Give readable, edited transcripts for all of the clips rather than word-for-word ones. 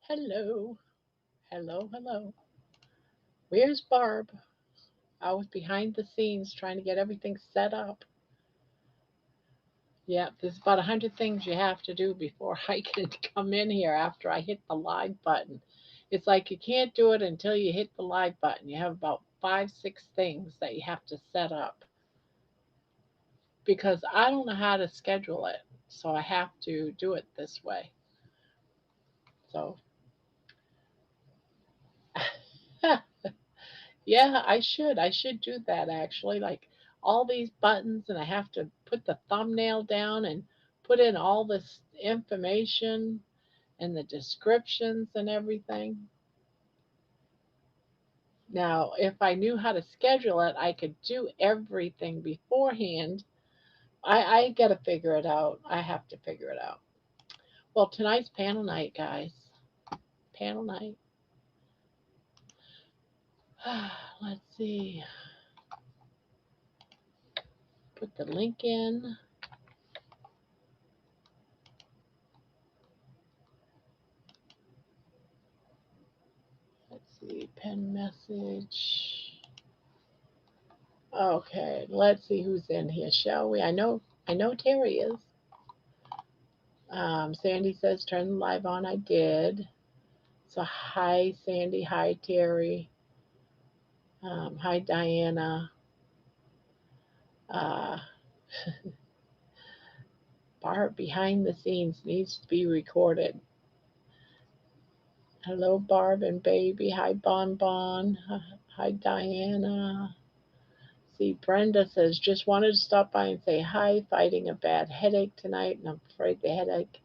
Hello, hello, hello. Where's Barb? I was behind the scenes trying to get everything set up. Yeah, there's about 100 things you have to do before I can come in here after I hit the live button. It's like you can't do it until you hit the live button. You have about five, six things that you have to set up because I don't know how to schedule it. So I have to do it this way. So, yeah, I should. I should do that actually. Like all these buttons, and I have to put the thumbnail down and put in all this information and the descriptions and everything. Now, if I knew how to schedule it, I could do everything beforehand. I got to figure it out. I have to figure it out. Well, tonight's panel night, guys. Panel night. Let's see. Put the link in. Let's see. Pen message. Okay, let's see who's in here, shall we? I know Terry is. Sandy says turn the live on. I did. So hi Sandy, hi Terry, hi Diana. Uh, Barb behind the scenes needs to be recorded. Hello Barb and baby. Hi Bon Bon. Hi Diana. See, Brenda says just wanted to stop by and say hi. Fighting a bad headache tonight, and I'm afraid the headache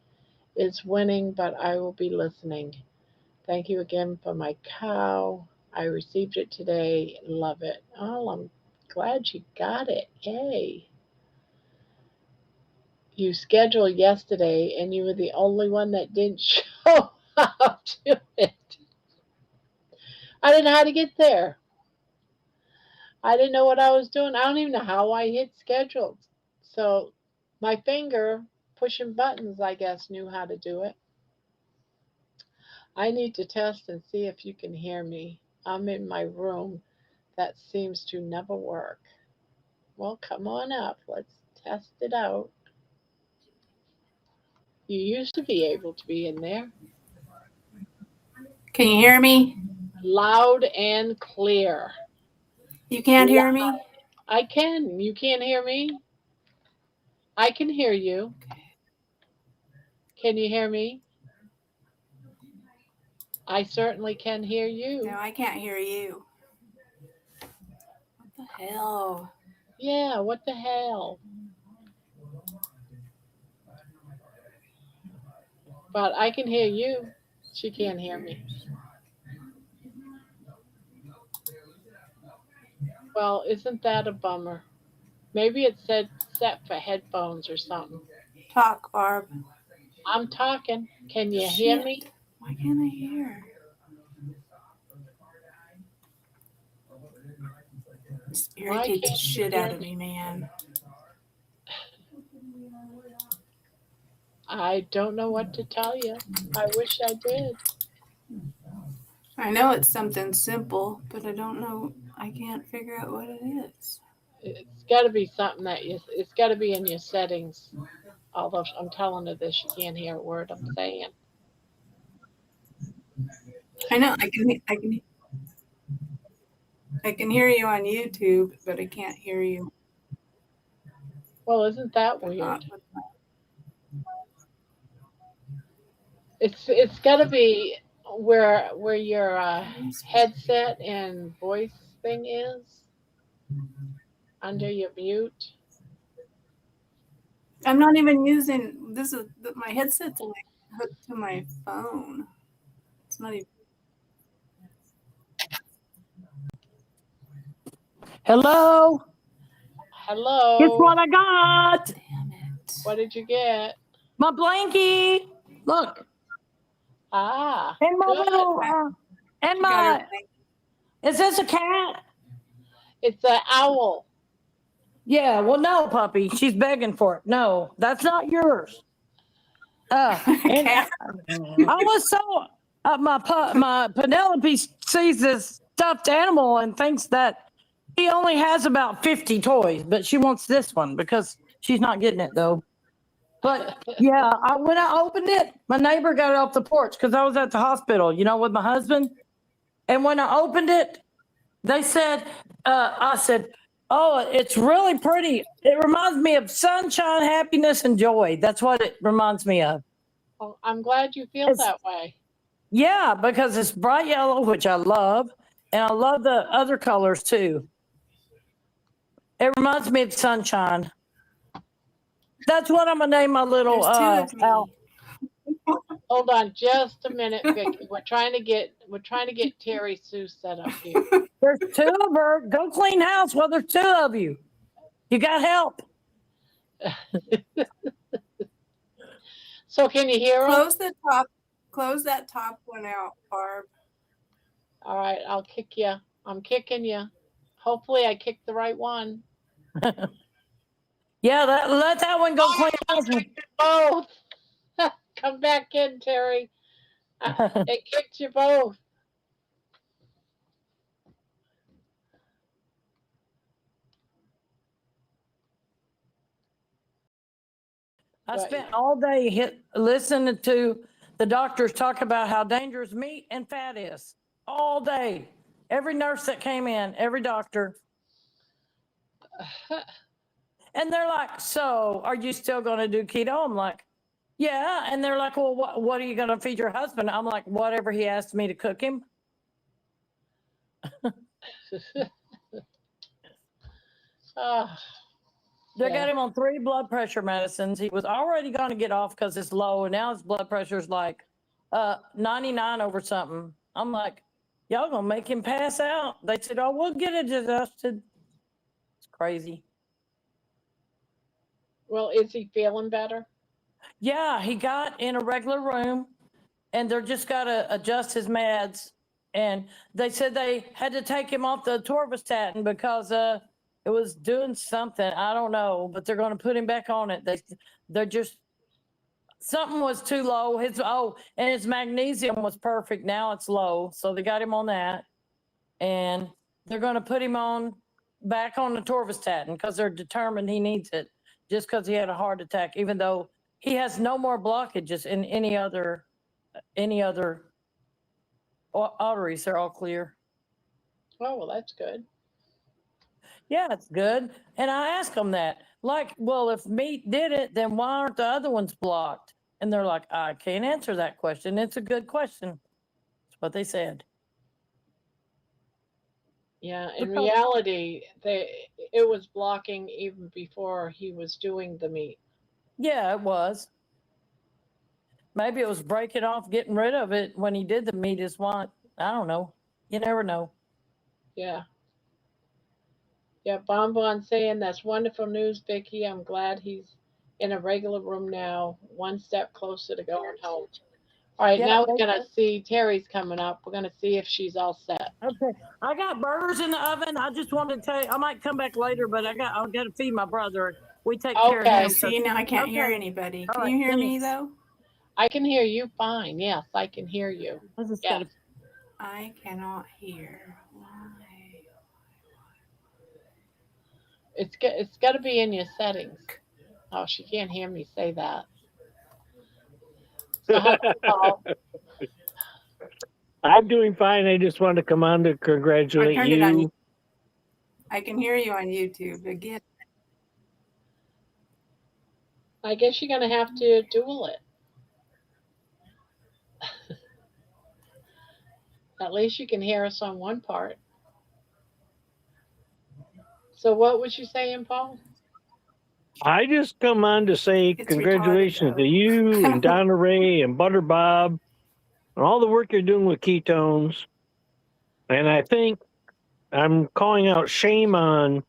is winning, but I will be listening. Thank you again for my cow. I received it today. Love it. Oh, I'm glad you got it. Yay. You scheduled yesterday and you were the only one that didn't show up to it. I didn't know how to get there. I didn't know what I was doing. I don't even know how I hit scheduled. So my finger pushing buttons, I guess, knew how to do it. I need to test and see if you can hear me. I'm in my room. That seems to never work. Well, come on up. Let's test it out. You used to be able to be in there. Can you hear me? Loud and clear. You can't hear me? I can. You can't hear me? I can hear you. Can you hear me? I certainly can hear you. No, I can't hear you. What the hell? Yeah, what the hell? But I can hear you. She can't hear me. Well, isn't that a bummer? Maybe it said set for headphones or something. Talk, Barb. I'm talking. Can you hear me? Why can't I hear? This irritates the shit out of me, man. I don't know what to tell you. I wish I did. I know it's something simple, but I don't know. I can't figure out what it is. It's got to be something that it's got to be in your settings. Although I'm telling her this, she can't hear a word I'm saying. I know. I can hear you on YouTube, but I can't hear you. Well, isn't that weird? It's got to be where your headset and voice thing is under your mute. I'm not even using this. Is my headset's like hooked to my phone. It's not even. Hello. Hello. Guess what I got? Damn it. What did you get? My blankie. Look. Ah. And my good. little. And my. Is this a cat? It's an owl. Yeah. Well, no, puppy. She's begging for it. No, that's not yours. And I was so. my Penelope sees this stuffed animal and thinks that he only has about 50 toys, but she wants this one because she's not getting it though. But yeah, when I opened it, my neighbor got it off the porch because I was at the hospital, with my husband. And when I opened it, they said, I said, "Oh, it's really pretty. It reminds me of sunshine, happiness, and joy." That's what it reminds me of. Well, I'm glad you feel that way. Yeah, because it's bright yellow, which I love, and I love the other colors too. It reminds me of sunshine. That's what I'm gonna name my little. There's 2 of me. Hold on, just a minute, Vicki. We're trying to get Terry Sue set up here. There's 2 of her. Go clean house. Well, there's 2 of you. You got help. So can you hear her? Close that top one out, Barb. All right, I'll kick you. I'm kicking you. Hopefully, I kicked the right one. Yeah, let that one go clean house. Both. Come back in, Terry. It kicked you both. I spent all day listening to the doctors talk about how dangerous meat and fat is. All day. Every nurse that came in, every doctor. And they're like, "So are you still going to do keto?" I'm like, "Yeah." And they're like, "Well, what are you going to feed your husband?" I'm like, "Whatever he asked me to cook him." They got him on 3 blood pressure medicines. He was already going to get off because it's low, and now his blood pressure's like 99 over something. I'm like, "Y'all gonna make him pass out?" They said, "Oh, we'll get it adjusted." It's crazy. Well, is he feeling better? Yeah, he got in a regular room, and they're just got to adjust his meds. And they said they had to take him off the atorvastatin because it was doing something. I don't know, but they're going to put him back on it. They're just something was too low. And his magnesium was perfect. Now it's low, so they got him on that, and they're going to put him back on the atorvastatin because they're determined he needs it. Just because he had a heart attack, even though he has no more blockages in any other arteries. They're all clear. Oh, well, that's good. Yeah, it's good. And I asked them that, like, well, if meat did it, then why aren't the other ones blocked? And they're like, "I can't answer that question. It's a good question." That's what they said. Yeah, in reality, it was blocking even before he was doing the meat. Yeah, it was. Maybe it was breaking off, getting rid of it when he did the meat is what. I don't know. You never know. Yeah. Yeah, Bonbon saying that's wonderful news, Vicki. I'm glad he's in a regular room now, one step closer to going home. All right, now we're going to see Terry's coming up. We're going to see if she's all set. Okay. I got burgers in the oven. I just wanted to tell you, I might come back later, but I've got to feed my brother. We take care of him. See, now I can't hear anybody. Can you hear me, though? I can hear you fine. Yes, I can hear you. Yes. I cannot hear. Why? It's got to be in your settings. Oh, she can't hear me say that. So I'm doing fine. I just wanted to come on to congratulate you. I can hear you on YouTube again. I guess you're going to have to dual it. At least you can hear us on one part. So what was you saying, Paul? I just come on to say congratulations to you and Donna Ray and Butter Bob and all the work you're doing with ketones. And I think I'm calling out shame on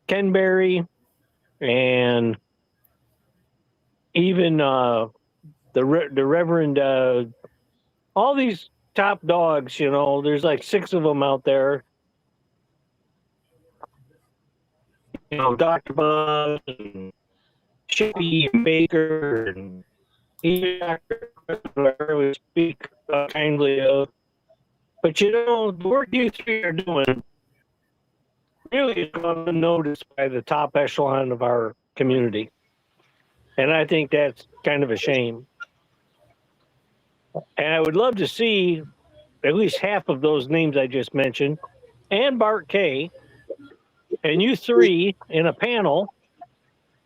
Ken Berry and even the Reverend, all these top dogs, there's like 6 of them out there. Dr. Bob and Chippy and Baker and even Dr. Chris, whoever would speak kindly of. But the work you three are doing really is gone unnoticed by the top echelon of our community. And I think that's kind of a shame. And I would love to see at least half of those names I just mentioned, and Bart K, and you three in a panel,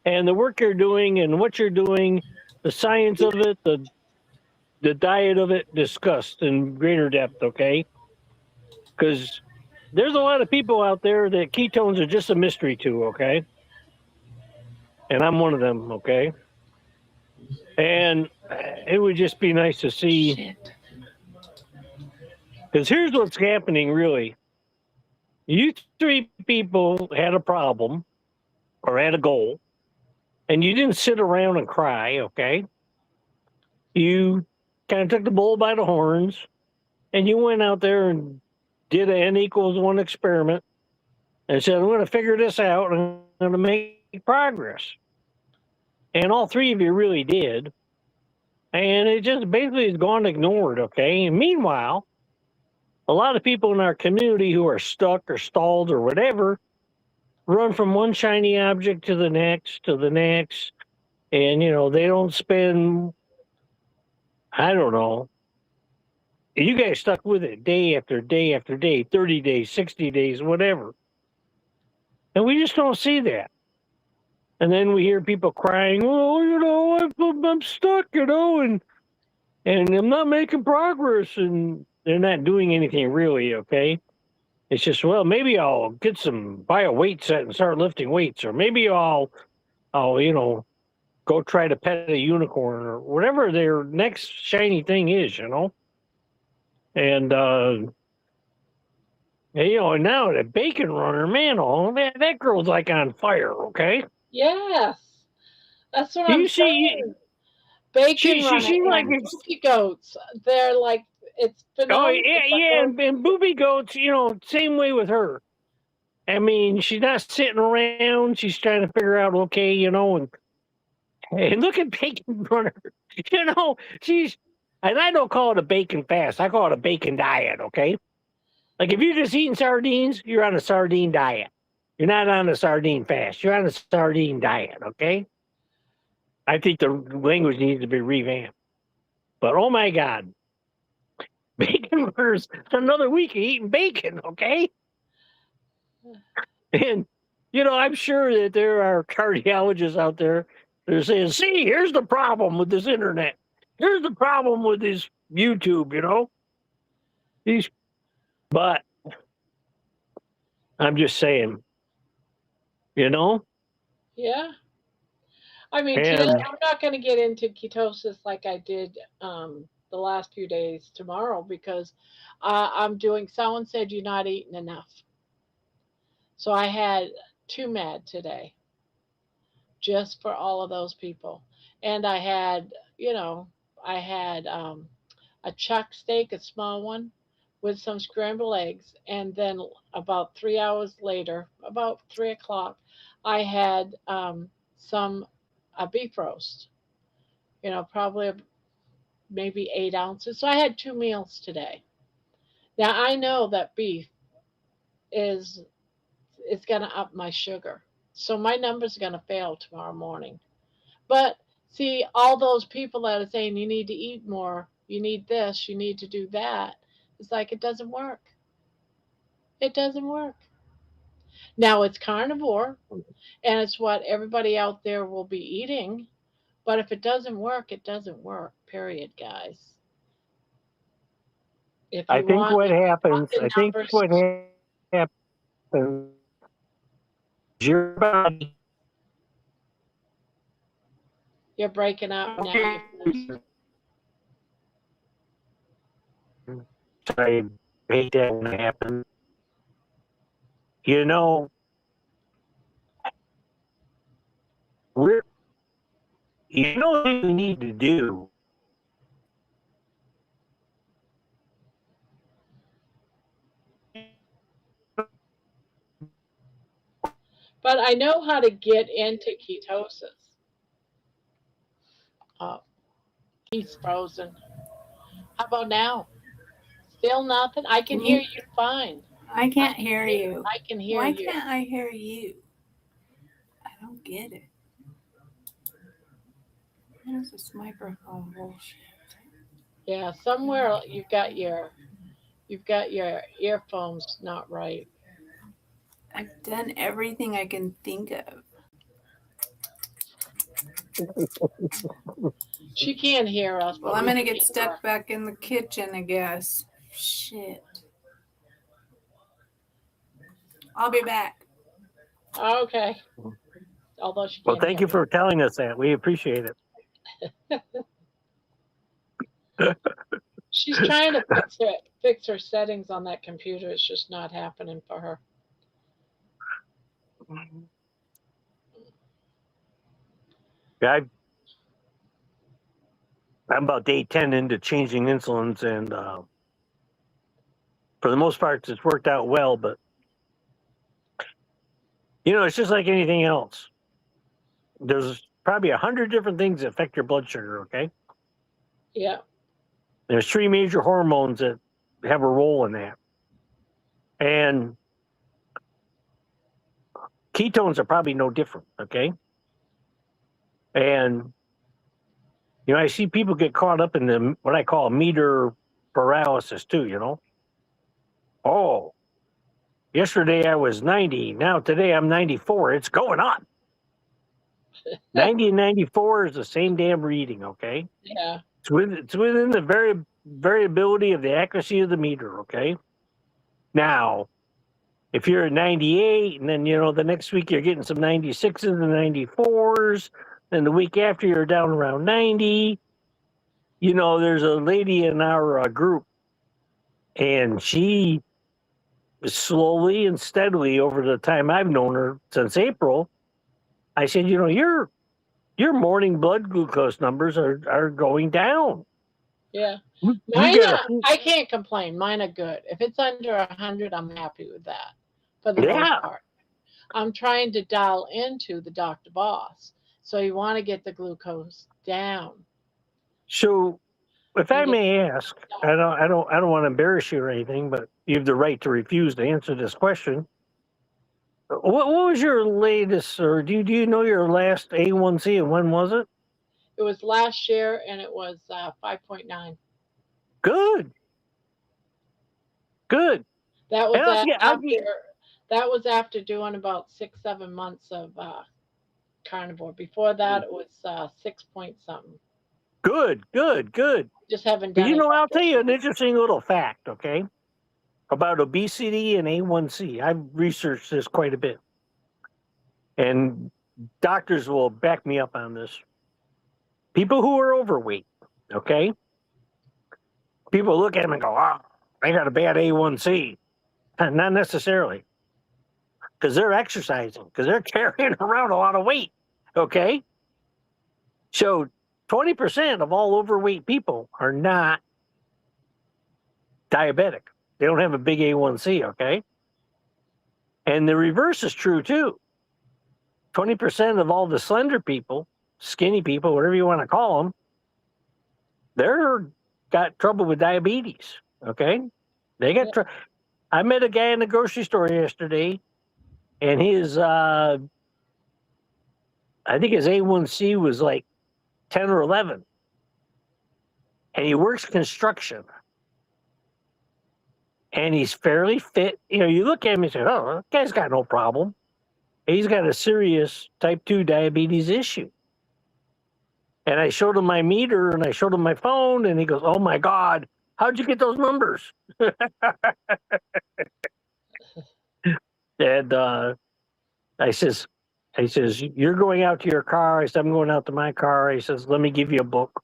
and the work you're doing and what you're doing, the science of it, the diet of it discussed in greater depth, okay? Because there's a lot of people out there that ketones are just a mystery to, okay? And I'm one of them, okay? And it would just be nice to see. Because here's what's happening, really. You three people had a problem or had a goal, and you didn't sit around and cry, okay? You kind of took the bull by the horns, and you went out there and did an N=1 experiment and said, I'm going to figure this out and I'm going to make progress. And all three of you really did. And it just basically has gone ignored, okay? And meanwhile, a lot of people in our community who are stuck or stalled or whatever run from one shiny object to the next, and, they don't spend, I don't know. You guys stuck with it day after day after day, 30 days, 60 days, whatever. And we just don't see that. And then we hear people crying, oh, I'm stuck, and I'm not making progress. And they're not doing anything really, okay? It's just, well, maybe I'll buy a weight set and start lifting weights. Or maybe I'll go try to pet a unicorn or whatever their next shiny thing is, And, and now the bacon runner, man, that girl's like on fire, okay? Yes. That's what Do I'm you see? saying. Bacon runner She like and it's. cookie goats. They're like, it's Oh phenomenal. yeah, and booby goats, same way with her. I mean, she's not sitting around. She's trying to figure out, okay, and look at bacon runner. She's, and I don't call it a bacon fast. I call it a bacon diet, okay? Like if you're just eating sardines, you're on a sardine diet. You're not on a sardine fast. You're on a sardine diet, okay? I think the language needs to be revamped. But oh my God, bacon runners, another week of eating bacon, okay? And, I'm sure that there are cardiologists out there that are saying, see, here's the problem with this internet. Here's the problem with this YouTube, But I'm just saying, Yeah. I mean, today and I'm not going to get into ketosis like I did the last few days tomorrow because I'm doing, someone said you're not eating enough. So I had 2 med today just for all of those people. And I had a chuck steak, a small one, with some scrambled eggs. And then about 3 hours later, about 3 o'clock, I had some a beef roast. Probably maybe 8 ounces. So I had 2 meals today. Now I know that beef is going to up my sugar, so my numbers are going to fail tomorrow morning. But see, all those people that are saying you need to eat more, you need this, you need to do that, it's like it doesn't work. It doesn't work. Now it's carnivore, and it's what everybody out there will be eating. But if it doesn't work, it doesn't work. Period, guys. If I you think want, what if you want happens, the I think numbers, what happens, your body, you're breaking up now. You froze. I hate that when it happens. You know, we're, what we need to do. But I know how to get into ketosis. Oh, he's frozen. How about now? Still nothing? I can hear you fine. I can't hear you. I can hear Why you. can't I hear you? I don't get it. What is this microphone bullshit? Yeah, somewhere you've got your earphones not right. I've done everything I can think of. She can't hear us. Well, but I'm we gonna can get hear stuck her. back in the kitchen, I guess. Shit. I'll be back. Okay. Although she Well, can't thank hear you for telling us that. We appreciate it. She's trying to fix her settings on that computer. It's just not happening for her. Yeah, I'm about day 10 into changing insulins, and for the most part, it's worked out well. But it's just like anything else. There's probably 100 different things that affect your blood sugar. Okay, Yeah. there's 3 major hormones that have a role in that, and ketones are probably no different. Okay, and I see people get caught up in the what I call meter paralysis too. Oh, yesterday I was 90. Now today I'm 94. It's going up. 90 and 94 is the same damn reading, okay? Yeah. It's within the variability of the accuracy of the meter, okay? Now, if you're at 98 and then, the next week you're getting some 96s and 94s, then the week after you're down around 90, there's a lady in our group, and she slowly and steadily over the time I've known her since April, I said, your morning blood glucose numbers are going down. Yeah. We Mine got I can't complain. Mine are good. If it's under 100, I'm happy with that for the most part. I'm trying to dial into the Dr. Boss. So you want to get the glucose down. So, if I may ask, I don't want to embarrass you or anything, but you have the right to refuse to answer this question. What was your latest, or do you know your last A1C, and when was it? It was last year and it was 5.9. Good. That was I'll get, that was after doing about 6-7 months of carnivore. Before that it was 6 point something. good. Just haven't But done it. I'll tell you an interesting little fact, okay, about obesity and A1C. I've researched this quite a bit, and doctors will back me up on this. People who are overweight, okay, people look at them and go, "Oh, I got a bad A1C." Not necessarily, because they're exercising, because they're carrying around a lot of weight, okay? So 20% of all overweight people are not diabetic. They don't have a big A1C, okay? And the reverse is true too. 20% of all the slender people, skinny people, whatever you want to call them, they're got trouble with diabetes, okay? They got I met a guy in the grocery store yesterday, and his I think his A1C was like 10 or 11. And he works construction. And he's fairly fit. You look at him and say, oh, that guy's got no problem. He's got a serious type 2 diabetes issue. And I showed him my meter and I showed him my phone, and he goes, oh my God, how'd you get those numbers? And I says, you're going out to your car. I said, I'm going out to my car. He says, let me give you a book.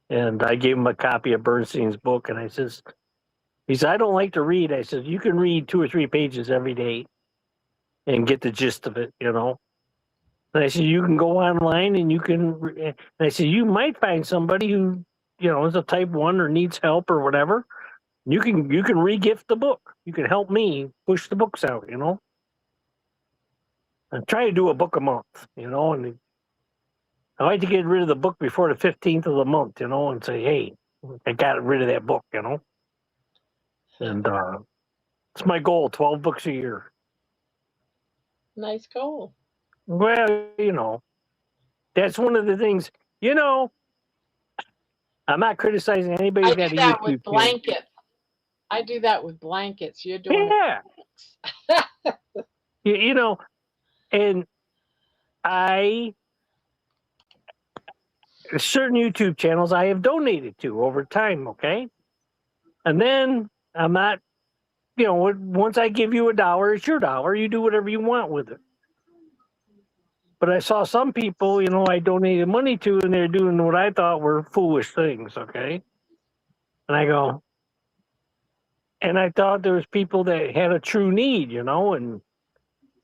And I gave him a copy of Bernstein's book. And he said, I don't like to read. I said, you can read 2 or 3 pages every day and get the gist of it, And I said, you can go online and you can, and I said, you might find somebody who, is a type 1 or needs help or whatever. You can re-gift the book. You can help me push the books out, I try to do a book a month, and I like to get rid of the book before the 15th of the month, and say, hey, I got rid of that book, And it's my goal, 12 books a year. Nice goal. Well, that's one of the things, I'm not criticizing anybody I who's do got a that with YouTube channel. blankets. I do that with blankets. You're doing Yeah. And certain YouTube channels I have donated to over time, okay? And then I'm not, once I give you $1, it's your dollar. You do whatever you want with it. But I saw some people, I donated money to, and they're doing what I thought were foolish things, okay? And I thought there was people that had a true need, and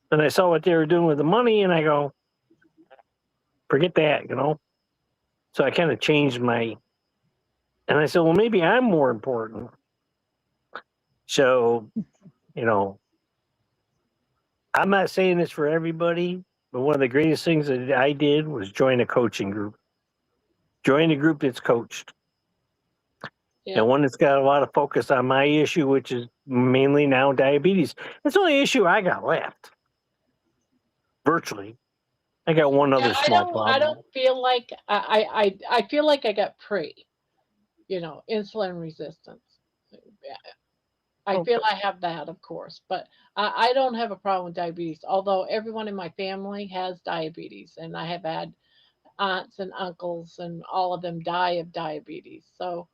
then I saw what they were doing with the money, and I go, forget that, So I kind of changed and I said, well, maybe I'm more important. So, I'm not saying this for everybody, but one of the greatest things that I did was join a coaching group. Join a group that's coached. Yeah. And one that's got a lot of focus on my issue, which is mainly now diabetes. It's the only issue I got left. Virtually. I got one other small problem. I don't feel like I feel like I got insulin resistance. I feel I have that, of course, but I don't have a problem with diabetes. Although everyone in my family has diabetes, and I have had aunts and uncles, and all of them die of diabetes. So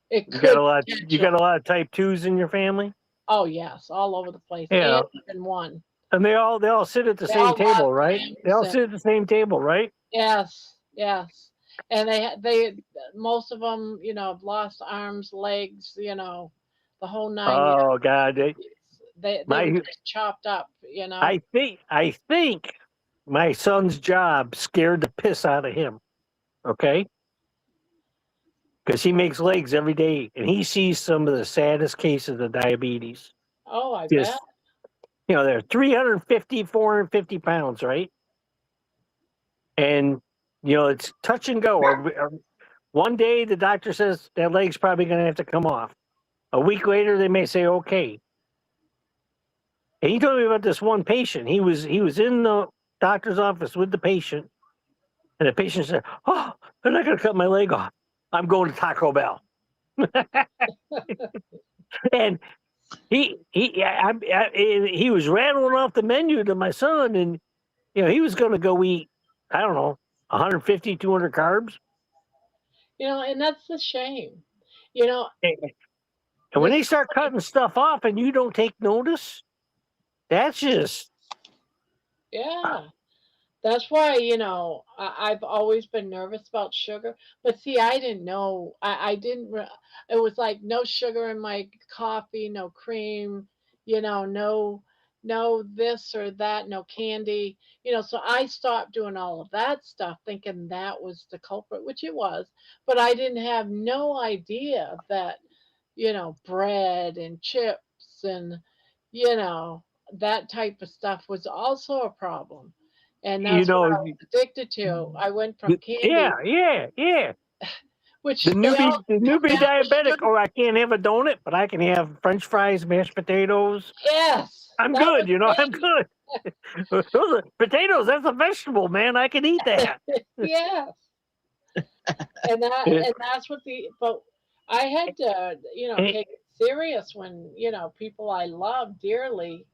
it You got could a lot. You potentially. got a lot of type 2s in your family. Oh yes, all over the place, Yeah, and even one. and they all sit at the They same all table, love right? They all things. sit at the same table, right? Yes, yes. And they most of them, have lost arms, legs, the whole 9 yards. Oh God, They were my just chopped up. I think my son's job scared the piss out of him. Okay, because he makes legs every day, and he sees some of the saddest cases of diabetes. Oh, I bet. Just they're 350, 450 pounds, right? And it's touch and go. Or one day the doctor says that leg's probably going to have to come off. A week later, they may say okay. And he told me about this one patient. He was in the doctor's office with the patient, and the patient said, "Oh, they're not going to cut my leg off. I'm going to Taco Bell." And he was rattling off the menu to my son, and he was going to go eat, I don't know, 150, 200 carbs. And that's the shame. You know, And when this they start cutting stuff off and you don't take notice, that's just yeah. That's why, I've always been nervous about sugar. But see, I didn't know. I didn't. It was like no sugar in my coffee, no cream, no this or that, no candy. So I stopped doing all of that stuff, thinking that was the culprit, which it was. But I didn't have no idea that, bread and chips and, you know, that type of stuff was also a problem. And you that's what know, I was addicted to. I went from yeah, candy, yeah. The which they newbie, all the come newbie down to diabetic. sugar. Oh, I can't have a donut, but I can have French fries, mashed potatoes. Yes, I'm that good. was I'm me. good. Those are potatoes. That's a vegetable, man. I can eat that. Yes, and that's what but I had to take it serious when people I love dearly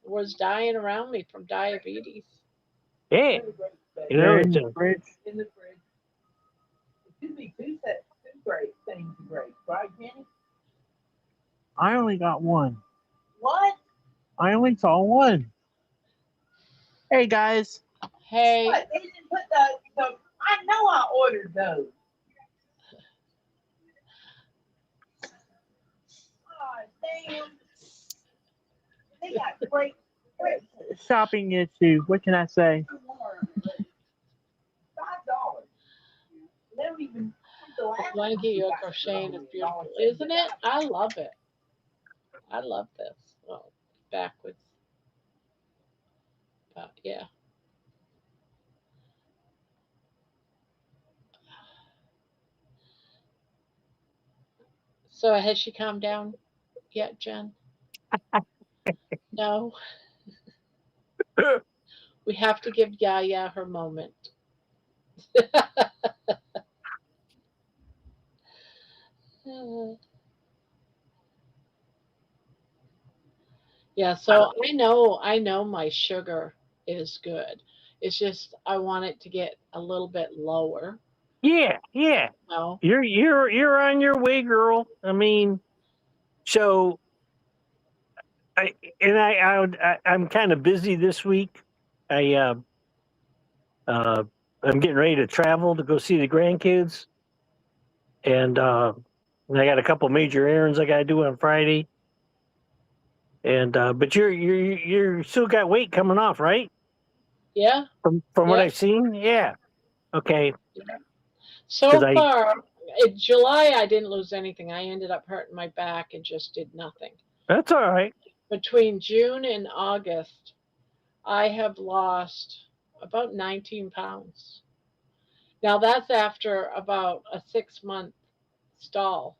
was dying around me from diabetes. Yeah, They're in it's the fridge. In the fridge. It could be two great things of grapes, right, Jenny? I only got one. What? I only saw one. Hey guys. Hey, What? They didn't put the I know I ordered those. Oh, damn. They got great grapes. Shopping issue. What can I say? $5. They don't even the blanket you're crocheting is beautiful, isn't it? I love it. I love this. Well, backwards, but yeah. So has she calmed down? yet, Jen? No. We have to give Yaya her moment. Yeah, so I know my sugar is good. It's just I want it to get a little bit lower. Yeah. No. You're on your way, girl. I mean, so I and I'm kind of busy this week. I uh I'm getting ready to travel to go see the grandkids, and I got a couple major errands I got to do on Friday. And but you're still got weight coming off, right? Yeah, From what yeah, I've seen, yeah. Okay, yeah. because So I far, in July I didn't lose anything. I ended up hurting my back and just did nothing. that's all right. Between June and August, I have lost about 19 pounds. Now that's after about a 6 month stall.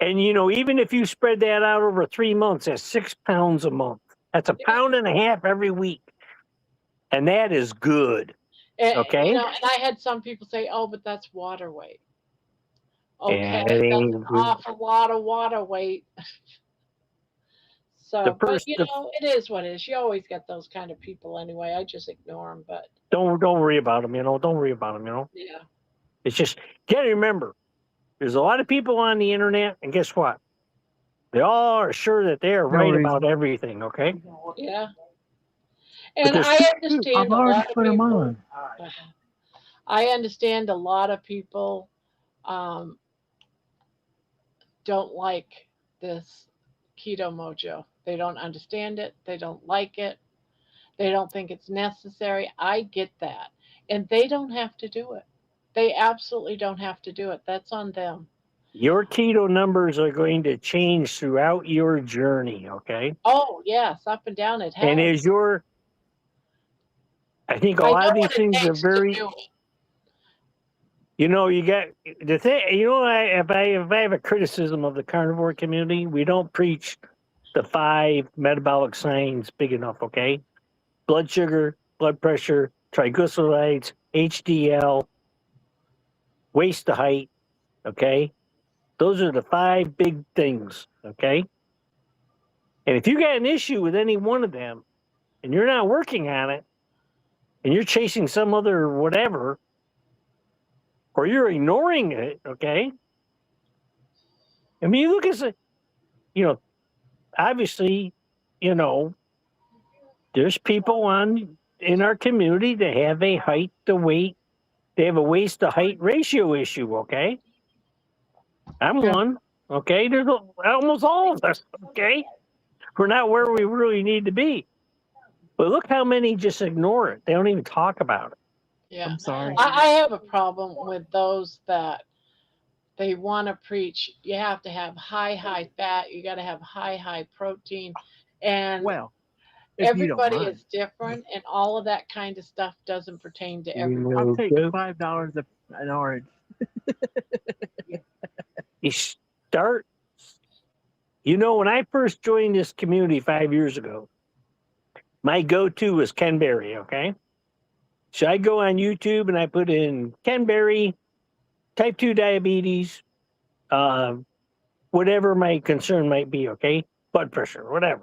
And even if you spread that out over 3 months, that's 6 pounds a month. That's a Yeah. pound and a half every week, and that is good. And, Okay, and I had some people say, "Oh, but that's water weight." Okay, and it that's an ain't good. awful lot of water weight. The So, but first, the, it is what it is. You always get those kind of people anyway. I just ignore them. But don't worry about them. Don't worry about them. yeah, It's just gotta remember. There's a lot of people on the internet, and guess what? They all are sure that they are right about everything. Okay, yeah. but And there's I two. understand I've a already lot of put them people. on. I understand a lot of people um, don't like this keto mojo. They don't understand it. They don't like it. They don't think it's necessary. I get that. And they don't have to do it. They absolutely don't have to do it. That's on them. Your keto numbers are going to change throughout your journey. Okay, Oh, yes, up and down it and has. as I think a I lot know of these what it things are takes to very. do it. You got the thing. If I have a criticism of the carnivore community, we don't preach the 5 metabolic signs big enough. Okay, blood sugar, blood pressure, triglycerides, HDL, waist to height. Okay, those are the 5 big things. Okay, and if you got an issue with any one of them, and you're not working on it, and you're chasing some other whatever, or you're ignoring it, okay. I mean, you look at you know obviously, you know, there's people in our community that have a height to weight, they have a waist to height ratio issue. Okay, I'm Yeah. one. Okay, there's almost all of us. Okay, we're not where we really need to be. But look how many just ignore it. They don't even talk about it. Yeah. I'm sorry. I have a problem with those that they want to preach you have to have high fat, you got to have high protein. And Well, if you don't everybody mind, is different, and all of that kind of stuff doesn't pertain to You everyone. I'll know, take $5 an orange. you start. When I first joined this community 5 years ago, my go-to was Ken Berry. Okay, so I go on YouTube and I put in Ken Berry, type 2 diabetes, uh, whatever my concern might be. Okay, blood pressure, whatever.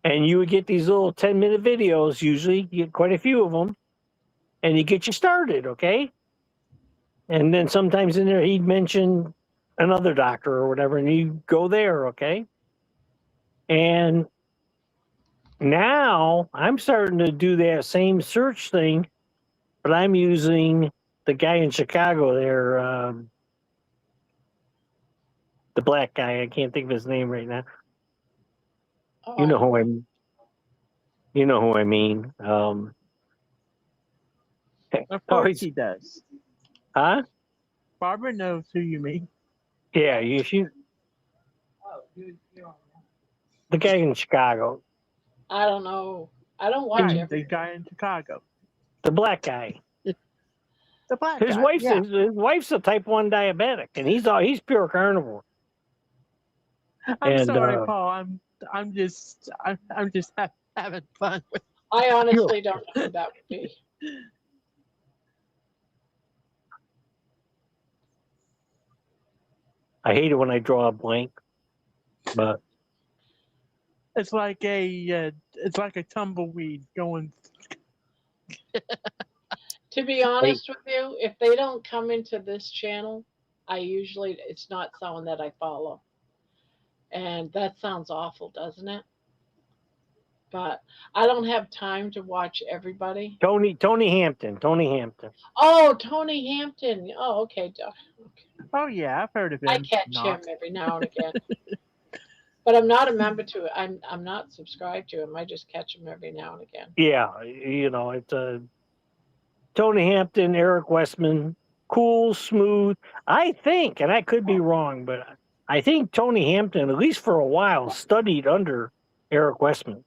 And you would get these little 10-minute videos. Usually, you get quite a few of them, and you get you started. Okay, and then sometimes in there he'd mention another doctor or whatever, and you go there. Okay, and now I'm starting to do that same search thing, but I'm using the guy in Chicago there, the black guy. I can't think of his name right now. Oh, You I know don't who know. I'm. You know who I mean. Of Oh, course he's he does. huh? Barbara knows who you mean. Yeah, the guy in Chicago, I don't know. I don't watch Right, the everything. guy in Chicago. the black guy. The black His guy. wife's Yeah. his wife's a type 1 diabetic, and he's pure carnivore. I'm And sorry, Paul. I'm just having fun with. I honestly don't know who that would be. I hate it when I draw a blank, but It's like a tumbleweed going. To be honest with you, if they don't come into this channel, it's not someone that I follow. And that sounds awful, doesn't it? But I don't have time to watch everybody. Tony Hampton. Oh, Tony Hampton. Oh, okay. Oh yeah, I've heard of him. I catch him every now and again. But I'm not a member to it. I'm not subscribed to him. I just catch him every now and again. Yeah, it's Tony Hampton, Eric Westman, cool, smooth. I think, and I could be wrong, but I think Tony Hampton, at least for a while, studied under Eric Westman.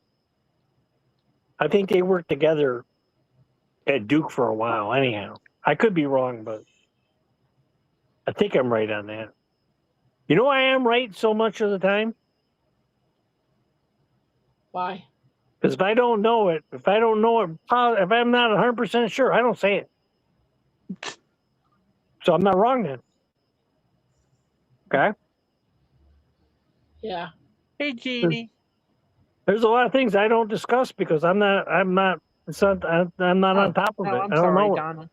I think they worked together at Duke for a while. Anyhow, I could be wrong, but I think I'm right on that. You know, I am right so much of the time. Why? Because if I'm not 100% sure, I don't say it. So I'm not wrong then. Okay. Yeah. Hey, Jeannie. There's a lot of things I don't discuss because I'm not on top of it. I'm I don't sorry, know Donna.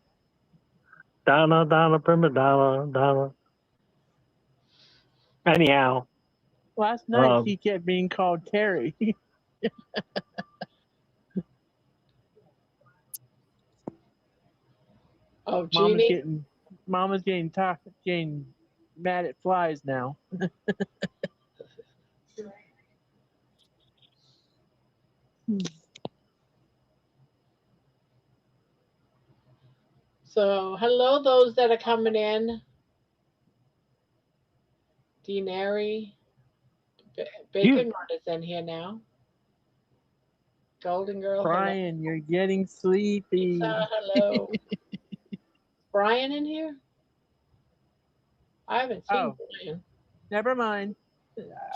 Donna, prima Donna. Anyhow. Last night he kept being called Terry. Oh, Jeannie. Mama's getting mad at flies now. So, hello, those that are coming in. Dinari, Bacon Rod is in here now. Golden Girl, Brian, you're getting sleepy. Pizza, hello. Brian in here? I haven't seen Brian. Never mind.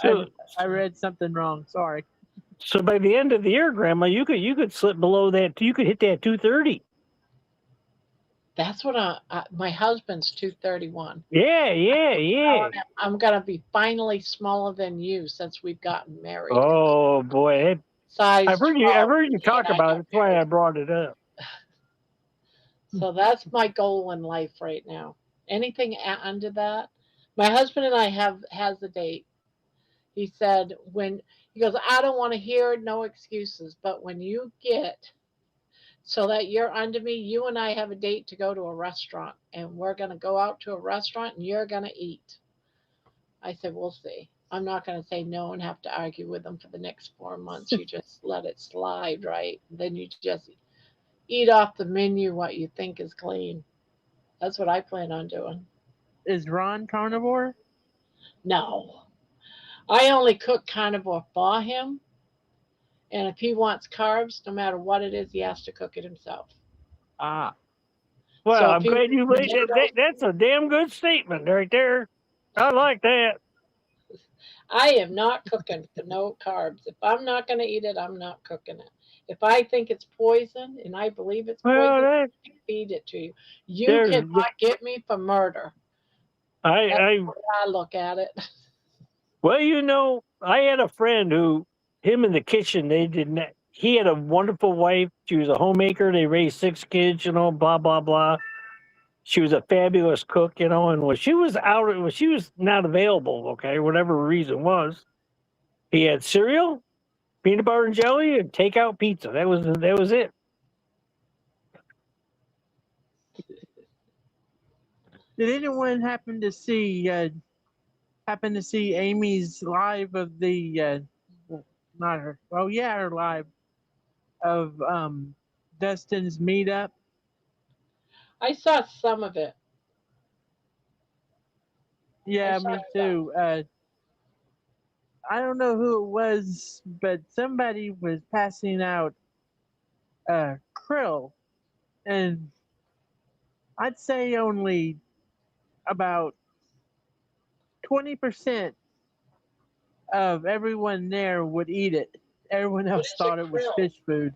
So, I read something wrong. Sorry. So by the end of the year, Grandma, you could slip below that. You could hit that 230. That's what my husband's 231. Yeah. I'm gonna be finally smaller than you since we've gotten married. Oh boy, I've heard you talk about it. That's why I brought it up. So that's my goal in life right now. Anything under that, my husband and I has a date. He said he goes, I don't want to hear no excuses, but when you get so that you're under me, you and I have a date to go to a restaurant, and we're going to go out to a restaurant and you're going to eat. I said, we'll see. I'm not going to say no and have to argue with him for the next 4 months. You just let it slide, right? Then you just eat off the menu what you think is clean. That's what I plan on doing. Is Ron carnivore? No. I only cook carnivore for him. And if he wants carbs, no matter what it is, he has to cook it himself. Ah. Well, so I'm glad you made that. That's a damn good statement right there. I like that. I am not cooking for no carbs. If I'm not going to eat it, I'm not cooking it. If I think it's poison and I believe it's poison, I feed it to you. You cannot get me for murder. That's the way I look at it. Well, you know, I had a friend him in the kitchen, he had a wonderful wife. She was a homemaker. They raised 6 kids, blah, blah, blah. She was a fabulous cook, and when she was not available, okay, whatever reason was, he had cereal, peanut butter and jelly, and takeout pizza. That was it. Did anyone happen to see Amy's live of the not her? Oh yeah, her live of Dustin's meetup? I saw some of it. Yeah, me too. I don't know who it was, but somebody was passing out krill, and I'd say only about 20% everyone there would eat it. Everyone What else is a thought it was krill? fish food.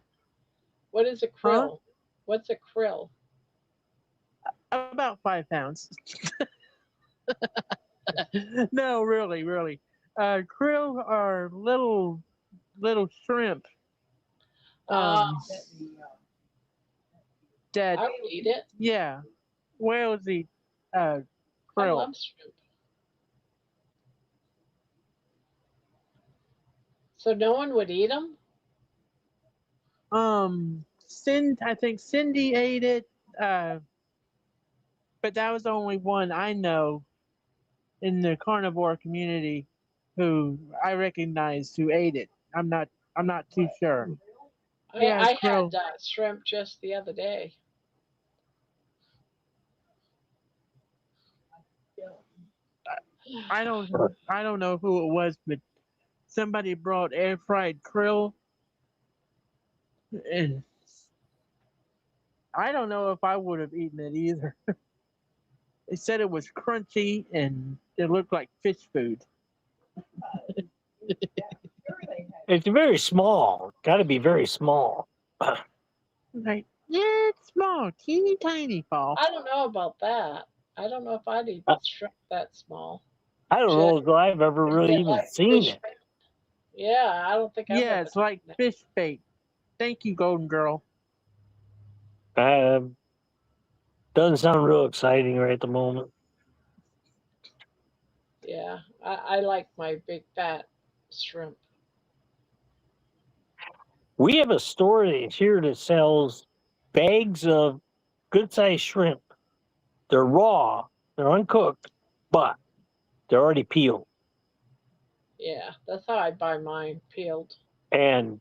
What is a Huh? krill? What's a krill? About 5 pounds. No, really, really. Krill are little shrimp. Ah, That I would eat it. yeah, whales eat uh, I krill. love shrimp. So no one would eat them? I think Cindy ate it, but that was the only one I know in the carnivore community who I recognized who ate it. I'm not too sure. Yeah, I had krill. shrimp just the other day. I don't know who it was, but somebody brought air fried krill, and I don't know if I would have eaten it either. They said it was crunchy and it looked like fish food. It's very small. Got to be very small. Like, yeah, it's small, teeny tiny, Paul. I don't know about that. I don't know if I'd eat I shrimp that small. I don't Just know if I've ever is really it even like seen fish? it. Yeah, I don't think I've Yeah, ever it's like eaten it. fish bait. Thank you, Golden Girl. Uh, doesn't sound real exciting right at the moment. Yeah, I like my big fat shrimp. We have a store here that sells bags of good sized shrimp. They're raw, they're uncooked, but they're already peeled. Yeah, that's how I buy mine peeled. And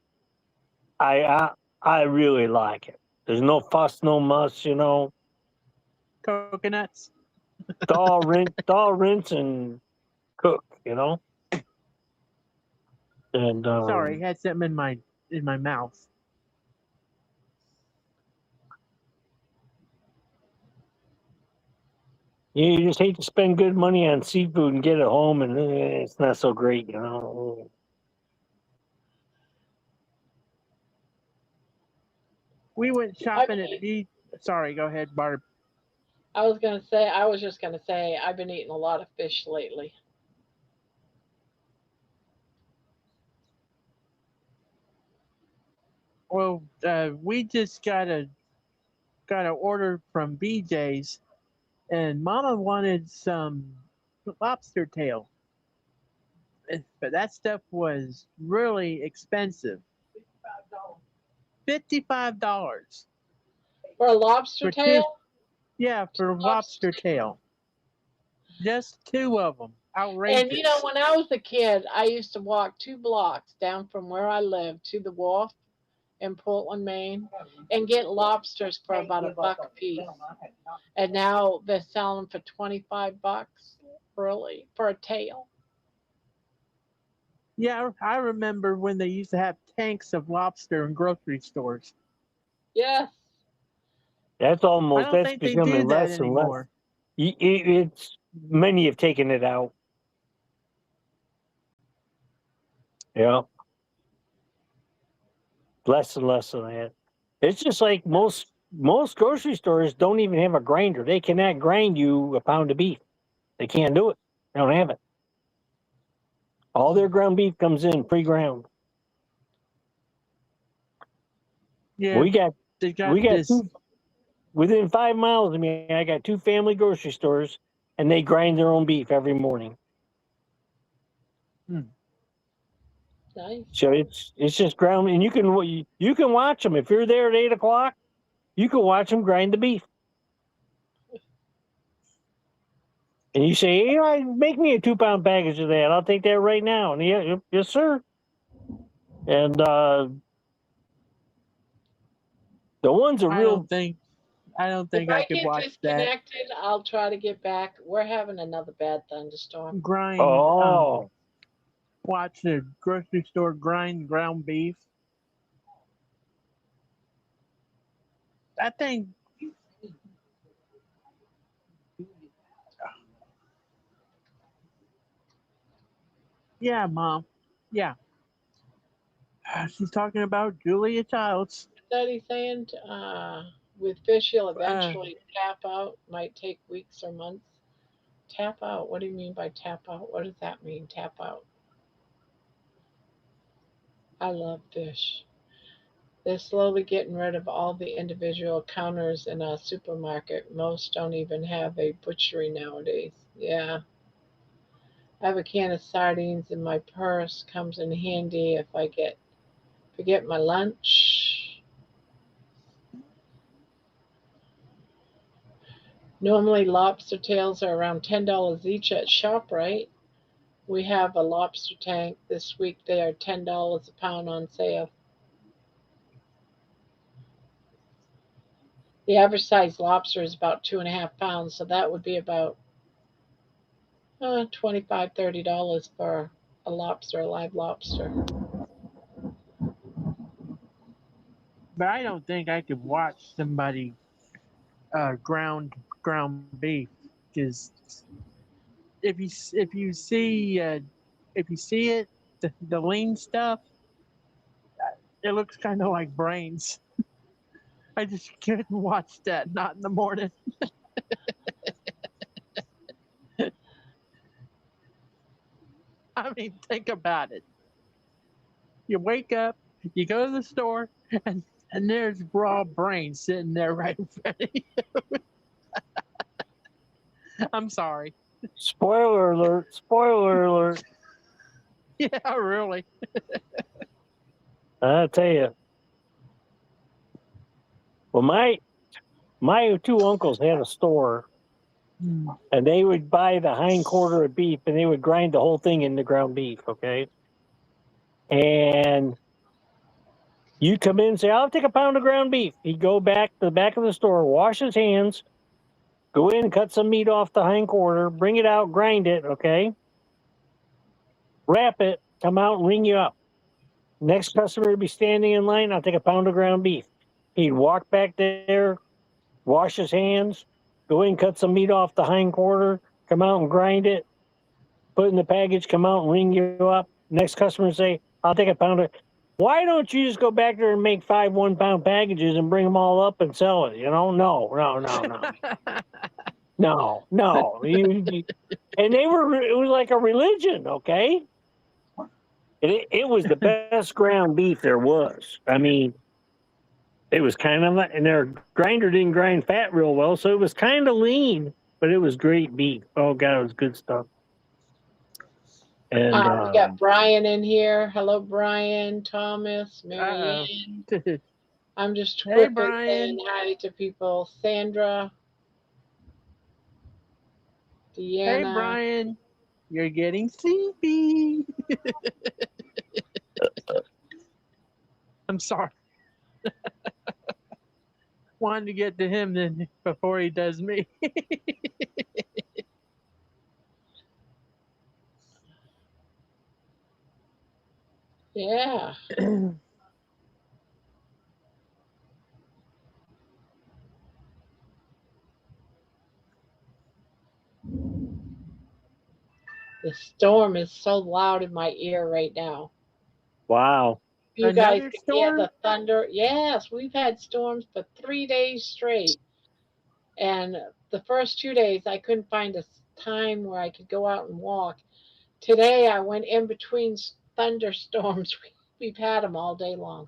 I I, I really like it. There's no fuss, no muss, you know. Coconuts. It's all rinse and cook, you know. And Sorry, had something in my mouth. you just hate to spend good money on seafood and get it home, and it's not so great, you know. We went I've shopping been at eating, B. Sorry, go ahead, Barb. I was just gonna say I've been eating a lot of fish lately. Well, we just got an order from BJ's, and Mama wanted some lobster tail, but that stuff was really expensive. $55 For a lobster for two. tail? Yeah, Two for lobster lobster tails. tail, just two of them. And you know, Outrageous. when I was a kid, I used to walk 2 blocks down from where I lived to the wharf in Portland, Maine, and get lobsters for about $1 a piece. And now they're selling for 25 bucks, really, for a tail. Yeah, I remember when they used to have tanks of lobster in grocery stores. Yes. I don't That's think they do becoming that less and less. anymore. It's many have taken it out. Yeah, less and less of that. It's just like most grocery stores don't even have a grinder. They cannot grind you a pound of beef. They can't do it. They don't have it. All their ground beef comes in pre-ground. Yeah, We got they got we got this. two within 5 miles of me. I got two family grocery stores, and they grind their own beef every morning. Hmm. Nice. So it's just ground, and you can watch them if you're there at 8 o'clock. You can watch them grind the beef, and you say, "Hey, make me a 2 pound package of that. I'll take that right now." And yeah, yes, sir. And the ones are I don't real. think I don't If think I I could get watch that. disconnected, I'll try to get back. We're having another bad thunderstorm. Grind Oh, watch the grocery store grind ground beef. I think Yeah, Mom. Yeah. She's talking about Julia Childs. That he's saying with fish, he'll Uh, eventually tap out. Might take weeks or months. Tap out. What do you mean by tap out? What does that mean? Tap out. I love fish. They're slowly getting rid of all the individual counters in a supermarket. Most don't even have a butchery nowadays. Yeah. I have a can of sardines in my purse. Comes in handy if I forget my lunch. Normally lobster tails are around $10 each at ShopRite. We have a lobster tank. This week they are $10 a pound on sale. The average size lobster is about 2.5 pounds, so that would be about $25-$30 for a lobster, a live lobster. but I don't think I could watch somebody ground beef because if you see it, the lean stuff, it looks kind of like brains. I just couldn't watch that. Not in the morning. I mean, think about it. You wake up, you go to the store, and there's raw brain sitting there right in front of you. I'm sorry. Spoiler alert! Spoiler alert! Yeah, really. I tell you. Well, my two uncles had a store, Hmm. and they would buy the hind quarter of beef, and they would grind the whole thing into ground beef. Okay, and you come in and say, "I'll take a pound of ground beef." He'd go back to the back of the store, wash his hands, go in, cut some meat off the hind quarter, bring it out, grind it. Okay, wrap it, come out and ring you up. Next customer would be standing in line. I'll take a pound of ground beef. He'd walk back there, wash his hands, go in, cut some meat off the hind quarter, come out and grind it, put it in the package, come out and ring you up. Next customer say, I'll take a pound of. Why don't you just go back there and make 5 1-pound packages and bring them all up and sell it? No. And it was like a religion, okay? It was the best ground beef there was. I mean, it was kind of like, and their grinder didn't grind fat real well, so it was kind of lean, but it was great beef. Oh God, it was good stuff. And We got Brian in here. Hello, Brian, Thomas, Uh-oh. Marianne. I'm just Hey, quickly saying Brian. hi to people. Sandra, Hey, Deanna. Brian. You're getting sleepy. I'm sorry. Wanted to get to him then before he does me. Yeah. The storm is so loud in my ear right now. wow. You guys Another can hear storm? the thunder. Yes, we've had storms for 3 days straight. And the first 2 days, I couldn't find a time where I could go out and walk. Today, I went in between thunderstorms. We've had them all day long.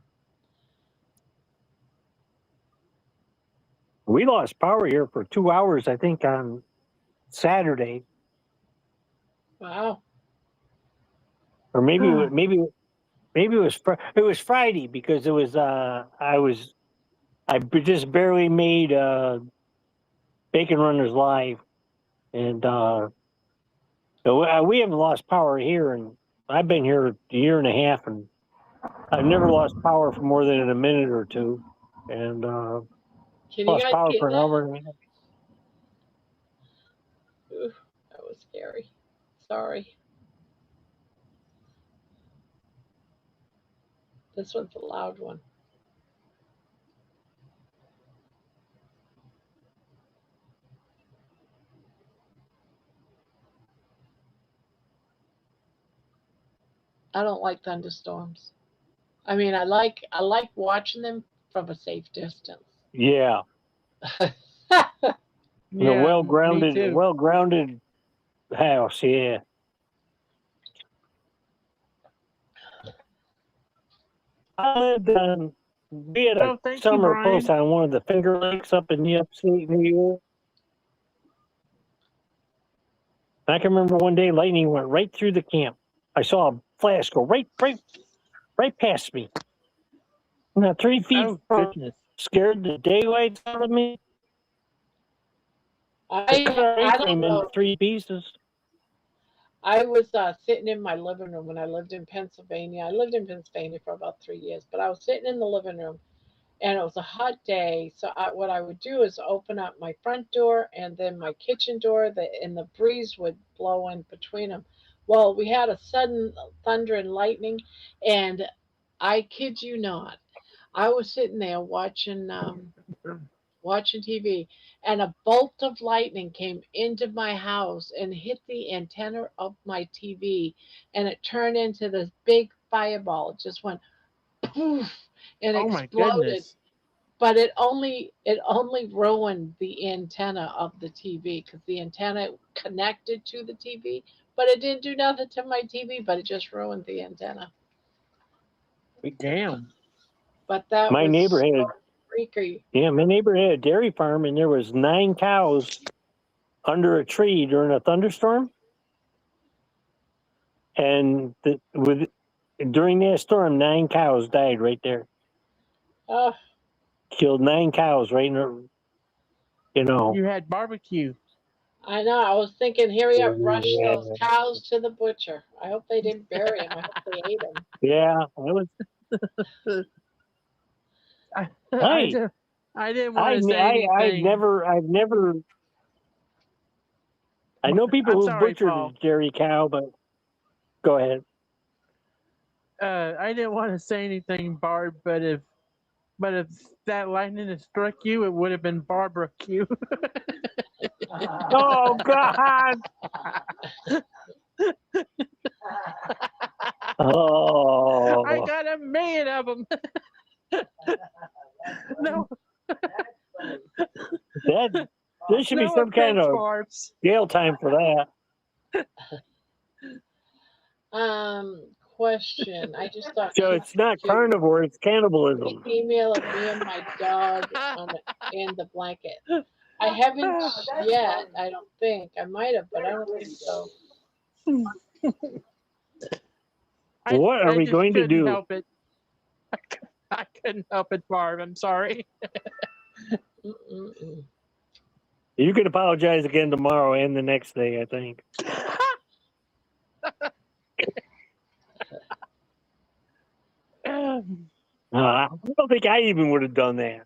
We lost power here for 2 hours, I think, on Saturday, Wow. or maybe it was Friday because it was I just barely made Bacon Runners live, and so we haven't lost power here, and I've been here a year and a half, and I've never lost power for more than a minute or two, and Can you lost guys power get for an that? hour and a half. Ooh, that was scary. Sorry. This one's a loud one. I don't like thunderstorms. I mean, I like watching them from a safe distance. Yeah. In a Yeah, me too. well grounded house, yeah. I lived on we had a Oh, thank you, summer place Brian. on one of the Finger Lakes up in the upstate New York. I can remember one day lightning went right through the camp. I saw a flash go right past me. Not 3 feet Oh, from goodness. scared the daylights out of me. It cut our I don't A-frame into know. 3 pieces. I was sitting in my living room when I lived in Pennsylvania. I lived in Pennsylvania for about 3 years, but I was sitting in the living room and it was a hot day. So what I would do is open up my front door and then my kitchen door, and the breeze would blow in between them. Well, we had a sudden thunder and lightning, and I kid you not, I was sitting there watching TV, and a bolt of lightning came into my house and hit the antenna of my TV, and it turned into this big fireball. It just went poof and Oh my exploded, goodness. but it only ruined the antenna of the TV because the antenna connected to the TV, but it didn't do nothing to my TV, but it just ruined the antenna. Damn. But that My was neighbor so had freaky. my neighbor had a dairy farm and there was 9 cows under a tree during a thunderstorm. And during that storm, 9 cows died right there. Oh, Killed 9 cows right in the, You had barbecue. I know. I was thinking, hurry up, rush those cows to the butcher. I hope they didn't bury them. I hope they ate them. Yeah, it was. I, Hey, I didn't want to say anything. I know people I'm who sorry, butchered a Paul. dairy cow, but go ahead. I didn't want to say anything, Barb, but if that lightning had struck you, it would have been barbecue. Oh God! I Oh, got 1,000,000 of them. No, that there should be no some kind offense, of Barbs. jail time for that. Question. I just thought So it's not carnivore; it's cannibalism. email of me and my dog in the blanket. I haven't yet. I don't think I might have, but I don't think so. What are I we just going to couldn't do? help it. I couldn't help it, Barb. I'm sorry. Mm-mm-mm. You can apologize again tomorrow and the next day, I think. I don't think I even would have done that.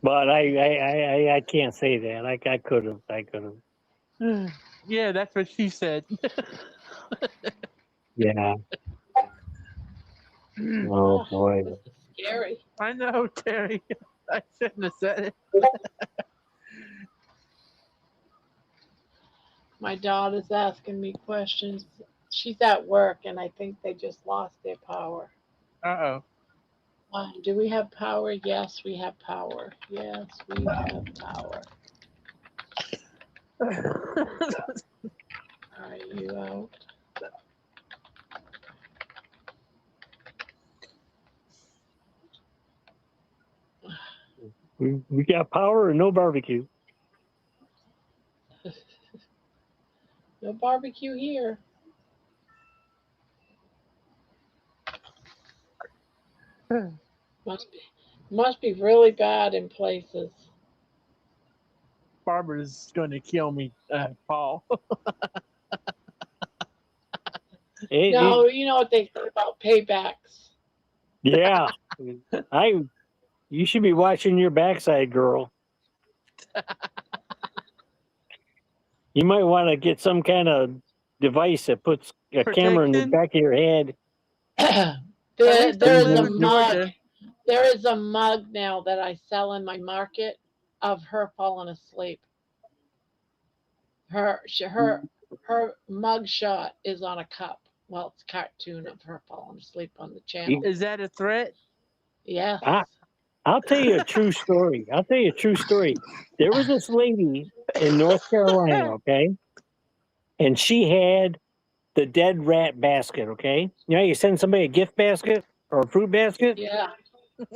But I can't say that. I could have. I could have. Yeah, that's what she said. Yeah. Oh boy. This is scary. I know, Terry. I shouldn't have said it. My daughter's asking me questions. She's at work, and I think they just lost their power. Uh Do we have power? Yes, we have power. Yes, we have power. oh. Are you out? We got power and no barbecue. No barbecue here. Must be really bad in places. Barbara's going to kill me, Paul. No, you know what they say about paybacks. Yeah. You should be watching your backside, girl. You might want to get some kind of device that puts a camera in the Protection? back of your head. At least I There's live a in mug. Georgia. There is a mug now that I sell in my market of her falling asleep. Her mug mugshot is on a cup. Well, it's a cartoon of her falling asleep on the channel. Is that a threat? Yes. I'll tell you a true story. There was this lady in North Carolina, okay? And she had the dead rat basket, okay? You know, you send somebody a gift basket or a fruit basket? Yeah.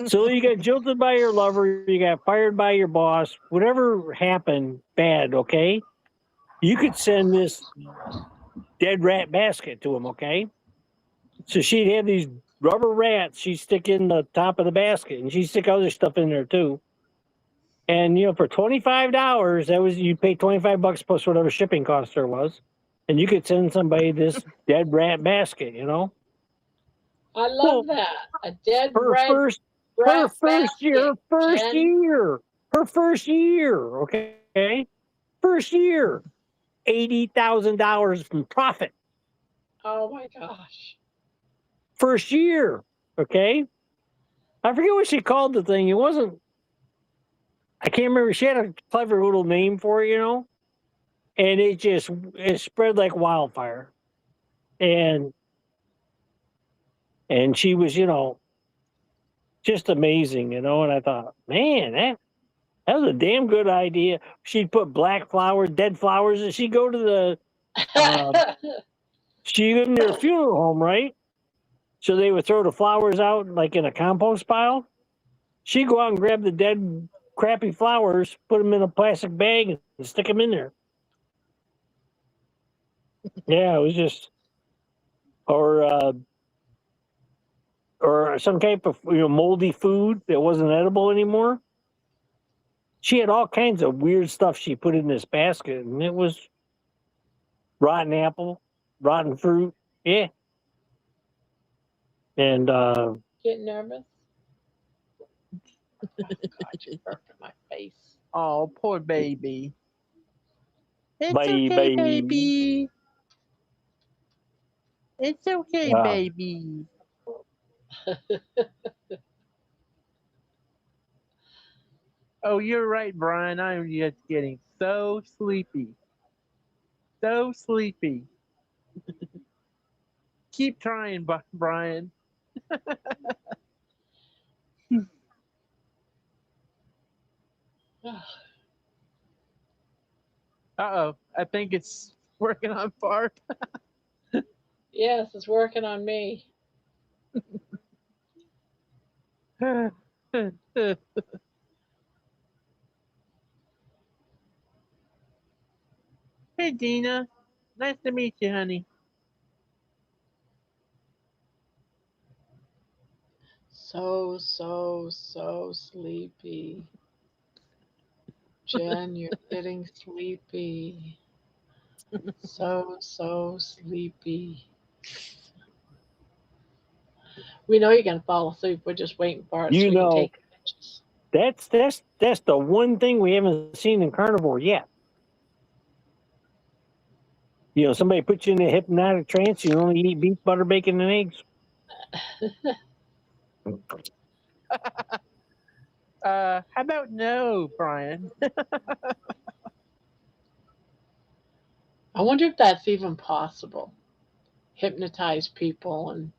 So you got jilted by your lover, you got fired by your boss, whatever happened bad, okay? You could send this dead rat basket to him, okay? So she'd have these rubber rats she'd stick in the top of the basket, and she'd stick other stuff in there too. And you know, for $25, that was you pay $25 plus whatever shipping cost there was, and you could send somebody this dead rat basket. You know, I love that. A dead her red first rat basket. Jen. her first year, okay, first year, $80,000 from profit. Oh my gosh. First year, okay. I forget what she called the thing. It wasn't. I can't remember. She had a clever little name for it, you know, and it spread like wildfire, and she was, you know, just amazing, you know. And I thought, man, that was a damn good idea. She'd put black flowers, dead flowers, and she'd go to the she lived near a funeral home, right? So they would throw the flowers out like in a compost pile. She'd go out and grab the dead, crappy flowers, put them in a plastic bag, and stick them in there. Yeah, it was just, or some type of moldy food that wasn't edible anymore. She had all kinds of weird stuff she put in this basket, and it was rotten apple, rotten fruit, yeah. And Get nervous? Oh God, you burped in my face. Oh, poor baby. It's Baby. okay, baby. It's okay, Wow. baby. Oh, you're right, Brian. I'm just getting so sleepy. So sleepy. Keep trying, Brian. Uh-oh. I think it's working on Barb. Yes, it's working on me. Hey, Dina. Nice to meet you, honey. So sleepy. Jen, you're getting sleepy. So sleepy. We know you're gonna fall asleep. We're just waiting for it so You we can know, take pictures. that's the one thing we haven't seen in carnivore yet. You know, somebody puts you in a hypnotic trance, you only eat beef, butter, bacon, and eggs. How about no, Brian? I wonder if that's even possible. Hypnotize people and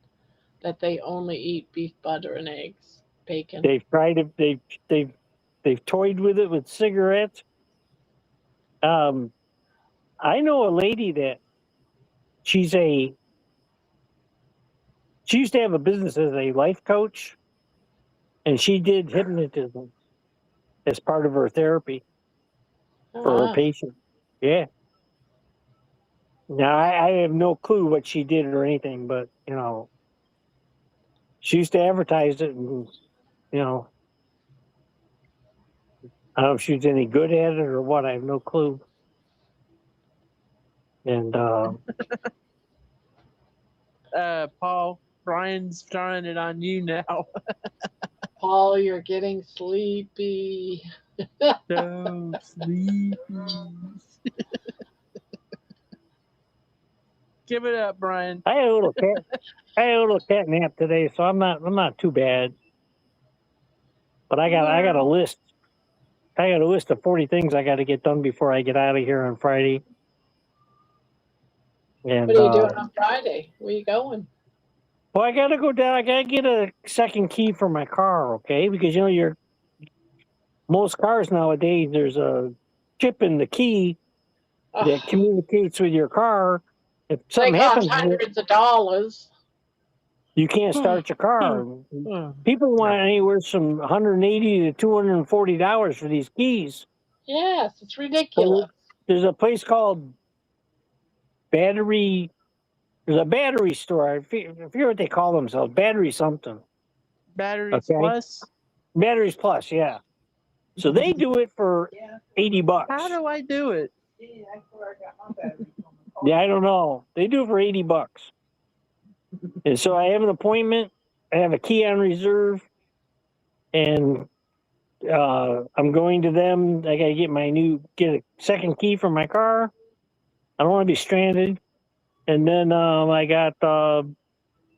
that they only eat beef, butter, and eggs, bacon. They've tried it. They've toyed with it with cigarettes. I know a lady that she used to have a business as a life coach, and she did hypnotism as part of her therapy for her Ah, patients. Yeah. Now I have no clue what she did or anything, but you know, she used to advertise it, and you know, I don't know if she was any good at it or what. I have no clue. And Paul, Brian's trying it on you now. Paul, you're getting sleepy. So sleepy. Give it up, Brian. I had a little cat nap today, so I'm not too bad. But I got a list. I got a list of 40 things I got to get done before I get out of here on Friday. And What are you doing on Friday? Where you going? well, I gotta go down. I gotta get a second key for my car, okay? Because you know, most cars nowadays there's a chip in the key that Oh, communicates with your car. If they something cost happens, hundreds of dollars. you can't start your car. People want anywhere from $180 to $240 for these keys. Yes, it's Well, ridiculous. there's a place called Battery. There's a battery store. I forget what they call themselves. Battery something. Batteries Okay. Plus. Batteries Plus, yeah. So they do it for $80. How do I do it? Yeah, I don't know. They do it for $80. And so I have an appointment. I have a key on reserve, and I'm going to them. I got to get a second key for my car. I don't want to be stranded. And then I got at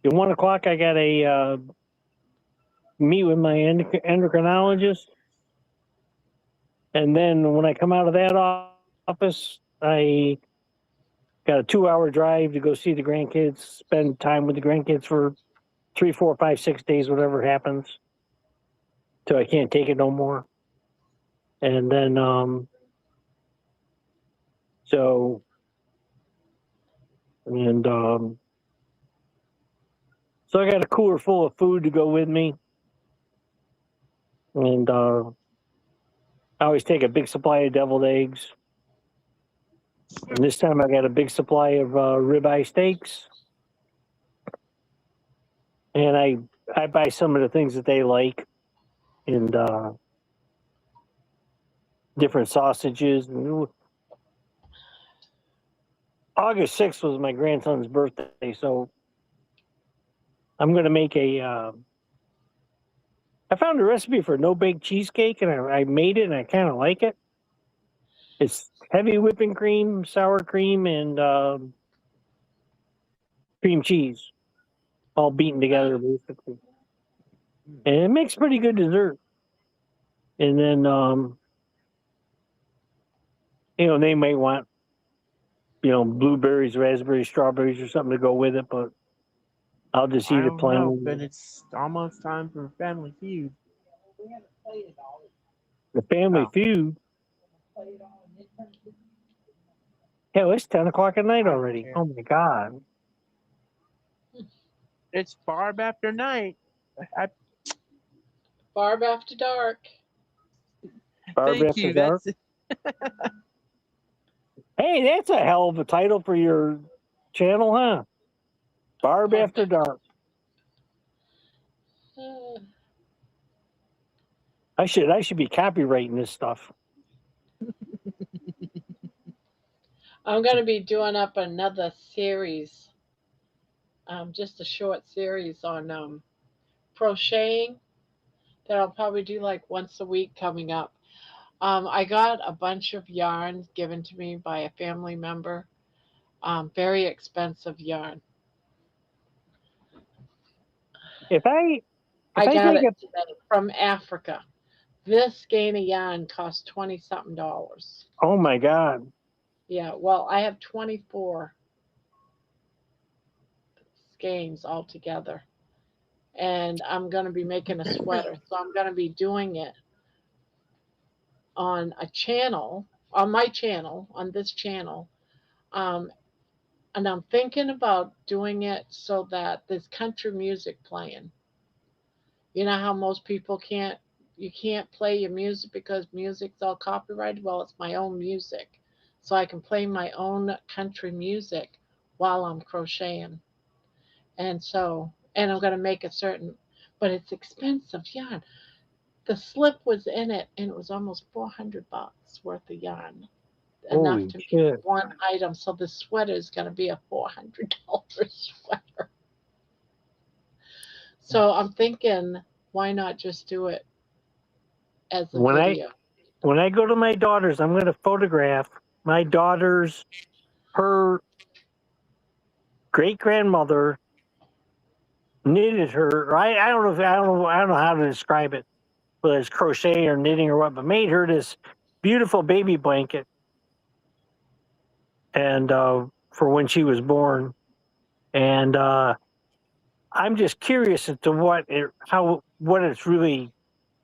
1 o'clock. I got a meet with my endocrinologist. And then when I come out of that office, I got a 2-hour drive to go see the grandkids, spend time with the grandkids for 3, 4, 5, 6 days, whatever happens, till I can't take it no more. And then, so, and, so I got a cooler full of food to go with me. And, I always take a big supply of deviled eggs. And this time I got a big supply of ribeye steaks. And I buy some of the things that they like, and different sausages. And August 6th was my grandson's birthday, so I'm going to make I found a recipe for no-bake cheesecake, and I made it, and I kind of like it. It's heavy whipping cream, sour cream, and cream cheese, all beaten together, basically. And it makes pretty good dessert. And then, they might want, blueberries, raspberries, strawberries, or something to go with it, but I'll just eat it plain. But it's almost time for Family Feud. The Family Feud. Hell, it's 10 o'clock at night already. Oh my God. It's Barb After Night. Barb After Dark. Barb Thank After you. Dark. Hey, that's a hell of a title for your channel, huh? Barb After Dark. I should be copywriting this stuff. I'm going to be doing up another series, just a short series on crocheting that I'll probably do like once a week coming up. I got a bunch of yarns given to me by a family member, very expensive yarn. I got it today from Africa. This skein of yarn cost $20-something. Oh my God. Yeah, well, I have 24 skeins altogether. And I'm going to be making a sweater. So I'm going to be doing it on a channel, on my channel, on this channel. And I'm thinking about doing it so that there's country music playing. You know how most people you can't play your music because music's all copyrighted? Well, it's my own music. So I can play my own country music while I'm crocheting. And I'm going to make but it's expensive yarn. The slip was in it, and it was almost $400 worth of yarn. Enough to make one item. So the sweater is going to be a $400 sweater. So I'm thinking, why not just do it as a video? When I go to my daughter's, I'm going to photograph my daughter's, her great grandmother knitted her. I don't know how to describe it, whether it's crochet or knitting or what, but made her this beautiful baby blanket. And for when she was born, and I'm just curious as to what it's really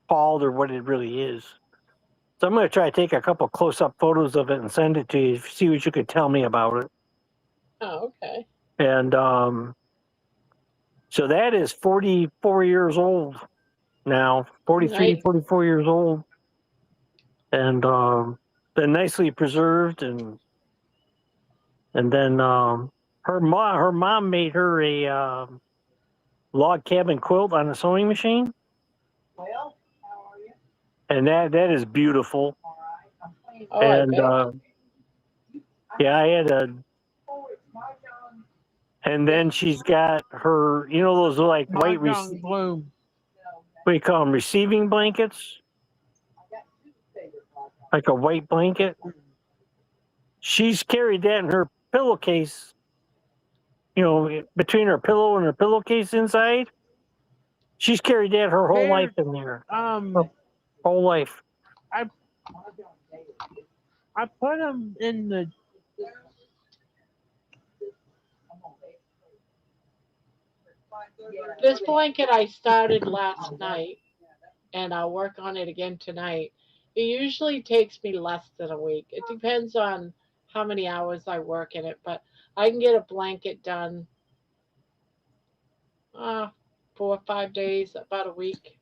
called or what it really is. So I'm going to try to take a couple close-up photos of it and send it to you, see what you could tell me about it. Oh, okay. And so that is 44 years old now, 43, Nice. 44 years old. And been nicely preserved. And then her mom made her a log cabin quilt on a sewing machine. Well, how are you? And that is beautiful. All right. I'm playing. Oh, I And bet. yeah, I had a. Oh, it's Mahjong. And then she's got her, those like white, Mahjong Bloom. what do you call them, receiving blankets? Like a white blanket. She's carried that in her pillowcase, between her pillow and her pillowcase inside. She's carried that her whole life in there. Her whole life. I put them in the. This blanket I started last night, and I'll work on it again tonight. It usually takes me less than a week. It depends on how many hours I work in it, but I can get a blanket done 4 or 5 days, about a week.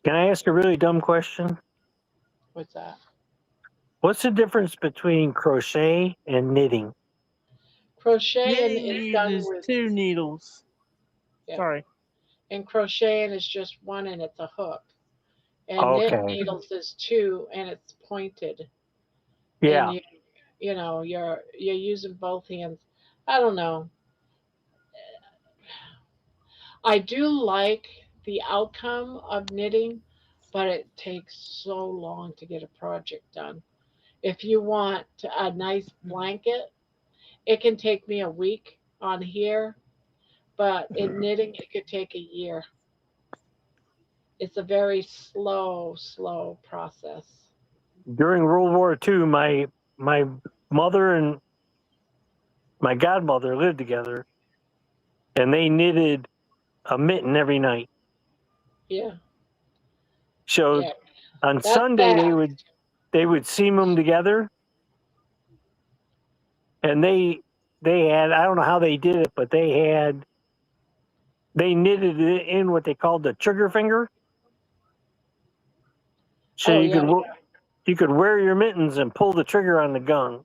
Can I ask a really dumb question? What's that? What's the difference between crochet and knitting? Crocheting Knitting is done uses with 2 needles. yeah, Sorry. and crocheting is just one and it's a hook. And knit Okay. needles is 2 and it's pointed. Yeah. And you're using both hands. I don't know. I do like the outcome of knitting, but it takes so long to get a project done. If you want a nice blanket, it can take me a week on here, but in knitting, it could take a year. It's a very slow, slow process. During World War II, my mother and my godmother lived together, and they knitted a mitten every night. Yeah, So yeah. on That's Sunday fast. they would seam them together, and they had, I don't know how they did it, but they knitted it in what they called the trigger finger. So Oh, yeah. you could wear your mittens and pull the trigger on the gun.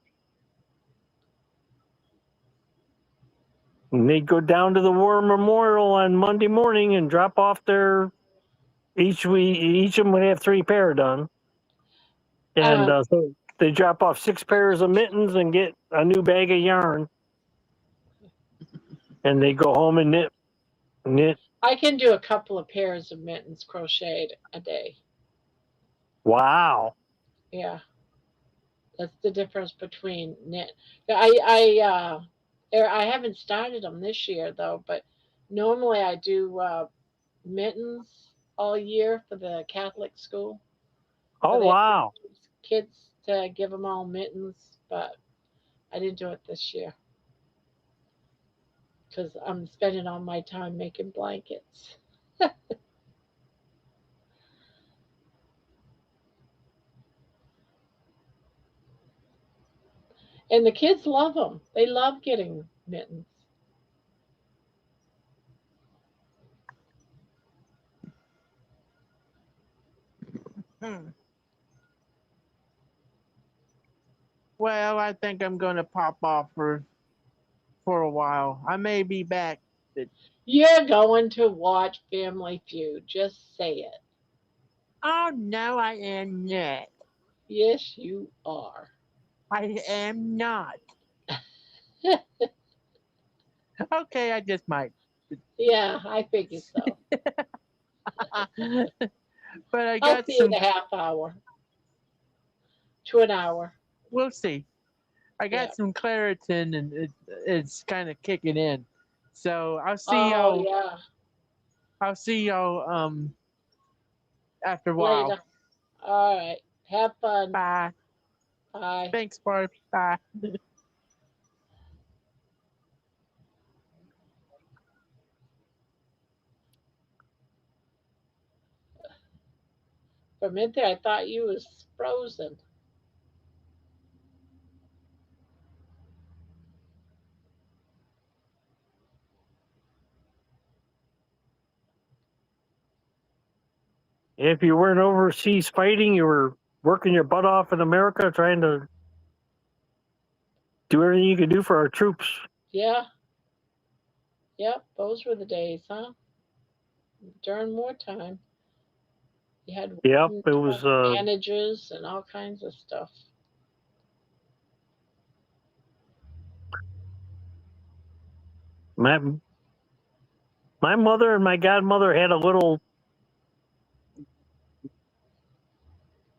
And they'd go down to the War Memorial on Monday morning and drop off their each of them would have 3 pair done, and Um, so they drop off 6 pairs of mittens and get a new bag of yarn, and they go home and knit. I can do a couple of pairs of mittens crocheted a day. Wow. Yeah, that's the difference between knit. I haven't started them this year though, but normally I do mittens all year for the Catholic school for Oh the wow. kids to give them all mittens, but I didn't do it this year because I'm spending all my time making blankets. And the kids love them. They love getting mittens. Hmm. Well, I think I'm gonna pop off for a while. I may be back. You're going to watch Family Feud. Just say it. Oh no, I am not. Yes, you are. I am not. Okay, I just might. Yeah, I figure so. But I I'll got see you in some. a half hour to an hour. We'll see. I Yeah. got some Claritin, and it's kind of kicking in. So I'll see Oh, y'all. yeah. I'll see y'all after a while. Later. All right. Have fun. Bye. Bye. Thanks, Barb. Bye. From in there, I thought you was frozen. If you weren't overseas fighting, you were working your butt off in America, trying to do everything you could do for our troops. Yeah. Yep. Those were the days, huh? During wartime, you had Yep, it was. advantages and all kinds of stuff. My my mother and my godmother had a little,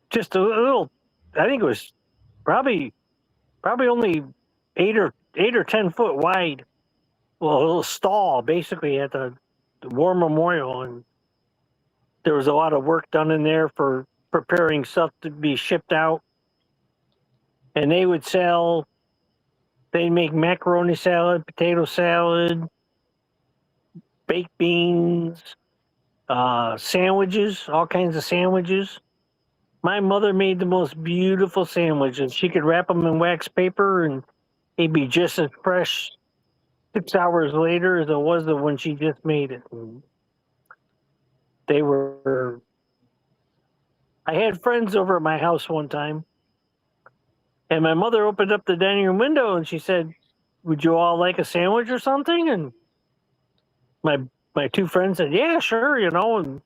just a little. I think it was probably only 8 or 10 foot wide. Well, a little stall basically at the War Memorial, and there was a lot of work done in there for preparing stuff to be shipped out. And they would sell. They'd make macaroni salad, potato salad, baked beans, sandwiches, all kinds of sandwiches. My mother made the most beautiful sandwiches. She could wrap them in wax paper, and they'd be just as fresh 6 hours later as it was when she just made it. And they were. I had friends over at my house one time, and my mother opened up the dining room window and she said, "Would you all like a sandwich or something?" And my two friends said, "Yeah, sure," And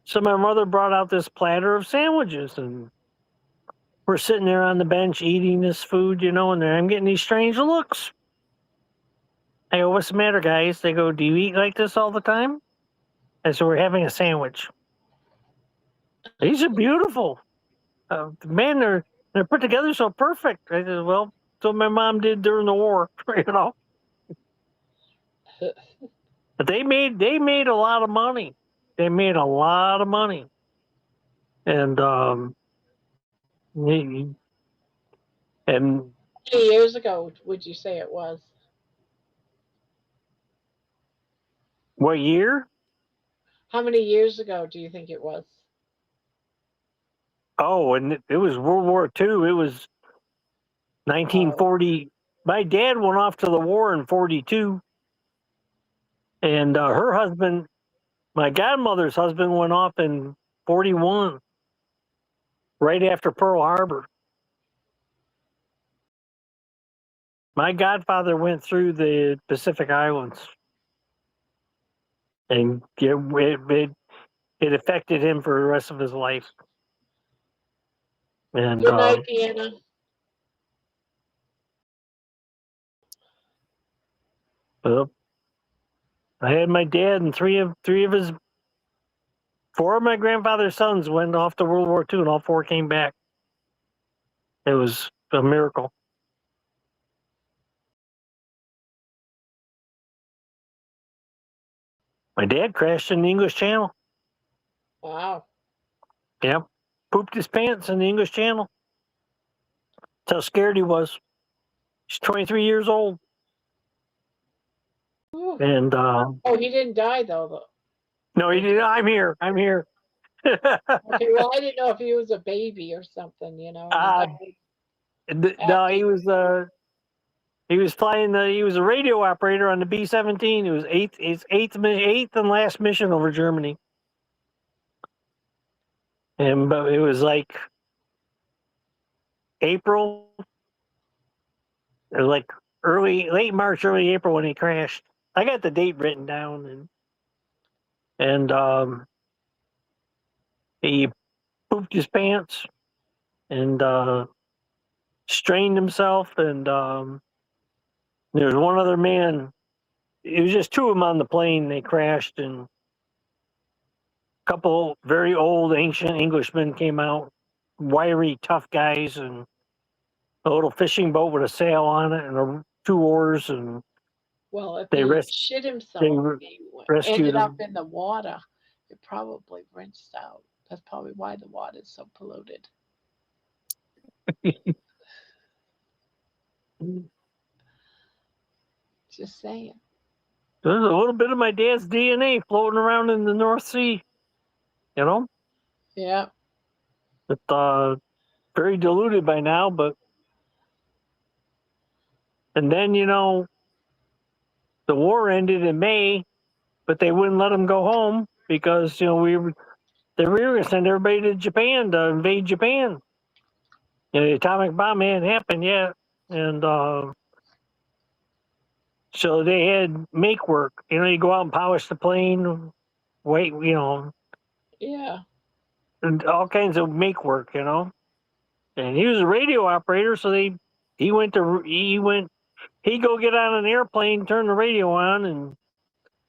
so my mother brought out this platter of sandwiches, and we're sitting there on the bench eating this food, and I'm getting these strange looks. I go, "What's the matter, guys?" They go, "Do you eat like this all the time?" I said, "We're having a sandwich." These are beautiful. Man, they're put together so perfect. I said, "Well, so my mom did during the war, But they made a lot of money. They made a lot of money, and and How many years ago would you say it was? what year? How many years ago do you think it was? Oh, and it was World War II. It was Oh, 1940. My dad went off to the war in 42, and her husband, my godmother's husband, went off in 41, right after Pearl Harbor. My godfather went through the Pacific Islands, and it affected him for the rest of his life. And good night, Deanna. well, I had my dad and four of my grandfather's sons went off to World War II, and all four came back. It was a miracle. My dad crashed in the English Channel. Wow. Yep. Pooped his pants in the English Channel. That's how scared he was. He's 23 years old. Ooh. And Oh, he didn't die though. no, he didn't. I'm here. Okay, well, I didn't know if he was a baby or something, and No, he was flying he was a radio operator on the B-17. It was his eighth and last mission over Germany. But it was like April, or like late March, early April when he crashed. I got the date written down, and he pooped his pants and strained himself, and there was one other man. It was just two of them on the plane. They crashed, and a couple very old, ancient Englishmen came out, wiry, tough guys, and a little fishing boat with a sail on it and two oars, and well, if they he res- shit himself, they he rescued ended up him. in the water, it probably rinsed out. That's probably why the water is so polluted. Just saying. There's a little bit of my dad's DNA floating around in the North Sea, Yeah. It's very diluted by now, and then, the war ended in May, but they wouldn't let them go home because, they were going to send everybody to Japan to invade Japan. The atomic bomb hadn't happened yet. And so they had make work. You go out and polish the plane, wait, Yeah. and all kinds of make work, And he was a radio operator, so he'd go get on an airplane, turn the radio on, and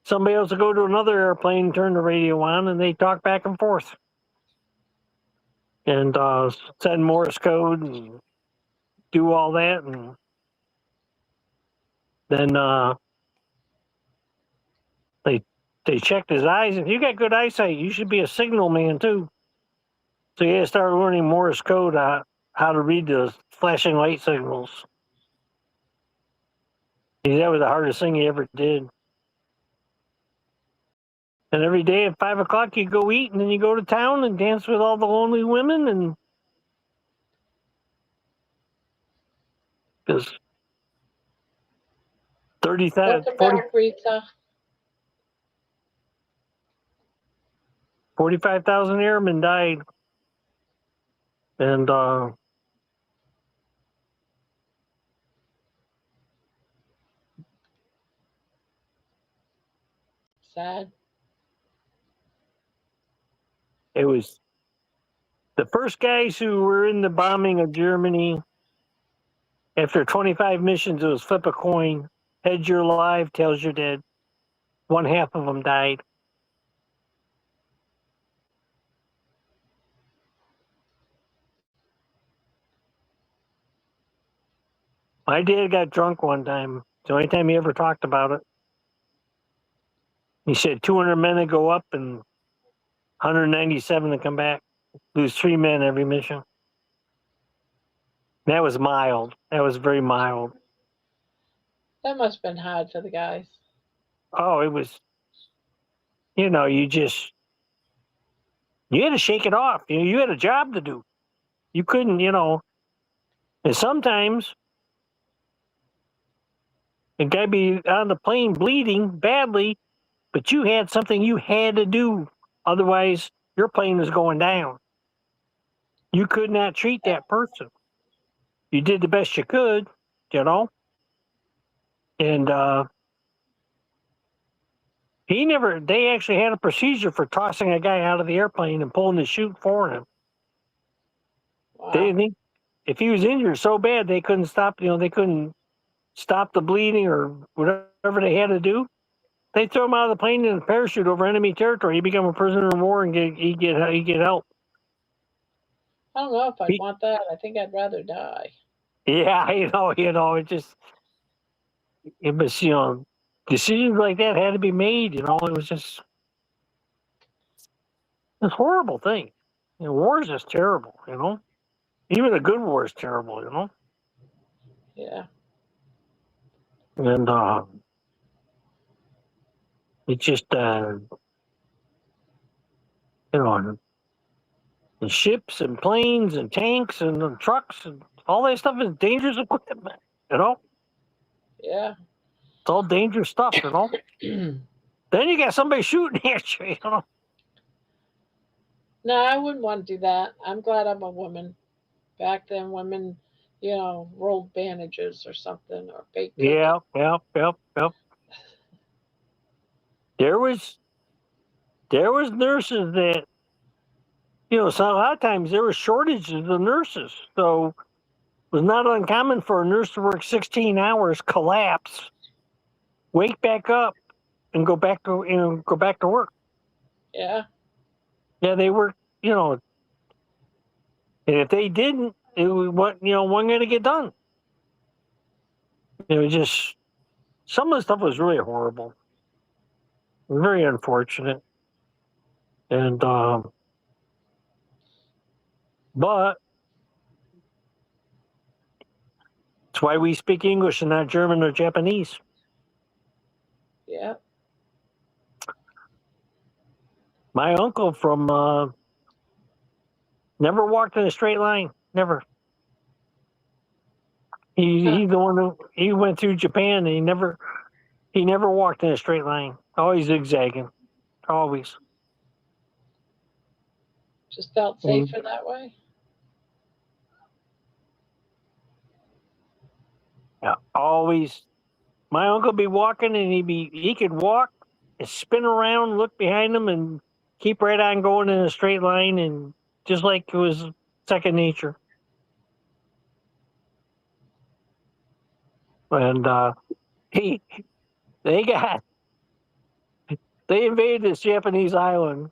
somebody else would go to another airplane, turn the radio on, and they talk back and forth. And send Morse code and do all that. And then they checked his eyes. If you got good eyesight, you should be a signal man too. So you had to start learning Morse code, how to read the flashing light signals. That was the hardest thing he ever did. And every day at 5 o'clock, you go eat, and then you go to town and dance with all the lonely women. And because 45,000 airmen died. And Sad. It was the first guys who were in the bombing of Germany. After 25 missions, it was flip a coin. Heads you're alive, tails you're dead. One half of them died. My dad got drunk one time. It's the only time he ever talked about it. He said 200 men to go up and 197 to come back. Lose 3 men every mission. That was mild. That was very mild. That must have been hard for the guys. Oh, it was, you had to shake it off. You had a job to do. You couldn't, and sometimes a guy be on the plane bleeding badly, but you had something you had to do. Otherwise, your plane was going down. You could not treat that person. You did the best you could, And they actually had a procedure for tossing a guy out of the airplane and pulling the chute for him. Wow. They didn't think if he was injured so bad they couldn't stop, they couldn't stop the bleeding or whatever they had to do. They throw him out of the plane in a parachute over enemy territory. He become a prisoner of war and get help. I don't know if I'd want that. I think I'd rather die. Yeah, it was, decisions like that had to be made. It was just a horrible thing. War is just terrible. Even a good war is terrible. Yeah. And it just and ships and planes and tanks and trucks and all that stuff is dangerous equipment. Yeah. It's all dangerous stuff. Then you got somebody shooting at you. No, I wouldn't want to do that. I'm glad I'm a woman. Back then, women, rolled bandages or something or baked. Yeah. There was nurses that, so a lot of times there were shortages of nurses. So it was not uncommon for a nurse to work 16 hours, collapse, wake back up, and go back to work. Yeah. Yeah, they were, and if they didn't, it wasn't going to get done. It was just, some of the stuff was really horrible. Very unfortunate. And, but that's why we speak English and not German or Japanese. Yeah. My uncle from Never walked in a straight line. Never. He's the one who he went through Japan and he never walked in a straight line. Always zigzagging. Always. Just felt safer that way. Yeah, always. My uncle be walking and he could walk and spin around, look behind him, and keep right on going in a straight line, and just like it was second nature. And they invaded this Japanese island,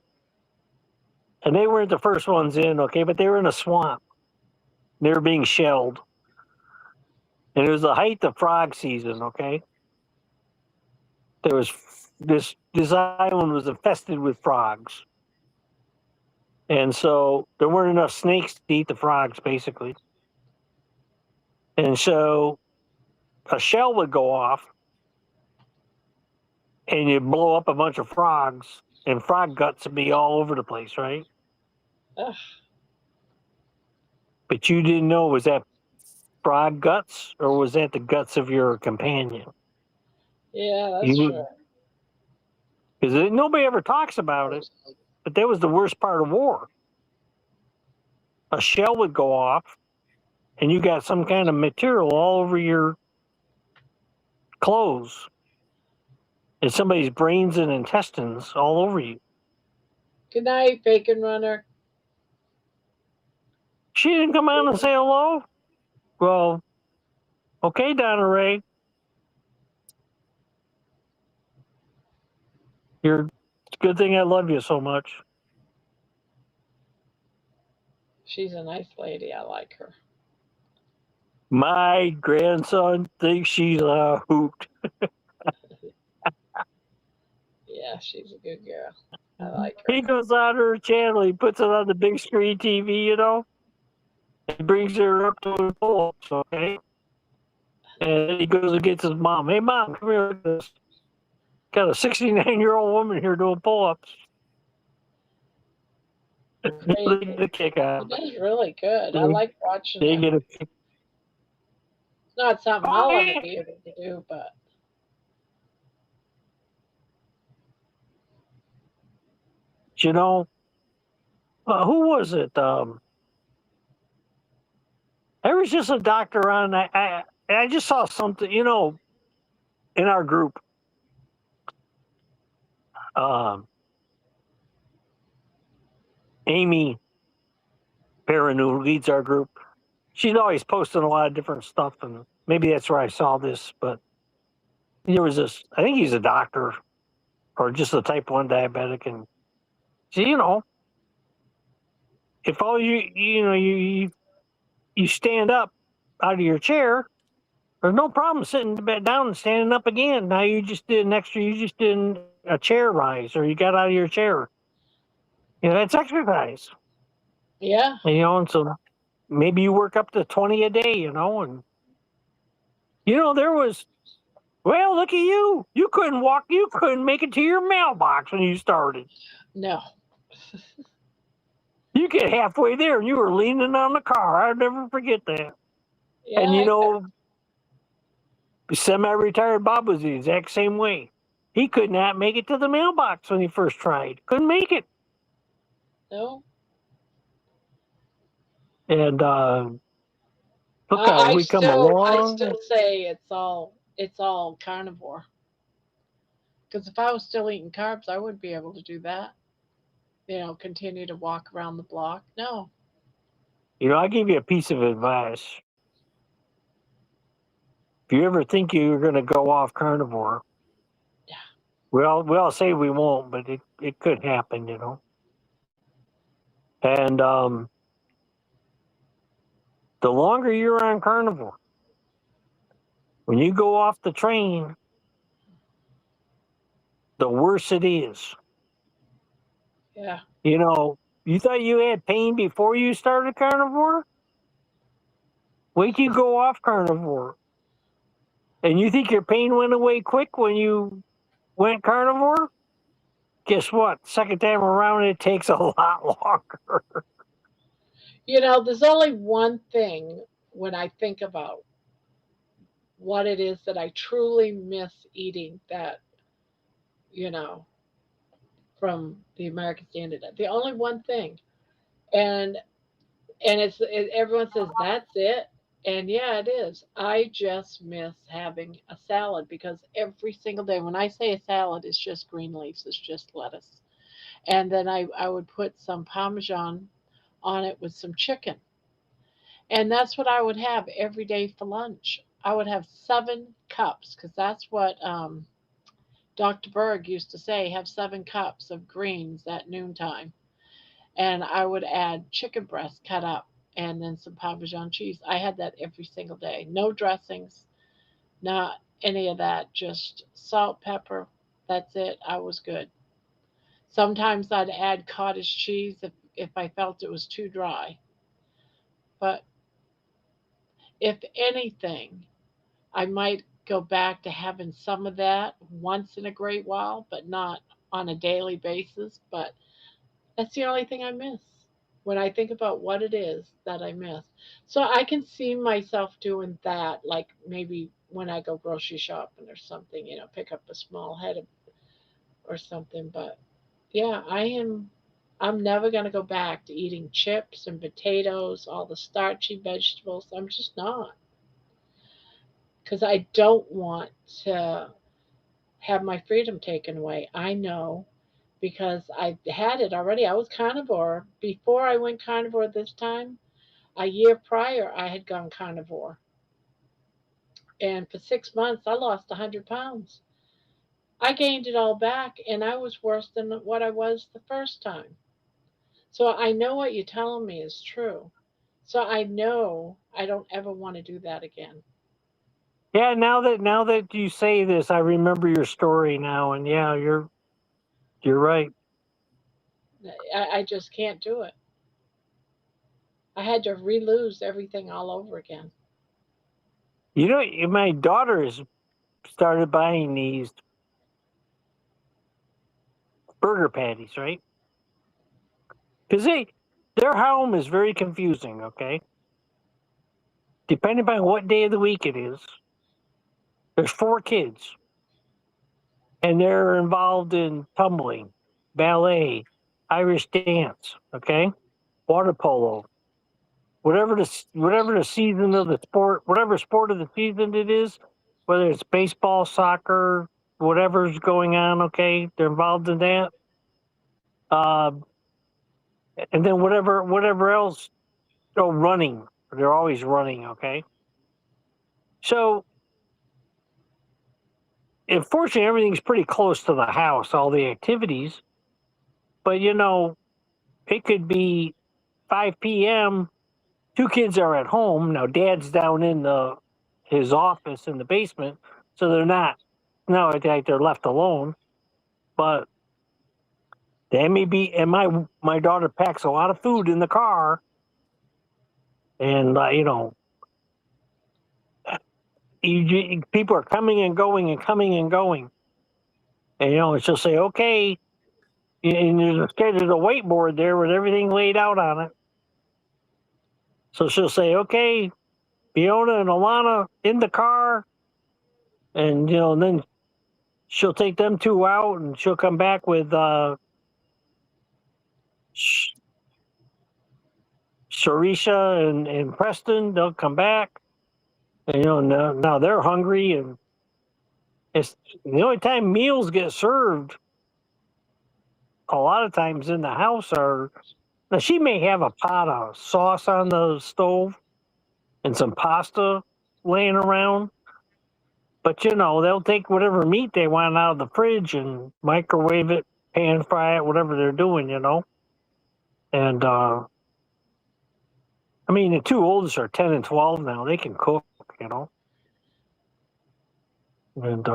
and they weren't the first ones in, okay, but they were in a swamp. They were being shelled, and it was the height of frog season, okay. There was this island was infested with frogs. And so there weren't enough snakes to eat the frogs, basically. And so a shell would go off and you'd blow up a bunch of frogs, and frog guts would be all over the place, right? Ugh. But you didn't know, was that frog guts or was that the guts of your companion? Yeah, that's true. Because nobody ever talks about it, but that was the worst part of war. A shell would go off, and you got some kind of material all over your clothes, and somebody's brains and intestines all over you. Good night, Bacon Runner. She didn't come out and say hello? Well, okay, Donna Ray. It's a good thing I love you so much. She's a nice lady. I like her. My grandson thinks she's a hoot. Yeah, she's a good girl. I like her. He goes on her channel, he puts it on the big screen TV, you know. He brings her up to his pull-ups, okay? And then he goes and gets his mom. Hey, Mom, come here. Look at this. Got a 69-year-old woman here doing pull-ups. They get a kick out. It is really good. I like watching They it. get a kick. It's not something I want to be able to do, but You know, who was it? There was just a doctor on. I just saw something, you know, in our group. Amy Perrin, who leads our group, she's always posting a lot of different stuff, and maybe that's where I saw this. But there was this. I think he's a doctor, or just a type 1 diabetic, and so, you know, if all you stand up out of your chair, there's no problem sitting back down and standing up again. Now you just did a chair rise, or you got out of your chair. You know, that's exercise. yeah. You know, and so maybe you work up to 20 a day, you know, and you know, well, look at you. You couldn't walk, you couldn't make it to your mailbox when you started. No. You get halfway there and you were leaning on the car. I'll never forget that. Yeah, And you know, semi-retired Bob was the exact same way. He could not make it to the mailbox when he first tried. Couldn't make it. No. And look how we come along. I still say it's all carnivore. Because if I was still eating carbs, I wouldn't be able to do that. You know, continue to walk around the block. No. You know, I'll give you a piece of advice. If you ever think you're going to go off carnivore, yeah, we all say we won't, but it could happen, you know. And the longer you're on carnivore, when you go off the train, the worse it is. Yeah. You know, you thought you had pain before you started carnivore? Wait till you go off carnivore. And you think your pain went away quick when you went carnivore? Guess what? Second time around, it takes a lot longer. There's only one thing when I think about what it is that I truly miss eating that, you know, from the American Standard. The only one thing. And everyone says that's it. And yeah, it is. I just miss having a salad because every single day when I say a salad, it's just green leaves, it's just lettuce. And then I would put some Parmesan on it with some chicken. And that's what I would have every day for lunch. I would have 7 cups because that's what Dr. Berg used to say have 7 cups of greens at noontime. And I would add chicken breast cut up and then some Parmesan cheese. I had that every single day. No dressings, not any of that, just salt, pepper. That's it. I was good. Sometimes I'd add cottage cheese if I felt it was too dry. But if anything, I might go back to having some of that once in a great while, but not on a daily basis. But that's the only thing I miss when I think about what it is that I miss. So I can see myself doing that, like maybe when I go grocery shopping or something, pick up a small head of, or something. But yeah, I'm never going to go back to eating chips and potatoes, all the starchy vegetables. I'm just not. Because I don't want to have my freedom taken away. I know because I had it already. I was carnivore. Before I went carnivore this time, a year prior, I had gone carnivore. And for 6 months, I lost 100 pounds. I gained it all back, and I was worse than what I was the first time. So I know what you're telling me is true. So I know I don't ever want to do that again. Yeah, now that you say this, I remember your story now, and yeah, you're right. I just can't do it. I had to re-lose everything all over again. You know, my daughter has started buying these burger patties, right? Because their home is very confusing. Okay, depending on what day of the week it is. There's 4 kids, and they're involved in tumbling, ballet, Irish dance. Okay, water polo, whatever the season of the sport, whatever sport of the season it is, whether it's baseball, soccer, whatever's going on. Okay, they're involved in that. Uh, and then whatever else. Oh, running. They're always running. Okay, so unfortunately, everything's pretty close to the house. All the activities, but it could be 5 p.m. 2 kids are at home now. Dad's down in his office in the basement, so they're not. No, like they're left alone. But they may be, and my daughter packs a lot of food in the car, and people are coming and going and coming and going, and she'll say, "Okay," and there's a whiteboard there with everything laid out on it. So she'll say, "Okay, Fiona and Alana in the car," and then she'll take them 2 out, and she'll come back with Sharisha and Preston. They'll come back, and now they're hungry, and it's the only time meals get served. A lot of times in the house are now she may have a pot of sauce on the stove and some pasta laying around, but they'll take whatever meat they want out of the fridge and microwave it, pan fry it, whatever they're doing, And I mean, the 2 oldest are 10 and 12 now. They can cook, you know. And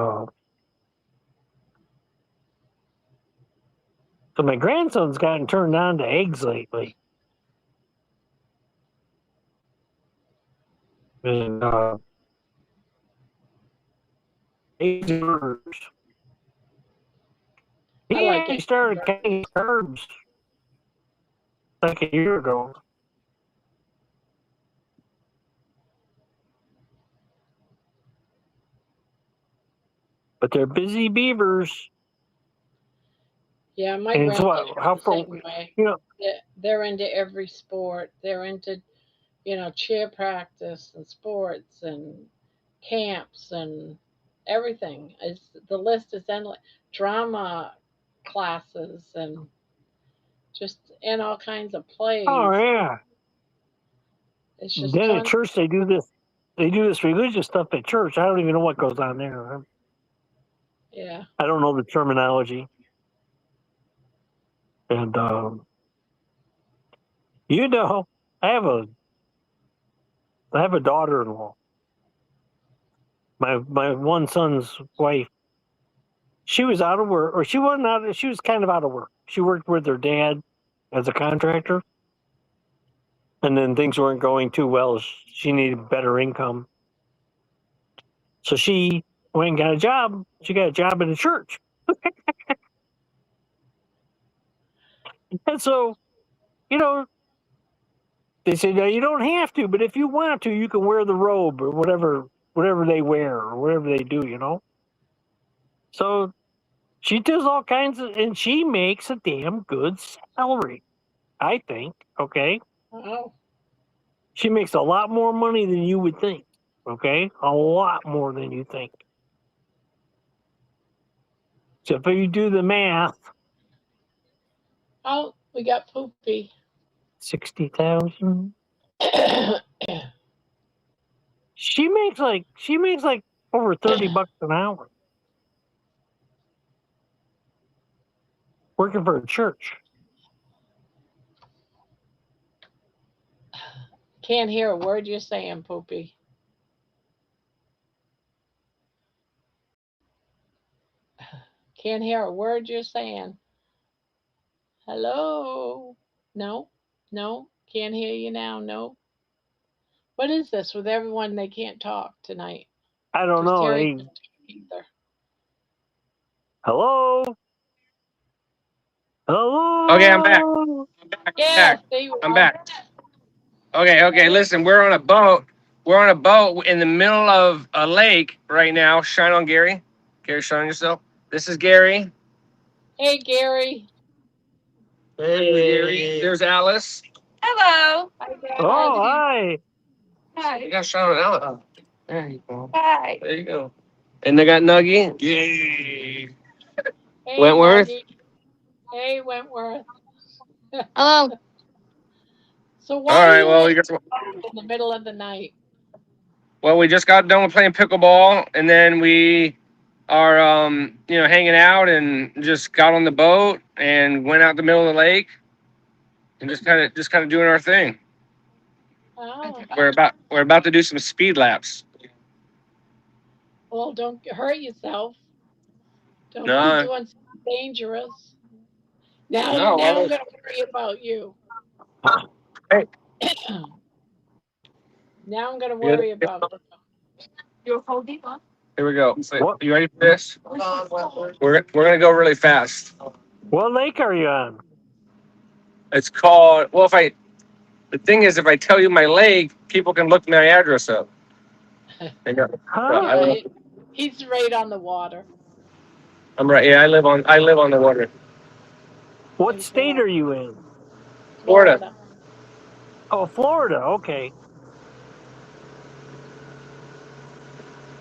so my grandson's gotten turned on to eggs lately. And eggs and burgers. I like He it. started cutting herbs like a year ago. but they're busy beavers. Yeah, my And it's grandkids how are the far, same way. you know, They're into every sport. They're into, cheer practice and sports and camps and everything. The list is endless. Drama classes and just in all kinds of oh plays. yeah. It's just Then at fun. church they do this. They do this religious stuff at church. I don't even know what goes on there. Yeah. I don't know the terminology. And you know, I have a daughter-in-law. My one son's wife. She was out of work, or she wasn't out. She was kind of out of work. She worked with her dad as a contractor, and then things weren't going too well. She needed better income, so she went and got a job. She got a job in a church, and so you know they said, "No, you don't have to, but if you want to, you can wear the robe or whatever they wear or whatever they do." So she does all kinds of, and she makes a damn good salary, I think. Okay. Oh, She makes a lot more money than you would think. Okay. A lot more than you think. So if you do the math, oh, we got Poopy. 60,000. She makes like over $30 an hour working for a church. Can't hear a word you're saying, Poopy. Can't hear a word you're saying. Hello? No, no, can't hear you now. No. What is this with everyone? They can't talk tonight. I don't Because know. Terry Hey, can't talk either. hello? Okay, I'm back. Hello? Yes, there you I'm are. back. Okay. Listen, we're on a boat. We're on a boat in the middle of a lake right now. Shine on Gary. Gary, shine on yourself. This is Gary. Hey, Gary. Hey, Gary. There's Alice. Hello. Hi, Dad. Oh, hi. Hi. You got shine on Alice. There you go. Hi. There you go. And they got Nuggy. Yay. Hey, Wentworth. Nuggy. Hey, Wentworth. Hello. So All why are right. you Well, in the middle of the night? we just got done with playing pickleball, and then we are hanging out and just got on the boat and went out the middle of the lake and just kind of doing our thing. Oh, We're about to do some speed laps. well, don't hurt yourself. Don't be No, doing something dangerous. Now, no. now I'm going to worry about you. Hey, Now I'm going to here worry about you. we go. What You ready for this? We're gonna go really fast. what lake are you on? It's called. Well, the thing is, if I tell you my lake, people can look my address up. They go, Huh? Yeah, he's right on the water I'm right. Yeah, I live on the water. What in state are you in? Florida. Florida. Oh, Florida. Okay.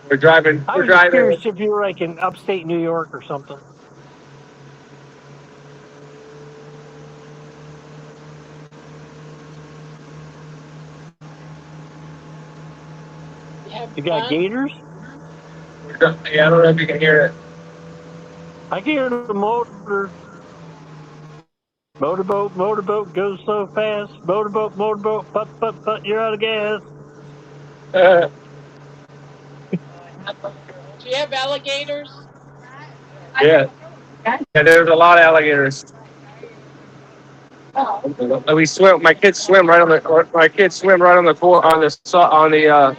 We're driving. I We're was just driving. curious if you were like in upstate New York or something. You have You got fun? gators? Yeah, I don't know if you can hear it. I can hear the motor. Motorboat goes so fast. Motorboat, putt, you're out of gas. Do you have alligators? Yeah. Yeah, there's a lot of alligators. We swim. My kids swim right on the. My kids swim right on the on the.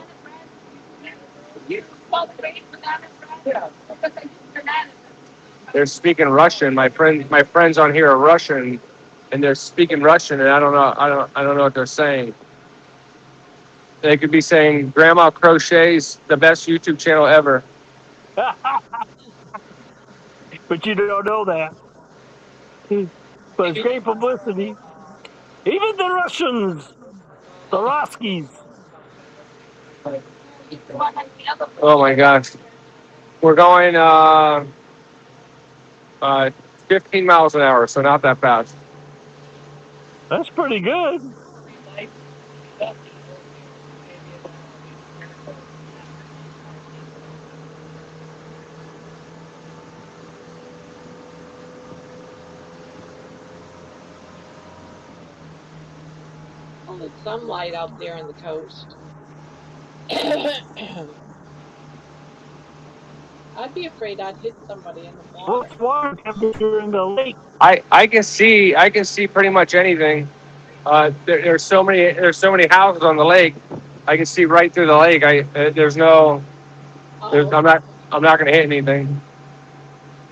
They're speaking Russian. My friends on here are Russian, and they're speaking Russian, and I don't know. I don't know what they're saying. They could be saying Grandma Crochet's the best YouTube channel ever. but you don't know that. But it's great publicity. Even the Russians, the Roskies. Oh my gosh. We're going 15 miles an hour, so not that fast. That's pretty good. Well, it's some light out there on the coast. I'd be afraid I'd hit somebody in the water. What's water temperature in the lake? I can see pretty much anything. There's so many houses on the lake. I can see right through the lake. There's no Uh-oh. I'm not gonna hit anything.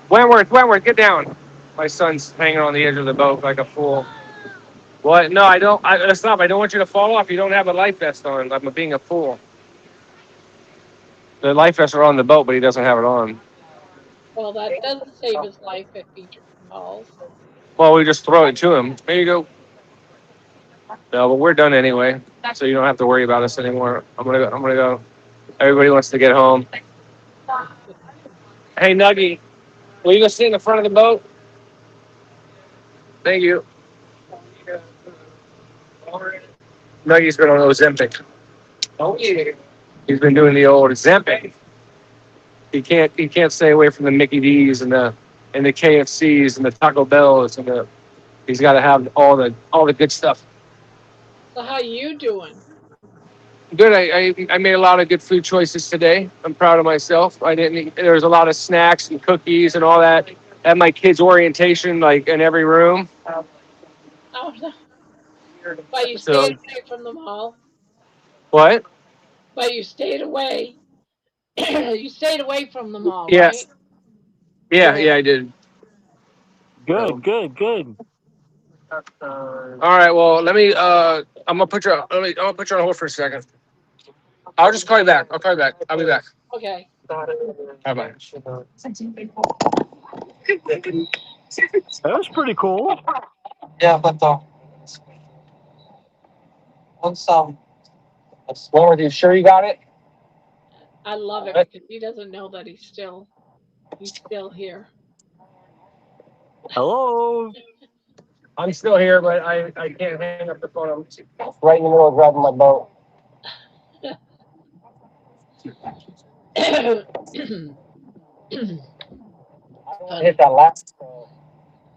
Wentworth, get down. My son's hanging on the edge of the boat like a fool. What? No, I don't. Stop. I don't want you to fall off. You don't have a life vest on. I'm being a fool. The life vests are on the boat, but he doesn't have it on. Well, that does save his life if he falls. Well, we just throw it to him. There you go. No, but we're done anyway, so you don't have to worry about us anymore. I'm gonna go. Everybody wants to get home. Hey, Nuggy, will you go sit in the front of the boat? Thank you. Nuggy's been on Ozempic. Oh yeah. He's been doing the old Ozempic. He can't stay away from the Mickey D's and the KFCs and the Taco Bells and the. He's got to have all the good stuff. So how you doing? Good. I made a lot of good food choices today. I'm proud of myself. I didn't eat, there was a lot of snacks and cookies and all that. I had my kids' orientation like in every room. Oh no. But you So stayed away from them all. what? But you stayed away. You stayed away from them all, right? Yes. Yeah, Good. I did. Good, good, good. All right. Well, let me. I'm gonna put you. I'm gonna put you on hold for a second. I'll just call you back. I'll call you back. I'll be back. Okay. Bye bye. That was pretty cool. Yeah, but once Lauren, are you sure you got it? I love it because he doesn't know that he's still here. Hello. I'm still here, but I can't hang up the phone. I'm right in the middle of grabbing my boat. I hit that last.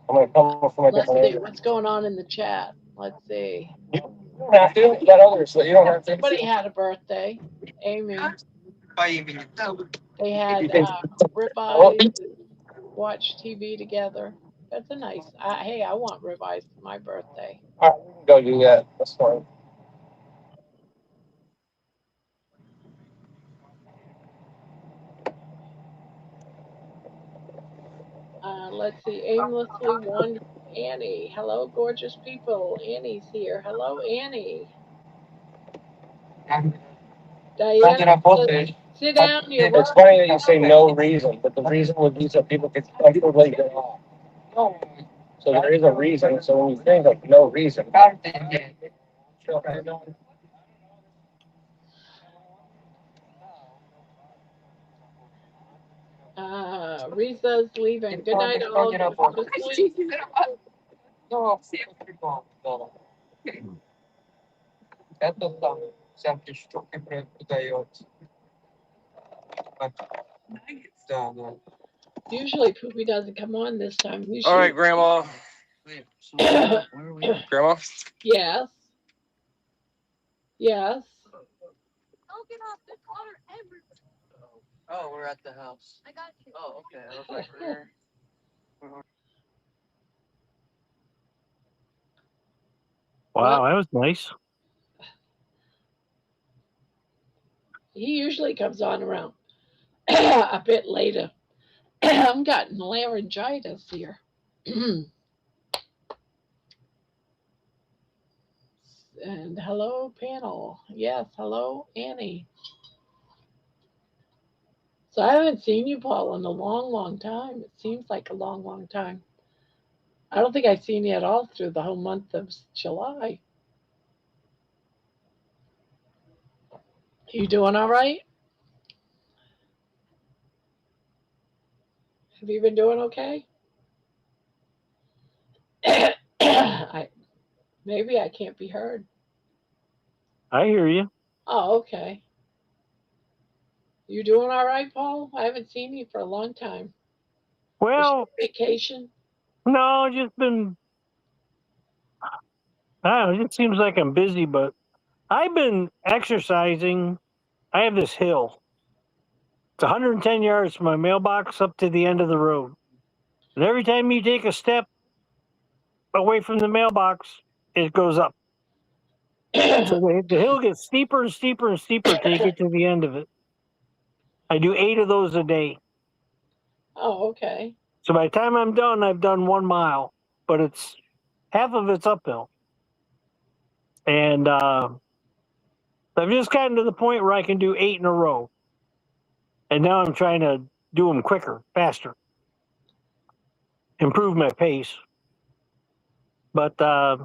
I'm gonna come from a Let's different see angle. what's going on in the chat. Let's see. You don't have to. You got others, but you don't have to. Somebody had a birthday. Amy. They had You think? ribeyes. Watch TV together. That's a nice. Hey, I want ribeyes for my birthday. All right, we can go do that. That's fine. Let's see. Aimlessly wandering Annie. Hello, gorgeous people. Annie's here. Hello, Annie. Diana says, sit down. You're It's funny that you say no reason, but the reason would be so people could comfortably get off. So there is a reason. So when you think of no reason. Riza's leaving. Good night, all. Go to sleep. Usually Poopy doesn't come on this time. All right, Grandma. Grandma? Yes. Yes. Oh, we're at the house. I got you. Oh, okay. I was like, where? Wow, that was nice. He usually comes on around a bit later. I'm getting laryngitis here. And hello, panel. Yes, hello, Annie. So I haven't seen you, Paul, in a long, long time. It seems like a long, long time. I don't think I've seen you at all through the whole month of July. You doing all right? Have you been doing okay? I maybe I can't be heard. I hear you. Oh, okay. You doing all right, Paul? I haven't seen you for a long time. Was Well, your vacation? no, just been. I don't know. It just seems like I'm busy, but I've been exercising. I have this hill. It's 110 yards from my mailbox up to the end of the road. And every time you take a step away from the mailbox, it goes up. So the hill gets steeper and steeper and steeper till you get to the end of it. I do 8 of those a day. Oh, okay. So by the time I'm done, I've done 1 mile, but it's half of it's uphill. And I've just gotten to the point where I can do 8 in a row. And now I'm trying to do them quicker, faster, improve my pace. But I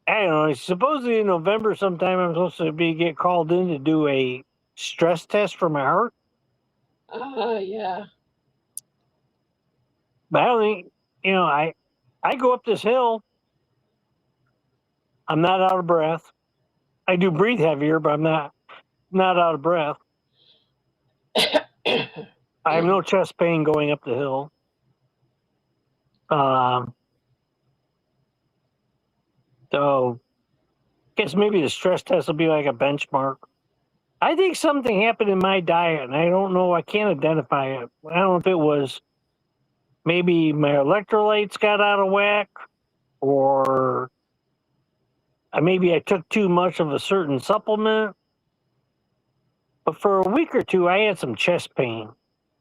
don't know. Supposedly in November sometime I'm supposed to get called in to do a stress test for my heart. Yeah. But I don't think, I go up this hill. I'm not out of breath. I do breathe heavier, but I'm not out of breath. I have no chest pain going up the hill. So I guess maybe the stress test will be like a benchmark. I think something happened in my diet, and I don't know. I can't identify it. I don't know if it was maybe my electrolytes got out of whack, or maybe I took too much of a certain supplement. But for a week or two, I had some chest pain.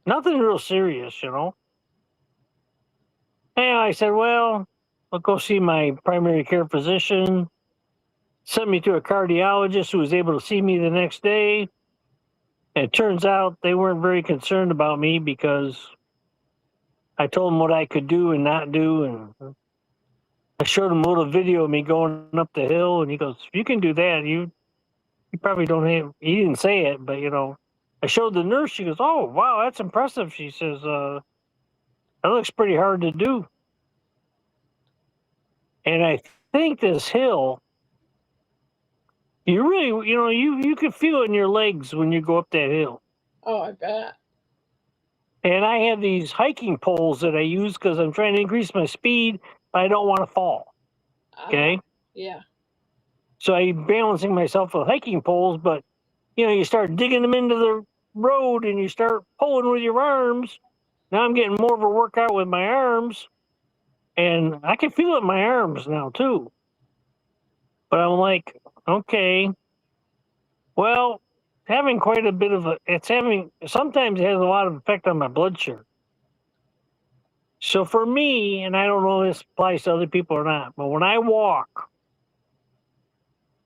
Nothing real serious, And I said, well, I'll go see my primary care physician. Sent me to a cardiologist who was able to see me the next day. And it turns out they weren't very concerned about me because I told them what I could do and not do. And I showed him a little video of me going up the hill. And he goes, if you can do that, you probably don't have, he didn't say it, but, I showed the nurse. She goes, oh, wow, that's impressive. She says, that looks pretty hard to do. And I think this hill, you really, you can feel it in your legs when you go up that hill. Oh, I bet. And I have these hiking poles that I use because I'm trying to increase my speed, but I don't want to fall. Okay? Yeah. So I'm balancing myself with hiking poles, but, you start digging them into the road and you start pulling with your arms. Now I'm getting more of a workout with my arms, and I can feel it in my arms now, too. But I'm like, okay, well, having quite a bit of sometimes it has a lot of effect on my blood sugar. So for me, and I don't know if this applies to other people or not, but when I walk,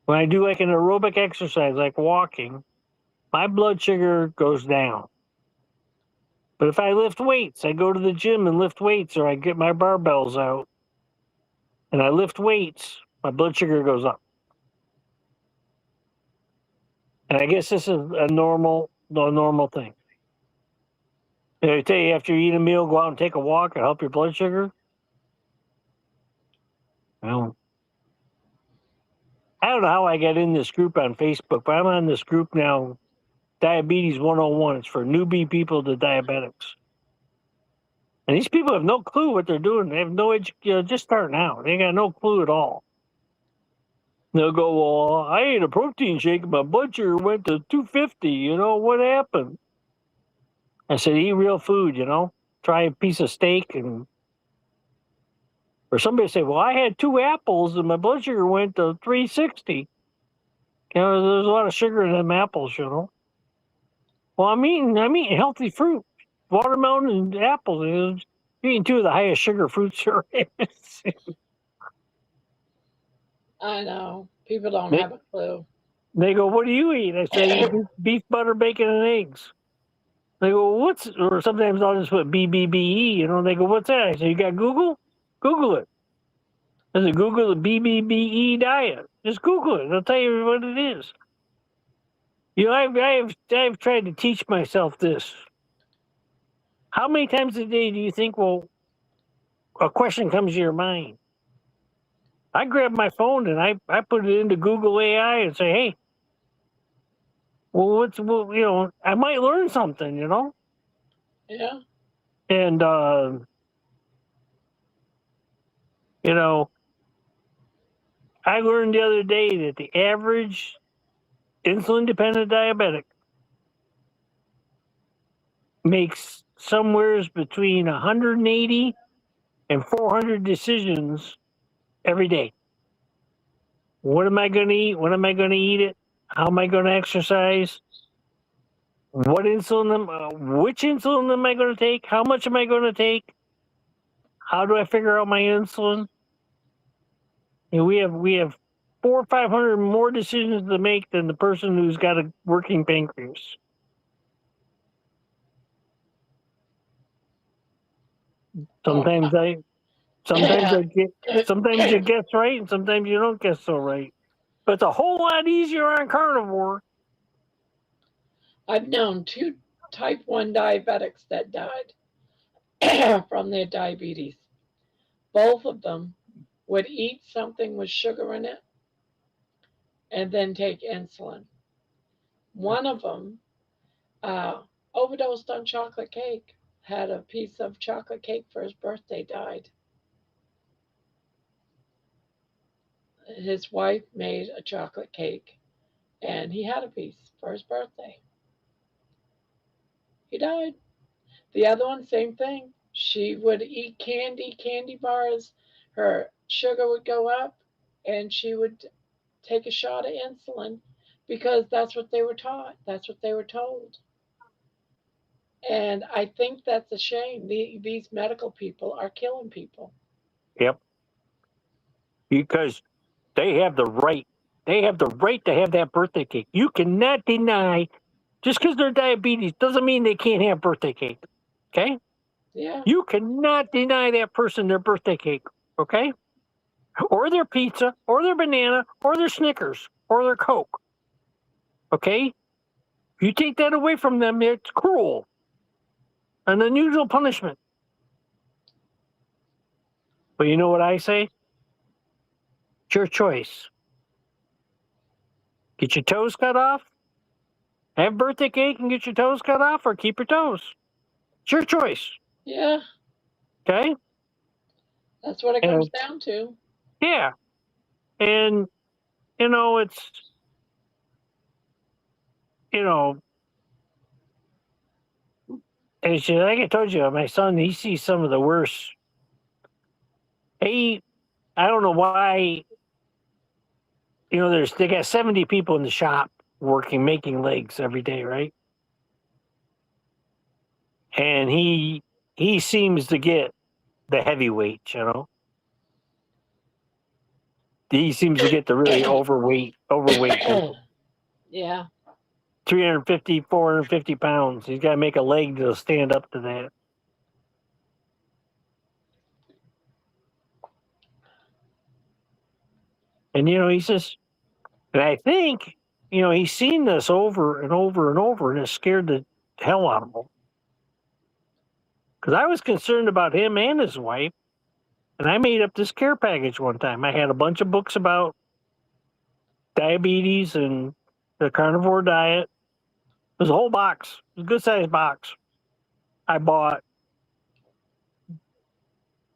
when I do like an aerobic exercise, like walking, my blood sugar goes down. But if I lift weights, I go to the gym and lift weights, or I get my barbells out and I lift weights, my blood sugar goes up. And I guess this is a normal thing. They tell you after you eat a meal, go out and take a walk and help your blood sugar. Well, I don't know how I got in this group on Facebook, but I'm on this group now, Diabetes 101. It's for newbie people to diabetics. And these people have no clue what they're doing. They have no just starting out. They got no clue at all. They'll go, well, I ate a protein shake and my blood sugar went to 250. What happened? I said, eat real food, Try a piece of steak. Or somebody say, well, I had 2 apples and my blood sugar went to 360. There's a lot of sugar in them apples, Well, I'm eating healthy fruit, watermelon and apples. I'm eating 2 of the highest sugar fruits there is. I know. People don't have a clue. They go, "What do you eat?" I say, "I eat beef, butter, bacon, and eggs." They go, "What's?" Or sometimes I'll just put BBBE. You know, they go, "What's that?" I say, "You got Google? Google it." I say, "Google the BBBE diet. Just Google it. They'll tell you what it is." You know, I've tried to teach myself this. How many times a day do you think a question comes to your mind? I grab my phone and I put it into Google AI and say, "Hey, you know, I might learn something, you know." Yeah. And you know, I learned the other day that the average insulin-dependent diabetic makes somewhere between 180 and 400 decisions every day. What am I going to eat? When am I going to eat it? How am I going to exercise? What insulin? Which insulin am I going to take? How much am I going to take? How do I figure out my insulin? And we have 400 or 500 more decisions to make than the person who's got a working pancreas. Sometimes I sometimes you guess right, and sometimes you don't guess so right. But it's a whole lot easier on carnivore. I've known 2 type 1 diabetics that died from their diabetes. Both of them would eat something with sugar in it and then take insulin. One of them overdosed on chocolate cake, had a piece of chocolate cake for his birthday, died. His wife made a chocolate cake and he had a piece for his birthday. He died. The other one, same thing. She would eat candy bars. Her sugar would go up, and she would take a shot of insulin because that's what they were taught. That's what they were told. And I think that's a shame. These medical people are killing people. Yep, because they have the right. They have the right to have that birthday cake. You cannot deny just because they're diabetes doesn't mean they can't have birthday cake. Okay, Yeah. you cannot deny that person their birthday cake. Okay, or their pizza, or their banana, or their Snickers, or their Coke. Okay, if you take that away from them, it's cruel, an unusual punishment. But you know what I say? It's your choice. Get your toes cut off, have birthday cake and get your toes cut off, or keep your toes. It's your choice. Yeah. Okay? That's what it comes down to. Yeah. And, you know, it's, you know, like I told you, my son, he sees some of the worst. I don't know why, you know, they got 70 people in the shop working, making legs every day, right? And he seems to get the heavyweights, you know. He seems to get the really overweight people. Yeah. 350, 450 pounds. He's got to make a leg to stand up to that. And, you know, he says, and I think, you know, he's seen this over and over and over, and it scared the hell out of him. Because I was concerned about him and his wife, and I made up this care package one time. I had a bunch of books about diabetes and the carnivore diet. It was a whole box. It was a good-sized box. I bought,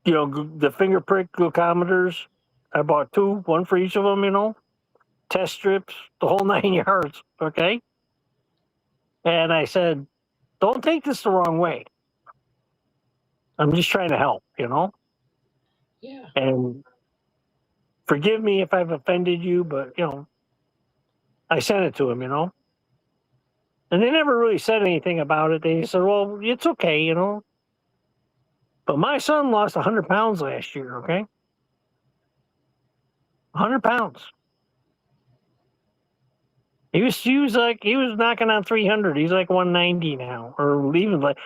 you know, the finger prick glucometers. I bought 2, one for each of them, you know. Test strips, the whole 9 yards, okay? And I said, don't take this the wrong way. I'm just trying to help, you know? Yeah. And forgive me if I've offended you, but, you know, I sent it to him, you know? And they never really said anything about it. They said, well, it's okay, you know? But my son lost 100 pounds last year, okay? 100 pounds. He was knocking on 300. He's like 190 now, or even like.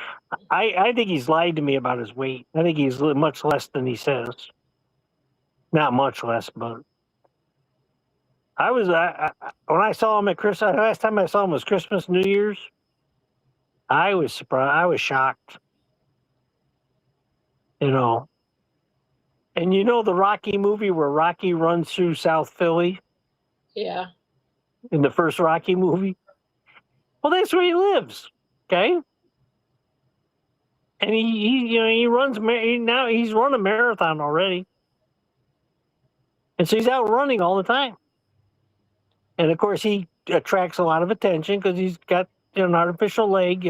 I think he's lied to me about his weight. I think he's much less than he says. Not much less, but when I saw him at Christmas. Last time I saw him was Christmas, New Year's. I was surprised. I was shocked. You know, and you know the Rocky movie where Rocky runs through South Philly Yeah. in the first Rocky movie. Well, that's where he lives. Okay. And he runs. Now he's run a marathon already, and so he's out running all the time. And of course, he attracts a lot of attention because he's got an artificial leg.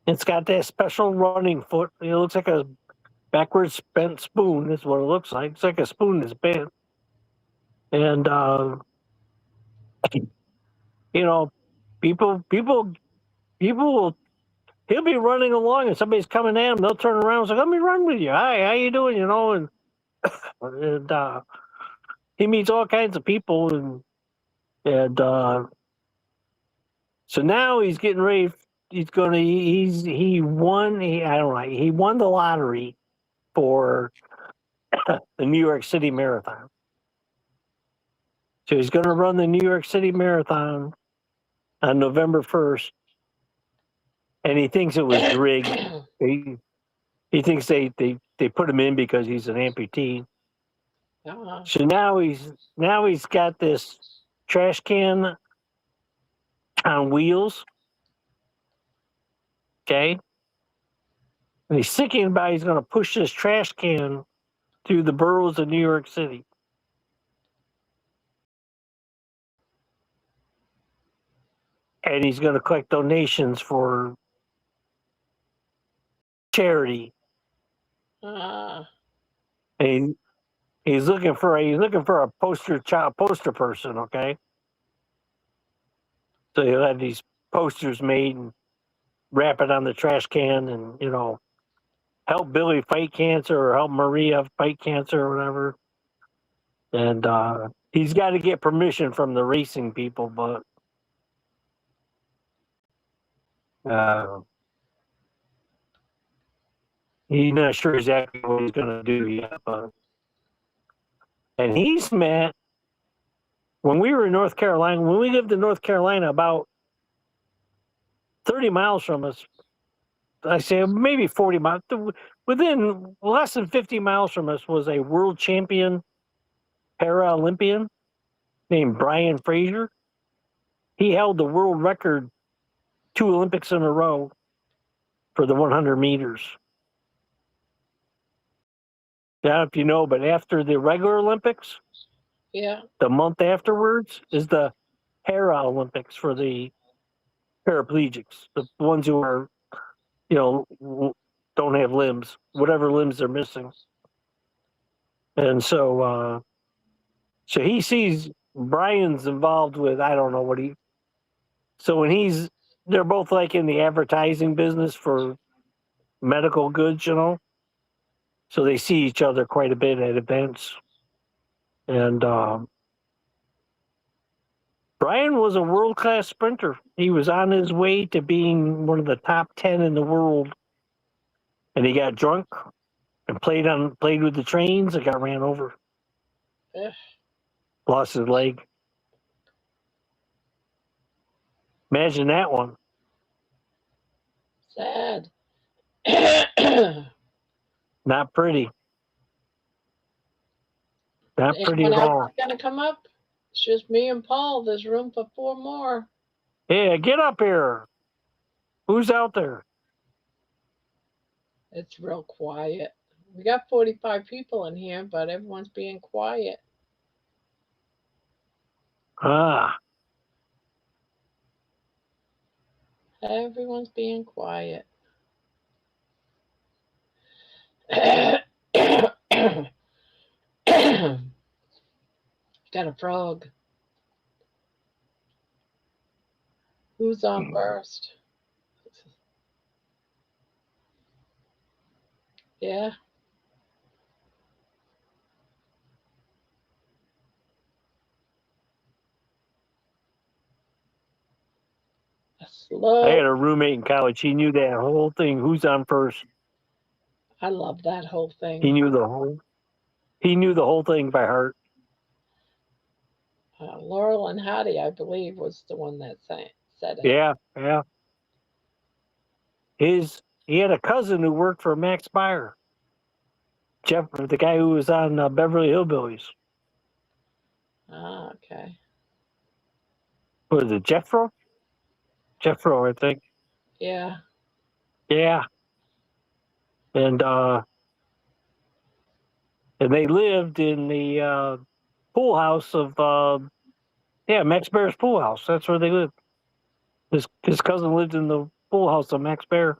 It's got that special running foot. It looks like a backwards bent spoon. Is what it looks like. It's like a spoon that's bent. And people will. He'll be running along, and somebody's coming at him. They'll turn around and say, "Let me run with you. Hi, how you doing?" And he meets all kinds of people, and so now he's getting ready. He won. I don't know. He won the lottery for the New York City Marathon. So he's going to run the New York City Marathon on November 1st, and he thinks it was rigged. He thinks they put him in because he's an amputee. So now he's got this trash can on wheels. Okay. And he's thinking about he's going to push this trash can through the boroughs of New York City. And he's going to collect donations for charity. And he's looking for a poster person, okay? So he'll have these posters made and wrap it on the trash can and, help Billy fight cancer or help Maria fight cancer or whatever. And he's got to get permission from the racing people, but he's not sure exactly what he's going to do yet. And he's met, when we were in North Carolina, when we lived in North Carolina, about 30 miles from us, I say maybe 40 miles, within less than 50 miles from us was a world champion para-Olympian named Brian Fraser. He held the world record 2 Olympics in a row for the 100 meters. Yeah, if you know, but after the regular Olympics, the month afterwards is the para-Olympics for the paraplegics, the ones who are, don't have limbs, whatever limbs they're missing. And so he sees Brian's involved with, I don't know what so when they're both like in the advertising business for medical goods, so they see each other quite a bit at events. And Brian was a world-class sprinter. He was on his way to being one of the top 10 in the world. And he got drunk and played with the trains and got ran over. Lost his leg. Imagine that one. Sad. Not pretty. Not pretty at all. Anyone else going to come up? It's just me and Paul. There's room for 4 more. Hey, get up here. Who's out there? It's real quiet. We got 45 people in here, but everyone's being quiet. Everyone's being quiet. Got a frog. Who's on first? Yeah. Slow. I had a roommate in college. He knew that whole thing. Who's on first? I love that whole thing. He knew the whole. He knew the whole thing by heart. Laurel and Hattie, I believe, was the one that said it. Yeah, yeah. He had a cousin who worked for Max Meyer. Jeff, the guy who was on Beverly Hillbillies. Ah, okay. Was it Jeffro? Jeffro, I think. Yeah. Yeah. And they lived in the pool house of Max Bear's pool house. That's where they lived. His cousin lived in the pool house of Max Bear.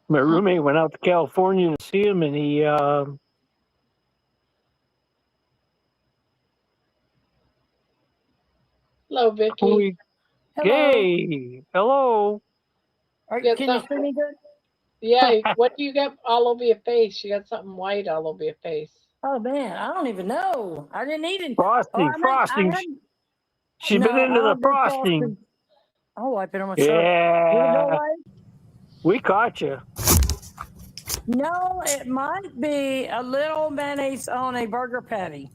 My roommate went out to California to see him, and he Hello, Vicky. Hello. Hey, hello. Get Can you something- see me good? Yeah, what do you got all over your face? You got something white all over your face. Oh man, I don't even know. I didn't eat it. Frosting, frosting. She's been into the frosting. I'll wipe it on my shirt. Will it go Yeah, away? we caught you. No, it might be a little mayonnaise on a burger patty.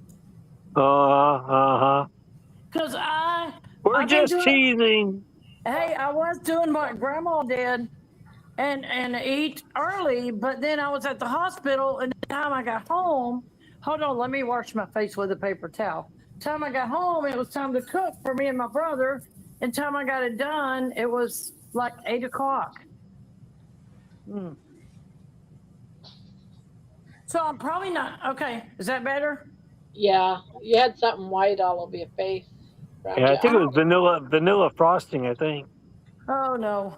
Uh-huh. Cause We're I've been just doing- teasing. Hey, I was doing what Grandma did, and eat early, but then I was at the hospital, and the time I got home, hold on, let me wash my face with a paper towel. Time I got home, it was time to cook for me and my brother. And time I got it done, it was like 8 o'clock. So I'm probably not okay. Is that better? Yeah, you had something white all over your face. Yeah, I think it was vanilla frosting, I think. Oh no.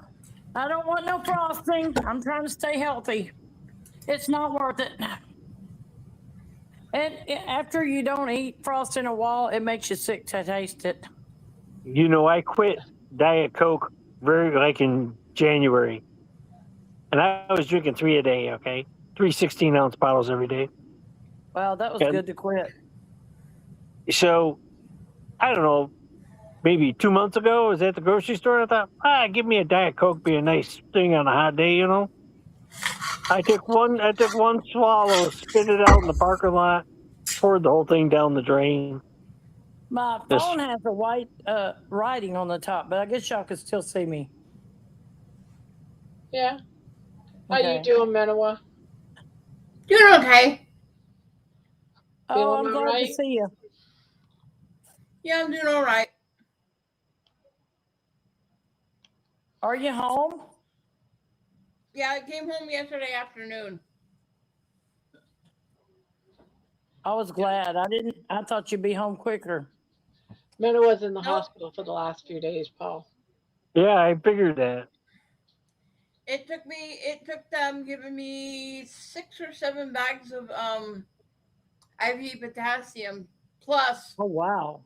I don't want no frosting. I'm trying to stay healthy. It's not worth it. And after you don't eat frosting a while, it makes you sick to taste it. You know, I quit Diet Coke in January. And I was drinking 3 a day, okay? 3 16-ounce bottles every day. Well, that was good to quit. So, I don't know, maybe 2 months ago, I was at the grocery store. I thought, give me a Diet Coke, be a nice thing on a hot day, you know? I took one swallow, spit it out in the parking lot, poured the whole thing down the drain. My phone has a white writing on the top, but I guess y'all can still see me. Yeah. How you doing, Manawa? Doing okay. Oh, I'm Feeling glad alright? to see you. Yeah, I'm doing all right. Are you home? Yeah, I came home yesterday afternoon. I was glad. I thought you'd be home quicker. Manawa's in the Nope. hospital for the last few days, Paul. Yeah, I figured that. It took them giving me 6 or 7 bags of IV potassium plus Oh wow.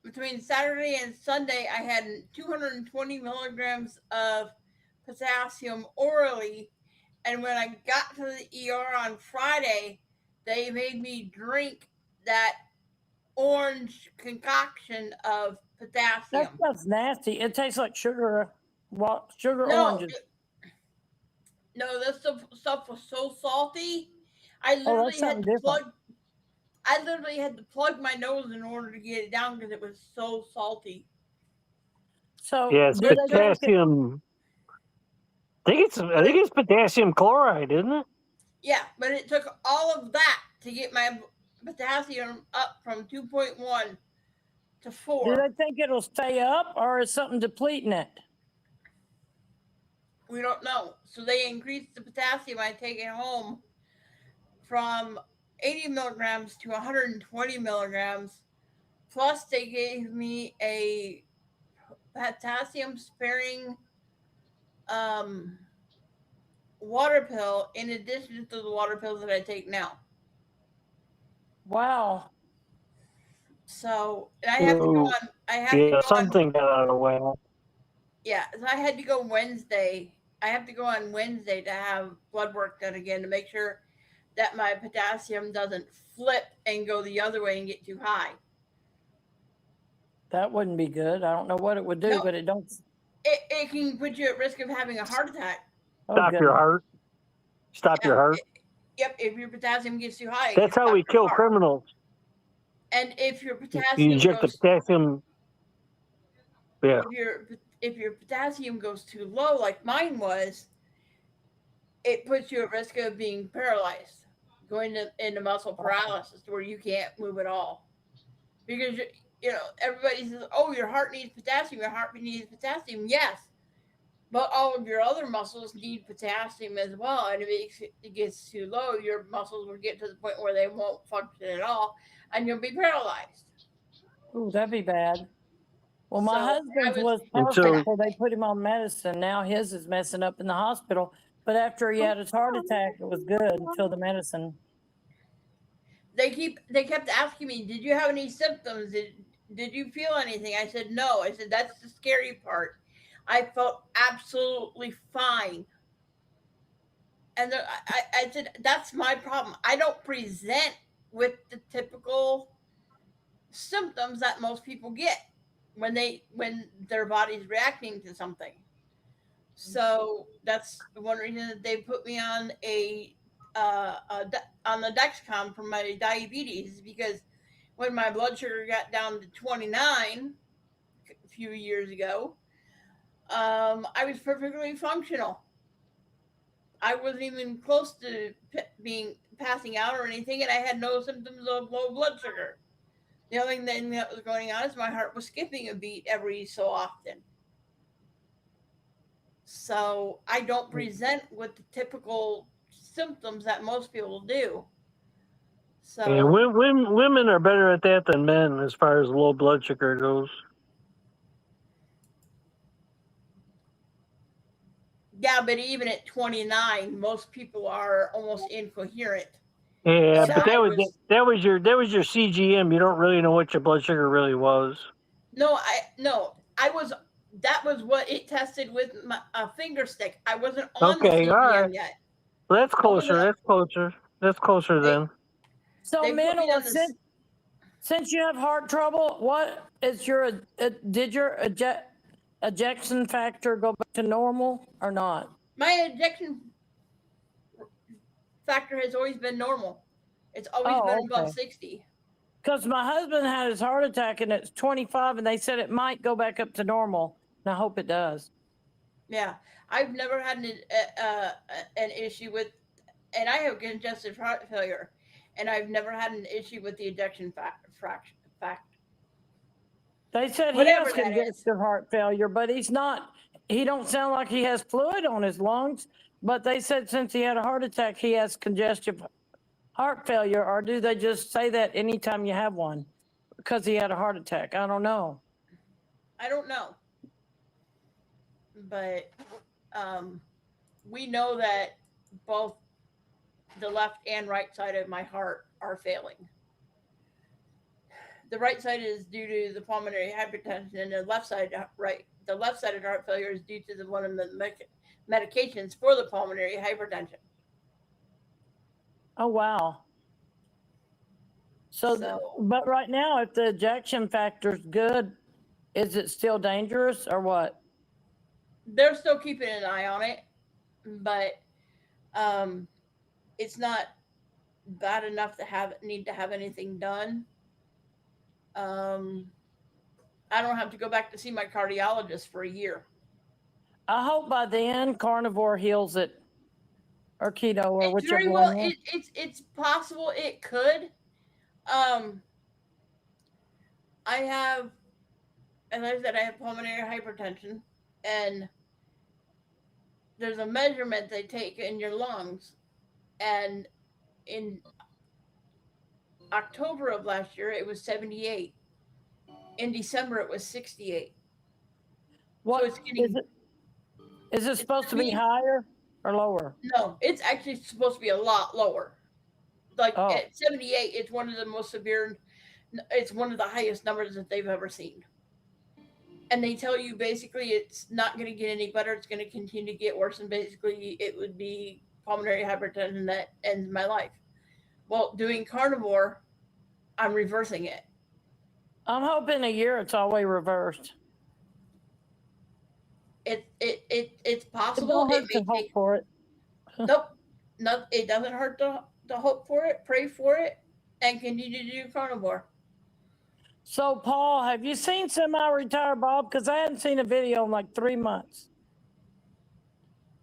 between Saturday and Sunday I had 220 milligrams of potassium orally, and when I got to the ER on Friday, they made me drink that orange concoction of That potassium. stuff's nasty. It tastes like sugar No, oranges. this stuff was so salty. I Oh, literally that's had something to different. plug my nose in order to get it down because it was so salty. So Yeah, it's do they take it? potassium. I think it's potassium chloride, isn't it? Yeah, but it took all of that to get my potassium up from 2.1 to 4. Do they think it'll stay up, or is something depleting it? We don't know. So they increased the potassium I take at home from 80 milligrams to 120 milligrams. Plus, they gave me a potassium sparing water pill in addition to the water pills that I take now. Wow. So I have to go on. Something got out of whack. Yeah, so I had to go Wednesday. I have to go on Wednesday to have blood work done again to make sure that my potassium doesn't flip and go the other way and get too high. That wouldn't be good. I don't know what it would do, No, but it don't. it can put you at risk of having a heart attack. Oh, Stop your goodness. heart. Stop your Yeah, heart. yep, if your potassium gets too high, it That's can how we stop your kill heart. criminals. And if your You potassium inject the goes, potassium. Yeah. if your potassium goes too low, like mine was, it puts you at risk of being paralyzed, going into muscle paralysis, where you can't move at all. Because everybody says, "Oh, your heart needs potassium. Your heart needs potassium." Yes, but all of your other muscles need potassium as well. And if it gets too low, your muscles will get to the point where they won't function at all, and you'll be paralyzed. Ooh, that'd be bad. Well, my So I husband's was, was And perfect so, before they put him on medicine. Now his is messing up in the hospital. But after he had his heart attack, it was good until the medicine. they kept asking me, "Did you have any symptoms? Did you feel anything?" I said no. I said that's the scary part. I felt absolutely fine. And I said that's my problem. I don't present with the typical symptoms that most people get when their body's reacting to something. So that's one reason that they put me on on the Dexcom for my diabetes, because when my blood sugar got down to 29 a few years ago, I was perfectly functional. I wasn't even close to being passing out or anything, and I had no symptoms of low blood sugar. The only thing that was going on is my heart was skipping a beat every so often. So I don't present with the typical symptoms that most people do. yeah, So women are better at that than men as far as low blood sugar goes. yeah, but even at 29, most people are almost incoherent. Yeah, And So but I was that was your CGM. You don't really know what your blood sugar really was. no, I was that was what it tested with my finger stick. I wasn't on the Okay, all right. CGM yet. Well, that's I wasn't. closer. That's closer. That's closer They then. so they put me Minola, on this. since you have heart trouble, what is your did your ejection factor go back to normal or not? My ejection factor has always been normal. It's always been Oh, above okay. 60. Because my husband had his heart attack and it's 25, and they said it might go back up to normal. And I hope it does. Yeah, I've never had an issue with, and I have congestive heart failure, and I've never had an issue with the ejection fact, They said he whatever has that is. congestive heart failure, but he's not. He don't sound like he has fluid on his lungs. But they said since he had a heart attack, he has congestive heart failure. Or do they just say that anytime you have one because he had a heart attack? I don't know. I don't know, but um, we know that both the left and right side of my heart are failing. The right side is due to the pulmonary hypertension, and the left sided heart failure is due to one of the medications for the pulmonary hypertension. Oh wow. So But right now, if the ejection factor's good, is it still dangerous or what? they're still keeping an eye on it, but um, it's not bad enough to need to have anything done. Um, I don't have to go back to see my cardiologist for a year. I hope by then carnivore heals it, or keto, or It's very whichever well. one. It's possible it could. Um, I have, as I said, I have pulmonary hypertension, and there's a measurement they take in your lungs, and in October of last year it was 78. In December it was 68. What So it's getting. is it supposed to be higher or lower? No, it's actually supposed to be a lot lower. Like Oh, at 78, it's one of the most severe. It's one of the highest numbers that they've ever seen. And they tell you basically it's not going to get any better. It's going to continue to get worse, and basically it would be pulmonary hypertension that ends my life. Well, doing carnivore, I'm reversing it. I'm hoping a year it's all way reversed. It's It possible. don't It hurt to may hope take. for it. Nope. No, it doesn't hurt to hope for it, pray for it, and continue to do carnivore. So, Paul, have you seen semi-retired Bob? Because I hadn't seen a video in like 3 months.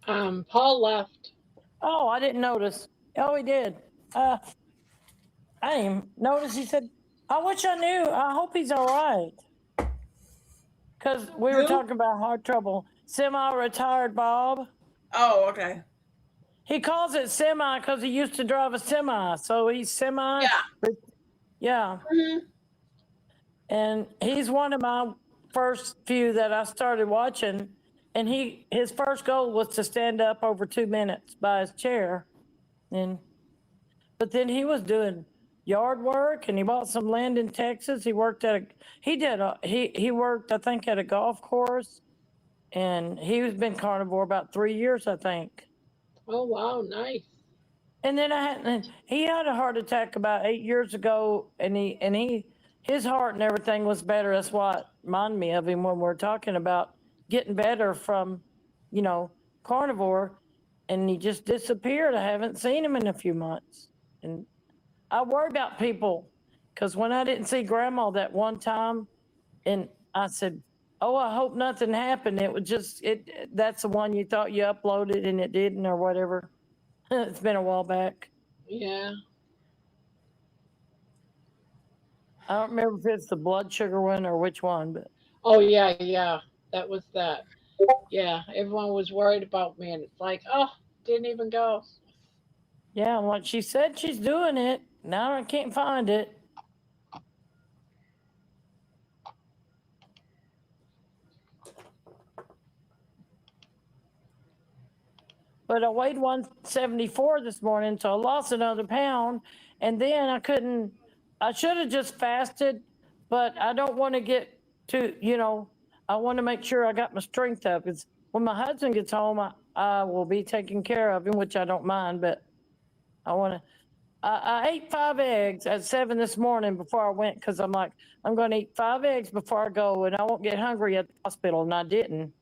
Paul left. Oh, I didn't notice. Oh, he did. I didn't notice. He said, "I wish I knew. I hope he's all right." Because we were Who? talking about heart trouble. Semi-retired Bob. Oh, okay. He calls it semi because he used to drive a semi. So he's semi. Yeah. Yeah. Hmm. And he's one of my first few that I started watching. And his first goal was to stand up over 2 minutes by his chair. But then he was doing yard work and he bought some land in Texas. He worked he worked, I think, at a golf course, and he's been carnivore about 3 years, I think. Oh wow, nice. And then he had a heart attack about 8 years ago, and his heart and everything was better. That's what reminded me of him when we're talking about getting better from, you know, carnivore, and he just disappeared. I haven't seen him in a few months, and I worry about people because when I didn't see Grandma that one time, and I said, "Oh, I hope nothing happened." It was just it. That's the one you thought you uploaded and it didn't, or whatever. It's been a while back. Yeah. I don't remember if it's the blood sugar one or which one, but Oh yeah, yeah. That was that. Yeah. Everyone was worried about me, and it's like, oh, didn't even go. yeah, like she said, she's doing it. Now I can't find it. But I weighed 174 this morning, so I lost another pound. And then I should have just fasted, but I don't want to get I want to make sure I got my strength up. Because when my husband gets home, I will be taking care of him, which I don't mind, but I want to. I ate 5 eggs at 7 this morning before I went because I'm like, I'm going to eat 5 eggs before I go and I won't get hungry at the hospital. And I didn't.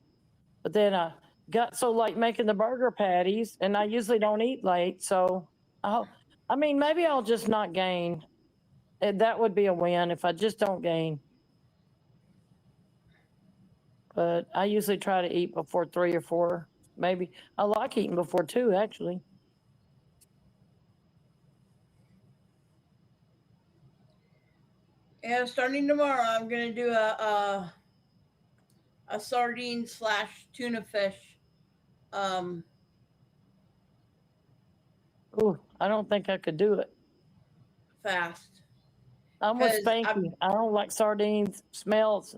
But then I got so late making the burger patties, and I usually don't eat late. So I mean, maybe I'll just not gain. That would be a win if I just don't gain. But I usually try to eat before 3 or 4. Maybe I like eating before 2, actually. Yeah, starting tomorrow, I'm gonna do a sardine slash tuna fish um, Ooh, I don't think I could do it. fast I'm with because Spanky. I don't like sardines, smells.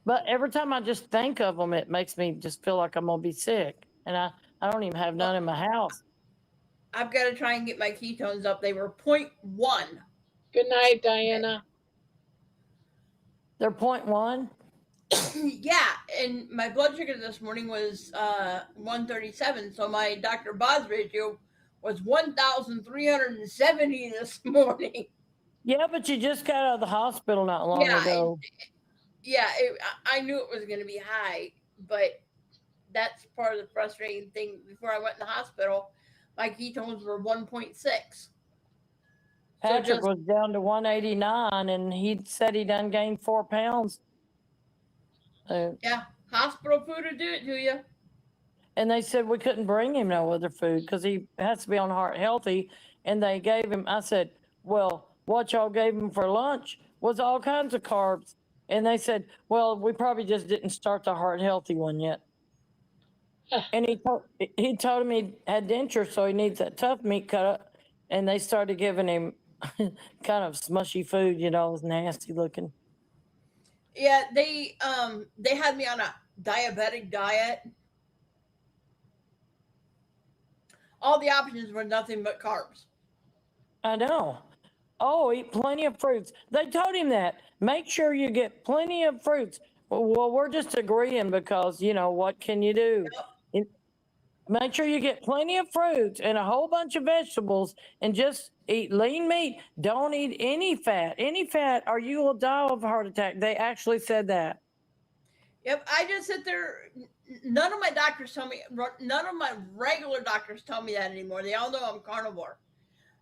But every time I just think of them, it makes me just feel like I'm going to be sick. And I don't even have none in my house. I've got to try and get my ketones up. They were 0.1. Good night, Diana. They're 0.1. Yeah, and my blood sugar this morning was 137. So my Dr. Boz ratio was 1,370 this morning. Yeah, but you just got out of the hospital not long Yeah, ago. I knew it was going to be high, but that's part of the frustrating thing. Before I went in the hospital, my ketones were 1.6. Patrick was down to 189, and he said he done gained 4 pounds. Yeah, hospital food will do it to you. And they said we couldn't bring him no other food because he has to be on heart healthy. And they gave him, I said, well, what y'all gave him for lunch was all kinds of carbs. And they said, well, we probably just didn't start the heart healthy one yet. And he told him he had dentures, so he needs that tough meat cut up. And they started giving him kind of smushy food, it was nasty looking. Yeah, they had me on a diabetic diet. All the options were nothing but carbs. I know. Oh, eat plenty of fruits. They told him that. Make sure you get plenty of fruits. Well, we're just agreeing because, what can you do? Yep. Make sure you get plenty of fruits and a whole bunch of vegetables and just eat lean meat. Don't eat any fat. Any fat or you will die of a heart attack. They actually said that. Yep, I just sit there. None of my doctors tell me. None of my regular doctors tell me that anymore. They all know I'm carnivore.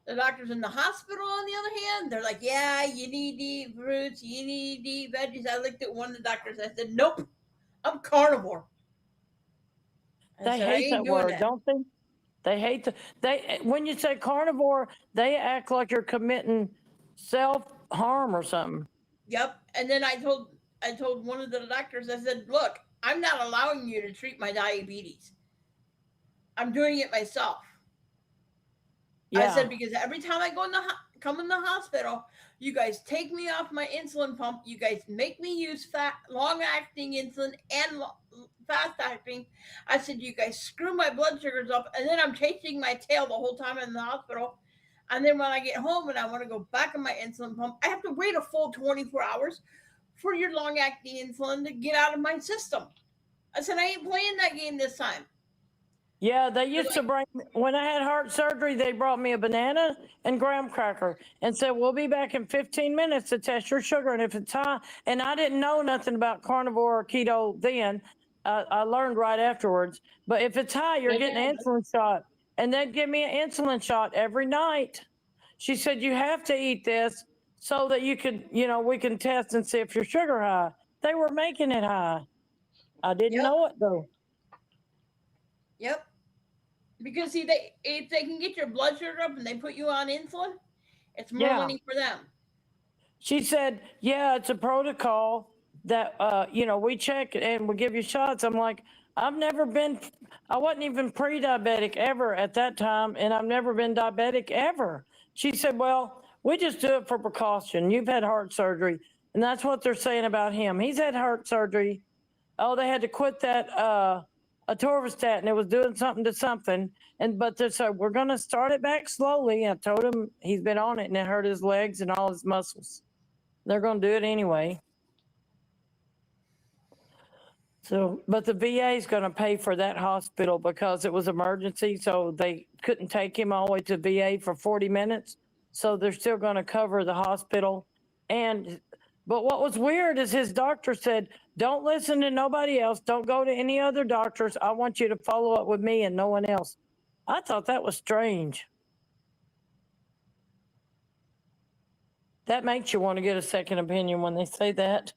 The doctors in the hospital, on the other hand, they're like, "Yeah, you need to eat fruits. You need to eat veggies." I looked at one of the doctors. I said, "Nope, I'm carnivore." I They said, "I hate ain't that doing word, that." don't they? They hate the they when you say carnivore, they act like you're committing self harm or something. Yep. And then I told one of the doctors. I said, "Look, I'm not allowing you to treat my diabetes. I'm doing it myself." I said, Yeah. because every time I go in come in the hospital, you guys take me off my insulin pump. You guys make me use long acting insulin and fast acting. I said, you guys screw my blood sugars up, and then I'm chasing my tail the whole time I'm in the hospital. And then when I get home and I want to go back on my insulin pump, I have to wait a full 24 hours for your long acting insulin to get out of my system. I said, I ain't playing that game this time. Yeah, they They're used to like, bring when I had heart surgery, they brought me a banana and graham cracker and said, "We'll be back in 15 minutes to test your sugar. And if it's high," and I didn't know nothing about carnivore or keto then. I learned right afterwards. But if it's high, you're My getting an dad, insulin shot. And they'd give me an insulin shot every night. She said, "You have to eat this so that you can, we can test and see if your sugar high." They were making it high. I didn't yep, know it though. yep. Because see, they if they can get your blood sugar up and they put you on insulin, it's more Yeah. money for them. She said, "Yeah, it's a protocol that we check and we give you shots." I'm like, I wasn't even pre-diabetic ever at that time, and I've never been diabetic ever. She said, "Well, we just do it for precaution. You've had heart surgery." And that's what they're saying about him. He's had heart surgery. Oh, they had to quit that atorvastatin. It was doing something to something. And but they said, "We're gonna start it back slowly." I told him he's been on it and it hurt his legs and all his muscles. They're going to do it anyway. So, but the VA is going to pay for that hospital because it was emergency. So they couldn't take him all the way to VA for 40 minutes. So they're still going to cover the hospital. And, but what was weird is his doctor said, "Don't listen to nobody else. Don't go to any other doctors. I want you to follow up with me and no one else." I thought that was strange. That makes you want to get a second opinion when they say that.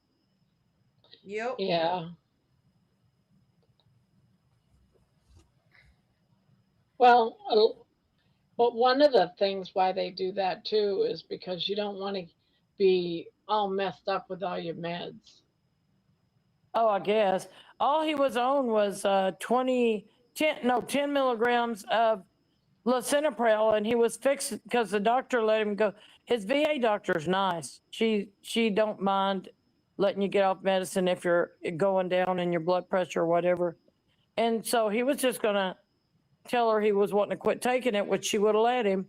Yep. yeah. Well, but one of the things why they do that too is because you don't want to be all messed up with all your meds. Oh, I guess. All he was on was 20, 10, no, 10 milligrams of lisinopril, and he was fixed because the doctor let him go. His VA doctor's nice. She don't mind letting you get off medicine if you're going down in your blood pressure or whatever. And so he was just going to tell her he was wanting to quit taking it, which she would have let him,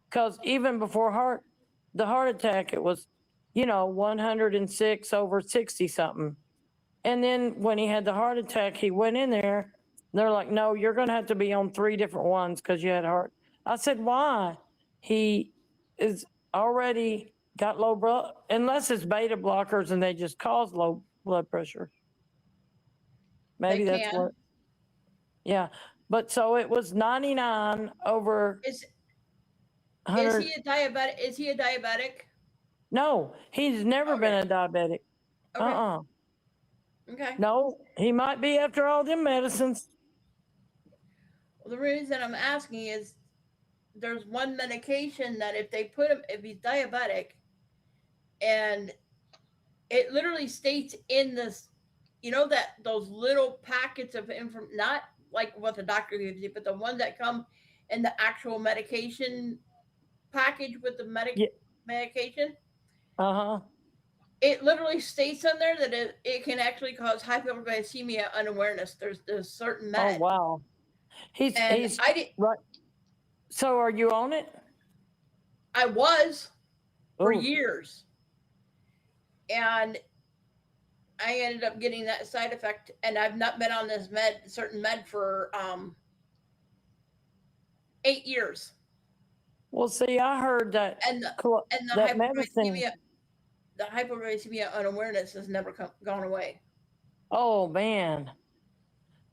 because even before the heart attack, it was 106 over 60 something. And then when he had the heart attack, he went in there. They're like, "No, you're going to have to be on 3 different ones because you had heart." I said, "Why?" He is already got low blood, unless it's beta blockers and they just cause low blood pressure. They Maybe that's can. what. Yeah, but so it was 99 over Is he 100. a diabetic? Is he a diabetic? No, he's never been Okay. a diabetic. Okay. Uh-uh. Okay. No, he might be after all them medicines. Well, the reason I'm asking is there's one medication that if they put him, if he's diabetic, and it literally states in this, that those little packets of information, not like what the doctor gives you, but the ones that come in the actual medication package with the Yeah. medication. Uh-huh. It literally states on there that it can actually cause hypoglycemia unawareness. There's certain Oh, med, wow. and He's I did. right. So are you on it? I was for Oh, years, and I ended up getting that side effect, and I've not been on this certain med for 8 years. Well, see, I heard that And the and the that medicine. hypoglycemia unawareness has never gone away. Oh man,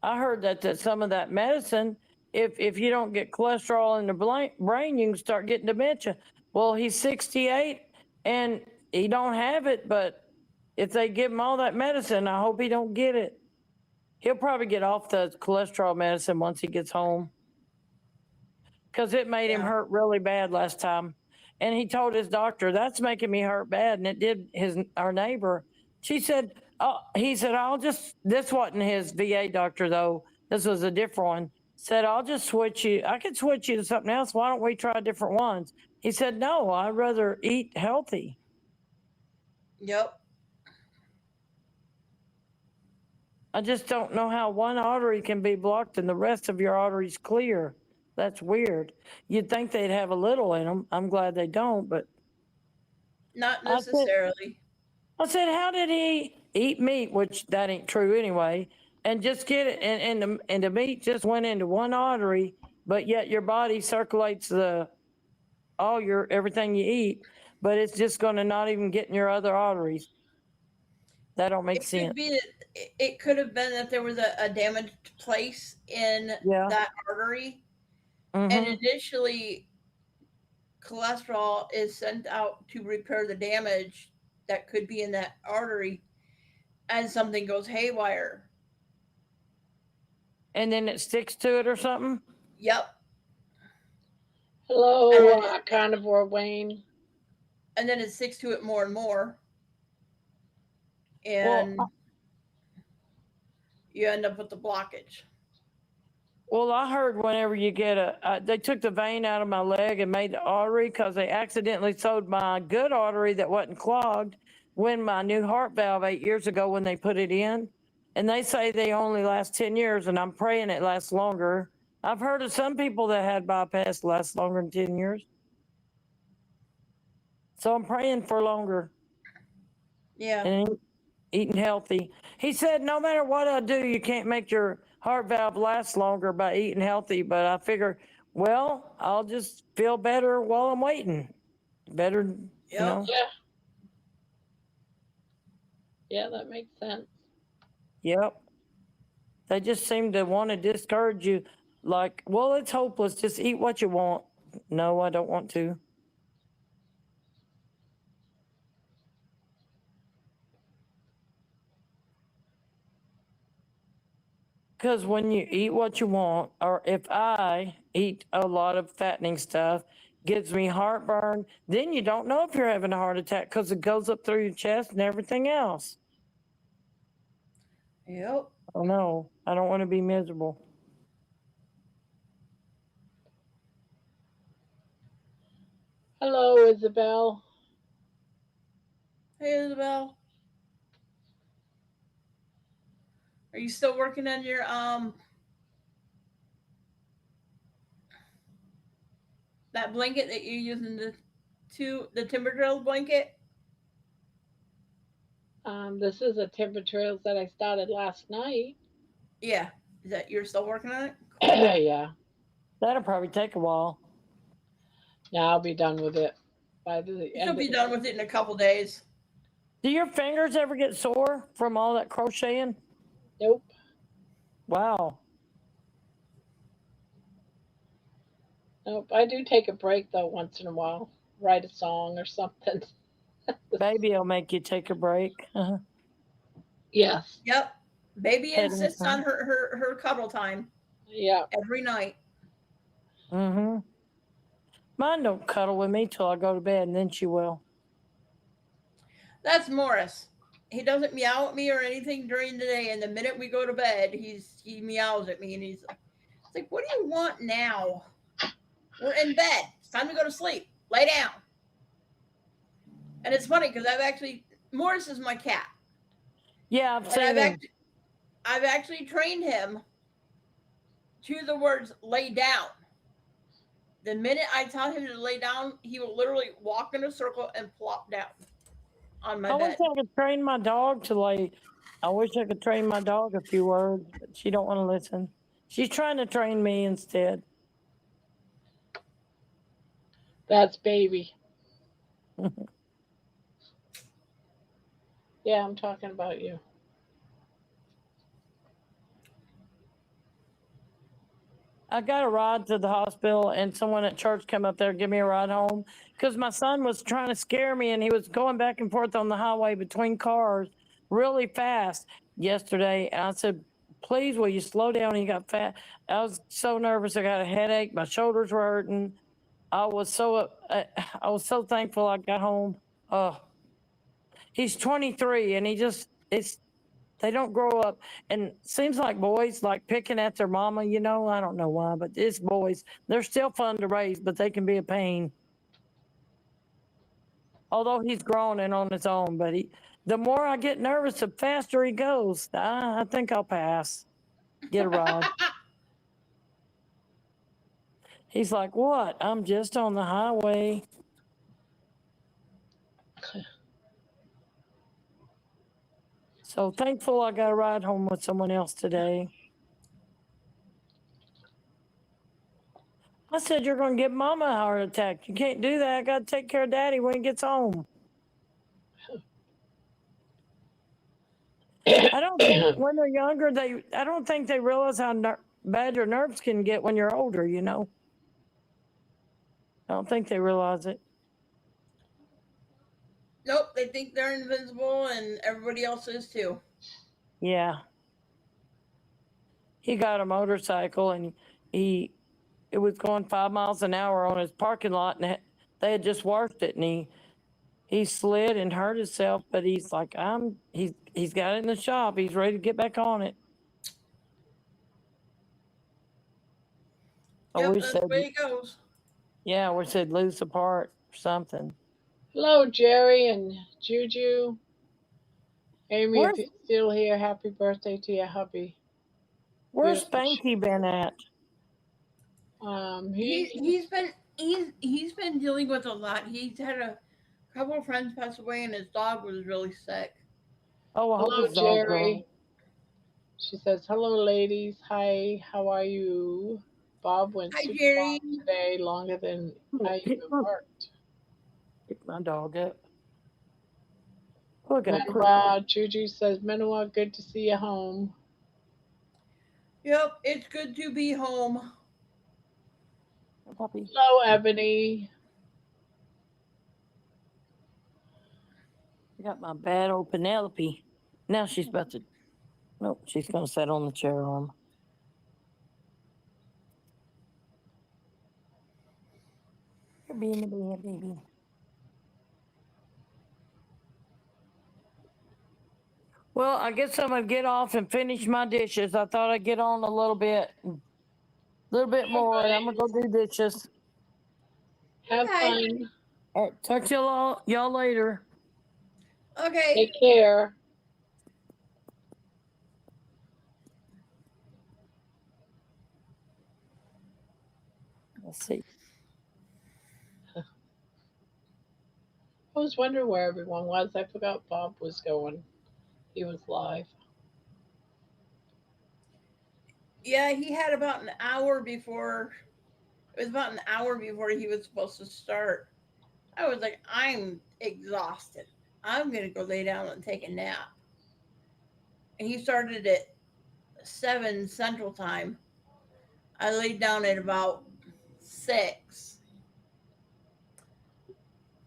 I heard that some of that medicine, if you don't get cholesterol in the brain, you can start getting dementia. Well, he's 68 and he don't have it, but if they give him all that medicine, I hope he don't get it. He'll probably get off the cholesterol medicine once he gets home because it made him Yeah. hurt really bad last time. And he told his doctor, "That's making me hurt bad." And it did our neighbor. She said, "Oh," he said, "I'll just." This wasn't his VA doctor though. This was a different one. Said, "I'll just switch you. I could switch you to something else. Why don't we try different ones?" He said, "No, I'd rather eat healthy." Yep. I just don't know how one artery can be blocked and the rest of your arteries clear. That's weird. You'd think they'd have a little in them. I'm glad they don't, but Not I said, necessarily. how did he eat meat, which that ain't true anyway, and just get it, and the meat just went into one artery, but yet your body circulates all your everything you eat, but it's just going to not even get in your other arteries. That don't make It could sense. be that it could have been that there was a damaged place in Yeah. that artery, and Mm-hmm. initially cholesterol is sent out to repair the damage that could be in that artery, and something goes haywire. And then it sticks to it or something. Yep. Hello, And then it, carnivore Wayne. and then it sticks to it more and more, Well, and you end up with the blockage. Well, I heard whenever you get they took the vein out of my leg and made the artery because they accidentally sewed my good artery that wasn't clogged when my new heart valve 8 years ago when they put it in. And they say they only last 10 years, and I'm praying it lasts longer. I've heard of some people that had bypass last longer than 10 years. So I'm praying for longer Yeah. and eating healthy. He said, no matter what I do, you can't make your heart valve last longer by eating healthy. But I figure, well, I'll just feel better while I'm waiting. Better, you Yep. know. Yeah. Yeah, that makes sense. Yep. They just seem to want to discourage you. Like, well, it's hopeless. Just eat what you want. No, I don't want to. Because when you eat what you want, or if I eat a lot of fattening stuff, gives me heartburn, then you don't know if you're having a heart attack because it goes up through your chest and everything else. Yep. Oh no, I don't want to be miserable. Hello, Isabel. Hey, Isabel. Are you still working on your that blanket that you're using the timber drill blanket? This is a timber trails that I started last night. Yeah. Is that you're still working on it? Yeah. That'll probably take a while. Now I'll be done with it by the You'll end be of done with it in a couple days. Do your fingers ever get sore from all that crocheting? Nope. Wow. Nope. I do take a break though once in a while. Write a song or something. Baby will make you take a break. Yes. Yep. Baby Petting insists on time. her cuddle time Yeah. every night. Mm-hmm. Mine don't cuddle with me till I go to bed, and then she will. That's Morris. He doesn't meow at me or anything during the day, and the minute we go to bed, he meows at me, and he's like, "It's like, what do you want now? We're in bed. It's time to go to sleep. Lay down." And it's funny because Morris is my cat. Yeah, I've And seen him. I've actually trained him to the words "lay down." The minute I tell him to lay down, he will literally walk in a circle and plop down on my I wish bed. I could train my dog to lay. I wish I could train my dog a few words, but she don't want to listen. She's trying to train me instead. That's baby. Yeah, I'm talking about you. I got a ride to the hospital, and someone at church came up there to give me a ride home because my son was trying to scare me, and he was going back and forth on the highway between cars really fast yesterday. And I said, "Please, will you slow down?" He got fat. I was so nervous. I got a headache. My shoulders were hurting. I was so thankful I got home. Oh, he's 23, and he just it's they don't grow up. And seems like boys like picking at their mama, you know. I don't know why, but it's boys. They're still fun to raise, but they can be a pain. Although he's grown and on his own, but the more I get nervous, the faster he goes. I think I'll pass. Get a ride. He's like, "What? I'm just on the highway." So thankful I got a ride home with someone else today. I said, "You're going to give mama a heart attack. You can't do that. I got to take care of daddy when he gets home." I don't think when they're younger, I don't think they realize how bad your nerves can get when you're older, you know? I don't think they realize it. Nope, they think they're invincible and everybody else is too. Yeah. He got a motorcycle, and he, it was going 5 miles an hour on his parking lot, and they had just washed it, and he slid and hurt himself, but he's like, he's got it in the shop. He's ready to get back on it. I Yep, wish that's said, the way it goes. yeah, we said loose apart or something. Hello, Jerry and Juju. Amy, if Where's you're still here, happy birthday to your hubby. We Where's don't sh- Spanky been at? He he he's been he's been dealing with a lot. He's had a couple of friends pass away and his dog was really sick. Oh, I hope hello, his dog's all right. Jerry. She says, "Hello, ladies. Hi, how are you?" Bob went Hi super long Jerry. today, longer than I even worked. Pick my dog up. Oh, I got a quick Manuel, Juju says, Manuel, good to see you home. Yep, it's good to be home. puppy. Hello, Ebony. I got my bad old Penelope. Now she's about to. Nope, she's gonna sit on the chair arm. You're being a bad baby. Well, I guess I'm gonna get off and finish my dishes. I thought I'd get on a little bit All more, and I'm right. gonna go do dishes. Have Okay. fun. All right, talk to y'all later. Okay. Take care. Let's see. I was wondering where everyone was. I forgot Bob was going. He was live. Yeah, he had about an hour before. It was about an hour before he was supposed to start. I was like, I'm exhausted. I'm gonna go lay down and take a nap. And he started at 7 Central Time. I laid down at about 6,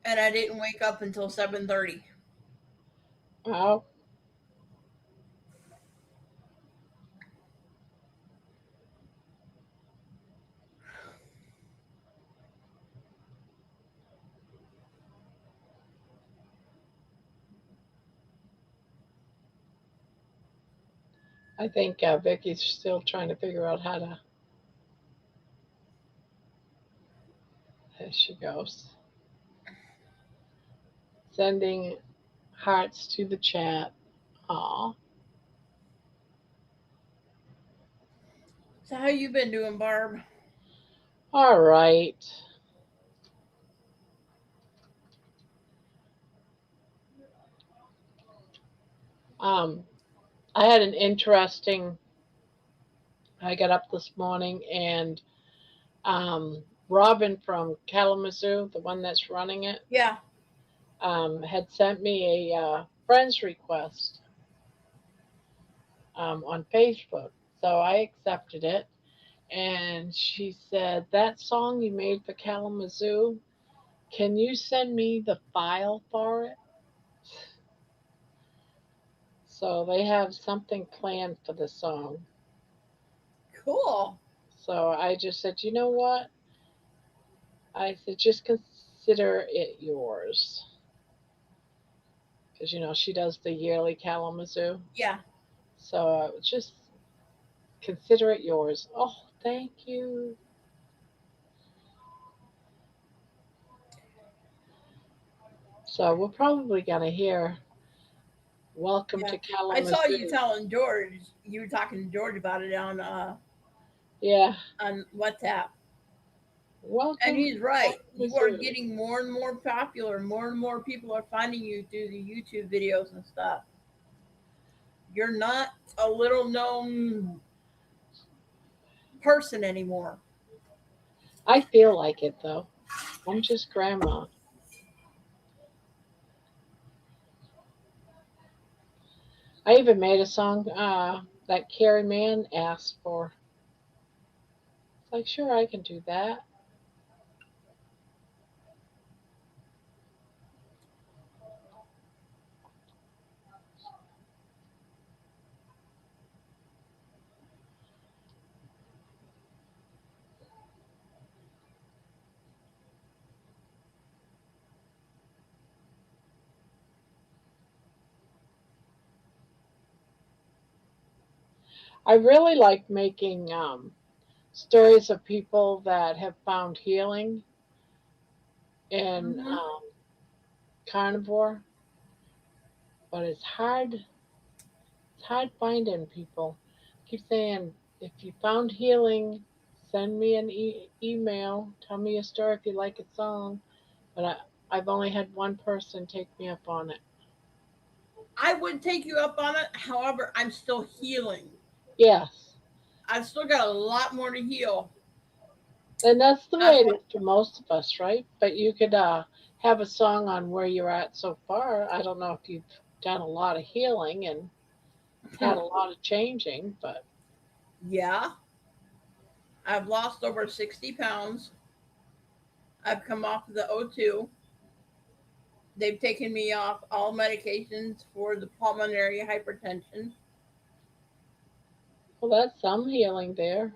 and I didn't wake up until 7:30. Wow. I think Vicky's still trying to figure out how to. There she goes. Sending hearts to the chat. Aw. So how you been doing, Barb? All right. Um, I had an interesting. I got up this morning and Robin from Kalamazoo, the one that's running it, Yeah. had sent me a friend's request on Facebook. So I accepted it. And she said, "That song you made for Kalamazoo, can you send me the file for it?" So they have something planned for the song. Cool. So I just said, "You know what?" I said, "Just consider it yours." Because, she does the yearly Kalamazoo. Yeah. So just consider it yours. Oh, thank you. So we're probably going to hear Welcome Yeah. to I saw you Kalamazoo. telling George, you were talking to George about it Yeah. on WhatsApp. And Welcome to he's right. You are Kalamazoo. getting more and more popular. More and more people are finding you through the YouTube videos and stuff. You're not a little known person anymore. I feel like it, though. I'm just grandma. I even made a song that Carrie Mann asked for. It's like, sure, I can do that. I really like making stories of people that have found healing in Mm-hmm. carnivore, but it's hard. It's hard finding people. I keep saying, if you found healing, send me an email. Tell me a story if you like a song. But I've only had one person take me up on it. I would take you up on it. However, I'm still healing. Yes, I've still got a lot more to heal. and that's the way That's it what is for most of us, right? But you could have a song on where you're at so far. I don't know if you've done a lot of healing and had a lot of changing, but yeah. I've lost over 60 pounds. I've come off the O2. They've taken me off all medications for the pulmonary hypertension. well, that's some healing there.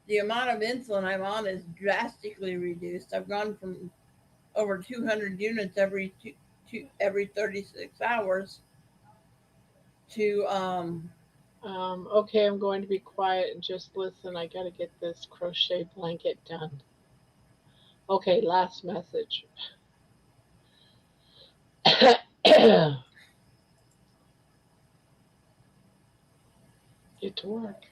The amount of insulin I'm on is drastically reduced. I've gone from over 200 units every 36 hours to Okay, I'm going to be quiet and just listen. I got to get this crochet blanket done. Okay, last message. Get to work.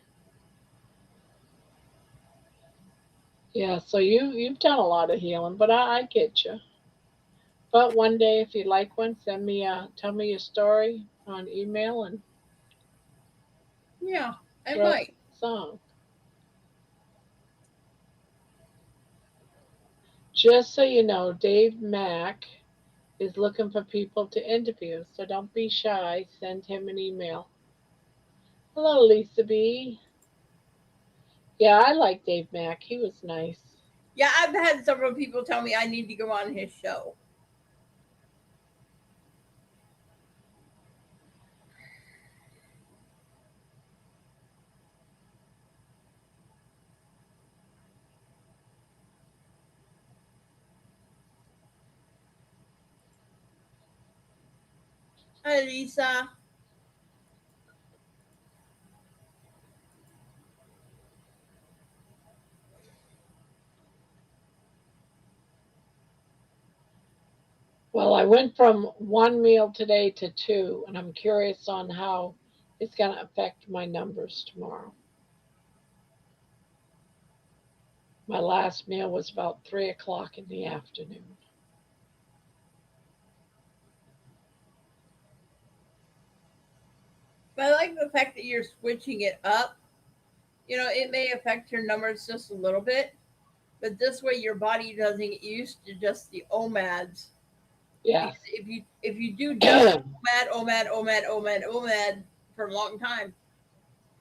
Yeah, so you've done a lot of healing, but I get you. But one day, if you like one, tell me your story on email and yeah, I throw might. a song. Just so you know, Dave Mack is looking for people to interview, so don't be shy. Send him an email. Hello, Lisa B. Yeah, I like Dave Mack. He was nice. Yeah, I've had several people tell me I need to go on his show. Hi, Lisa. Well, I went from one meal today to two, and I'm curious on how it's going to affect my numbers tomorrow. My last meal was about 3 o'clock in the afternoon. But I like the fact that you're switching it up. You know, it may affect your numbers just a little bit, but this way your body doesn't get used to just the OMADs. Yes. Because if you do just OMAD for a long time,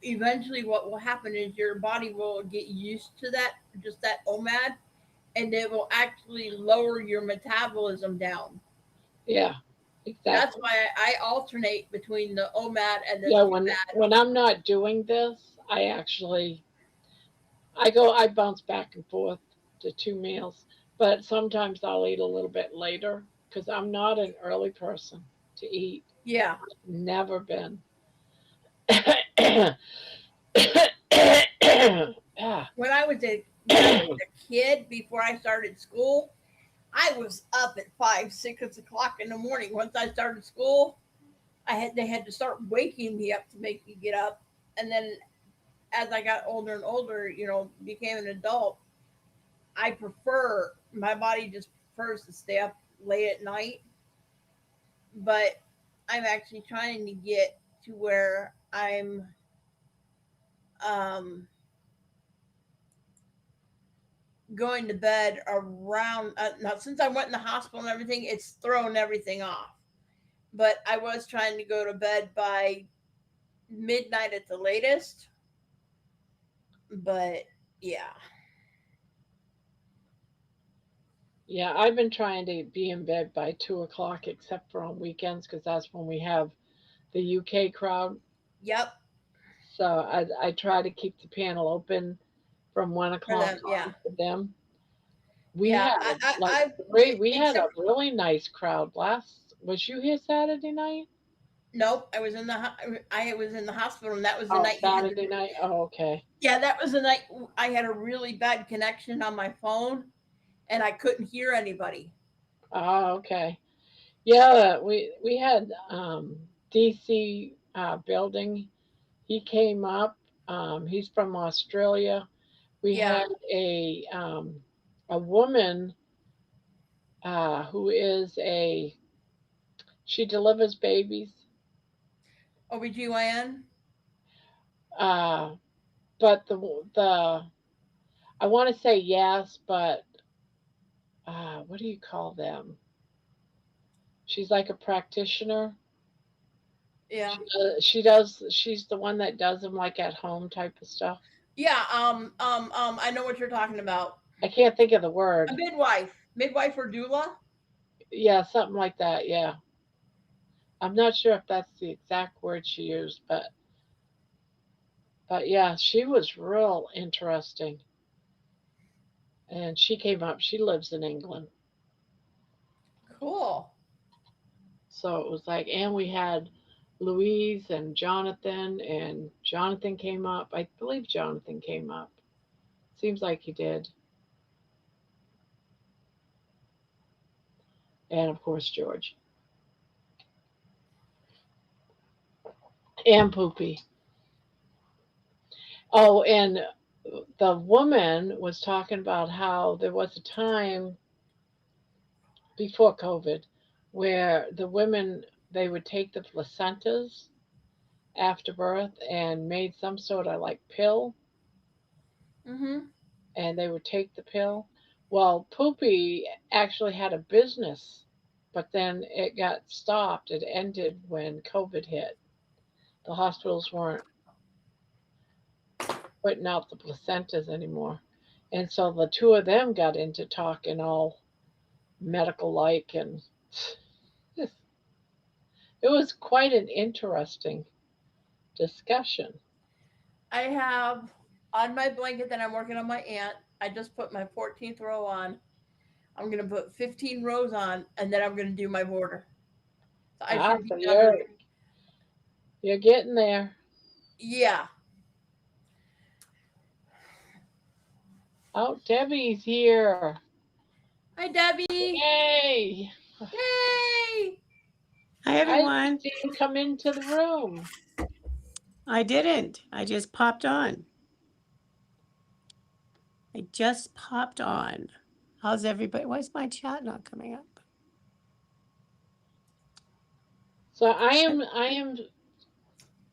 eventually what will happen is your body will get used to that, just that OMAD, and it will actually lower your metabolism down. Yeah. That's Exactly. why I alternate between the OMAD and the Yeah. 2MAD. When I'm not doing this, I bounce back and forth to 2 meals, but sometimes I'll eat a little bit later because I'm not an early person to eat. Yeah. Never been. Ah. When I was a kid before I started school, I was up at 5, 6 o'clock in the morning. Once I started school, they had to start waking me up to make me get up. And then as I got older and older, became an adult, I prefer my body just prefers to stay up late at night. But I'm actually trying to get to where I'm um going to bed around now. Since I went in the hospital and everything, it's thrown everything off. But I was trying to go to bed by midnight at the latest. But yeah. Yeah, I've been trying to be in bed by 2 o'clock, except for on weekends, because that's when we have the UK crowd. Yep. So I try to keep the panel open from one For o'clock them. Yeah. on for them. We Yeah. had like we had a Except really nice crowd last. Was you here Saturday night? nope. I was in the hospital, and that was the Oh, night you had Saturday night. Oh, okay. yeah, that was the night I had a really bad connection on my phone, and I couldn't hear anybody. Oh, okay. Yeah, we had DC building. He came up. He's from Australia. We Yeah. had a woman who is a she delivers babies. OBGYN. Uh, but the I want to say yes, but what do you call them? She's like a practitioner. Yeah. She's the one that does them like at home type of stuff. Yeah. I know what you're talking about. I can't think of the A word. midwife or doula. Yeah, something like that. Yeah. I'm not sure if that's the exact word she used, but yeah, she was real interesting. And she came up. She lives in England. Cool. So it was like, and we had Louise and Jonathan came up. I believe Jonathan came up. Seems like he did. And of course, George. And Poopy. Oh, and the woman was talking about how there was a time before COVID where the women they would take the placentas after birth and made some sort of like pill Mm-hmm. and they would take the pill. Well, Poopy actually had a business, but then it got stopped. It ended when COVID hit. The hospitals weren't putting out the placentas anymore. And so the two of them got into talking all medical like, and it was quite an interesting discussion. I have on my blanket that I'm working on my aunt. I just put my 14th row on. I'm gonna put 15 rows on, and then I'm gonna do my border. So I Ah, should be so done with. you're getting there. Yeah. Oh, Debbie's here. Hi, Debbie. Yay! Yay. Hi, I didn't everyone. see you come into the room. I didn't. I just popped on. How's everybody? Why is my chat not coming up? So I am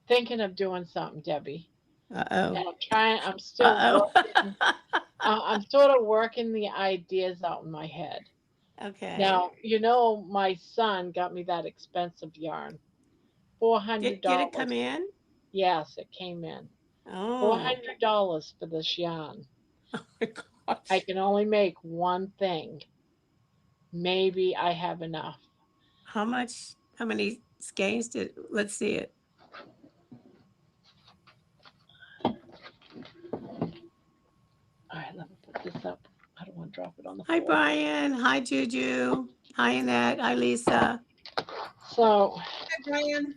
thinking of doing something, Debbie. Uh-oh. And I'm trying. I'm still Uh-oh. working. I'm sort of working the ideas out in my head. Okay. Now, my son got me that expensive yarn, four hundred Did it come dollars. in? Yes, it came in. Four Oh, hundred dollars for this yarn. oh my I gosh. can only make one thing. Maybe I have enough. How many skeins let's see it. All right, let me put this up. I don't want to drop it on the Hi, floor. Brian. Hi, Juju. Hi, Annette. Hi, Lisa. So Hi, Brian.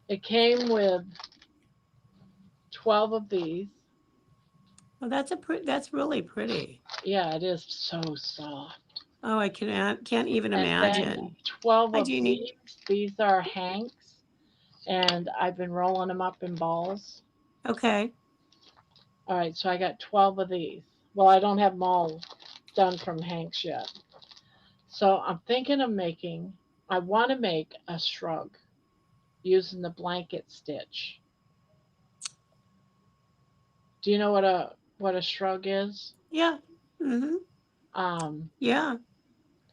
it came with 12 of these. Well, that's really pretty. Yeah, it is so soft. Oh, I can't even And then imagine. 12 Hi, of Jeannie. these. These are hanks, and I've been rolling them up in balls. Okay. All right, so I got 12 of these. Well, I don't have them all done from hanks yet. So I'm thinking of I want to make a shrug using the blanket stitch. Do you know what a shrug is? Yeah. Mm-hmm. Um, Yeah.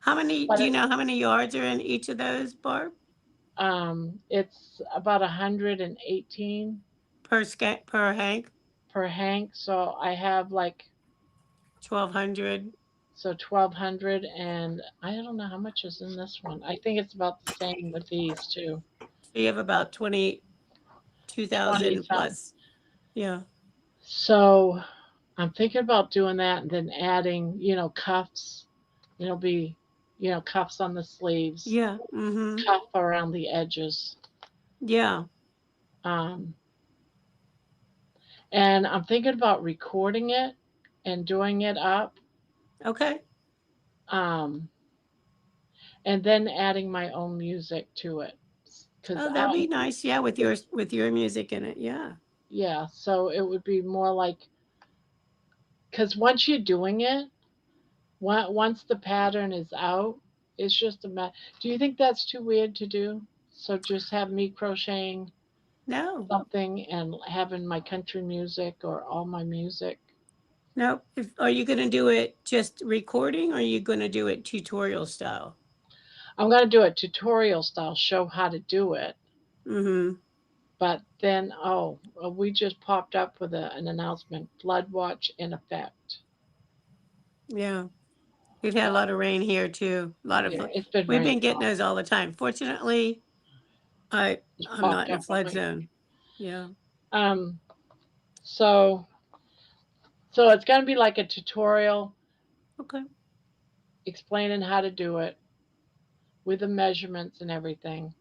but Do you know how many yards are in each of those, Barb? it's about 118 Per hank? per hank. So I have like 1,200. 1200, and I don't know how much is in this one. I think it's about the same with these too. So you have about 20 22,000 some. plus. Yeah. So I'm thinking about doing that and then adding, cuffs. Be, cuffs on the sleeves, Yeah. Mm-hmm. cuff around the edges. Yeah. Um, and I'm thinking about recording it and doing it up. Okay. Um, and then adding my own music to it. Cause Oh, that'd be nice. Yeah, with your music in it. Yeah. yeah, so it would be more like, cause once you're doing it, once the pattern is out, it's just do you think that's too weird to do? So just have me crocheting No. something and having my country music or all my music. No. Are you going to do it just recording or are you going to do it tutorial style? I'm going to do it tutorial style, show how to do it. Mm-hmm. But then, we just popped up with an announcement, flood watch in effect. Yeah. We've had a lot of rain here too. Yeah, it's been We've raining. been getting those all the time. Fortunately, Just I'm not popped in a up on flood me. zone. Yeah. Um, so it's going to be like a tutorial Okay. explaining how to do it with the measurements and everything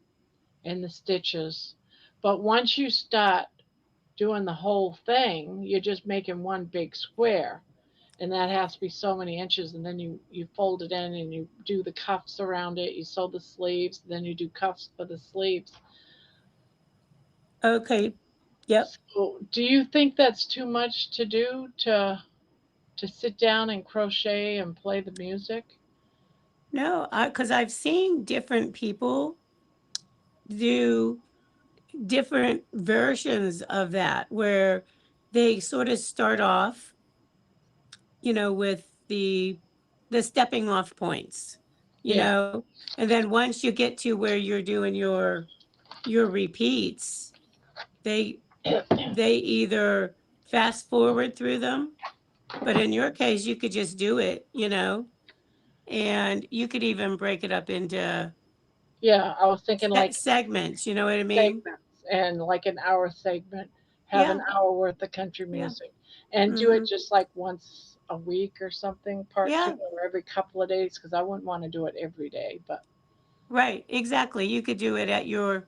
and the stitches. But once you start doing the whole thing, you're just making one big square. And that has to be so many inches. And then you fold it in and you do the cuffs around it. You sew the sleeves. Then you do cuffs for the sleeves. Okay. Yep. So do you think that's too much to do to sit down and crochet and play the music? No, because I've seen different people do different versions of that where they sort of start off, with the stepping off points, Yeah. and then once you get to where you're doing your repeats, they they either fast forward through them, but in your case, you could just do it, and you could even break it up into Yeah, I was thinking like segments, you know what I mean? segments and like an hour segment, have an Yeah, hour worth of country yeah, music and do it mhm, just like once a week or something, part two, yeah, or every couple of days, because I wouldn't want to do it every day, but right, exactly. You could do it at your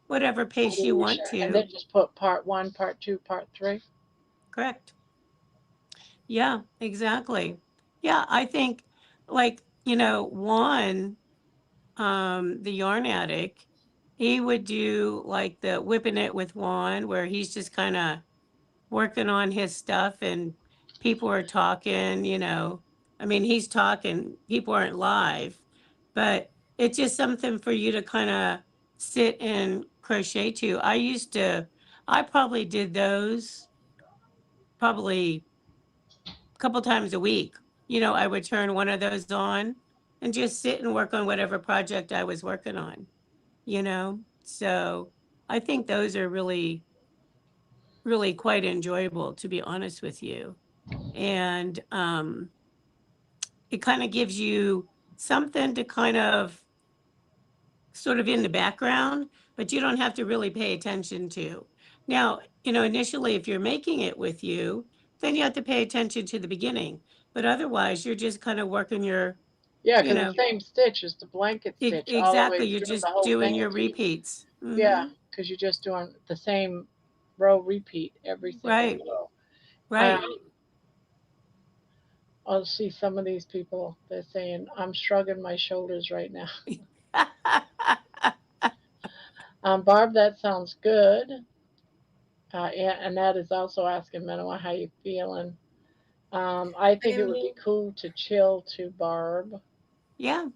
whatever pace you want and then to. just put part one, part two, part three. Correct. Yeah, exactly. Yeah, I think like, Juan, the yarn addict, he would do like the whipping it with Juan, where he's just kind of working on his stuff and people are talking, I mean, he's talking, people aren't live, but it's just something for you to kind of sit and crochet to. I probably did those probably couple times a week, I would turn one of those on and just sit and work on whatever project I was working on, So I think those are really, really quite enjoyable, to be honest with you. And it kind of gives you something to kind of sort of in the background, but you don't have to really pay attention to. Now, initially, if you're making it with you, then you have to pay attention to the beginning. But otherwise, you're just kind of working your, Yeah, because the same stitch is the blanket stitch all the way exactly, you're through the just whole doing thing. your repeats. Yeah, because you're just doing the same row repeat every single Right, row. right. I'll see some of these people. They're saying, "I'm shrugging my shoulders right now." Barb, that sounds good. Annette is also asking Manoa, how you feeling? I think it would be cool to chill too, Barb. Yeah,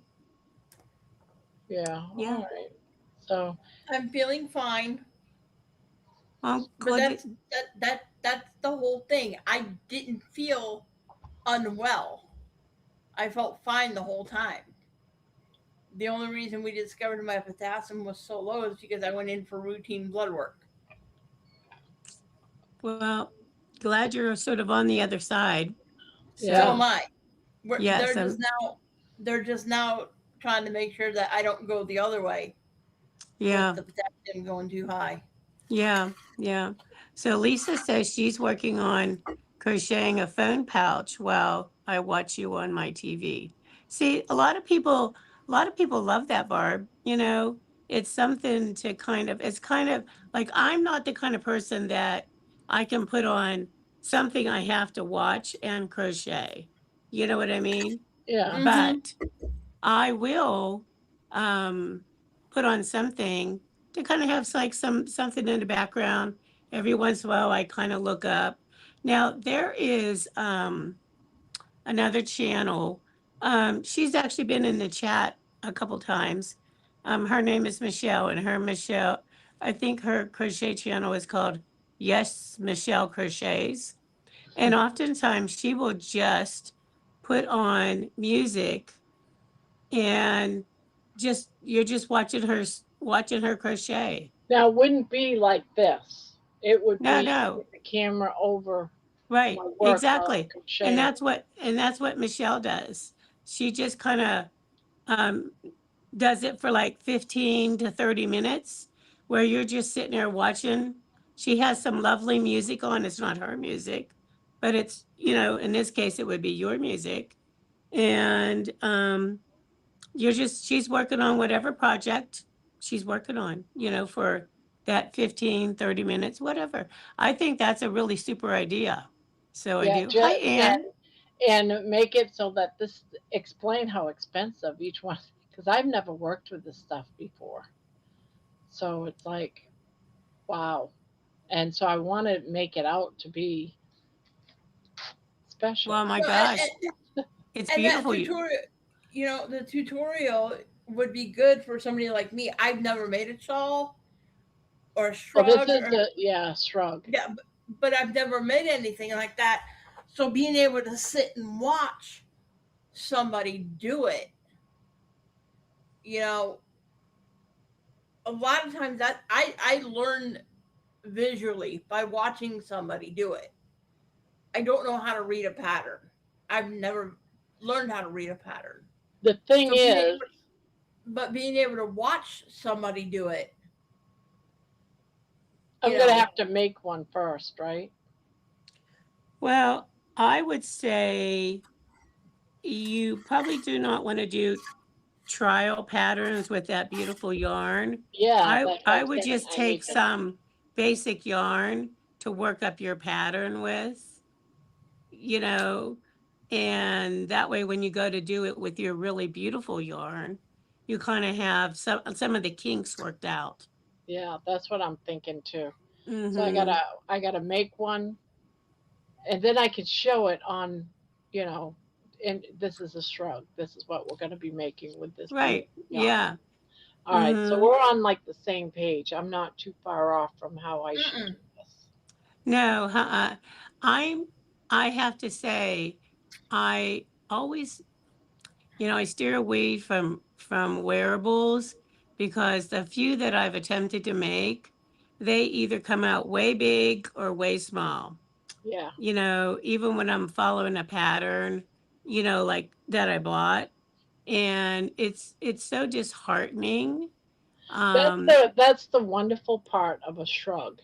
Yeah, yeah. all right. So, I'm feeling fine. But Claudia, that's the whole thing. I didn't feel unwell. I felt fine the whole time. The only reason we discovered my potassium was so low is because I went in for routine blood work. well, glad you're sort of on the other side. So Yeah. am I. Yes, They're just now trying to make sure that I don't go the other way yeah. with the potassium going too high. Yeah, yeah. So Lisa says she's working on crocheting a phone pouch while I watch you on my TV. See, a lot of people love that, Barb. It's something to it's kind of like I'm not the kind of person that I can put on something I have to watch and crochet. You know what I mean? Yeah. Mm-hmm. But I will um, put on something to kind of have like something in the background. Every once in a while, I kind of look up. Now there is another channel. She's actually been in the chat a couple times. Her name is Michelle, and I think her crochet channel is called Yes Michelle Crochets. And oftentimes she will just put on music and you're just watching her crochet. Now, it wouldn't be like this. It would No, be no, with the camera over right, my work while I'm exactly. And crocheting. that's what Michelle does. She just kind of um, does it for like 15 to 30 minutes, where you're just sitting there watching. She has some lovely music on. It's not her music, but it's in this case it would be your music, and she's working on whatever project she's working on, for that 15, 30 minutes, whatever. I think that's a really super idea. So I Yeah, do. Hi, Anne. and make it so that this explain how expensive each one, because I've never worked with this stuff before. So it's like, wow. And so I want to make it out to be special. Well, my No, gosh, it's and that beautiful. tutorial, the tutorial would be good for somebody like me. I've never made a shawl or a Well, this shrug is or a shrug. yeah, but I've never made anything like that. So being able to sit and watch somebody do it, you know, a lot of times that I learn visually by watching somebody do it. I don't know how to read a pattern. I've never learned how to read a pattern. The thing So is, being able to watch somebody do it, I'm you going to know, have to make one first, right? Well, I would say you probably do not want to do trial patterns with that beautiful yarn. Yeah, I that's what I I'm would saying. just I need take to. some basic yarn to work up your pattern with, you know, and that way when you go to do it with your really beautiful yarn, you kind of have some of the kinks worked out. Yeah, that's what I'm thinking too. So Mm-hmm. I gotta make one, and then I could show it on, you know, and this is a shrug. This is what we're gonna be making with this Right. beautiful yarn. Yeah. All right, so Mm-hmm. we're on like the same page. I'm not too far off from how I should do mm-mm. this. No, I'm I have to say, I always, I steer away from wearables because the few that I've attempted to make, they either come out way big or way small. Yeah. Even when I'm following a pattern, like that I bought, and it's so disheartening. That's the wonderful part of a shrug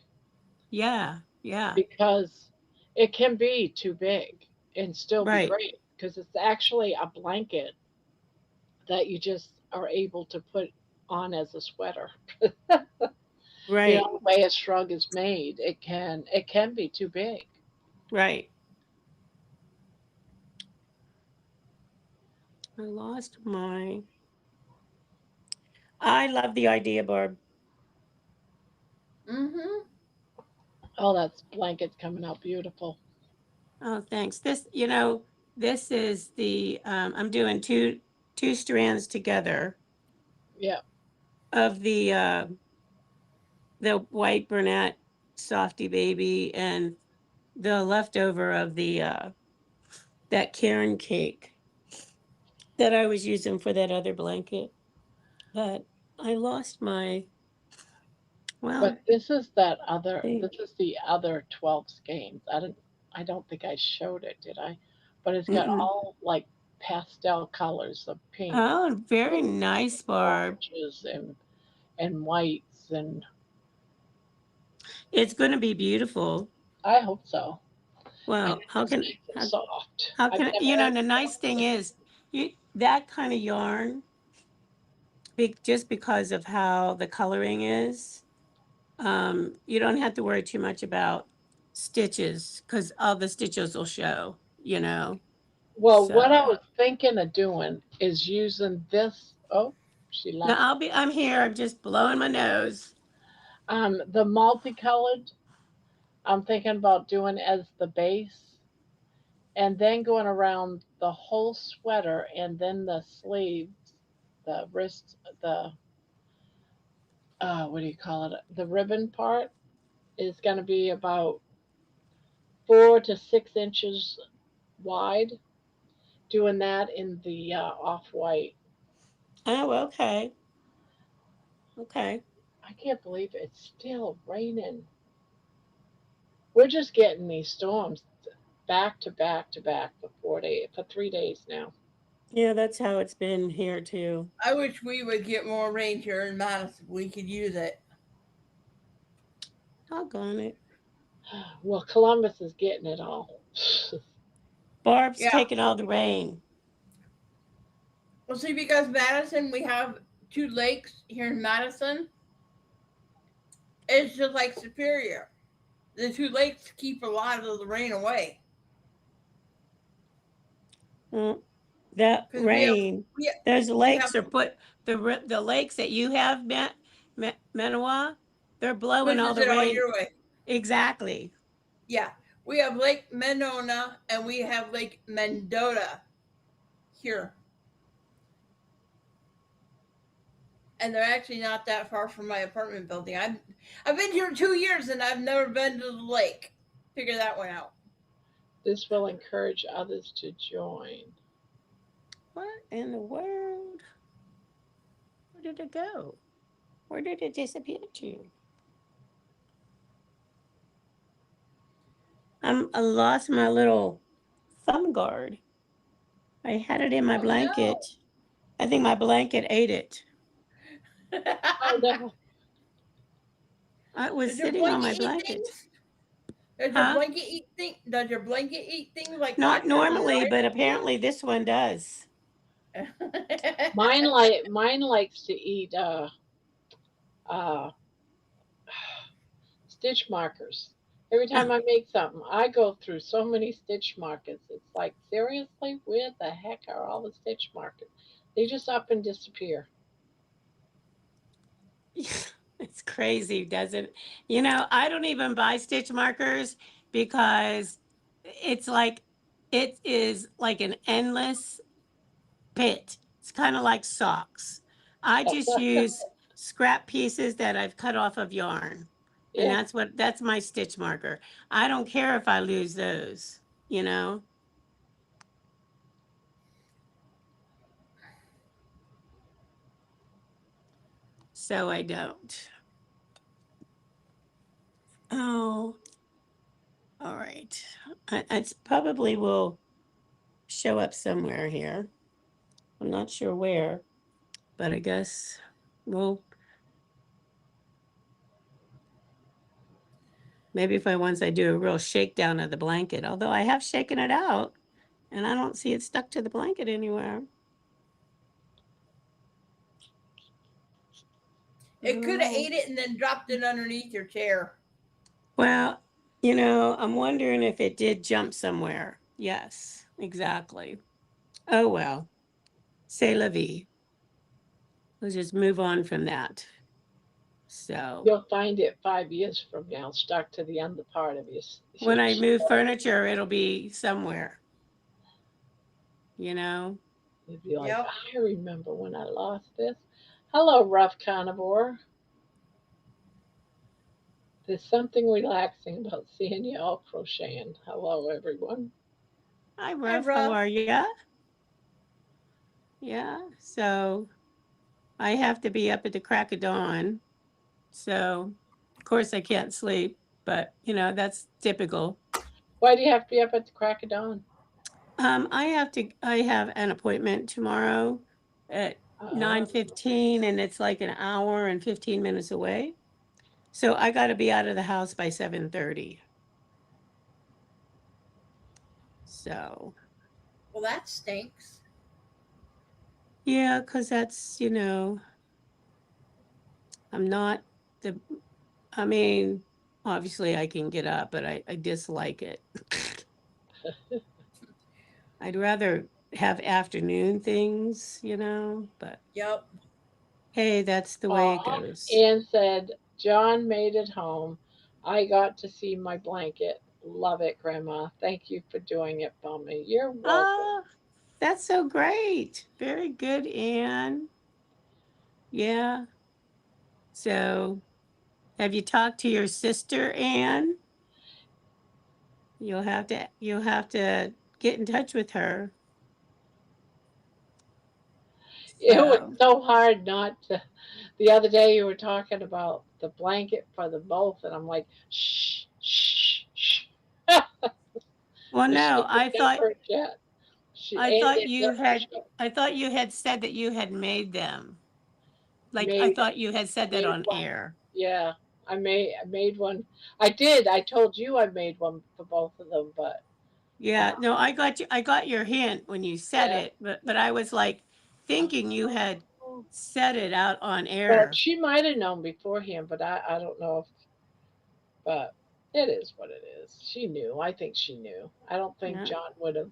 Yeah, yeah, because it can be too big and still be right, great because it's actually a blanket that you just are able to put on as a sweater. right, The way a shrug is made, it can be too big. right. I lost my. I love the idea, Barb. Mm-hmm. Oh, that's blanket's coming out beautiful. Oh, thanks. This is the I'm doing two strands together Yeah. of the white brunette softy baby and the leftover of the that Karen cake that I was using for that other blanket. But I lost my But well, this think. is the other 12 skeins. I don't think I showed it, did I? But it's got Mm-mm. all like pastel colors of pink, Oh, very blues, nice, Barb. oranges, and whites, and It's going to be beautiful. I hope so. And Well, it's nice and soft. how I've can never had the nice thing is that kind of yarn, just because of how the coloring is, you don't have to worry too much about stitches because all the stitches will show. Well, what I So was thinking of doing is using this. Oh, she now left. I'm here. I'm just blowing my nose. The multicolored. I'm thinking about doing as the base, and then going around the whole sweater, and then the sleeves, the wrist, the what do you call it? The ribbon part is going to be about 4 to 6 inches wide. Doing that in the off white. Oh, okay. Okay. I can't believe it's still raining. We're just getting these storms back to back to back for 4 days, for 3 days now. Yeah, that's how it's been here too. I wish we would get more rain here in Madison. We could use it. Doggone it. Well, Columbus is getting it all. Barb's Yeah. taking all the rain. Well, see, because Madison, we have two lakes here in Madison. It's just like Superior. The two lakes keep a lot of the rain away. Mm, that Because rain, those we have lakes are the lakes that you have, Manawa, they're blowing all pushes the it all rain. your way. Exactly. Yeah. We have Lake Monona and we have Lake Mendota here. And they're actually not that far from my apartment building. I've been here 2 years and I've never been to the lake. Figure that one out. This will encourage others to join. What in the world? Where did it go? Where did it disappear to? I lost my little thumb guard. I had it in my Oh no. blanket. I think my blanket ate it. Oh no, It was Does your sitting on blanket my eat blanket. things? Does your Huh? blanket eat things? Does your blanket eat things like Not that? Because I'm normally, but apparently this one does. right. mine likes to eat uh, stitch markers. Every time I make something, I go through so many stitch markers. It's like, seriously, where the heck are all the stitch markers? They just up and disappear. It's crazy, doesn't it? I don't even buy stitch markers because it's like it is like an endless pit. It's kind of like socks. I just use scrap pieces that I've cut off of yarn. And Yeah, that's my stitch marker. I don't care if I lose those. you know? So I don't. Oh, all right. It probably will show up somewhere here. I'm not sure where, but I guess we'll maybe if I once I do a real shakedown of the blanket, although I have shaken it out and I don't see it stuck to the blanket anywhere. It could have Oh. ate it and then dropped it underneath your chair. Well, I'm wondering if it did jump somewhere. Yes, exactly. Oh well, c'est la vie. Let's just move on from that. So You'll find it 5 years from now stuck to the under part of your when I move furniture, it'll be somewhere, you know? You'd be like, Yep. I remember when I lost this. Hello, rough carnivore. There's something relaxing about seeing you all crocheting. Hello, everyone. Hi, Hi, Ruff. How Ruff. are you? Yeah. So I have to be up at the crack of dawn. So, of course, I can't sleep, but that's typical. Why do you have to be up at the crack of dawn? I have an appointment tomorrow at Uh, 9:15, and it's like an hour and 15 minutes away. So I got to be out of the house by 7:30. So Well, that stinks. yeah, because I'm not the, I mean, obviously I can get up, but I dislike it. I'd rather have afternoon things, but Yep. hey, that's the way it Aw. goes. Anne said, John made it home. I got to see my blanket. Love it, Grandma. Thank you for doing it for me. You're welcome. Ah, that's so great. Very good, Anne. Yeah. So, have you talked to your sister, Anne? You'll have to get in touch with her. It was So, so hard not to. The other day you were talking about the blanket for the both, and I'm like, shh, shh, shh. well, But she no, didn't know it yet. I Anne thought didn't you know had she I thought you had said that you had made them. Like I made thought you had said that made on one. air. Yeah, I made one. I did. I told you I made one for both of them, but Yeah, no, I got your hint when you said yeah. it, but I was like thinking you had Oh. said it out on Well, air. she might have known beforehand, but I don't know if. But it is what it is. She knew. I think she knew. I don't think Yeah, John would have.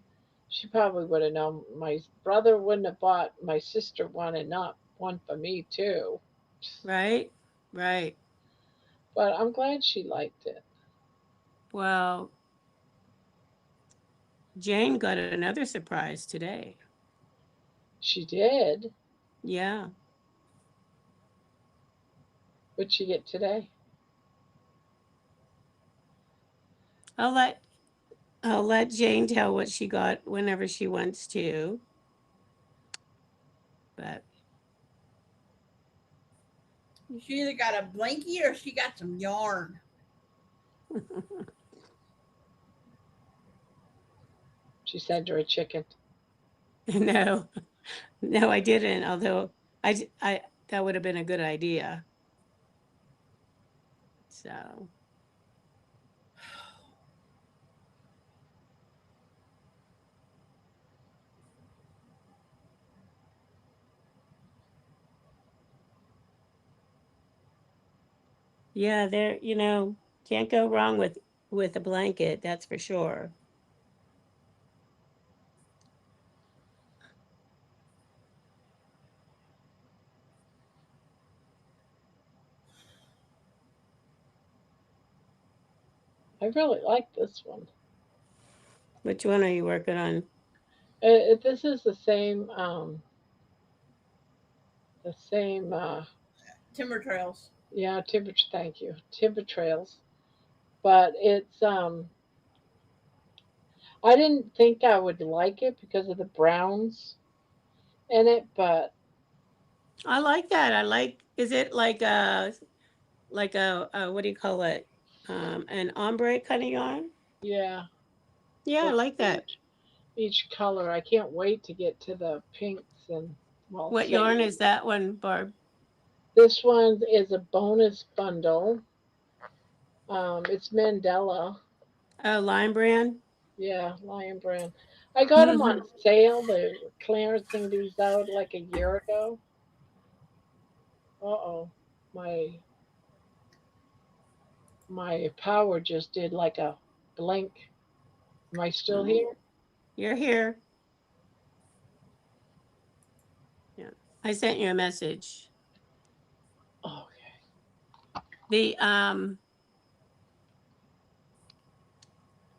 She probably would have known. My brother wouldn't have bought my sister one and not one for me too. right? Right. But I'm glad she liked it. Well, Jane got another surprise today. She did. Yeah. What'd she get today? I'll let I'll let Jane tell what she got whenever she wants to. But She either got a blankie or she got some yarn. She sent her a chicken. no, no, I didn't. Although I that would have been a good idea. So yeah, there, can't go wrong with a blanket, that's for sure. I really like this one. Which one are you working on? This is the same. The same. Timber trails. Yeah, timber. Thank you, timber trails. But it's. I didn't think I would like it because of the browns in it, but I like that. I like. Is it like a what do you call it? An ombre kind of yarn? yeah, Yeah, I with like that. each color. I can't wait to get to the pinks and well, What yarn sage. is that one, Barb? This one is a bonus bundle. It's Mandela. Oh, Lime Brand. Yeah, Lion Brand. I got them Mm-hmm. on sale. They're clearancing these out like a year ago. Uh-oh. My my power just did like a blink. Am I still Oh, here? you're here. Yeah, I sent you a message. Okay. The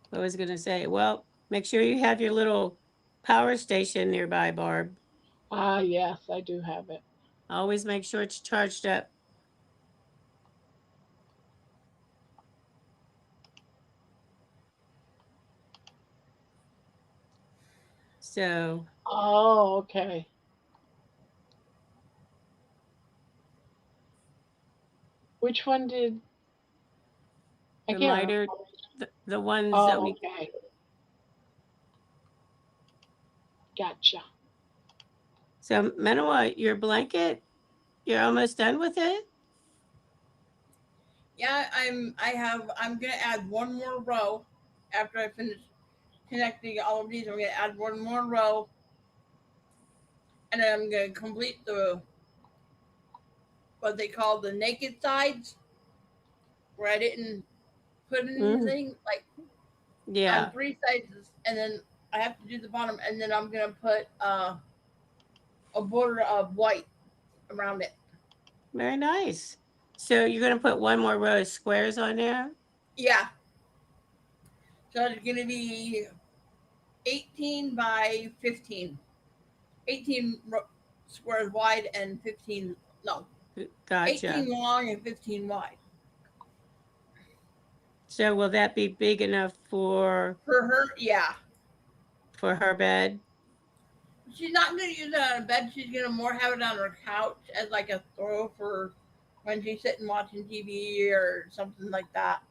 what was I going to say? Well, make sure you have your little power station nearby, Barb. Ah, yes, I do have it. Always make sure it's charged up. So Oh, okay. Which one did I the can't remember. miter, the ones that Oh, we. okay. Gotcha. So Manoa, your blanket, you're almost done with it. Yeah, I'm gonna add one more row after I finish connecting all of these. I'm gonna add one more row, and then I'm gonna complete the what they call the naked sides, where I didn't put Mm, anything like on yeah, three sides, and then I have to do the bottom, and then I'm gonna put a border of white around it. very nice. So you're gonna put one more row of squares on there. Yeah, so it's gonna be 18 by 15, 18 squares wide and 15 no Gotcha. 18 long and 15 wide. So will that be big enough For her, yeah. for her bed? She's not gonna use it on a bed. She's gonna more have it on her couch as like a throw for when she's sitting watching TV or something like that.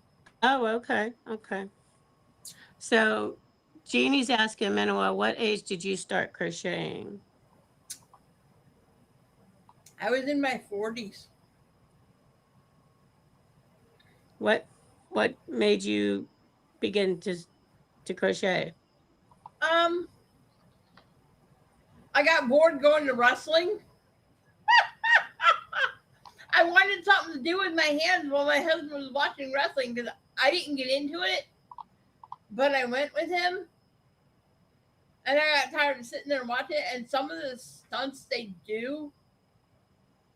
Oh, okay, okay. So Jeannie's asking Manoa, what age did you start crocheting? I was in my 40s. What what made you begin to crochet? Um, I got bored going to wrestling. I wanted something to do with my hands while my husband was watching wrestling because I didn't get into it, but I went with him, and I got tired of sitting there and watching it. And some of the stunts they do,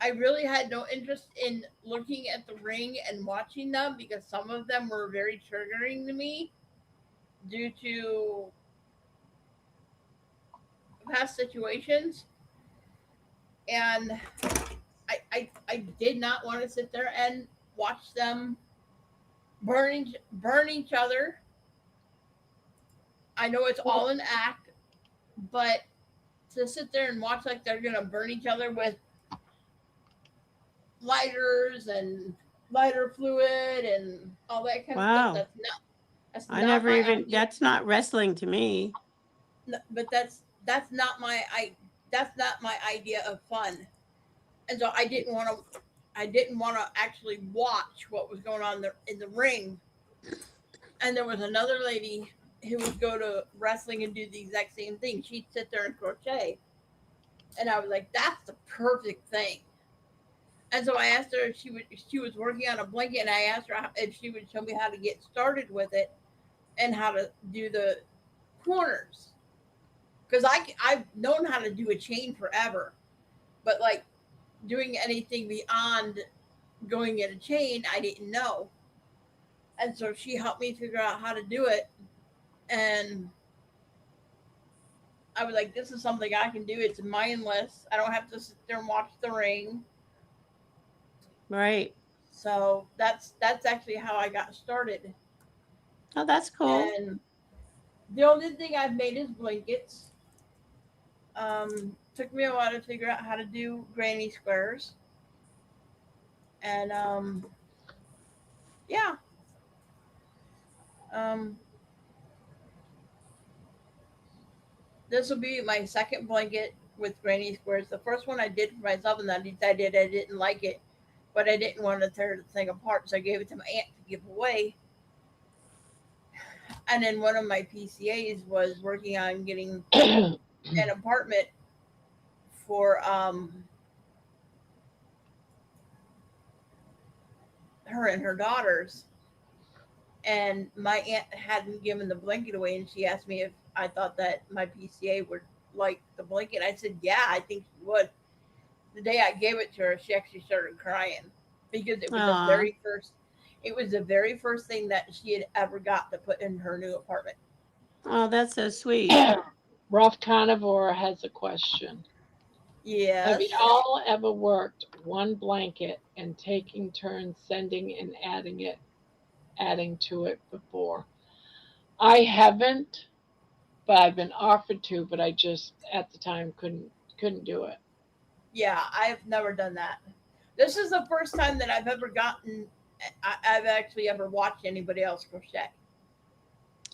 I really had no interest in looking at the ring and watching them because some of them were very triggering to me due to past situations. And I did not want to sit there and watch them burn each other. I know it's all an act, but to sit there and watch like they're gonna burn each other with lighters and lighter fluid and all that kind of stuff, Wow. that's I not never my even, idea. that's not wrestling to me. But that's not my that's not my idea of fun. And so I didn't want to actually watch what was going on there in the ring. And there was another lady who would go to wrestling and do the exact same thing. She'd sit there and crochet, and I was like, "That's the perfect thing." And so I asked her if she was working on a blanket, and I asked her if she would show me how to get started with it and how to do the corners because I've known how to do a chain forever, but like doing anything beyond going in a chain, I didn't know. And so she helped me figure out how to do it, and I was like, "This is something I can do. It's mindless. I don't have to sit there and watch the ring." Right. So that's actually how I got started. Oh, that's cool. And The only thing I've made is blankets. Took me a while to figure out how to do granny squares, and yeah, um, this will be my second blanket with granny squares. The first one I did for myself, and I decided I didn't like it, but I didn't want to tear the thing apart, so I gave it to my aunt to give away. And then one of my PCAs was working on getting an apartment for her and her daughters, and my aunt hadn't given the blanket away, and she asked me if I thought that my PCA would like the blanket. I said, yeah, I think she would. The day I gave it to her, she actually started crying because Aw. it was the very first thing that she had ever got to put in her new apartment. Oh, that's so sweet. Rough Carnivore has a question. Have you Yes. all ever worked one blanket and taking turns sending and adding to it before? I haven't, but I've been offered to, but I just at the time couldn't do it. Yeah, I've never done that. This is the first time that I've ever gotten, I've actually ever watched anybody else crochet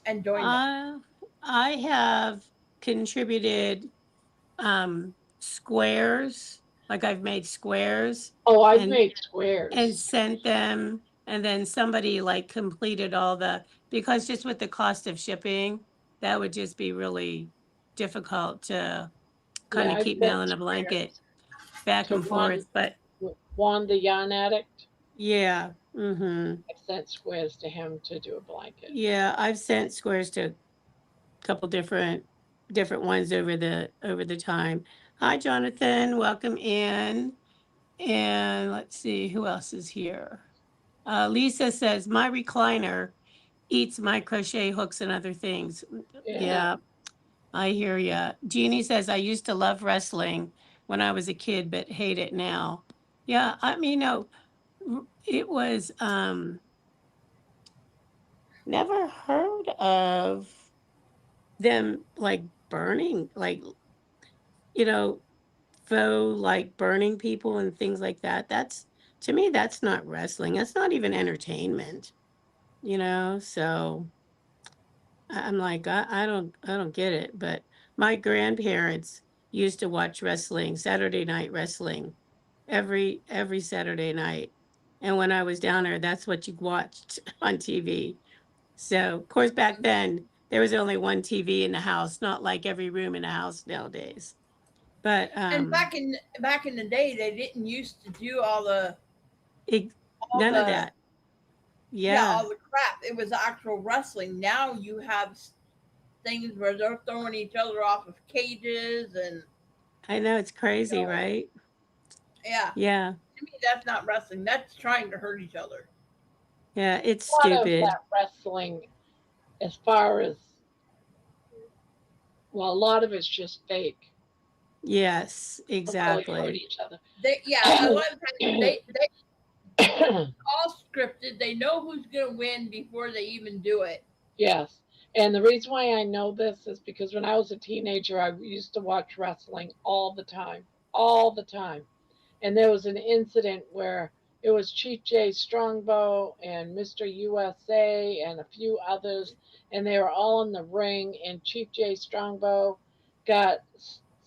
and joined them. Uh, I have contributed squares, like I've made squares Oh, I've and made squares. sent them, and then somebody like completed all the, because just with the cost of shipping, that would just be really difficult to kind Yeah, of I've keep sent mailing a blanket squares back to and forth. But Juan the yarn addict. yeah, mm-hmm. I've sent squares to him to do a blanket. Yeah, I've sent squares to a couple different ones over the time. Hi, Jonathan, welcome in. And let's see who else is here. Lisa says my recliner eats my crochet hooks and other things. Yeah. Yeah, I hear ya. Jeannie says I used to love wrestling when I was a kid, but hate it now. Yeah, I mean, no, it was never heard of them like burning, like you know, faux like burning people and things like that. That's, to me, that's not wrestling. That's not even entertainment, so I'm like, I don't get it. But my grandparents used to watch wrestling, Saturday night wrestling, every Saturday night. And when I was down there, that's what you watched on TV. So of course back then there was only one TV in the house, not like every room in the house nowadays. But And back in the day, they didn't used to do it, all none of the that. yeah, Yeah, all the crap. It was actual wrestling. Now you have things where they're throwing each other off of cages, and I know, it's you crazy, know, right? yeah. Yeah, To me, that's not wrestling. That's trying to hurt each other. yeah, it's A lot of stupid. that wrestling, as far as well, a lot of it's just fake. Yes, Don't really hurt exactly. each other. Yeah, a lot of times they all scripted. They know who's gonna win before they even do it. Yes. And the reason why I know this is because when I was a teenager, I used to watch wrestling all the time, all the time. And there was an incident where it was Chief Jay Strongbow and Mr. USA and a few others, and they were all in the ring. And Chief Jay Strongbow got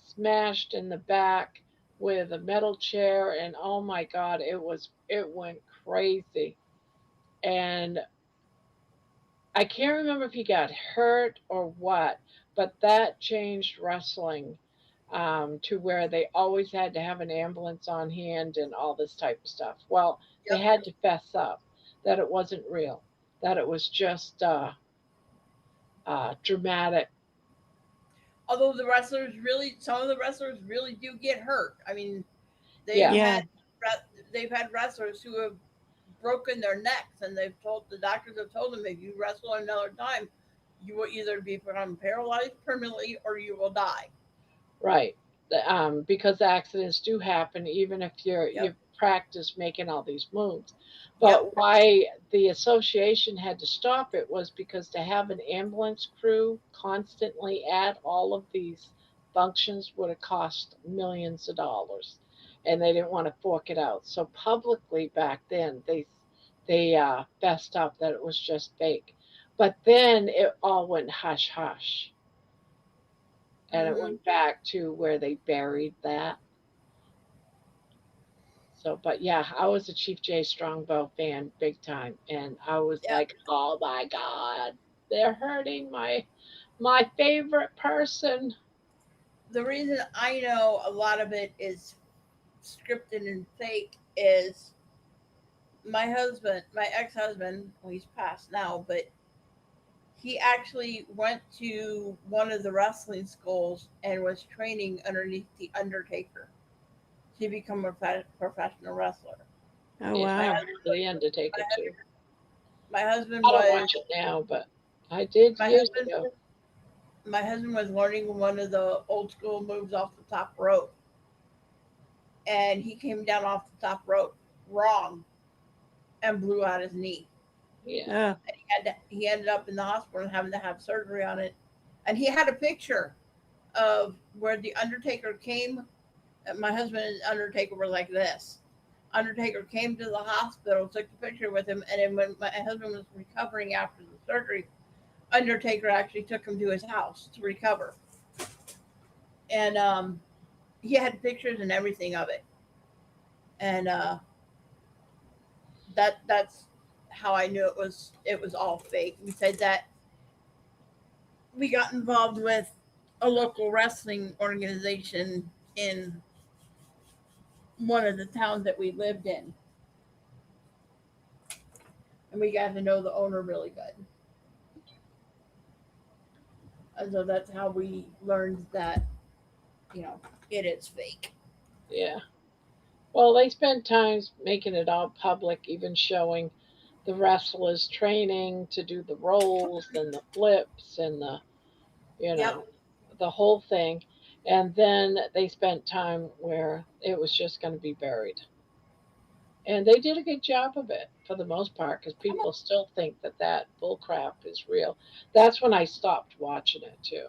smashed in the back with a metal chair, and oh my God, it went crazy. And I can't remember if he got hurt or what, but that changed wrestling to where they always had to have an ambulance on hand and all this type of stuff. Well, they Yep. had to fess up that it wasn't real, that it was just dramatic. Although some of the wrestlers really do get hurt. I mean, they've Yeah, Yeah, had they've had wrestlers who have broken their necks, and the doctors have told them if you wrestle another time, you will either become paralyzed permanently or you will die. right. Because accidents do happen, even if Yep. practice making all these moves. Yep. But why the association had to stop it was because to have an ambulance crew constantly at all of these functions would have cost millions of dollars, and they didn't want to fork it out. So publicly back then they fessed up that it was just fake. But then it all went hush hush, and it Hmm. went back to where they buried that. So, but yeah, I was a Chief J Strongbow fan big time, and I was Yep. like, "Oh my God, they're hurting my favorite person." The reason I know a lot of it is scripted and fake is my husband, my ex-husband, well, he's passed now, but he actually went to one of the wrestling schools and was training underneath the Undertaker to become a professional wrestler. Oh, Yeah, My I wow. remember the Undertaker husband, too. my husband I don't was watch it now, but I did my years husband ago. my husband was learning one of the old school moves off the top rope, and he came down off the top rope wrong and blew out his knee. Yeah, Oh, And he ended up in the hospital and having to have surgery on it. And he had a picture of where the Undertaker came. My husband and Undertaker were like this. Undertaker came to the hospital, took the picture with him, and then when my husband was recovering after the surgery, Undertaker actually took him to his house to recover. And he had pictures and everything of it. And that's how I knew it was all fake. We said that we got involved with a local wrestling organization in one of the towns that we lived in, and we got to know the owner really good. And so that's how we learned that you know it is fake. yeah. Well, they spent times making it all public, even showing the wrestlers training to do the rolls and the flips and the, you Yep. know, the whole thing. And then they spent time where it was just going to be buried. And they did a good job of it for the most part because people still think that that bullcrap is real. That's when I stopped watching it too,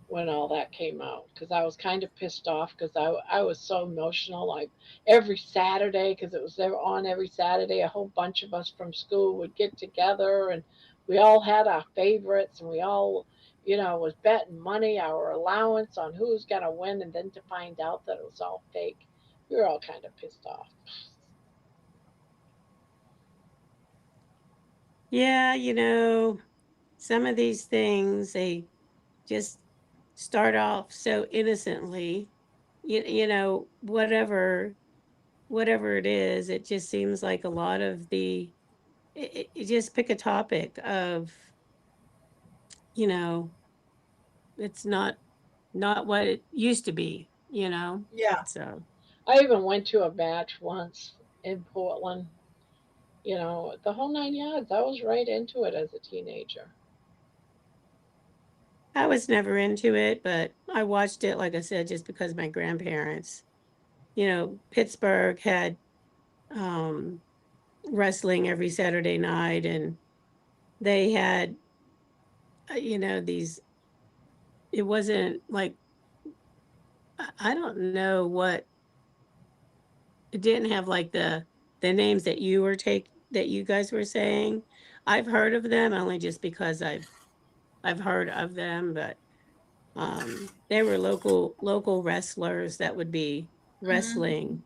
when all that came out, because I was kind of pissed off because I was so emotional. Like every Saturday, because it was there on every Saturday, a whole bunch of us from school would get together and we all had our favorites and we all, was betting money, our allowance on who's going to win. And then to find out that it was all fake, we were all kind of pissed off. yeah. Some of these things, they just start off so innocently. Whatever it is, it just seems like a lot of it just pick a topic of, you know, it's not what it used to be. Yeah. So I even went to a match once in Portland, the whole 9 yards. I was right into it as a teenager. I was never into it, but I watched it, like I said, just because my grandparents, Pittsburgh had um wrestling every Saturday night, and they had, these, it wasn't like, I don't know what, it didn't have like the names that you guys were saying. I've heard of them only just because I've heard of them, but they were local wrestlers that would be Mhm. wrestling,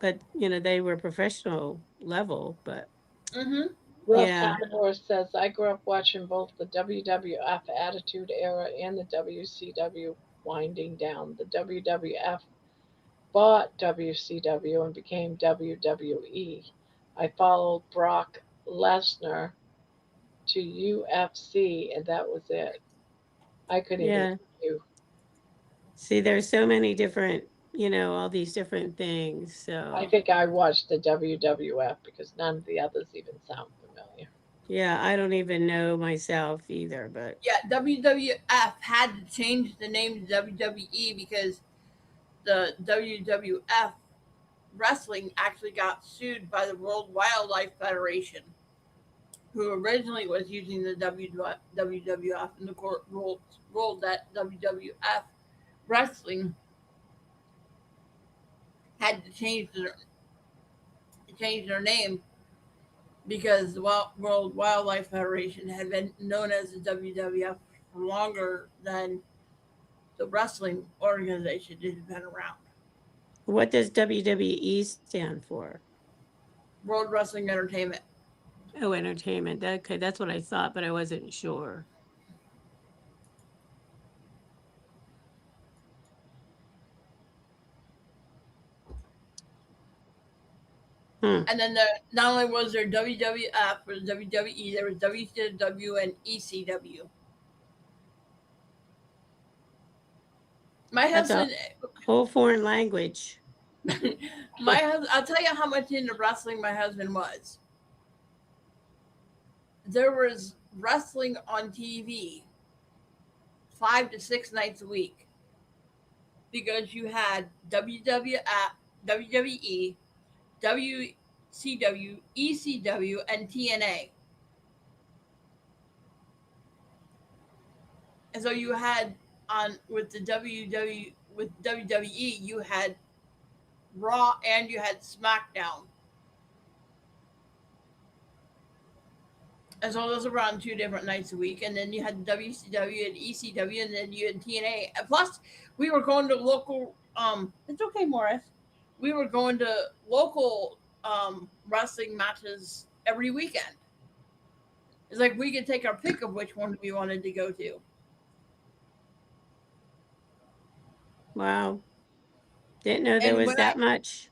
but they were professional level, but Mhm. Rough yeah, Carnivore says, I grew up watching both the WWF Attitude Era and the WCW winding down. The WWF bought WCW and became WWE. I followed Brock Lesnar to UFC, and that was it. I couldn't even yeah. tell you. See, there's so many different, all these different things. I So think I watched the WWF because none of the others even sound familiar. yeah, I don't even know myself either, but Yeah. WWF had to change the name to WWE because the WWF Wrestling actually got sued by the World Wildlife Federation, who originally was using the WWF, and the court ruled that WWF Wrestling had to change their name because the World Wildlife Federation had been known as the WWF for longer than the wrestling organization had been around. What does WWE stand for? World Wrestling Entertainment. Oh, entertainment. Okay, that's what I thought, but I wasn't sure. And then not only was there WWF, there was WWE, there was WCW and ECW. My That's husband, a whole foreign language. I'll tell you how much into wrestling my husband was. There was wrestling on TV 5 to 6 nights a week because you had WWF, WWE, WCW, ECW, and TNA. And so you had with WWE, you had Raw and you had SmackDown. And so those were on 2 different nights a week. And then you had WCW and ECW, and then you had TNA. And plus, we were going to local. It's okay, Morris. We were going to local wrestling matches every weekend. It's like we could take our pick of which one we wanted to go to. Wow. Didn't know there was that much.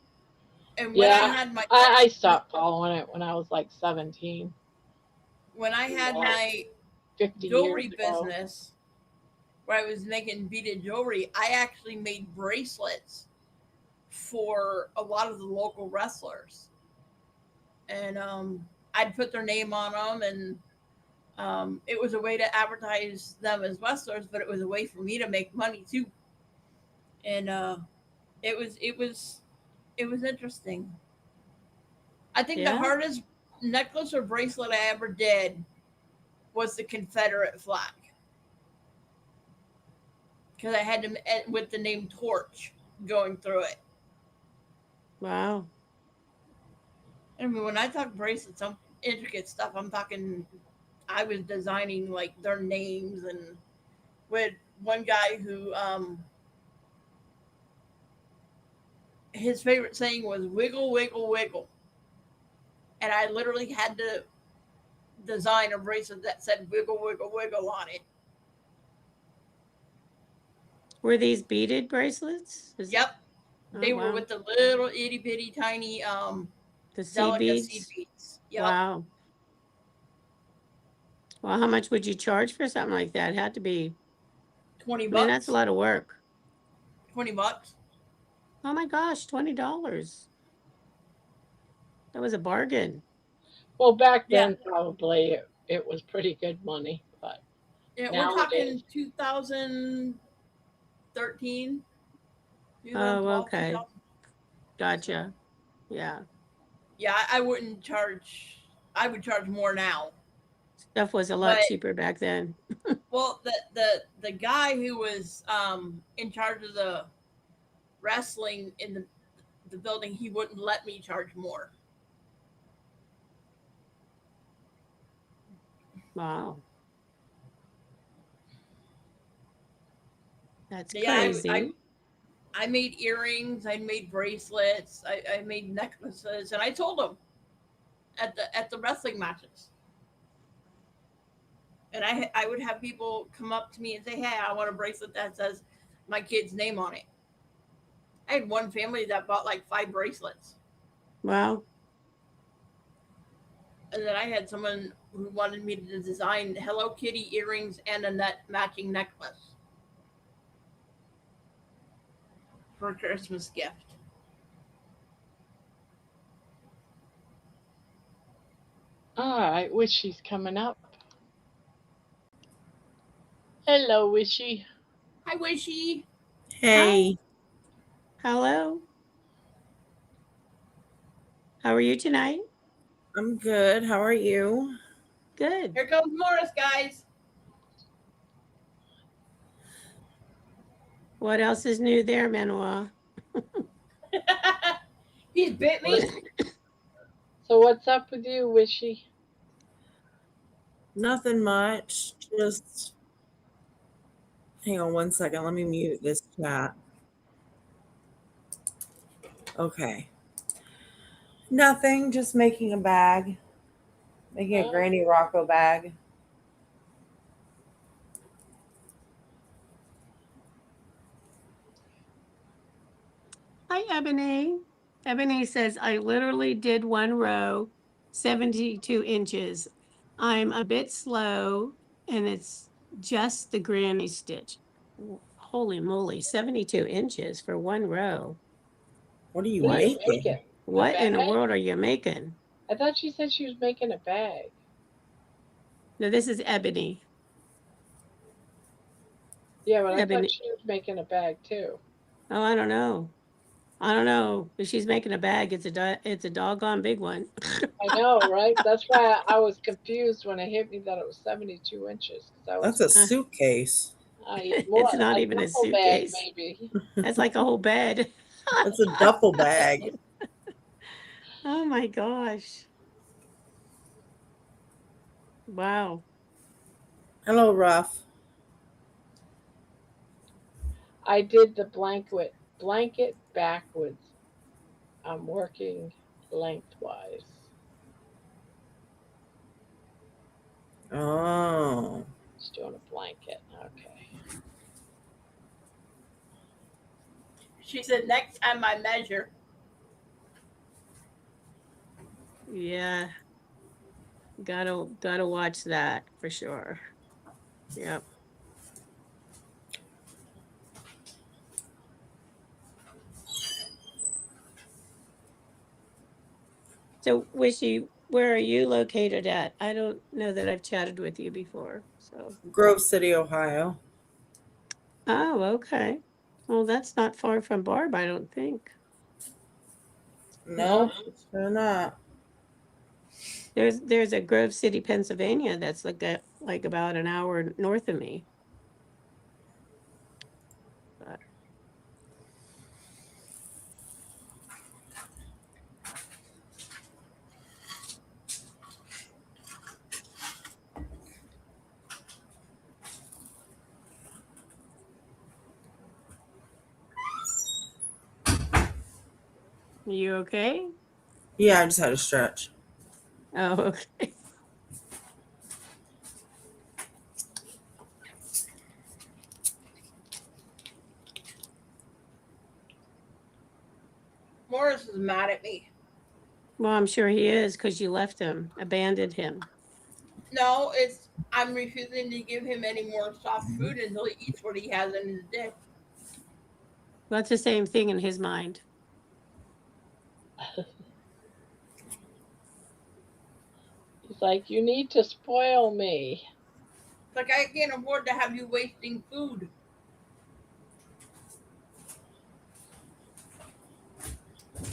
And when I stopped following it when I was like 17. When I had my 50 jewelry years ago. business where I was making beaded jewelry, I actually made bracelets for a lot of the local wrestlers. And I'd put their name on them, and it was a way to advertise them as wrestlers, but it was a way for me to make money too. And it was interesting. I think the hardest necklace or bracelet I ever did was the Confederate flag, because I had to with the name Torch going through it. Wow. I mean, when I talk bracelets, some intricate stuff, I'm talking. I was designing like their names, and with one guy who his favorite saying was "wiggle, wiggle, wiggle," and I literally had to design a bracelet that said "wiggle, wiggle, wiggle" on it. Were these beaded bracelets? Yep. They were with the little itty bitty tiny the seed beads. Yep. Wow. Well, how much would you charge for something like that? It had to be $20. I mean, that's a lot of work. $20. Oh my gosh, $20. That was a bargain. Well, back then probably it was pretty good money, but yeah, nowadays, we're talking 2013. Oh, okay. Gotcha. Yeah. Yeah, I wouldn't charge. I would charge more now. Stuff was a lot cheaper back then. Well, the guy who was in charge of the wrestling in the building, he wouldn't let me charge more. Wow. That's crazy. I made earrings, I made bracelets, I made necklaces, and I told them at the wrestling matches. And I would have people come up to me and say, "Hey, I want a bracelet that says my kid's name on it." I had one family that bought like 5 bracelets. Wow. And then I had someone who wanted me to design Hello Kitty earrings and a matching necklace for a Christmas gift. all right, Wishy's coming up. Hello, Wishy. Hi, Wishy. Hey. Hi. Hello. How are you tonight? I'm good. How are you? Good. Here comes Morris, guys. What else is new there, Manuel? He's bit me. So what's up with you, Wishy? Nothing much. Just hang on one second. Let me mute this chat. Okay. Nothing. Just making a bag. Making a Oh. Granny Rocco bag. Hi, Ebony. Ebony says, I literally did one row, 72 inches. I'm a bit slow, and it's just the granny stitch. Holy moly, 72 inches for one row. What are you What are you making? making? What in the bag? world are you making? I thought she said she was making a bag. No, this is Ebony. Yeah, but I Ebony. thought she was making a bag too. Oh, I don't know. I don't know. If she's making a bag, it's a doggone big one. I know, right? That's why I was confused when it hit me that it was 72 inches. Because I was, That's a suitcase. more It's not a even a duffel bag, suitcase. maybe. That's like a whole bed. That's a duffel bag. Oh my gosh. Wow. Hello, Ruff. I did the blanket backwards. I'm working lengthwise. Oh. Just doing a blanket. Okay. She said, next time I measure. Yeah. Gotta watch that for sure. Yep. So Wishy, where are you located at? I don't know that I've chatted with you before. So Grove City, Ohio. oh, okay. Well, that's not far from Barb, I don't think. No, sure not. There's a Grove City, Pennsylvania that's like about an hour north of me. But you okay? Yeah, I just had a stretch. Oh, okay. Morris is mad at me. Well, I'm sure he is because you left him, abandoned him. No, I'm refusing to give him any more soft food until he eats what he has in his dish. Well, that's the same thing in his mind. He's like, you need to spoil me. It's like, I can't afford to have you wasting food.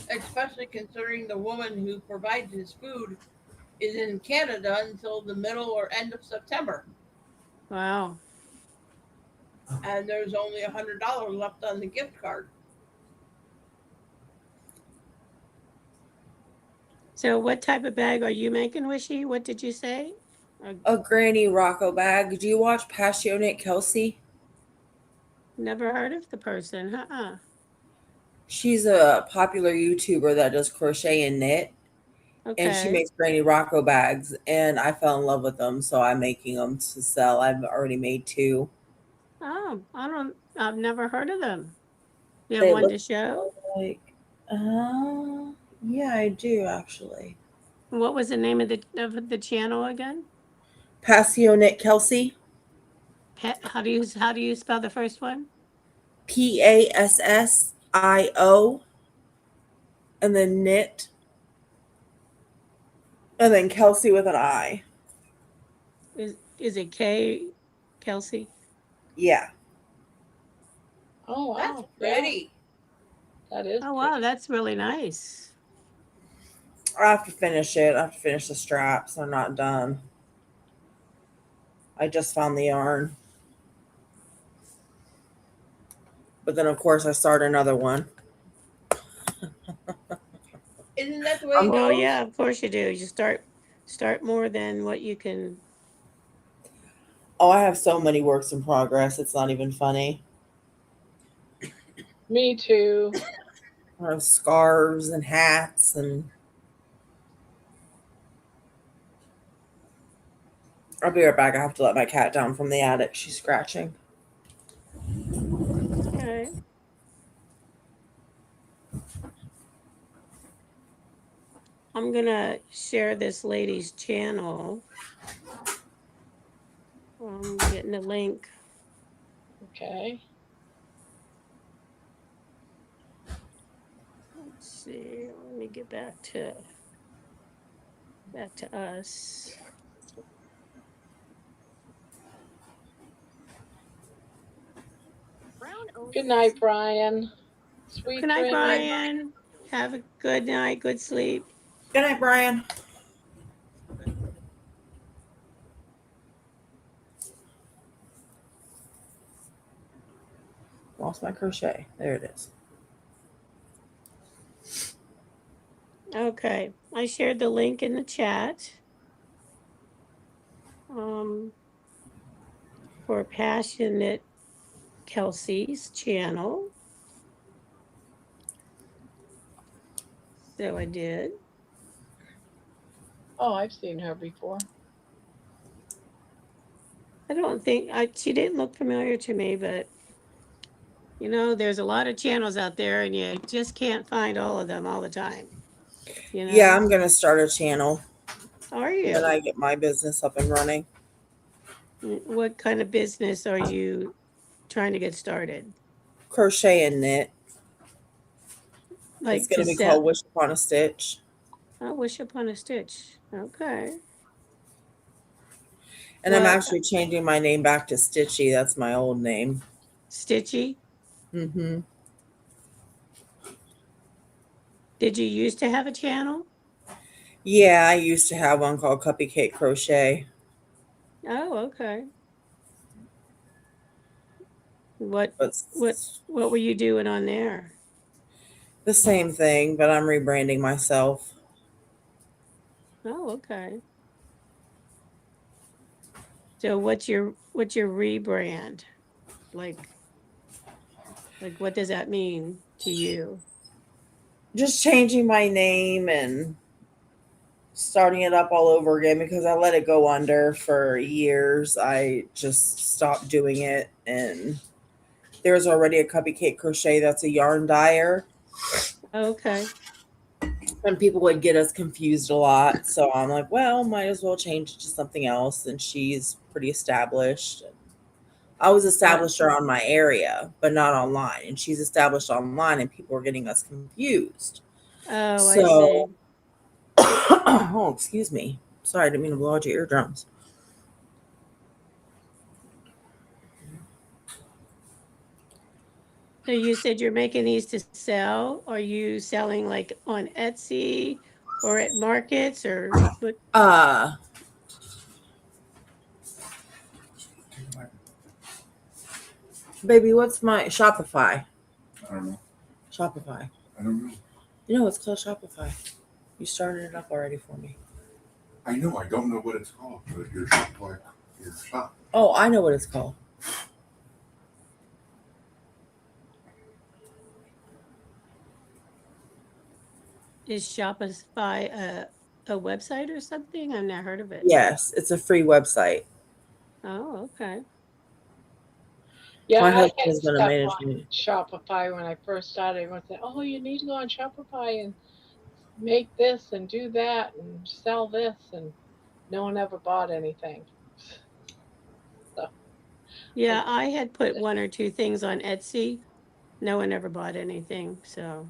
Especially considering the woman who provides his food is in Canada until the middle or end of September. Wow. And there's only $100 left on the gift card. So what type of bag are you making, Wishy? What did you say? A Granny Rocco bag. Do you watch Passionate Kelsey? Never heard of the person. She's a popular YouTuber that does crochet and knit. And she Okay. makes Granny Rocco bags, and I fell in love with them, so I'm making them to sell. I've already made 2. Oh, I've never heard of them. You have They one look to show? like, yeah, I do actually. What was the name of the channel again? Passionate Kelsey. How do you spell the first one? Passio, and then knit, and then Kelsey with an I. Is it K Kelsey? Yeah. Oh, That's wow. pretty. Yeah, that is Oh wow, pretty. that's really nice. I have to finish it. I have to finish the straps. I'm not done. I just found the yarn. But then, of course, I start another one. Isn't that the way it Well, goes? yeah, of course you do. You start more than what you can. Oh, I have so many works in progress. It's not even funny. Me too. I have scarves and hats and. I'll be right back. I have to let my cat down from the attic. She's scratching. Okay. I'm gonna share this lady's channel. I'm getting a link. Okay. Let's see. Let me get back to us. Good night, Brian. Sweet Good night, dreams. Brian. Have a good night. Good sleep. Good night, Brian. Lost my crochet. There it is. Okay. I shared the link in the chat. For Passionate Kelsey's channel. So I did. Oh, I've seen her before. I don't think she didn't look familiar to me, but there's a lot of channels out there and you just can't find all of them all the time. Yeah, I'm going to start a channel. Are you? When I get my business up and running. What kind of business are you trying to get started? Crochet and knit. Like it's going to be called Wish Upon a Stitch. Oh, Wish Upon a Stitch. Okay. And I'm actually changing my name back to Stitchy. That's my old name. Stitchy? Mm-hmm. Did you used to have a channel? Yeah, I used to have one called Cupcake Crochet. Oh, okay. What were you doing on there? The same thing, but I'm rebranding myself. Oh, okay. So what's your rebrand? Like what does that mean to you? Just changing my name and starting it up all over again because I let it go under for years. I just stopped doing it, and there's already a Cupcake Crochet that's a yarn dyer. Okay. And people would get us confused a lot. So I'm like, well, might as well change it to something else. And she's pretty established. I was established around my area, but not online. And she's established online, and people are getting us confused. Oh, so, I see. Oh, excuse me. Sorry, I didn't mean to blow out your eardrums. So you said you're making these to sell. Are you selling like on Etsy or at markets or what? Baby, what's my Shopify? I don't know. Shopify. I don't know. You know, it's called Shopify. You started it up already for me. I know. I don't know what it's called, but your Shopify, your shop. Oh, I know what it's called. Is Shopify a website or something? I've never heard of it. Yes, it's a free website. Oh, okay. Yeah, my I husband had is going to manage on Shopify when I first started. Everyone said, "Oh, you need to go on Shopify and make this and do that and sell this," and no one ever bought anything. So, yeah, I had put one or two things on Etsy. No one ever bought anything, so.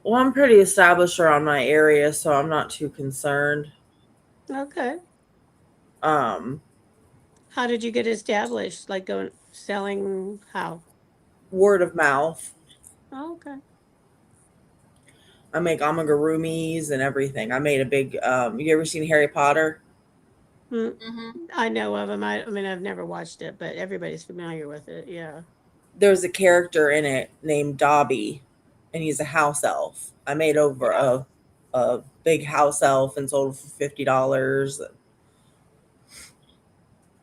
Well, I'm pretty established around my area, so I'm not too concerned. Okay. How did you get established? Like selling how? Word of mouth. Oh, okay. I make amigurumis and everything. I made a big. You ever seen Harry Potter? I know of them. I mean, I've never watched it, but everybody's familiar with it. Yeah. There's a character in it named Dobby, and he's a house elf. I made over a big house elf and sold it for $50.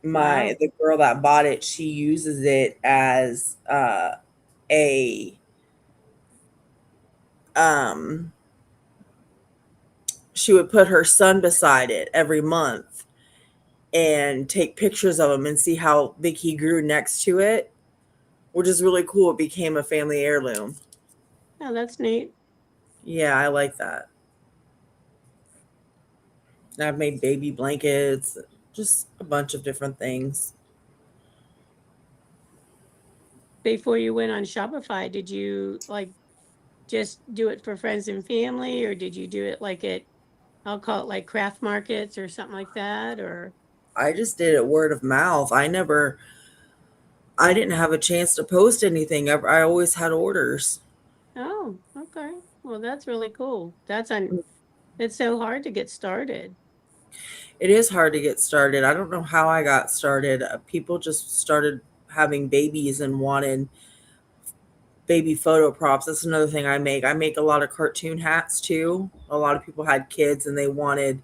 Wow. The girl that bought it, she uses it as a um she would put her son beside it every month and take pictures of him and see how big he grew next to it, which is really cool. It became a family heirloom. Oh, that's neat. Yeah, I like that. And I've made baby blankets, just a bunch of different things. Before you went on Shopify, did you like just do it for friends and family, or did you do it like at, I'll call it like craft markets or something like that? Or I just did it word of mouth. I didn't have a chance to post anything. I always had orders. oh, okay. Well, that's really cool. It's so hard to get started. It is hard to get started. I don't know how I got started. People just started having babies and wanted baby photo props. That's another thing I make. I make a lot of cartoon hats too. A lot of people had kids and they wanted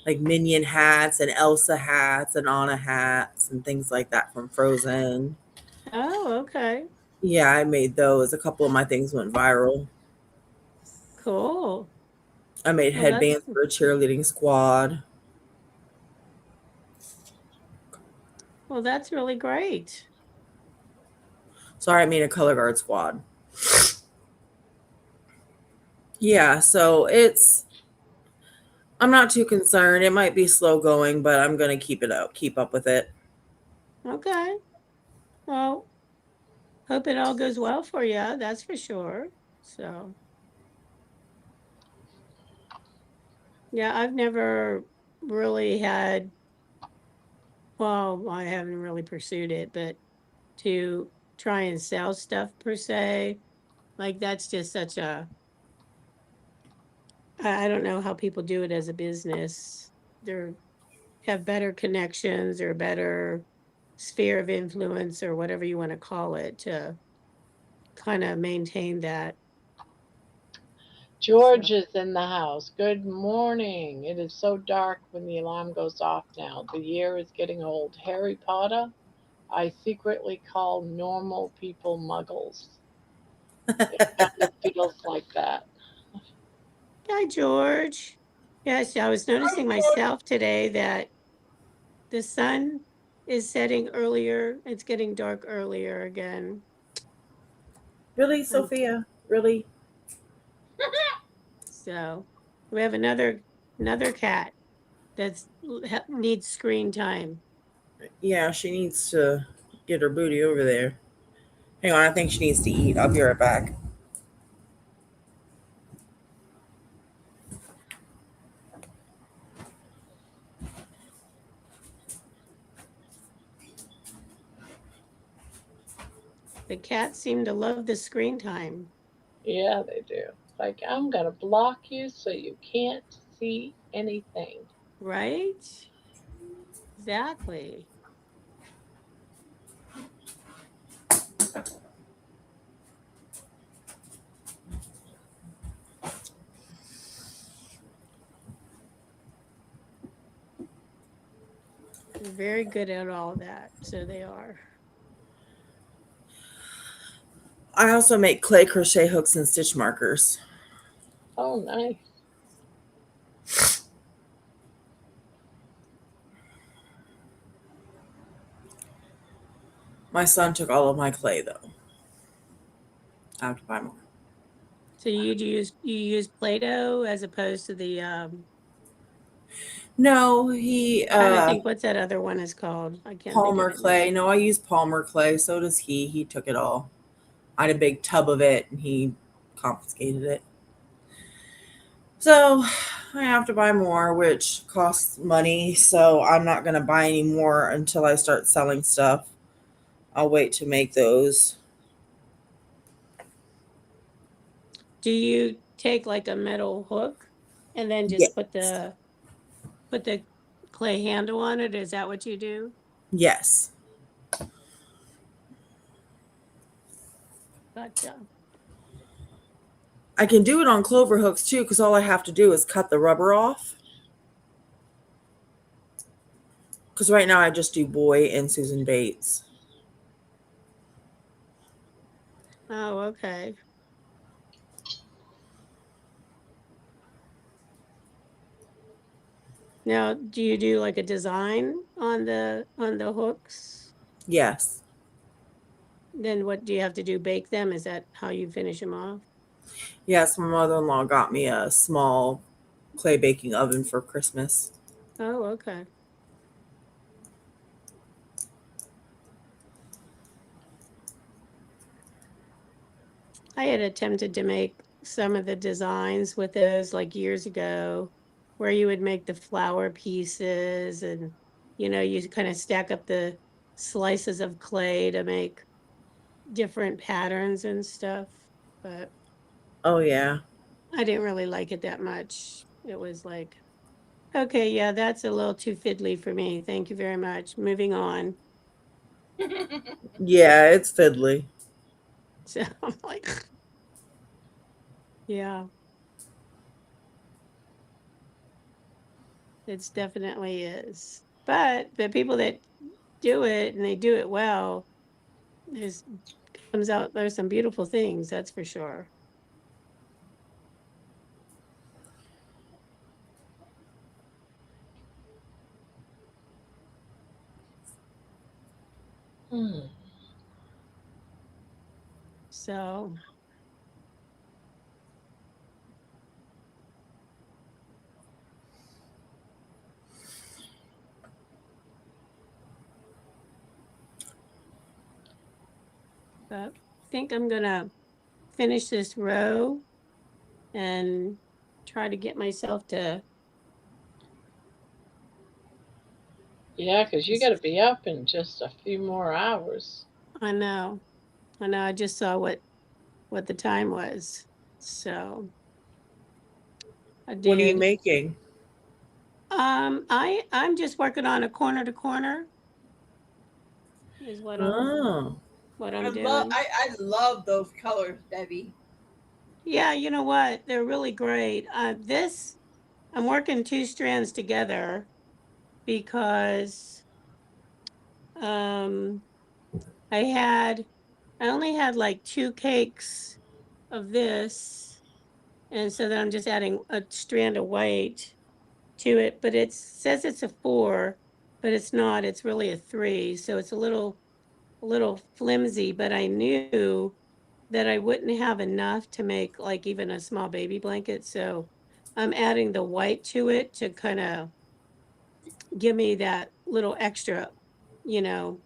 like Minion hats and Elsa hats and Anna hats and things like that from Frozen. Oh, okay. Yeah, I made those. A couple of my things went viral. Cool. I made Well, headbands for a cheerleading squad. that's really great. Sorry, I made a color guard squad. Yeah, so I'm not too concerned. It might be slow going, but I'm gonna keep up with it. Okay. Well, hope it all goes well for you. That's for sure. So, yeah, I've never really had, well, I haven't really pursued it, but to try and sell stuff per se, like that's just such a, I don't know how people do it as a business. They're have better connections or better sphere of influence or whatever you want to call it to kind of maintain that. George is in the house. Good morning. It is so dark when the alarm goes off now. The year is getting old. Harry Potter, I secretly call normal people muggles. It kind of feels like that. Hi, George. Yes, I was noticing myself today that the sun is setting earlier. It's getting dark earlier again. Really, And Sophia? Really? so we have another cat that's needs screen time. Yeah, she needs to get her booty over there. Hang on, I think she needs to eat. I'll be right back. The cats seem to love the screen time, Yeah, they do. Like, I'm going to block you so you can't see anything. right? Exactly. They're very good at all that. So they are. I also make clay crochet hooks and stitch markers. Oh, nice. My son took all of my clay though. I have to buy more. So you use Play-Doh as opposed to the No, he trying to think what's that other one is called. I can't think of Palmer it clay. now. No, I use Palmer clay. So does he. He took it all. I had a big tub of it and he confiscated it. So I have to buy more, which costs money. So I'm not going to buy any more until I start selling stuff. I'll wait to make those. Do you take like a metal hook and then just put the clay handle on it? Is that what you do? Yes. Gotcha. I can do it on clover hooks too, because all I have to do is cut the rubber off. Because right now I just do Boy and Susan Bates. Oh, okay. Now, do you do like a design on the hooks? Yes. Then what do you have to do? Bake them? Is that how you finish them off? Yes, my mother-in-law got me a small clay baking oven for Christmas. Oh, okay. I had attempted to make some of the designs with those like years ago, where you would make the flower pieces and, you kind of stack up the slices of clay to make different patterns and stuff. But Oh, yeah. I didn't really like it that much. It was like, okay, yeah, that's a little too fiddly for me. Thank you very much. Moving on. Yeah, it's fiddly. So I'm like, yeah, it's definitely is. But the people that do it and they do it well, there's there's some beautiful things, that's for sure. So but I think I'm gonna finish this row and try to get myself to. Yeah, because you got to be up in just a few more hours. I know. I just saw what the time was. So I What are you did. making? I'm just working on a corner to corner is Oh. what I I'm love doing. I love those colors, Debbie. Yeah, you know what? They're really great. This I'm working 2 strands together because um I only had like 2 cakes of this, and so then I'm just adding a strand of white to it, but it says it's a 4, but it's not. It's really a 3, so it's a little flimsy, but I knew that I wouldn't have enough to make like even a small baby blanket, so I'm adding the white to it to kind of give me that little extra, you know,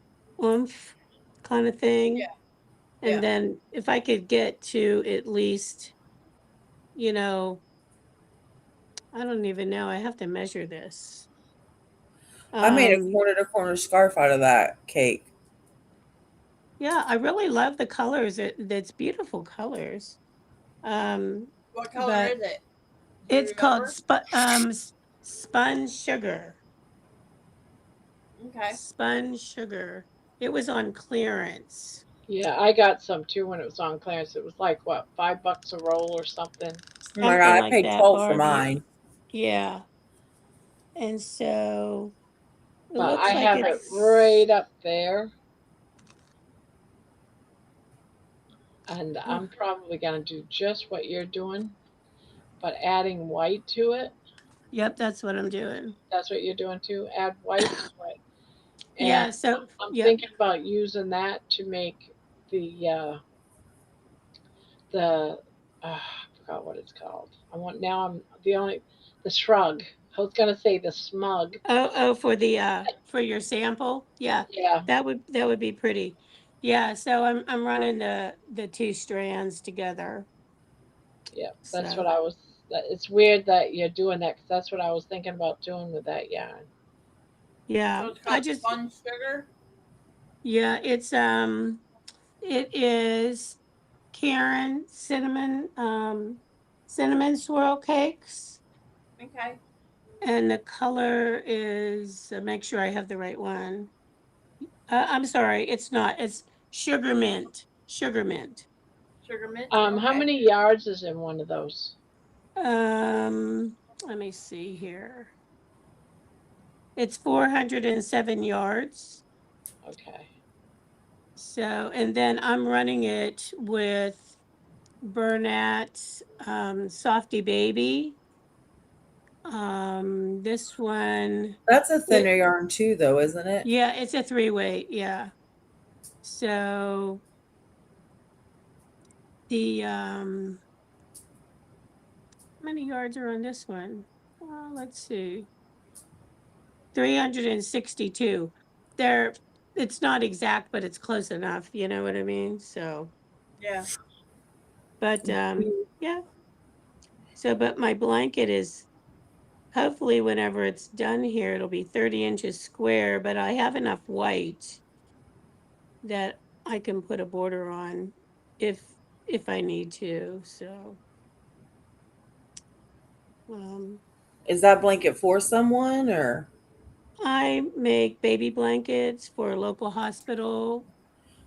oomph kind of thing. And Yeah. then if I could get to at least, you know, I don't even know, I have to measure this. I made a Um, corner to corner scarf out of that cake. yeah, I really love the colors. That's beautiful colors. Um, What color but is it? Do you it's called remember? spun sugar. Okay. Spun sugar. It was on clearance. Yeah, I got some too when it was on clearance. It was like what, $5 a roll or something. Oh my Something God, I like paid that, 12 for Barbie. mine. Yeah. And so it But I looks like have it it's right up there, and oh, I'm probably gonna do just what you're doing, but adding white to it. yep, that's what I'm doing. That's what you're doing too. Add white to it, and Yeah, so I'm yep. thinking about using that to make the I forgot what it's called. I'm the only the shrug. I was gonna say the smug. Oh, for your sample? Yeah. Yeah, That would be pretty. Yeah, so I'm running the 2 strands together. yeah. That's what So, I was. It's weird that you're doing that because that's what I was thinking about doing with that yarn. yeah, So it's I called just spun sugar. yeah, it is Karen cinnamon swirl cakes. Okay. And the color is, make sure I have the right one. I'm sorry, it's not. It's sugar mint. Sugar mint. Sugar mint. How Okay. many yards is in one of those? Let me see here. It's 407 yards. Okay. So, and then I'm running it with Bernat Softy Baby. This one, That's a thinner yarn too, though, isn't it? yeah, it's a 3-weight, yeah. So the how many yards are on this one? Let's see. 362. They're it's not exact, but it's close enough, you know what I mean? So, Yeah. but yeah. So, but my blanket is hopefully whenever it's done here, it'll be 30 inches square, but I have enough white that I can put a border on if I need to. So, um, Is that blanket for someone or? I make baby blankets for a local hospital.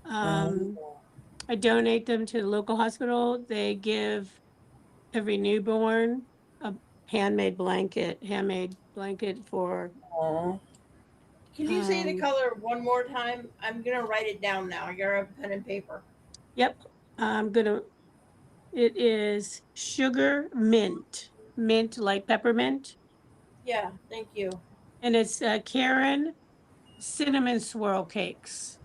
Um, I donate them to the local hospital. They give every newborn a handmade blanket for. aw. Can you say the color one more time? I'm gonna write it down now. You're a pen and paper. Yep, I'm gonna. It is sugar mint like peppermint, Yeah. Thank you. and it's Karen cinnamon swirl cakes.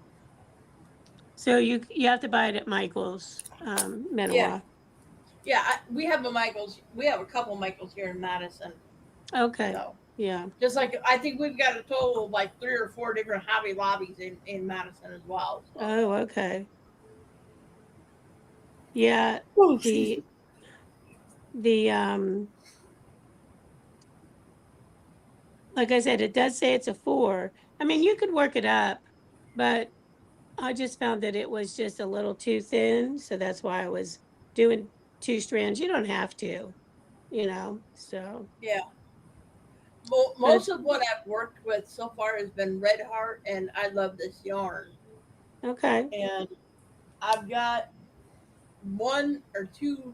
So you have to buy it at Michael's, Yeah. Manawa. Yeah. We have a Michaels. We have a couple Michaels here in Madison. Okay, So yeah. just like I think we've got a total of like 3 or 4 different Hobby Lobbies in Madison as well. So. Oh, okay. Yeah, Oh, excuse me. the like I said, it does say it's a 4. I mean, you could work it up, but I just found that it was just a little too thin, so that's why I was doing 2 strands. You don't have to, so. Yeah. But Most of what I've worked with so far has been Red Heart, and I love this yarn. okay. And I've got 1 or 2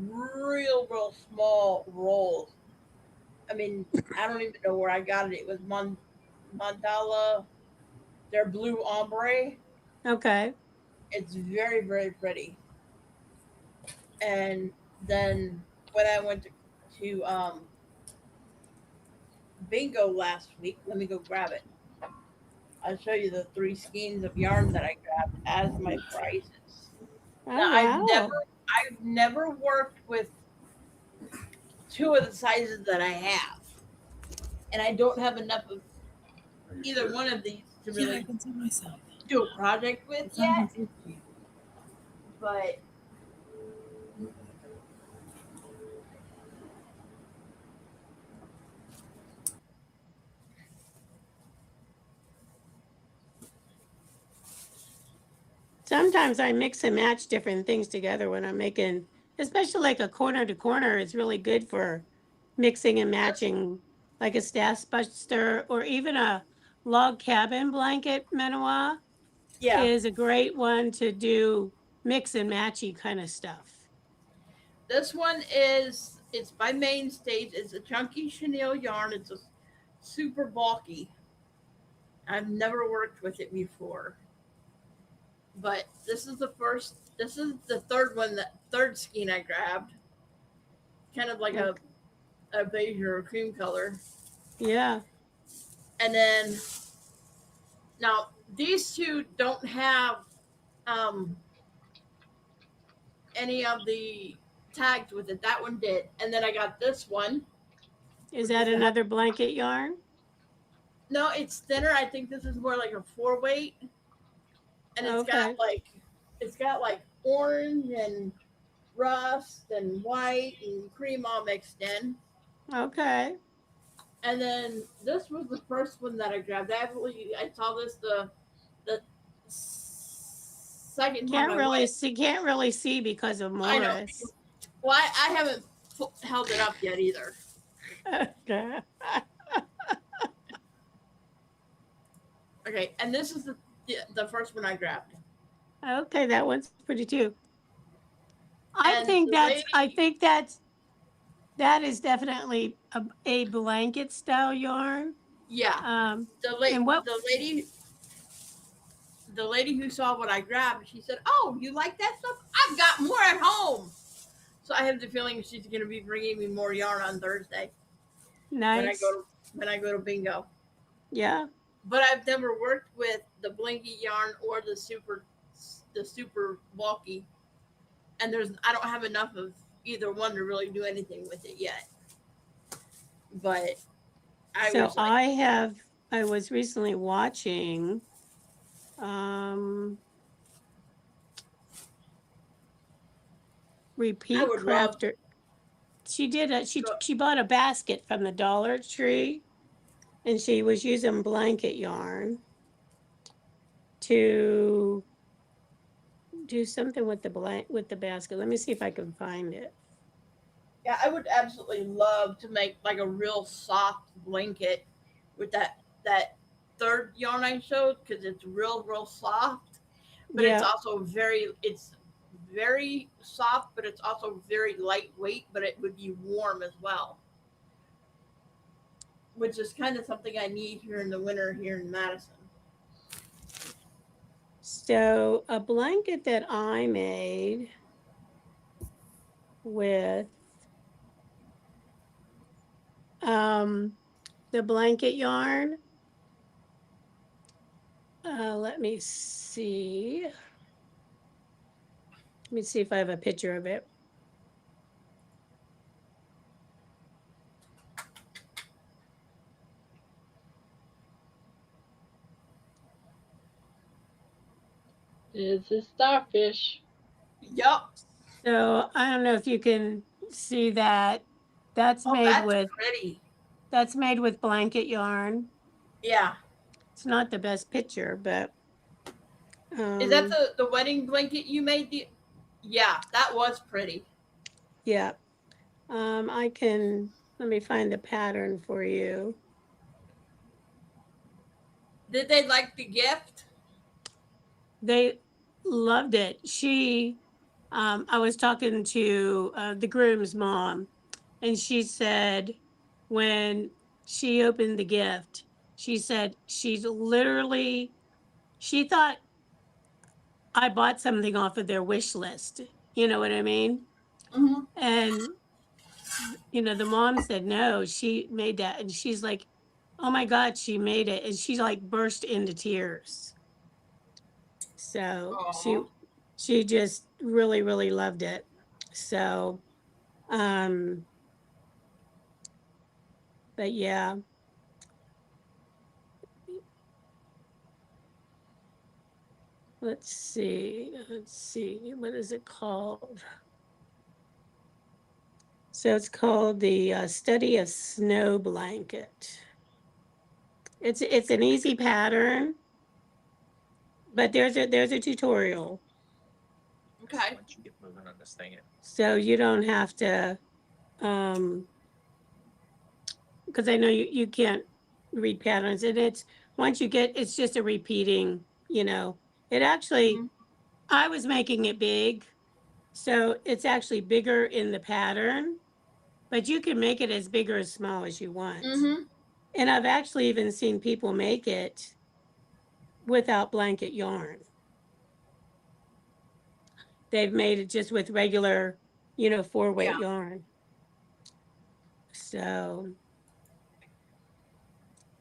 real small rolls. I mean, I don't even know where I got it. It was Mandala, their blue ombre. Okay. It's very pretty. And then when I went to bingo last week, let me go grab it. I'll show you the 3 skeins of yarn that I grabbed as my prices. Now Oh, wow. I've never worked with 2 of the sizes that I have, and I don't have enough of either one of these to Yeah, I really can see myself. do a project with It's not yet. easy. But Sometimes I mix and match different things together when I'm making, especially like a corner to corner. It's really good for mixing and matching, like a stash buster or even a log cabin blanket. Manoa yeah, is a great one to do mix and matchy kind of stuff. this one it's by Main Stage. It's a chunky chenille yarn. It's a super bulky. I've never worked with it before, but this is the first. This is the third one. That third skein I grabbed, kind of like a beige or a cream color. Yeah. And then now these 2 don't have um, any of the tags with it. That one did. And then I got this one. Is that another blanket yarn? No, it's thinner. I think this is more like a 4-weight. And Okay. it's got like orange and rust and white and cream all mixed in. Okay. And then this was the first one that I grabbed. I saw this the second time Can't I really went. see. Can't really see because of I know. Morris. Well, I haven't held it up yet either. Okay, and this is the first one I grabbed. Okay, that one's pretty too. I And think the that's. I lady- think that is definitely a blanket style yarn. Yeah. And what? The lady who saw what I grabbed, she said, "Oh, you like that stuff? I've got more at home." So I have the feeling she's going to be bringing me more yarn on Thursday Nice. when I go to bingo. Yeah. But I've never worked with the blinky yarn or the super bulky, and I don't have enough of either one to really do anything with it yet. But I was recently watching Repeat Crafter. She bought a basket from the Dollar Tree, and she was using blanket yarn to do something with the basket. Let me see if I can find it. Yeah, I would absolutely love to make like a real soft blanket with that third yarn I showed, because it's real soft, but Yeah. it's also very soft, but it's also very lightweight, but it would be warm as well, which is kind of something I need here in the winter here in Madison. So a blanket that I made with the blanket yarn. Let me see. Let me see if I have a picture of it. It's a starfish. Yup. So I don't know if you can see that. That's made with pretty. That's made with blanket yarn. Yeah. It's not the best picture, but Is that the wedding blanket you made? Yeah, that was pretty. yeah. Let me find the pattern for you. Did they like the gift? They loved it. I was talking to the groom's mom, and she said when she opened the gift, she said she thought I bought something off of their wish list. You know what I mean? Mm-hmm. And the mom said no, she made that, and she's like, "Oh my God, she made it!" And she like burst into tears. So she just really loved it. So, but yeah. Let's see. What is it called? So it's called the Study of Snow Blanket. It's an easy pattern, but there's a tutorial. Okay. Once you get moving on this thing, So you don't have to, because I know you can't read patterns, and it's just a repeating. It actually, I was making it big, so it's actually bigger in the pattern, but you can make it as big or as small as you want. Mm-hmm. And I've actually even seen people make it without blanket yarn. They've made it just with regular, 4-weight yarn. So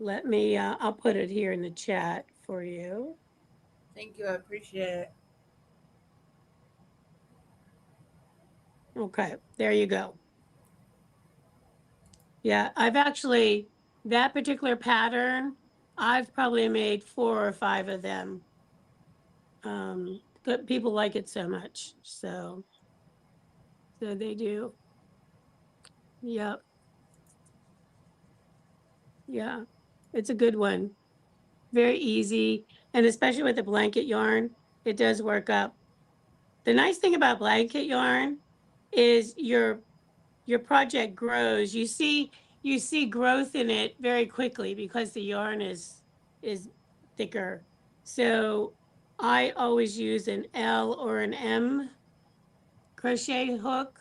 I'll put it here in the chat for you. Thank you. I appreciate it. Okay, there you go. Yeah, that particular pattern, I've probably made 4 or 5 of them. But people like it so much, so they do. Yep. Yeah, it's a good one. Very easy, and especially with the blanket yarn, it does work up. The nice thing about blanket yarn is your project grows. You see growth in it very quickly because the yarn is thicker. So I always use an L or an M crochet hook.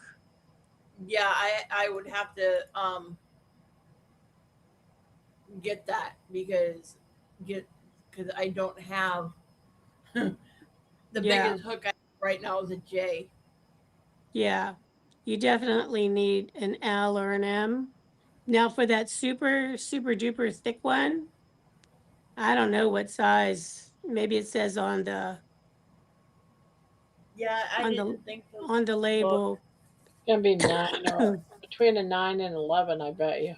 Yeah, I would have to get that because I don't have the biggest hook I have right now is a J. Yeah, you definitely need an L or an M. Now for that super duper thick one, I don't know what size. Maybe it says on the Didn't think so. on the label. It's gonna be 9 or between a 9 and 11, I bet you.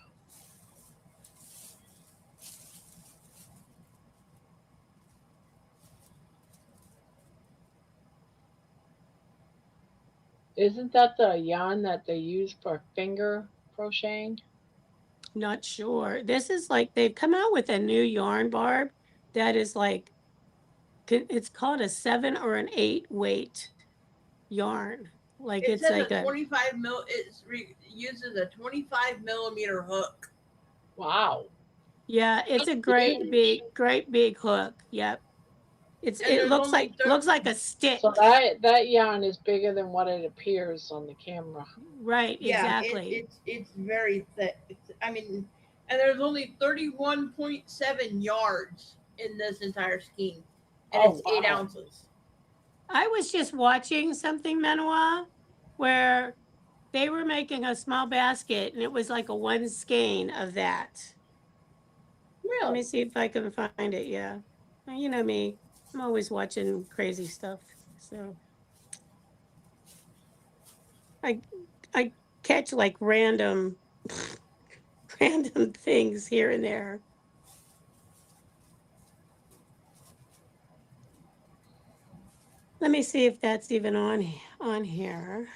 Isn't that the yarn that they use for finger crocheting? Not sure. This is like they've come out with a new yarn, Barb, that is like it's called a 7 or an 8 weight yarn. Like It it's says like a a 25 mil. Uses a 25 millimeter hook. Wow. yeah, it's a Huge. great big hook. Yep. And It there's looks only looks like a stick. So that yarn is bigger than what it appears on the camera. Right, Yeah, exactly. it's very thick. I mean, and there's only 31.7 yards in this entire skein, and Oh it's 8 wow. ounces. I was just watching something, Manoa, where they were making a small basket and it was like a one skein of that. Let me Really? see if I can find it. Yeah. Well, you know me, I'm always watching crazy stuff. So I I catch like random random things here and there. Let me see if that's even on here.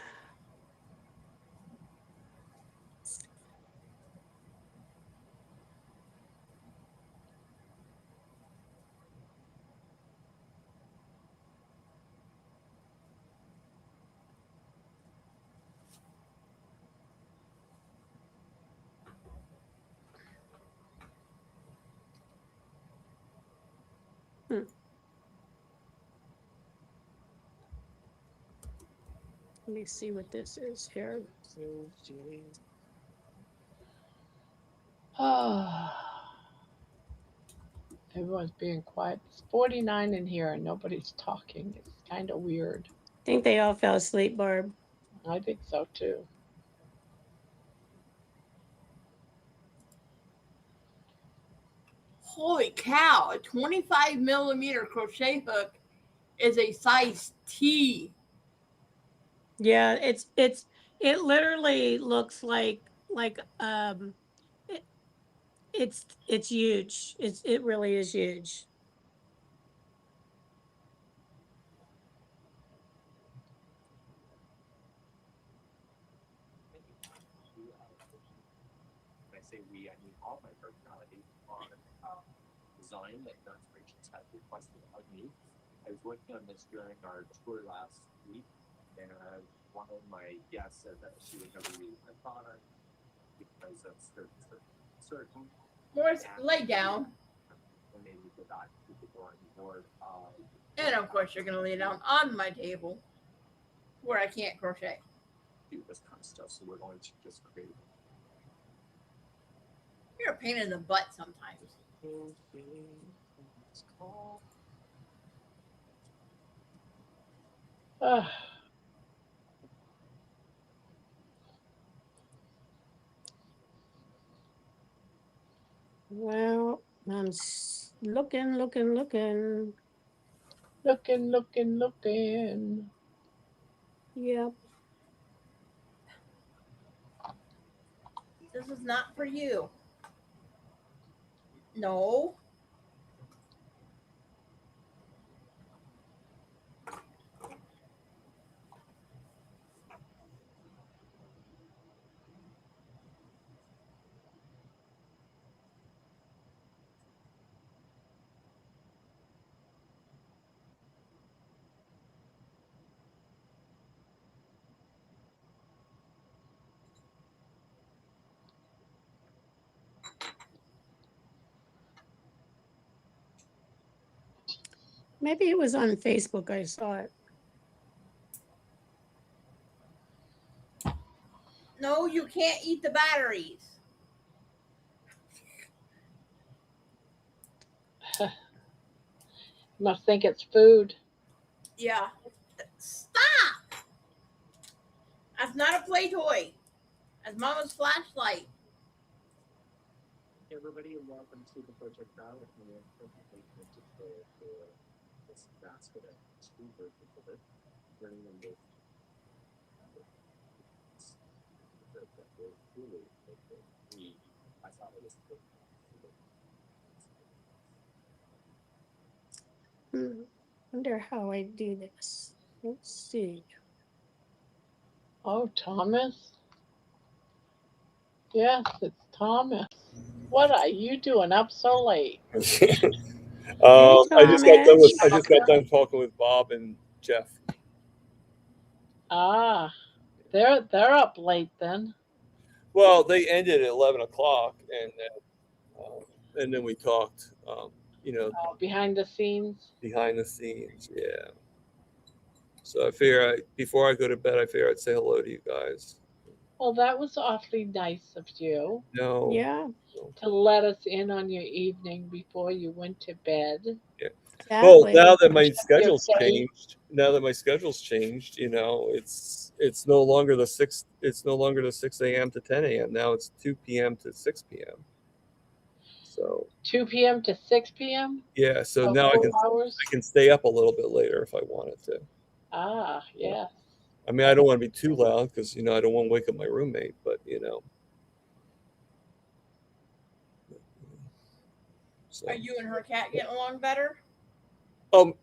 Hmm. Let me see what this is here. Everyone's being quiet. It's 49 in here and nobody's talking. It's kind of weird. I think they all fell asleep, Barb. I think so too. Holy cow! A 25 millimeter crochet hook is a size T. Yeah, it literally looks it, it's huge. It really is huge. I say we, I mean all my personality on design that Constellations had requested of me. I was working on this during our tour last week, and one of my guests said that she would never use my product because of certain Morris, lay down. when they need to back to the drawing board. And of course, you're gonna lay down on my table where I can't crochet. Do this kind of stuff, so we're going to just create. You're a pain in the butt sometimes. Well, I'm looking. Looking. Yep. This is not for you. No. Maybe it was on Facebook. I saw it. No, you can't eat the batteries. Must think it's food. Yeah. Stop! That's not a play toy. That's Mama's flashlight. Everybody, and welcome to the project now with me and for this basket of two versions of it. Bringing them with I thought it was Wonder how I do this. Let's see. Oh, Thomas? Yes, it's Thomas. What are you doing up so late? I just got done talking with Bob and Jeff. Ah, they're up late then. Well, they ended at 11 o'clock, and then we talked. Behind the scenes. Behind the scenes, yeah. So I figure before I go to bed, I figure I'd say hello to you guys. Well, that was awfully nice of you. No. Yeah. To let us in on your evening before you went to bed. Yeah. Exactly. Well, now that my schedule's changed, it's no longer the 6 a.m. to 10 a.m. Now it's 2 p.m. to 6 p.m. So 2 p.m. to 6 p.m. Yeah, so now I can stay up a little bit later if I wanted to. Ah, yes. I mean, I don't want to be too loud because I don't want to wake up my roommate, but So. Are you and her cat getting along better?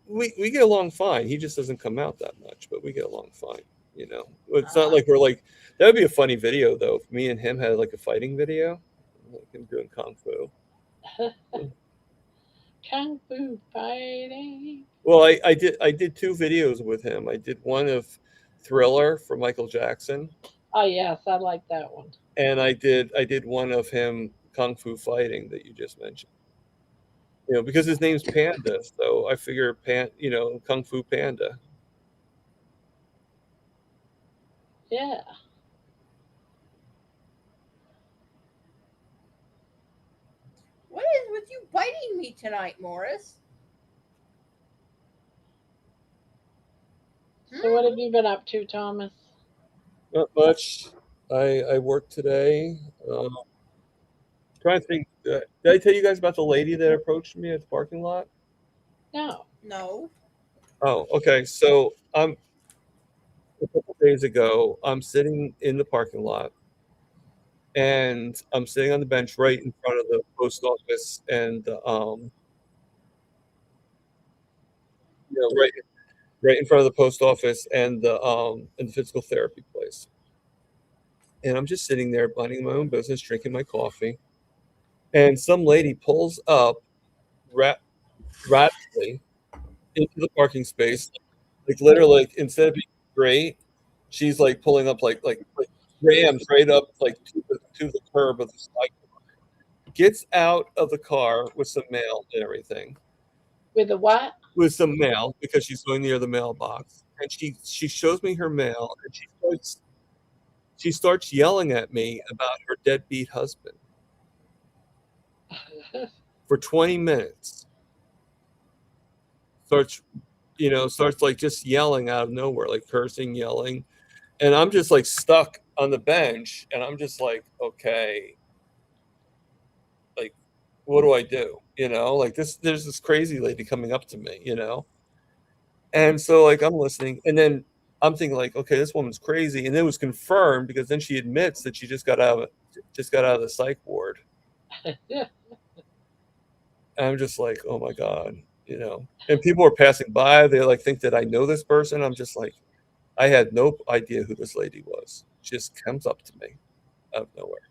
We get along fine. He just doesn't come out that much, but we get along fine. It's not like we're like that would be a funny video though. If me and him had like a fighting video, like him doing kung fu. Kung fu fighting. Well, I did 2 videos with him. I did one of Thriller for Michael Jackson. Oh yes, I like that one. And I did one of him kung fu fighting that you just mentioned. Because his name's Panda, so I figure Kung Fu Panda. Yeah. What is with you biting me tonight, Morris? So what have you been up to, Thomas? Not much. I worked today. Trying to think. Did I tell you guys about the lady that approached me at the parking lot? No. No. Oh, okay. So a couple days ago, I'm sitting in the parking lot, and I'm sitting on the bench right in front of the post office, and right in front of the post office and the physical therapy place. And I'm just sitting there minding my own business, drinking my coffee, and some lady pulls up rapidly into the parking space, like literally, like, instead of being straight, she's like pulling up like rams right up like to the curb of the sidewalk. Gets out of the car with some mail and everything. With the what? With some mail because she's going near the mailbox, and she shows me her mail, and she starts yelling at me about her deadbeat husband for 20 minutes. Starts like just yelling out of nowhere, like cursing, yelling. And I'm just like stuck on the bench, and I'm just like, okay, like, what do I do? Like there's this crazy lady coming up to me, And so like I'm listening, and then I'm thinking like, okay, this woman's crazy. And it was confirmed because then she admits that she just got out of the psych ward. Yeah. And I'm just like, oh my God, And people are passing by, they like think that I know this person. I'm just like, I had no idea who this lady was. She just comes up to me out of nowhere.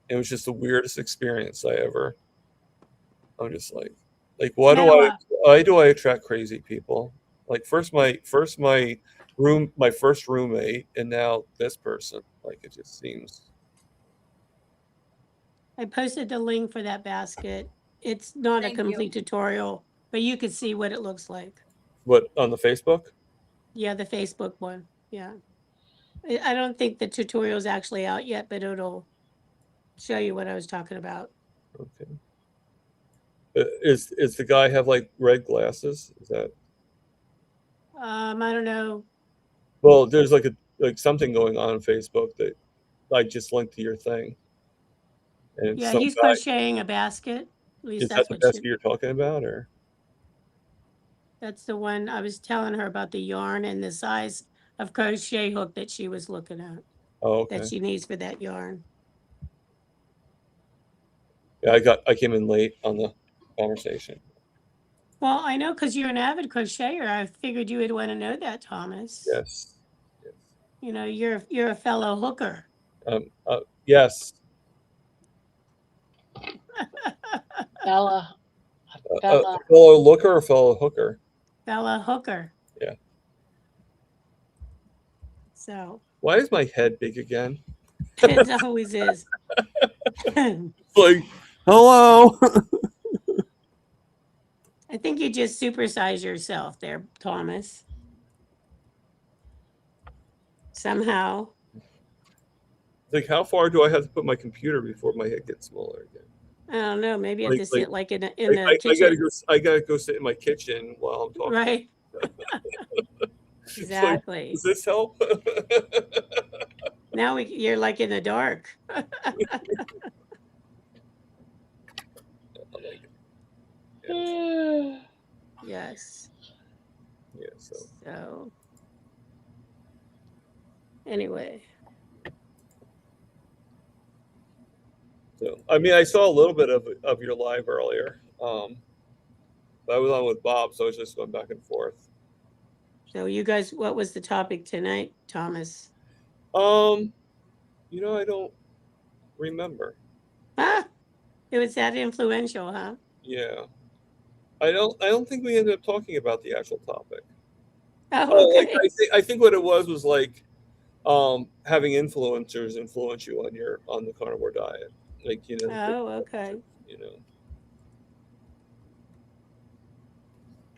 It was just the weirdest experience I'm just like why do I attract crazy people? Like first my first roommate, and now this person. Like it just seems. I posted the link for that basket. It's not a complete tutorial. but you could see what it looks like. What, on the Facebook? Yeah, the Facebook one. Yeah. I don't think the tutorial is actually out yet, but it'll show you what I was talking about. Okay. Is the guy have like red glasses? Is that? I don't know. Well, there's like something going on Facebook that I just linked to your thing. And Yeah, some he's guy, crocheting a basket. At least is that that's the what basket you're talking about, or? that's the one I was telling her about, the yarn and the size of crochet hook that she was looking at, Oh, that okay. she needs for that yarn. Yeah, I came in late on the conversation. Well, I know because you're an avid crocheter. I figured you would want to know that, Thomas. Yes. Yes. You know, you're a fellow hooker. Yes. Bella, A Bella. fellow looker or fellow hooker? Fellow hooker. Yeah. So Why is my head big again? it always is. It's like, hello. I think you just supersize yourself there, Thomas. Somehow. Like, how far do I have to put my computer before my head gets smaller again? I don't know. Maybe you have to sit like in the I kitchen. gotta go sit in my kitchen while I'm talking. Right. Exactly. Like, does this help? Now you're like in the dark. Yes. Yeah. So anyway. So I mean, I saw a little bit of your live earlier. But I was on with Bob, so I was just going back and forth. So you guys, what was the topic tonight, Thomas? You know, I don't remember. Ah, it was that influential, huh? Yeah. I don't think we ended up talking about the actual topic. Oh, okay. Like, I think what it was like having influencers influence you on the carnivore diet. Like, you know. Oh, okay. You know.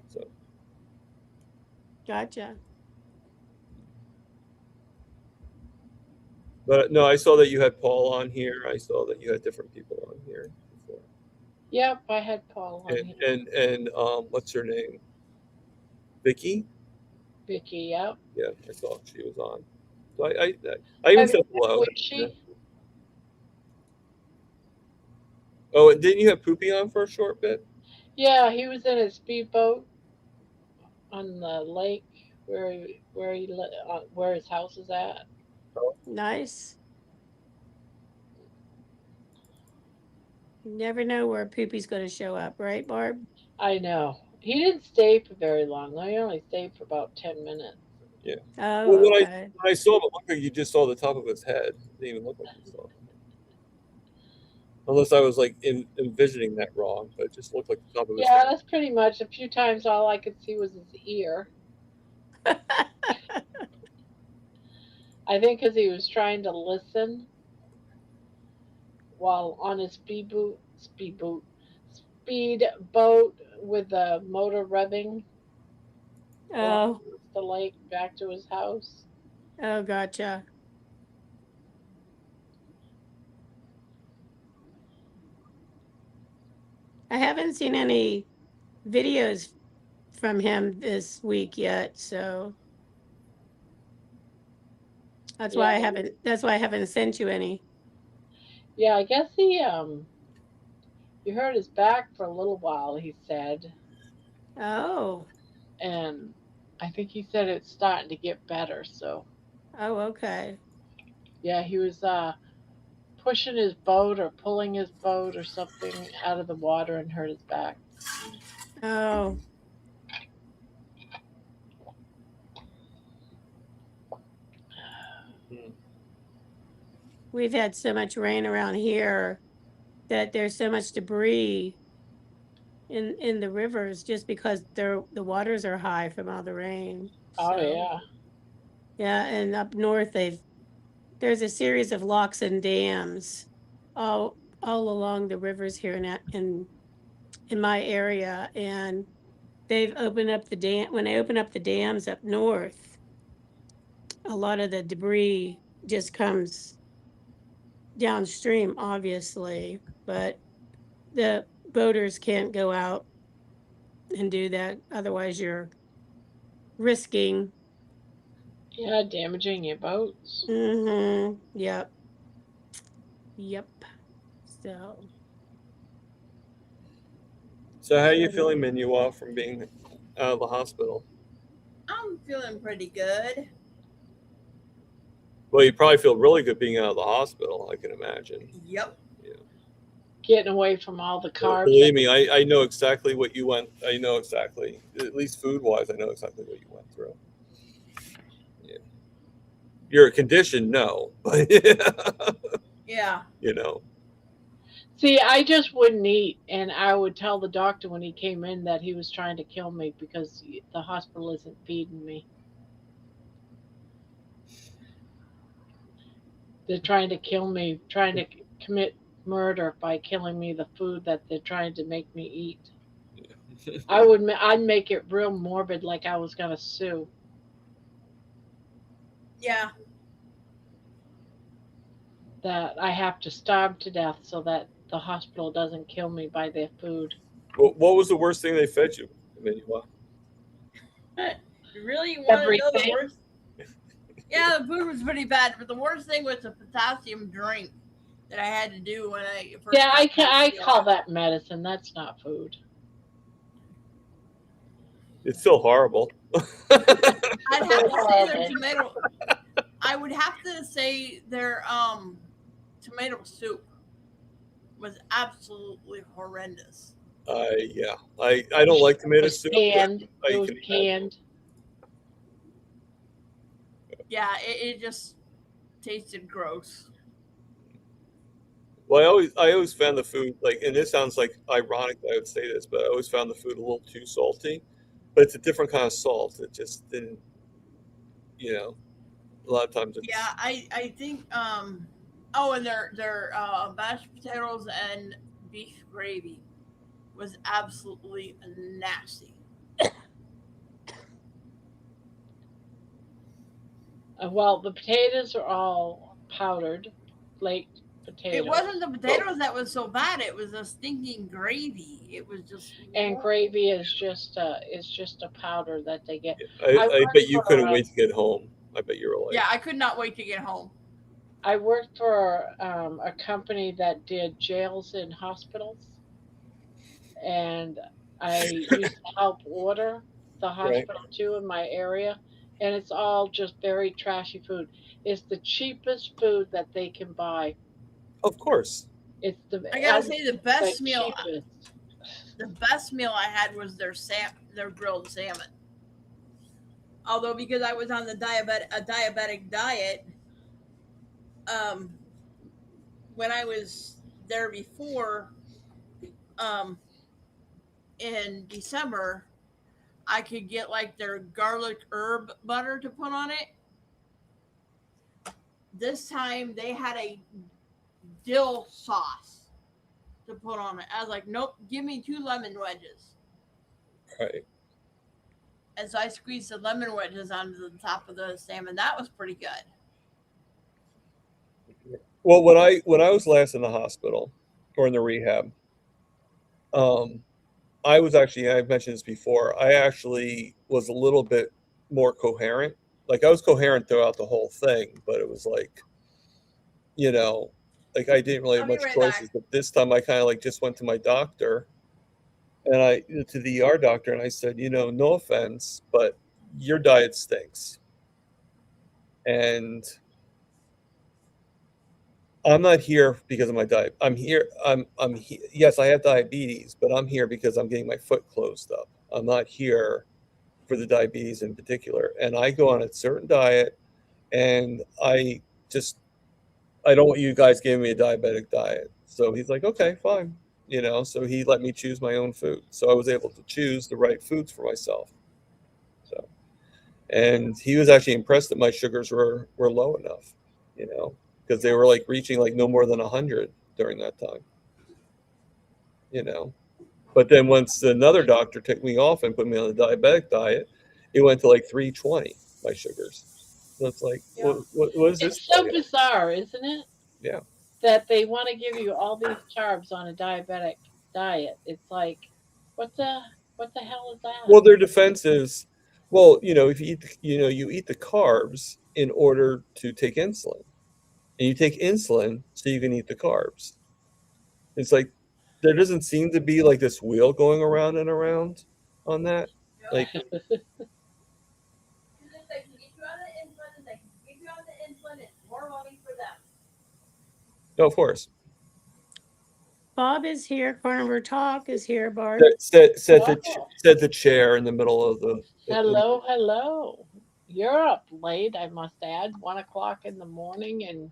So. Gotcha. But no, I saw that you had Paul on here. I saw that you had different people on here before. Yep, I had Paul on here. And what's her name? Vicky? Vicky, yep. Yeah, I saw she was on. So I even said hello. Was she? Oh, and didn't you have Poopy on for a short bit? Yeah, he was in his speedboat on the lake where his house is at. Nice. You never know where Poopy's going to show up, right, Barb? I know. He didn't stay for very long. He only stayed for about 10 minutes. Yeah. Oh, well, okay. When I saw him, it looked like you just saw the top of his head. It didn't even look like you saw him. Unless I was like envisioning that wrong, but it just looked like the top of his head. Yeah, that's pretty much. A few times all I could see was his ear. I think because he was trying to listen while on his speedboat with the motor revving. Oh. The lake back to his house. Oh, gotcha. I haven't seen any videos from him this week yet, so that's why I haven't sent you any. Yeah, I guess he hurt his back for a little while, he said. Oh. And I think he said it's starting to get better, so. Oh, okay. Yeah, he was pushing his boat or pulling his boat or something out of the water and hurt his back. Oh. We've had so much rain around here that there's so much debris in the rivers just because the waters are high from all the rain. Oh, yeah. Yeah, and up north there's a series of locks and dams all along the rivers here in my area, and they've opened up the dam. When they open up the dams up north, a lot of the debris just comes downstream, obviously, but the boaters can't go out and do that. Otherwise, you're risking. Yeah, damaging your boats. Mm-hmm. Yep. Yep. So. So how are you feeling, Minua, from being out of the hospital? I'm feeling pretty good. Well, you probably feel really good being out of the hospital, I can imagine. Yep. Getting away from all the carbs. Believe me, I know exactly what you went. I know exactly, at least food wise, I know exactly what you went through. Yeah. Your condition, no, but Yeah. you know. See, I just wouldn't eat, and I would tell the doctor when he came in that he was trying to kill me because the hospital isn't feeding me. They're trying to kill me, trying to commit murder by killing me the food that they're trying to make me eat. I'd make it real morbid, like I was gonna sue. Yeah. That I have to starve to death so that the hospital doesn't kill me by their food. What was the worst thing they fed you, Minua? Really, you want to know the Everything. worst? Yeah, the food was pretty bad, but the worst thing was the potassium drink that I had to do when I first. Yeah, got I PCOS. call that medicine. That's not food. It's still horrible. I'd have to say their tomato. I would have to say their tomato soup was absolutely horrendous. Yeah, I don't like tomato soup. Canned. But It was canned. Yeah, it just tasted gross. Well, I always found the food like, and this sounds like ironic that I would say this, but I always found the food a little too salty. But it's a different kind of salt. It just didn't, a lot of times it's. Yeah, I think oh, and their mashed potatoes and beef gravy was absolutely nasty. Well, the potatoes are all powdered, flaked potatoes. It wasn't the potatoes that was so bad; it was the stinking gravy. It was just. And gravy is just a powder that they get. I bet you couldn't wait to get home. I bet you were like. Yeah, I could not wait to get home. I worked for a company that did jails in hospitals, and I used to help order the hospital too in my area, and it's all just very trashy food. It's the cheapest food that they can buy. Of course. It's the. I gotta say the best meal. Cheapest. The best meal I had was their grilled salmon. Although because I was on the diabetic diet, when I was there before, in December, I could get like their garlic herb butter to put on it. This time they had a dill sauce to put on it. I was like, nope, give me 2 lemon wedges. Right. And so I squeezed the lemon wedges onto the top of the salmon. That was pretty good. Well, when I was last in the hospital or in the rehab, I was actually, I've mentioned this before, I actually was a little bit more coherent. Like I was coherent throughout the whole thing, but it was like, like I didn't really have much choices. But this time I kind of like just went to my doctor and to the ER doctor, and I said, no offense, but your diet stinks. And I'm not here because of my diet. I'm here. Yes, I have diabetes, but I'm here because I'm getting my foot closed up. I'm not here for the diabetes in particular. And I go on a certain diet, and I don't want you guys giving me a diabetic diet. So he's like, okay, fine. So he let me choose my own food. So I was able to choose the right foods for myself. So, and he was actually impressed that my sugars were low enough, because they were like reaching like no more than 100 during that time, but But then once another doctor took me off and put me on the diabetic diet, it went to like 320, my sugars. So it's like, what is this? It's so bizarre, isn't it? Yeah. That they want to give you all these carbs on a diabetic diet. It's like, what the what the hell is that? Well, their defense is, well, if you eat, you eat the carbs in order to take insulin, and you take insulin so you can eat the carbs. It's like there doesn't seem to be like this wheel going around and around on that. Like, Because if they can get you on the insulin and they can get you on the insulin, it's more money for them. no, of course. Bob is here. Carnivore Talk is here, Barb. Said Oh. the chair in the middle of the. Hello, hello. You're up late, I must add, 1 o'clock in the morning,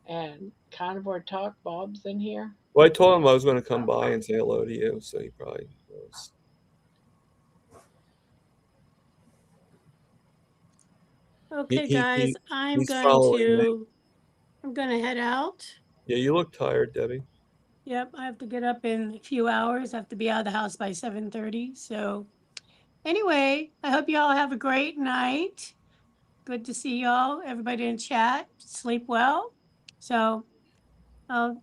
and Carnivore Talk, Bob's in here. Well, I told him I was going to come by and say hello to you, so he probably knows. Okay, He- guys, I'm he's going following me. to head out. Yeah, you look tired, Debbie. Yep, I have to get up in a few hours. I have to be out of the house by 7:30. So anyway, I hope you all have a great night. Good to see y'all. Everybody in chat. Sleep well. So I'll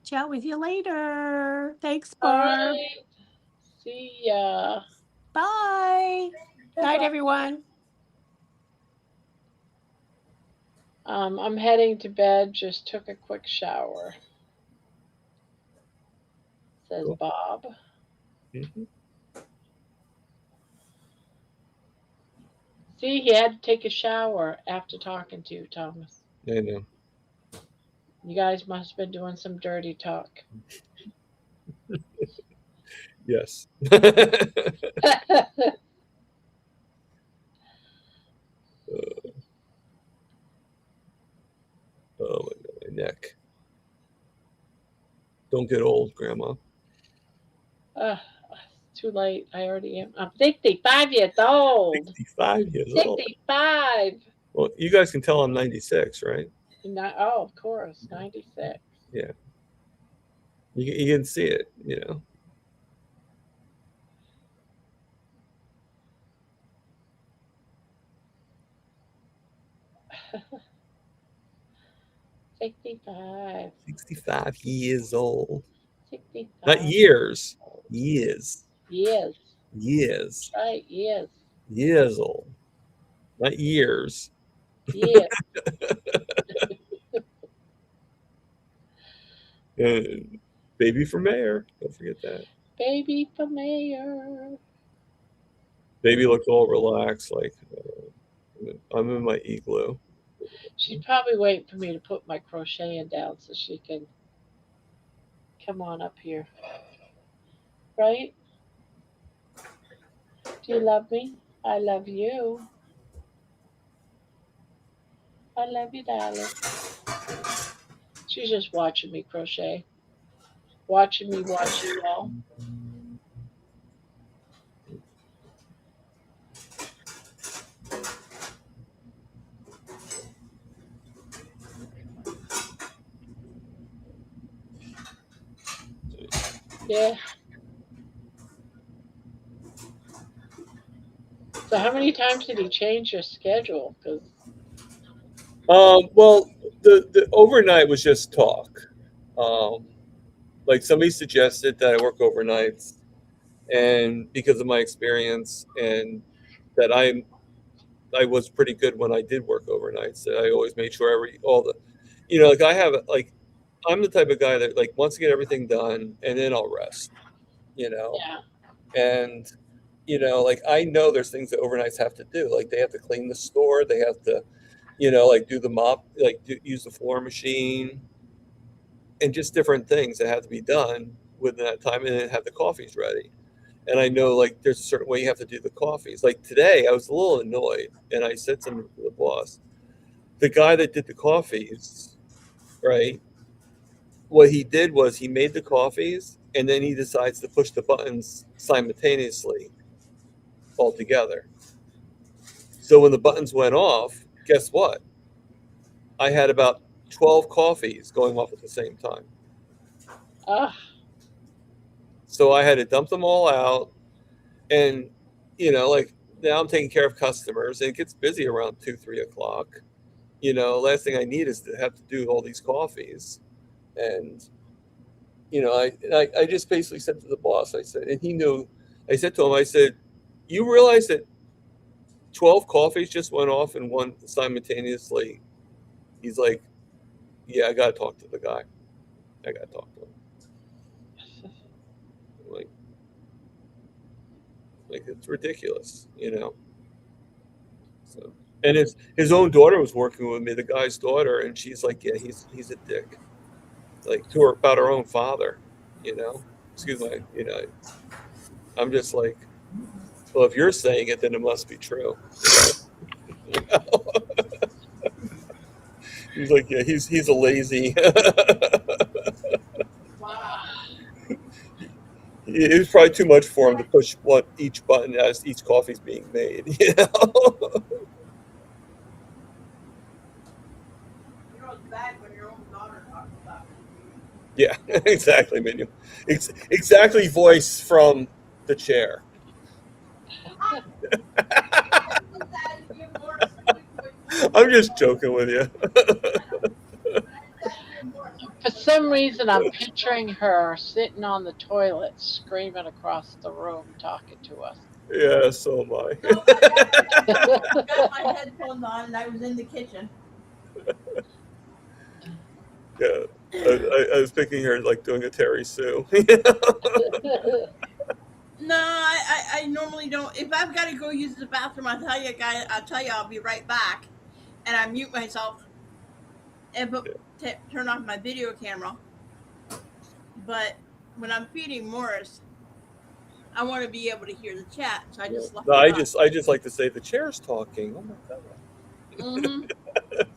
chat with you later. Thanks, All Barb. right. See ya. Bye. Night, Bye-bye. everyone. I'm heading to bed. Just took a quick shower. Says Cool. Bob. Mm-hmm. See, he had to take a shower after talking to you, Thomas. I know. You guys must have been doing some dirty talk. Yes. Oh my neck. Don't get old, Grandma. Too late. I already am. I'm 65 years old. 65 years old. 65. Well, you guys can tell I'm 96, right? Oh, of course, 96. Yeah. You can see it, $65. 65 years old. 65. Not years. Years. Years. Years. Right, years. Years old. Not years. Years. Baby for mayor. Don't forget that. Baby for mayor. Baby looked all relaxed, like I'm in my igloo. She's probably waiting for me to put my crocheting down so she can come on up here. Right? Do you love me? I love you. I love you, darling. She's just watching me crochet. Watching me watch you all. Yeah. So how many times did he change your schedule? Because well, the overnight was just talk. Like somebody suggested that I work overnights, and because of my experience and that I was pretty good when I did work overnights. That I always made sure like I have like I'm the type of guy that like wants to get everything done and then I'll rest. yeah. And like I know there's things that overnights have to do. Like they have to clean the store, they have to, like do the mop, like use the floor machine, and just different things that have to be done within that time, and then have the coffees ready. And I know like there's a certain way you have to do the coffees. Like today, I was a little annoyed, and I said something to the boss. The guy that did the coffees, right? What he did was he made the coffees, and then he decides to push the buttons simultaneously all together. So when the buttons went off, guess what? I had about 12 coffees going off at the same time. Ah. So So I had to dump them all out, and like now I'm taking care of customers, and it gets busy around 2, 3 o'clock. Last thing I need is to have to do all these coffees, and I just basically said to the boss, I said, and he knew. I said to him, I said, you realize that 12 coffees just went off in one simultaneously? He's like, yeah, I gotta talk to the guy. I gotta talk to him. Like, it's ridiculous. So, and his own daughter was working with me, the guy's daughter, and she's like, yeah, he's a dick, like to her about her own father. Excuse me. I'm just like, well, if you're saying it, then it must be true. He's like, yeah, he's a lazy. Wow. It was probably too much for him to push each button as each coffee's being made. You know it's bad when your own daughter talks about it. Yeah, exactly, Minion. Exactly, voice from the chair. I'm just joking with you. For some reason, I'm picturing her sitting on the toilet, screaming across the room, talking to us. Yeah, so am I. No, I got my headphones on and I was in the kitchen. Yeah, I was picking her like doing a Terry Sue. No, I normally don't. If I've got to go use the bathroom, I'll tell you, guys. I'll be right back, and I mute myself and turn off my video camera. But when I'm feeding Morris, I want to be able to hear the chat, so I just left. No, I just like to say the chair's talking. Oh my god. Mm-hmm.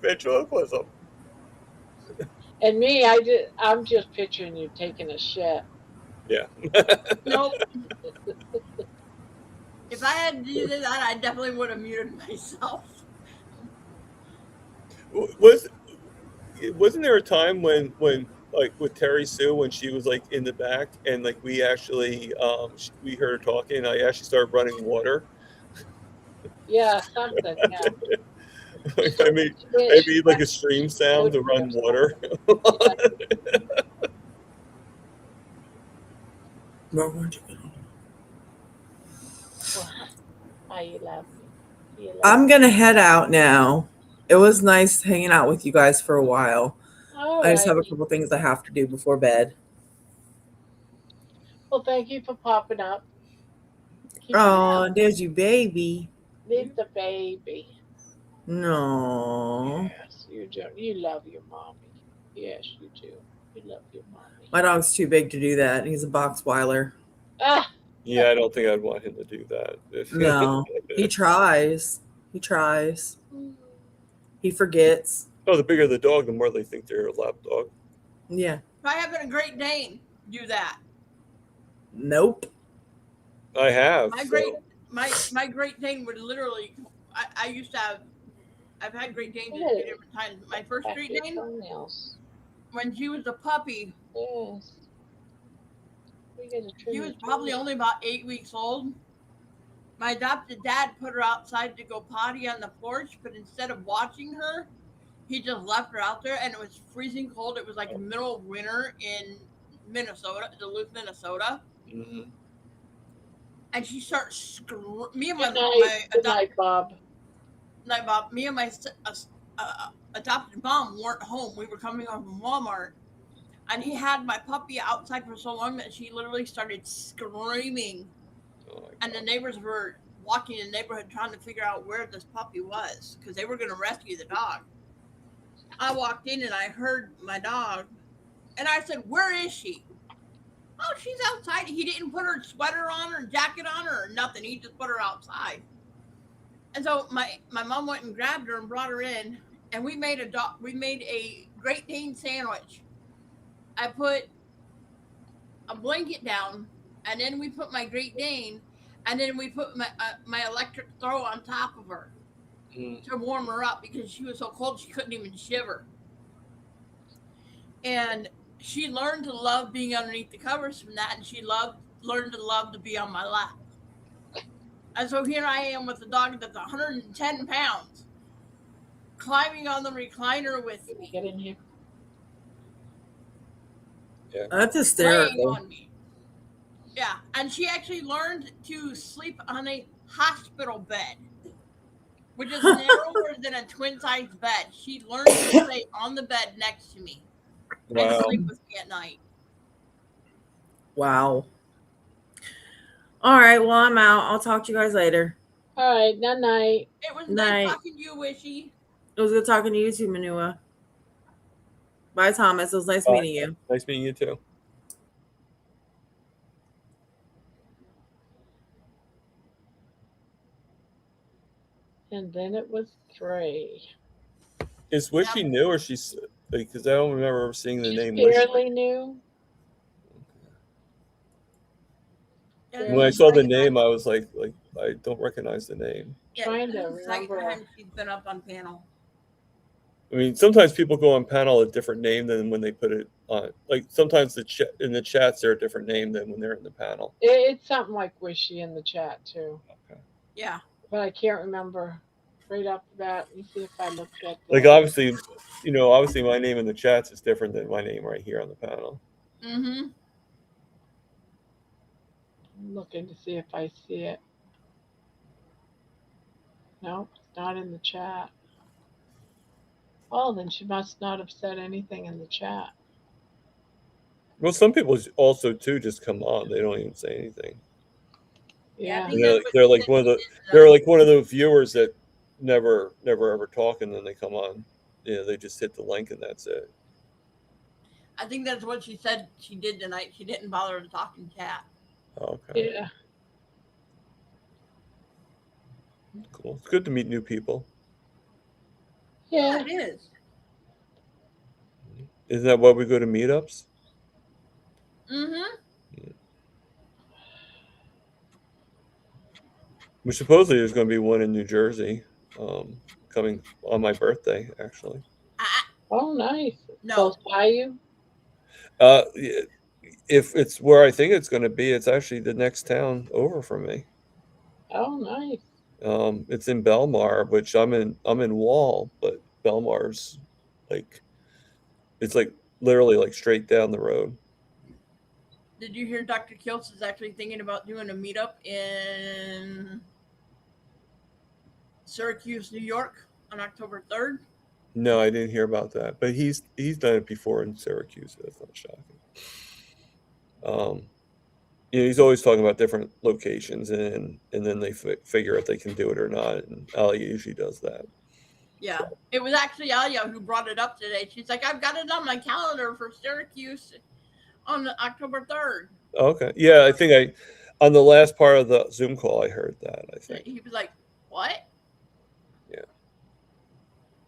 Ventriloquism. And me, I'm just picturing you taking a shit. Yeah. Nope. If I had to do that, I definitely would have muted myself. Wasn't there a time when like with Terry Sue, when she was like in the back, and like we actually we heard her talking, and I actually started running water? Yeah, something. Yeah. I made like a stream sound to run water. You love me. I'm gonna head out now. It was nice hanging out with you guys for a while. I just have a couple things I have to do before bed. Well, thank you for popping up. Oh, there's your baby. There's the baby. No. Yes, you do. You love your mommy. Yes, you do. You love your mommy. My dog's too big to do that. He's a Boxweiler. Ah. Yeah, I don't think I'd want him to do that. No, he tries. He tries. He forgets. Oh, the bigger the dog, the more they think they're a lap dog. Yeah. If I have a Great Dane, do that. Nope. I have. My Great Dane would literally. I used to have. I've had Great Danes at different times. My first Great Dane, when she was a puppy. Yes. She was probably only about 8 weeks old. My adopted dad put her outside to go potty on the porch, but instead of watching her, he just left her out there, and it was freezing cold. It was like the middle of winter in Minnesota, Duluth, Minnesota. Mm-hmm. And she starts screaming. Me and Good night, Bob. Night, Bob. Me and my adopted mom weren't home. We were coming home from Walmart. And he had my puppy outside for so long that she literally started screaming. Oh, and the neighbors were walking in the neighborhood trying to figure out where this puppy was because they were going to rescue the dog. I walked in and I heard my dog. And I said, "Where is she?" "Oh, she's outside." He didn't put her sweater on or jacket on her or nothing. He just put her outside. And so my mom went and grabbed her and brought her in. And we made a Great Dane sandwich. I put a blanket down, and then we put my Great Dane, and then we put my electric throw on top of her to warm her up because she was so cold she couldn't even shiver. And she learned to love being underneath the covers from that, and she learned to love to be on my lap. And so here I am with a dog that's 110 pounds, climbing on the recliner with me. Get in here. Yeah. That's Laying hysterical. on me. Yeah, and she actually learned to sleep on a hospital bed, which is narrower than a twin-size bed. She learned to stay on the bed next to me and Wow. sleep with me at night. Wow. All right. Well, I'm out. I'll talk to you guys later. All right, night night. It was Night. nice talking to you, Wishy. It was good talking to you too, Manua. Bye, Thomas. It was nice Bye. meeting you. Nice meeting you too. And then it was 3. Is Wishy new or she's like? Because I don't remember ever seeing the name Fairly Wishy. new. When I saw the name, I was like I don't recognize the name. Trying to This is the second remember. time she's been up on panel. I mean, sometimes people go on panel a different name than when they put it on. Like sometimes in the chats they're a different name than when they're in the panel. It's something like Wishy in the chat too. Okay. Yeah. But I can't remember right off the bat. Let me see if I looked at the... Like obviously, obviously my name in the chats is different than my name right here on the panel. Mm-hmm. I'm looking to see if I see it. Nope, it's not in the chat. Oh, then she must not have said anything in the chat. Well, some people also too just come on; they don't even say anything. Yeah. And they're like one of the viewers that never ever talk, and then they come on. Yeah, they just hit the link and that's it. I think that's what she said she did tonight. She didn't bother to talk in chat. Okay. Yeah. Cool. It's good to meet new people. Yeah, it is. Isn't that why we go to meetups? Mm-hmm. Yeah. Which supposedly there's going to be one in New Jersey, coming on my birthday, actually. Oh, nice. No. Close by you? If it's where I think it's going to be, it's actually the next town over from me. Oh, nice. It's in Belmar, which I'm in Wall, but Belmar's like, it's like literally like straight down the road. Did you hear Dr. Kiltz is actually thinking about doing a meetup in Syracuse, New York on October 3rd? No, I didn't hear about that, but he's done it before in Syracuse. So that's not shocking. He's always talking about different locations, and then they figure if they can do it or not. And Ali usually does that. Yeah, it was actually Alia who brought it up today. She's like, I've got it on my calendar for Syracuse on October 3rd. Okay, yeah, I think on the last part of the Zoom call, I heard that. I think he was like, "What?"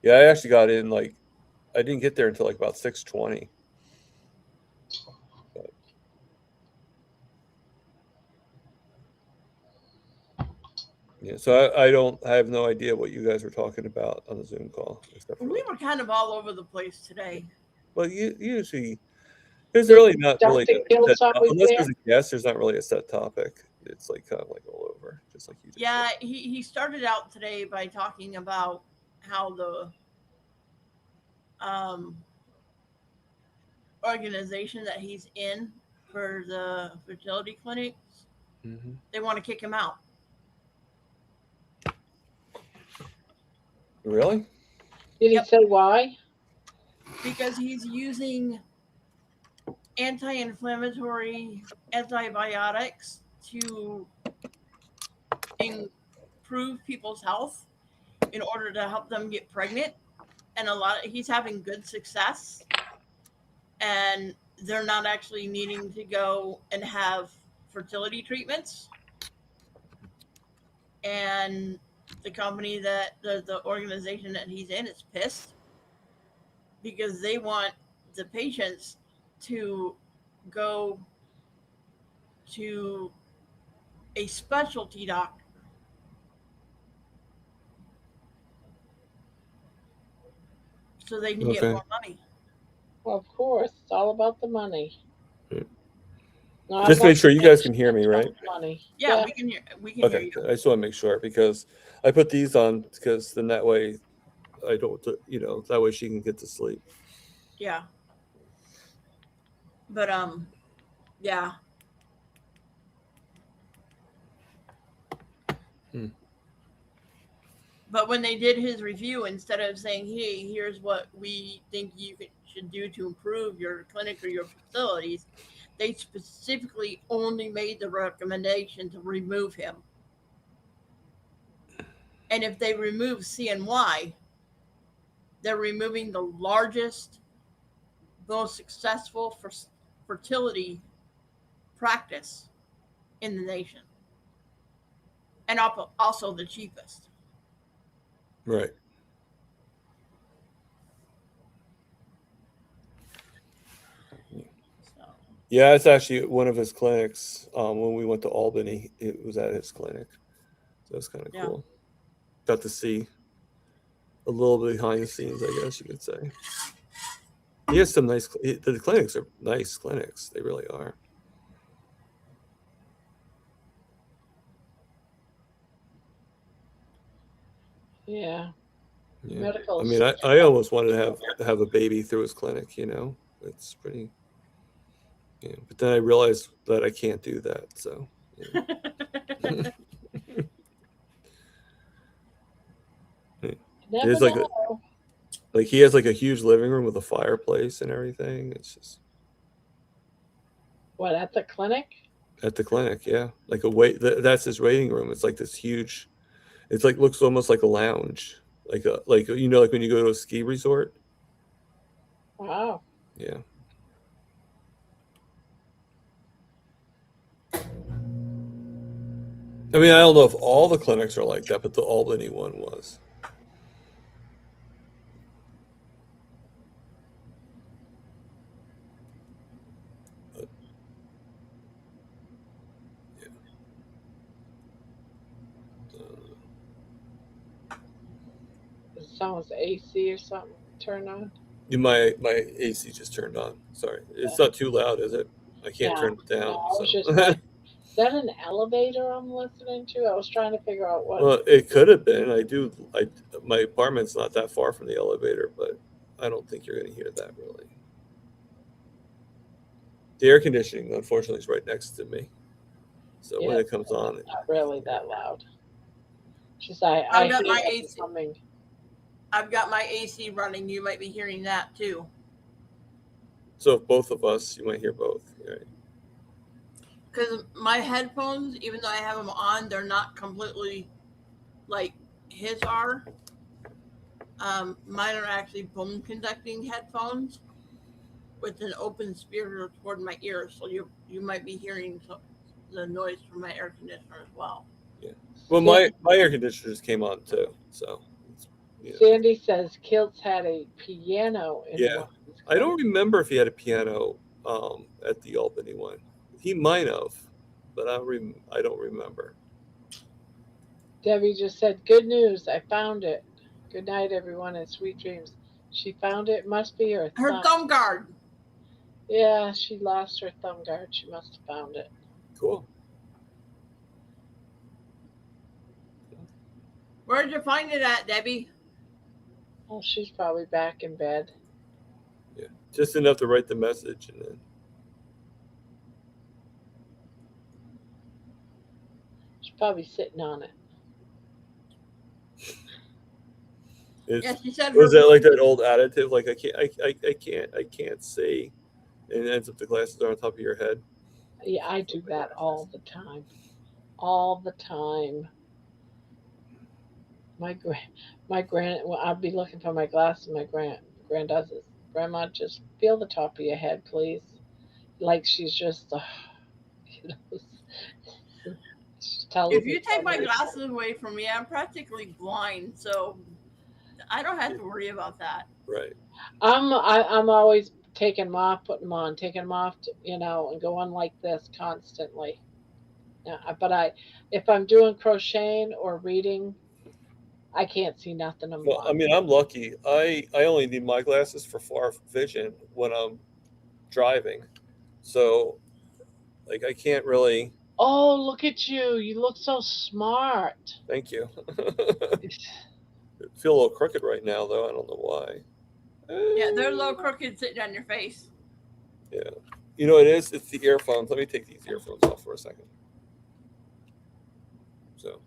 Yeah, I actually got in I didn't get there until like about 6:20. Yeah, so I have no idea what you guys were talking about on the Zoom call. We were kind of all over the place today. Well, usually there's really not really unless there's a guest, there's not really a set topic. It's like kind of like all over, just like you just said. He started out today by talking about how the organization that he's in for the fertility clinics, they want to kick him out. Really? Did he say why? Because he's using anti-inflammatory antibiotics to improve people's health in order to help them get pregnant, and he's having good success, and they're not actually needing to go and have fertility treatments. And the company that the organization that he's in is pissed because they want the patients to go to a specialty doctor so they can get more money. Well, of course, it's all about the money. Hmm. No, I'm Just not make sure you saying guys can she hear me, gets right? money. Yeah, Yeah, we can hear Okay, you. I just want to make sure because I put these on because then that way I don't, that way she can get to sleep. Yeah. But yeah. Hmm. But when they did his review, instead of saying, "Hey, here's what we think should do to improve your clinic or your facilities," they specifically only made the recommendation to remove him. And if they remove CNY, they're removing the largest, most successful fertility practice in the nation, and also the cheapest. Right. So Yeah, it's actually one of his clinics. When we went to Albany, it was at his clinic. So that's kind of yeah. cool. Got to see a little bit behind the scenes, I guess you could say. He has some nice. The clinics are nice clinics. They really are. yeah. Yeah. Medical I mean, is I almost wanted to have a baby through his clinic. It's pretty. Yeah. But then I realized that I can't do that. So. Yeah. never It's like know. he has like a huge living room with a fireplace and everything. It's just What, at the clinic? at the clinic, yeah. Like that's his waiting room. It's like this huge. It's like looks almost like a lounge, like like when you go to a ski resort. Wow. Yeah. I mean, I don't know if all the clinics are like that, but the Albany one was. But, yeah. Is someone's AC or something turned on? My AC just turned on. Sorry, it's not too loud, is it? I can't Yeah. turn it No, down. I was So, just like, is that an elevator I'm listening to? I was trying to figure out what. well, it could have been. My apartment's not that far from the elevator, but I don't think you're going to hear that really. The air conditioning, unfortunately, is right next to me. So when Yeah, it comes on, not really that loud. Just I I've hate got my it AC. coming. I've got my AC running. You might be hearing that too. so if both of us, you might hear both. Right? Because my headphones, even though I have them on, they're not completely like his are. Mine are actually bone conducting headphones with an open speaker toward my ears, so you might be hearing the noise from my air conditioner as well. Yeah. Well, my air conditioner just came on too, so. Sandy says Kilt's had a piano in Yeah. one of his I don't clinics. remember if he had a piano at the Albany one. He might have, but I don't remember. Debbie just said, "Good news, I found it. Good night, everyone, and sweet dreams." She found it. Must be her Her thumb. thumb guard. Yeah, she lost her thumb guard. She must have found it. Cool. Where did you find it at, Debbie? Oh, she's probably back in bed. Yeah. Just enough to write the message and then. She's probably sitting on it. Yeah, she said Was her. that like that old additive? Like I can't see, and it ends up the glasses are on top of your head. Yeah, I do that all the time. All the time. My grand. Well, I'd be looking for my glasses. My grand does this. Grandma, just feel the top of your head, please. Like she's just, you know, she tells If me you take my something. glasses away from me, I'm practically blind, so I don't have to worry about that. Right. I'm always taking them off, putting them on, taking them off, and going like this constantly. Yeah, but if I'm doing crocheting or reading, I can't see nothing in Well, I mine. mean, I'm lucky. I only need my glasses for far vision when I'm driving, so like I can't really. Oh, look at you. You look so smart. Thank you. Feel a little crooked right now, though. I don't know why. Yeah, they're a little crooked sitting on your face. Yeah. You know what it is? It's the earphones. Let me take these earphones off for a second. So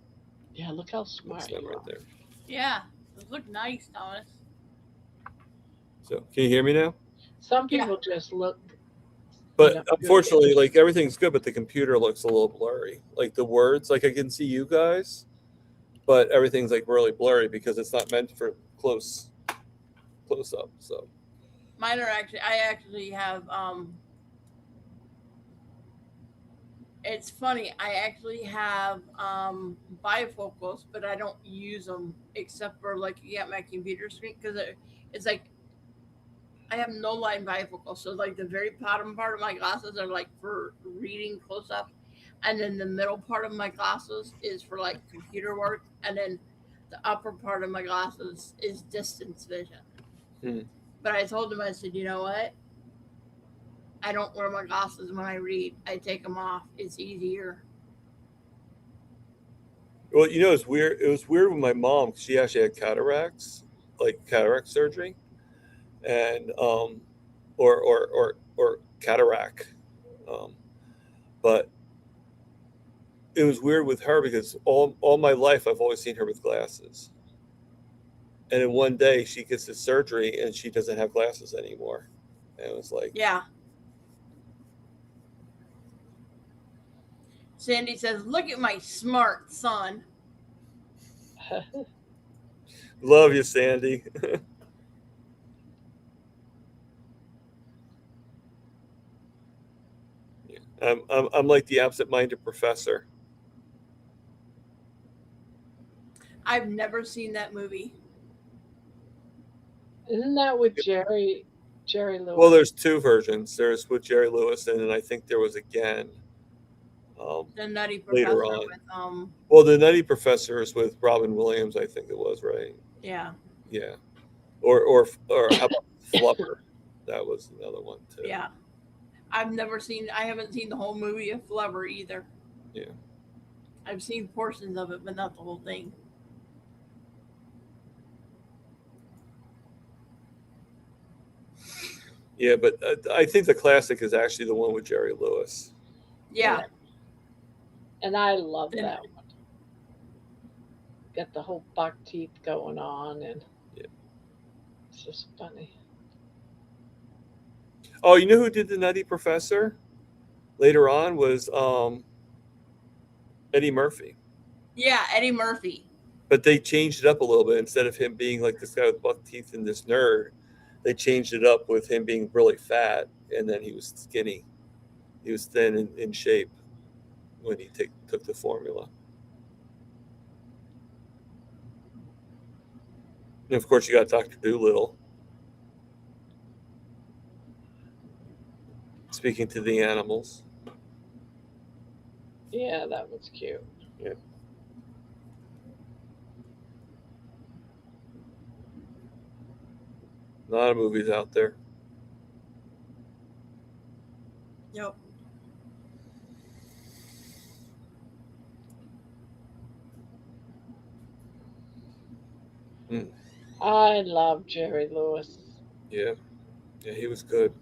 Yeah, look how that's smart them you right are. there. Yeah, those look nice, Thomas. So can you hear me now? Some Yeah. people just look, But good. unfortunately, like everything's good, but the computer looks a little blurry. Like the words, like I can see you guys, but everything's like really blurry because it's not meant for close up. So Mine are actually. I actually have. It's funny. I actually have bifocals, but I don't use them except for like at my computer screen because it's like I have no line bifocals. So like the very bottom part of my glasses are like for reading close up, and then the middle part of my glasses is for like computer work, and then the upper part of my glasses is distance vision. hmm. But I told him, I said, you know what? I don't wear my glasses when I read. I take them off. It's easier. Well, you know, it's weird. It was weird with my mom. She actually had cataracts, like cataract surgery, and or cataract. Um, but it was weird with her because all my life I've always seen her with glasses. And then one day she gets the surgery and she doesn't have glasses anymore. And it was like, Yeah. Sandy says, look at my smart son. love you, Sandy. Yeah. I'm like the absent-minded professor. I've never seen that movie. Isn't that with Jerry Well, Lewis? there's two versions. There's with Jerry Lewis, and then I think there was again um, The Nutty later Professor on. with Well, the Nutty Professor is with Robin Williams, I think it was, right? yeah, Yeah. Or how about Flubber? That was another one too. yeah. I haven't seen the whole movie of Flubber either. Yeah. I've seen portions of it, but not the whole thing. Yeah, but I think the classic is actually the one with Jerry Lewis. Yeah. And I love Then that one. Got the whole buck teeth going on, and Yeah. it's just funny. Oh, you know who did the Nutty Professor? Later on was Eddie Murphy. yeah, Eddie Murphy. But they changed it up a little bit. Instead of him being like this guy with buck teeth and this nerd, they changed it up with him being really fat, and then he was skinny. He was thin and in shape when he took the formula. And of course, you got Dr. Doolittle speaking to the animals. Yeah, that was cute. Yeah. A lot of movies out there. Yep. Mm. I love Jerry Lewis. Yeah. Yeah, he was good.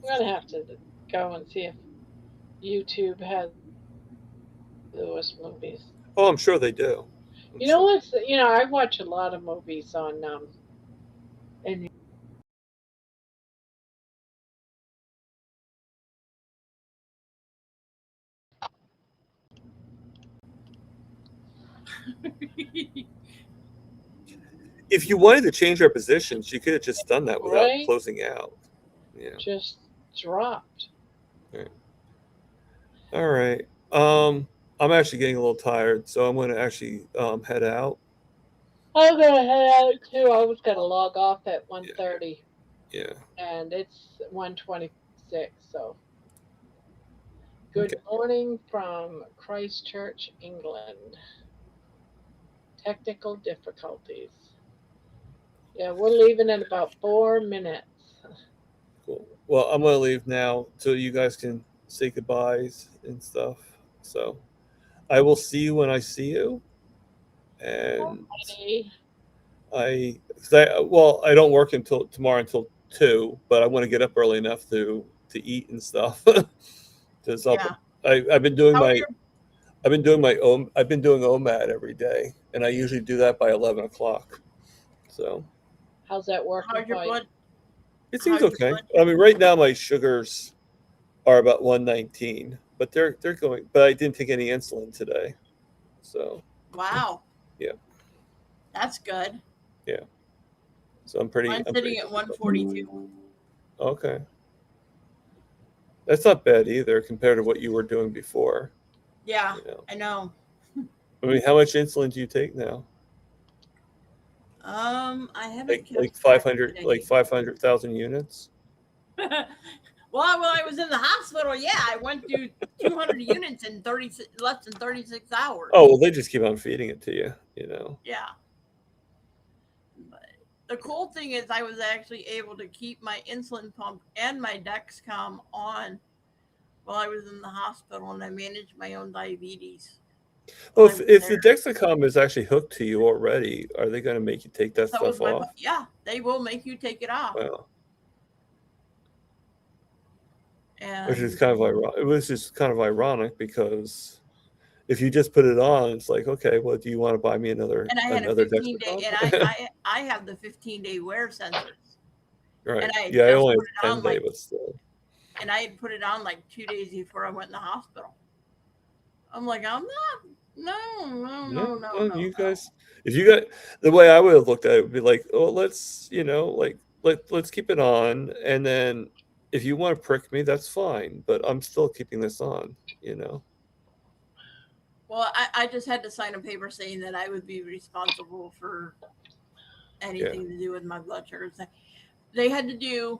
I'm gonna have to go and see if YouTube has Lewis movies. Oh, I'm sure they do. I'm You know sure. what's I watch a lot of movies on and If you wanted to change our positions, you could have just done that without right closing out. Yeah. just dropped. Right. All right. I'm actually getting a little tired, so I'm going to actually head out. I'm gonna head out too. I was gonna log off at Yeah. 1:30, Yeah. and it's 1:26. So good Okay. morning from Christchurch, England. Technical difficulties. Yeah, we're leaving in about 4 minutes. Cool. Well, I'm gonna leave now so you guys can say goodbyes and stuff. So I will see you when I see you. And Alrighty. well, I don't work until tomorrow until 2, but I want to get up early enough to eat and stuff. Because Yeah. I've been doing How are my your I've been doing OMAD every day, and I usually do that by 11 o'clock. So How's that working how's your for you? blood? it seems How's your okay. blood? I mean, right now my sugars are about 119, but they're going. But I didn't take any insulin today, so Wow, yeah, that's good. yeah. So I'm Mine's pretty sitting at good with that. 142. Okay, that's not bad either compared to what you were doing before. Yeah, You know, I know. I mean, how much insulin do you take now? I haven't Like kept track 500, like today. 500,000 units. Well, when I was in the hospital, yeah, I went through 200 units in less than 36 hours. Oh well, they just keep on feeding it to you. You know. Yeah. But the cool thing is, I was actually able to keep my insulin pump and my Dexcom on while I was in the hospital, and I managed my own diabetes Well, while I was if the there. Dexcom is actually hooked to you already, are they going to make you take that So was stuff off? yeah, they will make you take it off. Wow, which is And kind of ironic. It was just kind of ironic because if you just put it on, it's like, okay, well, do you want to buy me another I had a another 15-day, and Dexcom? I have the 15-day wear sensors, Right. and I had Yeah, I just only put it have on 10-day, like, but still. and I had put it on like 2 days before I went in the hospital. I'm like, I'm not, no, no, Yeah, no, no, well, no, you no. guys, if you got the way I would have looked at it would be like, oh, let's, like let's keep it on, and then if you want to prick me, that's fine, but I'm still keeping this on, you know. Well, I just had to sign a paper saying that I would be responsible for Yeah. anything to do with my blood sugars. They had to do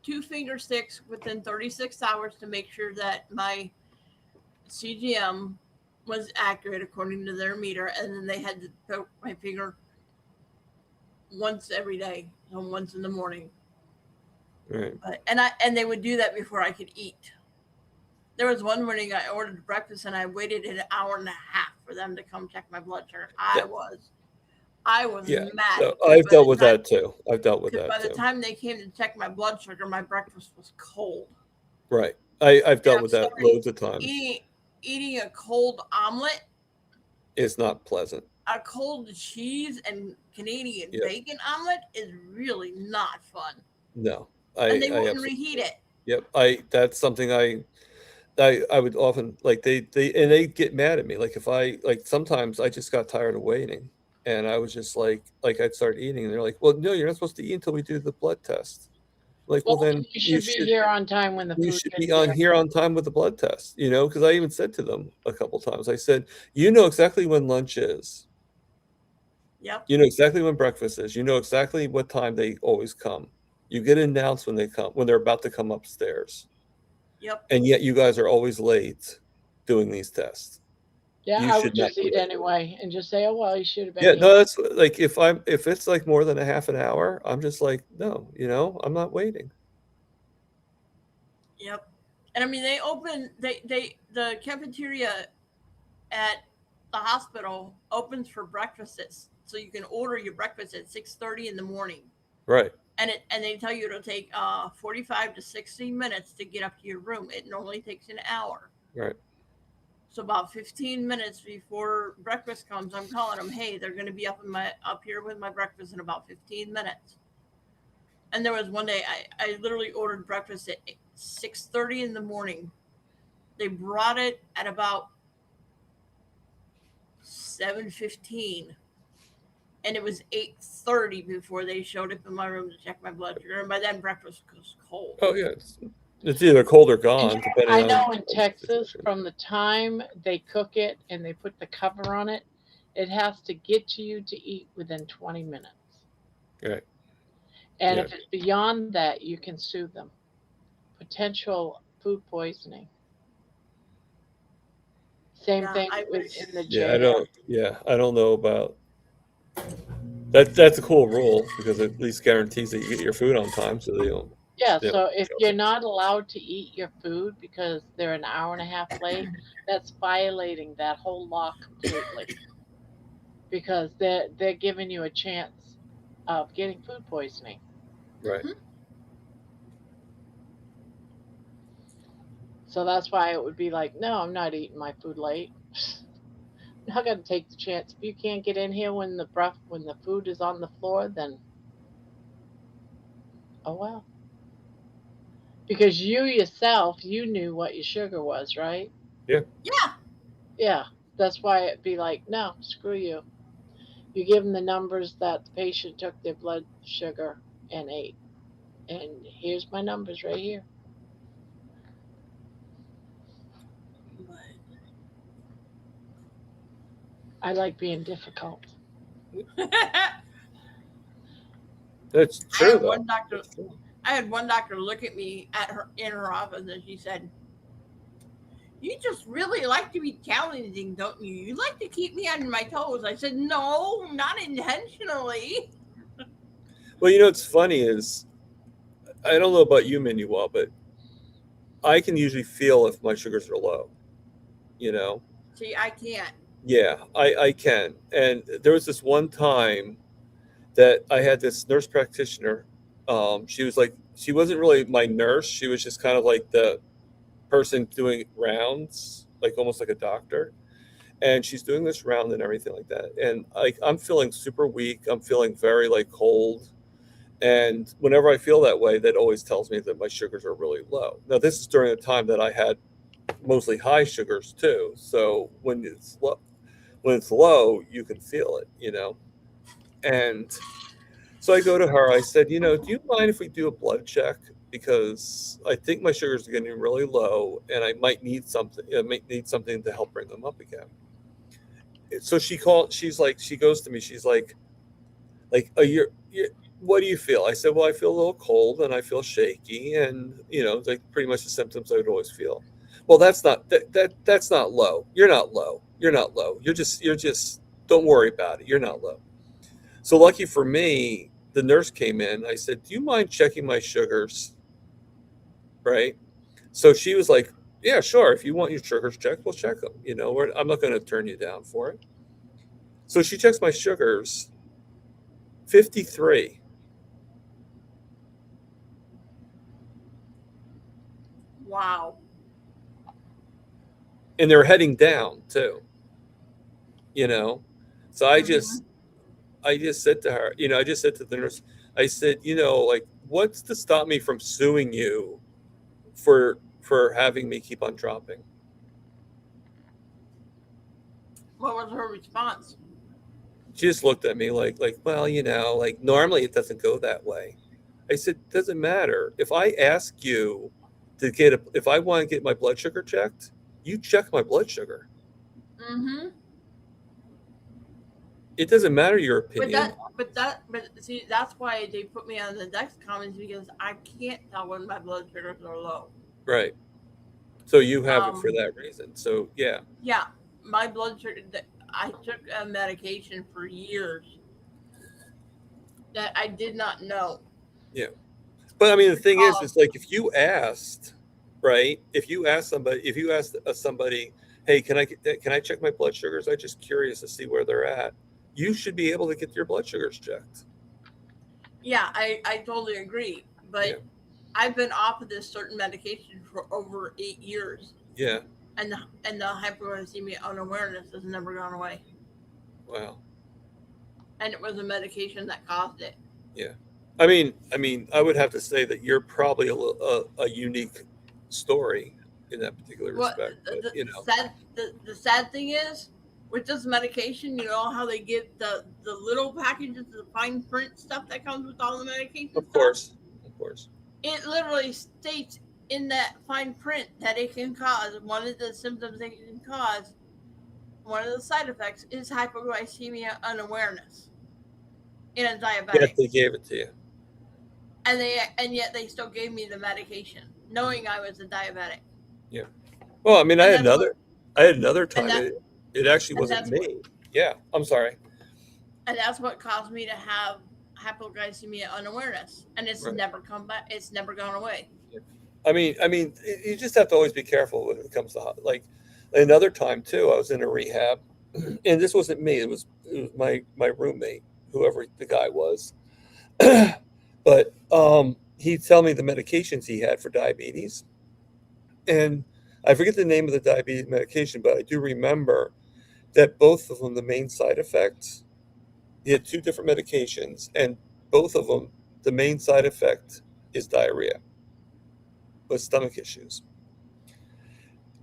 2 finger sticks within 36 hours to make sure that my CGM was accurate according to their meter, and then they had to poke my finger once every day, and once in the morning. Right. And they would do that before I could eat. There was one morning I ordered breakfast and I waited an hour and a half for them to come check my blood sugar. I was Yeah. mad. No, I've dealt with that too. I've dealt with Because that by the too. time they came to check my blood sugar, my breakfast was cold. Right. I've And dealt I'm with that sorry, loads of times. eating a cold omelet, It's not pleasant. a cold cheese and Canadian Yep. bacon omelet is really not fun. No. And they I wouldn't absolutely. reheat it. Yep. That's something I would often like they get mad at me. Like if I like sometimes I just got tired of waiting and I was just like I'd start eating and they're like, well, no, you're not supposed to eat until we do the blood test. Like, well Well, then you should be here on time when the you food should gets be on here. here on time with the blood test, because I even said to them a couple times, I said, you know exactly when lunch is. Yep. You know exactly when breakfast is. You know exactly what time they always come. You get announced when they come, when they're about to come upstairs. Yep. And yet you guys are always late doing these tests. Yeah, You I should would not just be eat late. anyway and just say, oh, well, you should have been Yeah, here. no, that's like if it's like more than a half an hour, I'm just like, no, I'm not waiting. Yep. And I mean, the cafeteria at the hospital opens for breakfasts, so you can order your breakfast at 6:30 in the morning. Right. And they tell you it'll take 45 to 60 minutes to get up to your room. It normally takes an hour. Right. So about 15 minutes before breakfast comes, I'm calling them, hey, they're going to be up here with my breakfast in about 15 minutes. And there was one day I literally ordered breakfast at 6:30 in the morning. They brought it at about 7:15, and it was 8:30 before they showed up in my room to check my blood sugar. And by then, breakfast was cold. Oh yeah, it's either cold or gone, And depending I on know in the Texas, situation. from the time they cook it and they put the cover on it, it has to get to you to eat within 20 minutes. Right. And Yeah. if it's beyond that, you can sue them. Potential food poisoning. Same Yeah, thing I with wish. in the Yeah, jail. I don't know about That's a cool rule because it at least guarantees that you get your food on time, so they don't. Yeah, They don't so if show you're up. not allowed to eat your food because they're an hour and a half late, that's violating that whole law completely because they're giving you a chance of getting food poisoning. Right. So that's why it would be like, no, I'm not eating my food late. I'm not gonna take the chance. If you can't get in here when the food is on the floor, then oh well. Because you yourself, you knew what your sugar was, right? Yeah. Yeah. Yeah. That's why it'd be like, no, screw you. You give them the numbers that the patient took their blood sugar and ate. And here's my numbers right here. I like being difficult. That's I true had though. one doctor. I had one doctor look at me in her office, and she said, "You just really like to be challenging, don't you? You like to keep me on my toes." I said, "No, not intentionally." Well, you know what's funny is I don't know about you, Minuel, but I can usually feel if my sugars are low. You know. See, I can't. Yeah, I can. And there was this one time that I had this nurse practitioner. She was like, she wasn't really my nurse. She was just kind of like the person doing rounds, like almost like a doctor. And she's doing this round and everything like that. And like I'm feeling super weak. I'm feeling very like cold. And whenever I feel that way, that always tells me that my sugars are really low. Now this is during a time that I had mostly high sugars too. So when it's low, you can feel it, you know. And so I go to her. I said, you know, do you mind if we do a blood check? Because I think my sugars are getting really low, and I might need something. I might need something to help bring them up again. So she called. She's like, she goes to me. She's like, what do you feel? I said, well, I feel a little cold and I feel shaky, and you know, like pretty much the symptoms I would always feel. Well, that's not low. You're not low. You're not low. You're just. Don't worry about it. You're not low. So lucky for me, the nurse came in. I said, do you mind checking my sugars? Right. So she was like, yeah, sure. If you want your sugars checked, we'll check them. You know, I'm not going to turn you down for it. So she checks my sugars, 53. Wow. And they're heading down too. You know, so I just said to her, you know, I just said to the nurse, I said, you know, like, what's to stop me from suing you for having me keep on dropping? What was her response? She just looked at me like, well, you know, like normally it doesn't go that way. I said, doesn't matter. If I ask you if I want to get my blood sugar checked, you check my blood sugar. Mm-hmm. It doesn't matter your opinion. But see, that's why they put me on the Dexcom, is because I can't tell when my blood sugars are low. Right. So you have it for that reason. So yeah. Yeah, my blood sugar. I took a medication for years that I did not know. Yeah. But I mean, the thing is, it's like if you asked, right? If you asked somebody, hey, can I check my blood sugars? I'm just curious to see where they're at. You should be able to get your blood sugars checked. Yeah, I totally agree. But I've been off of this certain medication for over 8 years. Yeah. And the hypoglycemia unawareness has never gone away. Wow. And it was a medication that caused it. Yeah. I mean, I would have to say that you're probably a unique story in that particular respect. But, you know, the sad thing is, with this medication, you know how they give the little packages, the fine print stuff that comes with all the medication. Of course. It literally states in that fine print that it can cause, one of the symptoms it can cause, one of the side effects is hypoglycemia unawareness in a diabetic. Yes, they gave it to you. And yet they still gave me the medication, knowing I was a diabetic. Yeah. Well, I mean, I had another time. It actually wasn't me. Yeah. I'm sorry. And that's what caused me to have hypoglycemia unawareness, and it's Right. never come back. It's never gone away. I mean, you just have to always be careful when it comes to like another time too. I was in a rehab, and this wasn't me. It was my roommate, whoever the guy was. But he'd tell me the medications he had for diabetes, and I forget the name of the diabetes medication, but I do remember that both of them, the main side effects, he had two different medications, and both of them, the main side effect is diarrhea with stomach issues.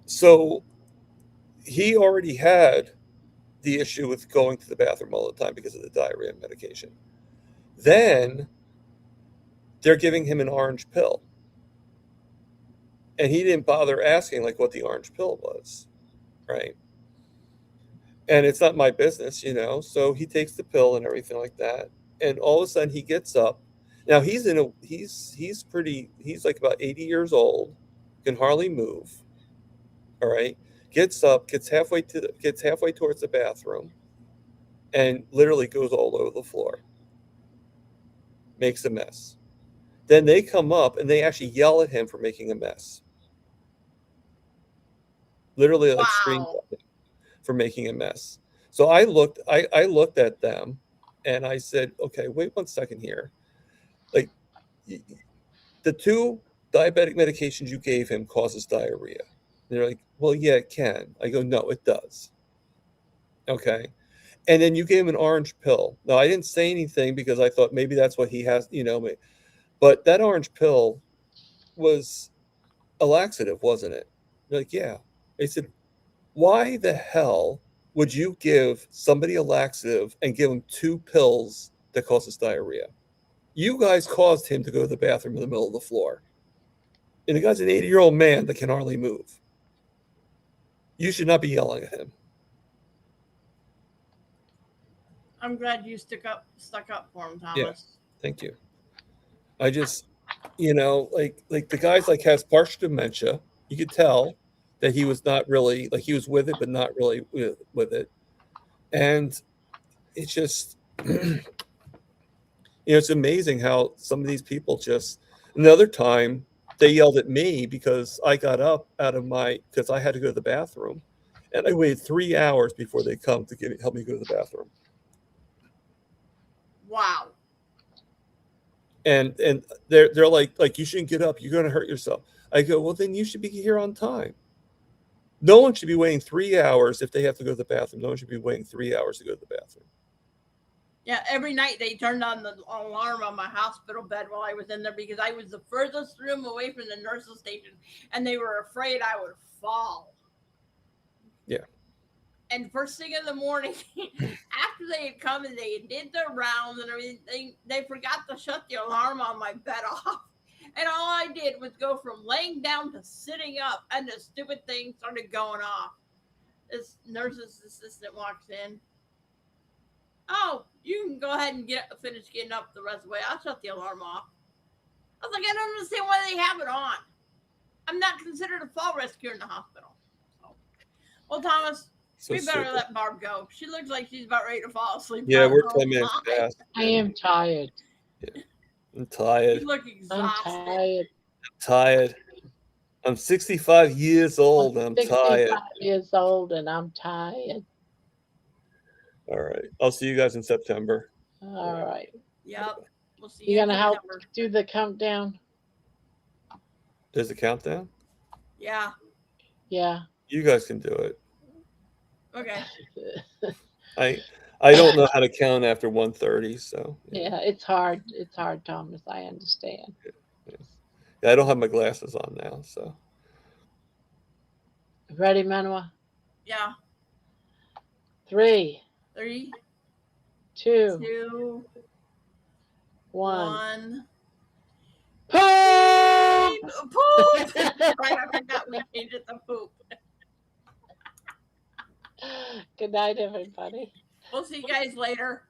So he already had the issue with going to the bathroom all the time because of the diarrhea medication. Then they're giving him an orange pill. And he didn't bother asking like what the orange pill was, right? And it's not my business, you know. So he takes the pill and everything like that. And all of a sudden he gets up. Now he's like about 80 years old, can hardly move. All right. Gets up, gets halfway towards the bathroom, and literally goes all over the floor. Makes a mess. Then they come up and they actually yell at him for making a mess. Literally like screamed Wow. at him for making a mess. So I looked at them and I said, okay, wait 1 second here. Like the two diabetic medications you gave him causes diarrhea. And they're like, well, yeah, it can. I go, no, it does. Okay. And then you gave him an orange pill. Now I didn't say anything because I thought maybe that's what he has, you know, but that orange pill was a laxative, wasn't it? They're like, yeah. They said, why the hell would you give somebody a laxative and give him two pills that causes diarrhea? You guys caused him to go to the bathroom in the middle of the floor. And the guy's an 80-year-old man that can hardly move. You should not be yelling at him. I'm glad you stuck up for him, Thomas. Yeah, thank you. I just, you know, like the guy's like has partial dementia. You could tell that he was not really like he was with it, but not really with it. And it's just, it's amazing how some of these people just. Another time, they yelled at me because I got up because I had to go to the bathroom, and I waited 3 hours before they come to help me go to the bathroom. Wow. And they're like you shouldn't get up. You're going to hurt yourself. I go, well, then you should be here on time. No one should be waiting 3 hours if they have to go to the bathroom. No one should be waiting 3 hours to go to the bathroom. Yeah, every night they turned on the alarm on my hospital bed while I was in there because I was the furthest room away from the nurse's station, and they were afraid I would fall. Yeah. And first thing in the morning, after they had come and they did their rounds and everything, they forgot to shut the alarm on my bed off. And all I did was go from laying down to sitting up, and the stupid thing started going off. This nurse's assistant walks in. Oh, you can go ahead and finish getting up the rest of the way. I'll shut the alarm off. I was like, I don't understand why they have it on. I'm not considered a fall risk here in the hospital. So. Well, Thomas, we better let Barb go. She looks like she's about ready to fall asleep. Yeah, we're 10 minutes past. I am tired. Yeah. I'm tired. You look exhausted. I'm tired. I'm 65 years old and I'm 65 tired. years old and I'm tired. All right. I'll see you guys in September. All right. Yep. We'll see you. You gonna help do the countdown? There's a countdown? Yeah. Yeah. You guys can do it. Okay. I don't know how to count after 1:30, so. Yeah, it's hard. It's hard, Thomas. I understand. Yeah, I don't have my glasses on now, so. Ready, Manuel? Yeah. 3, 2, 1. Poop! Poop! Right, I forgot we changed it to poop. Good night, everybody. We'll see you guys later.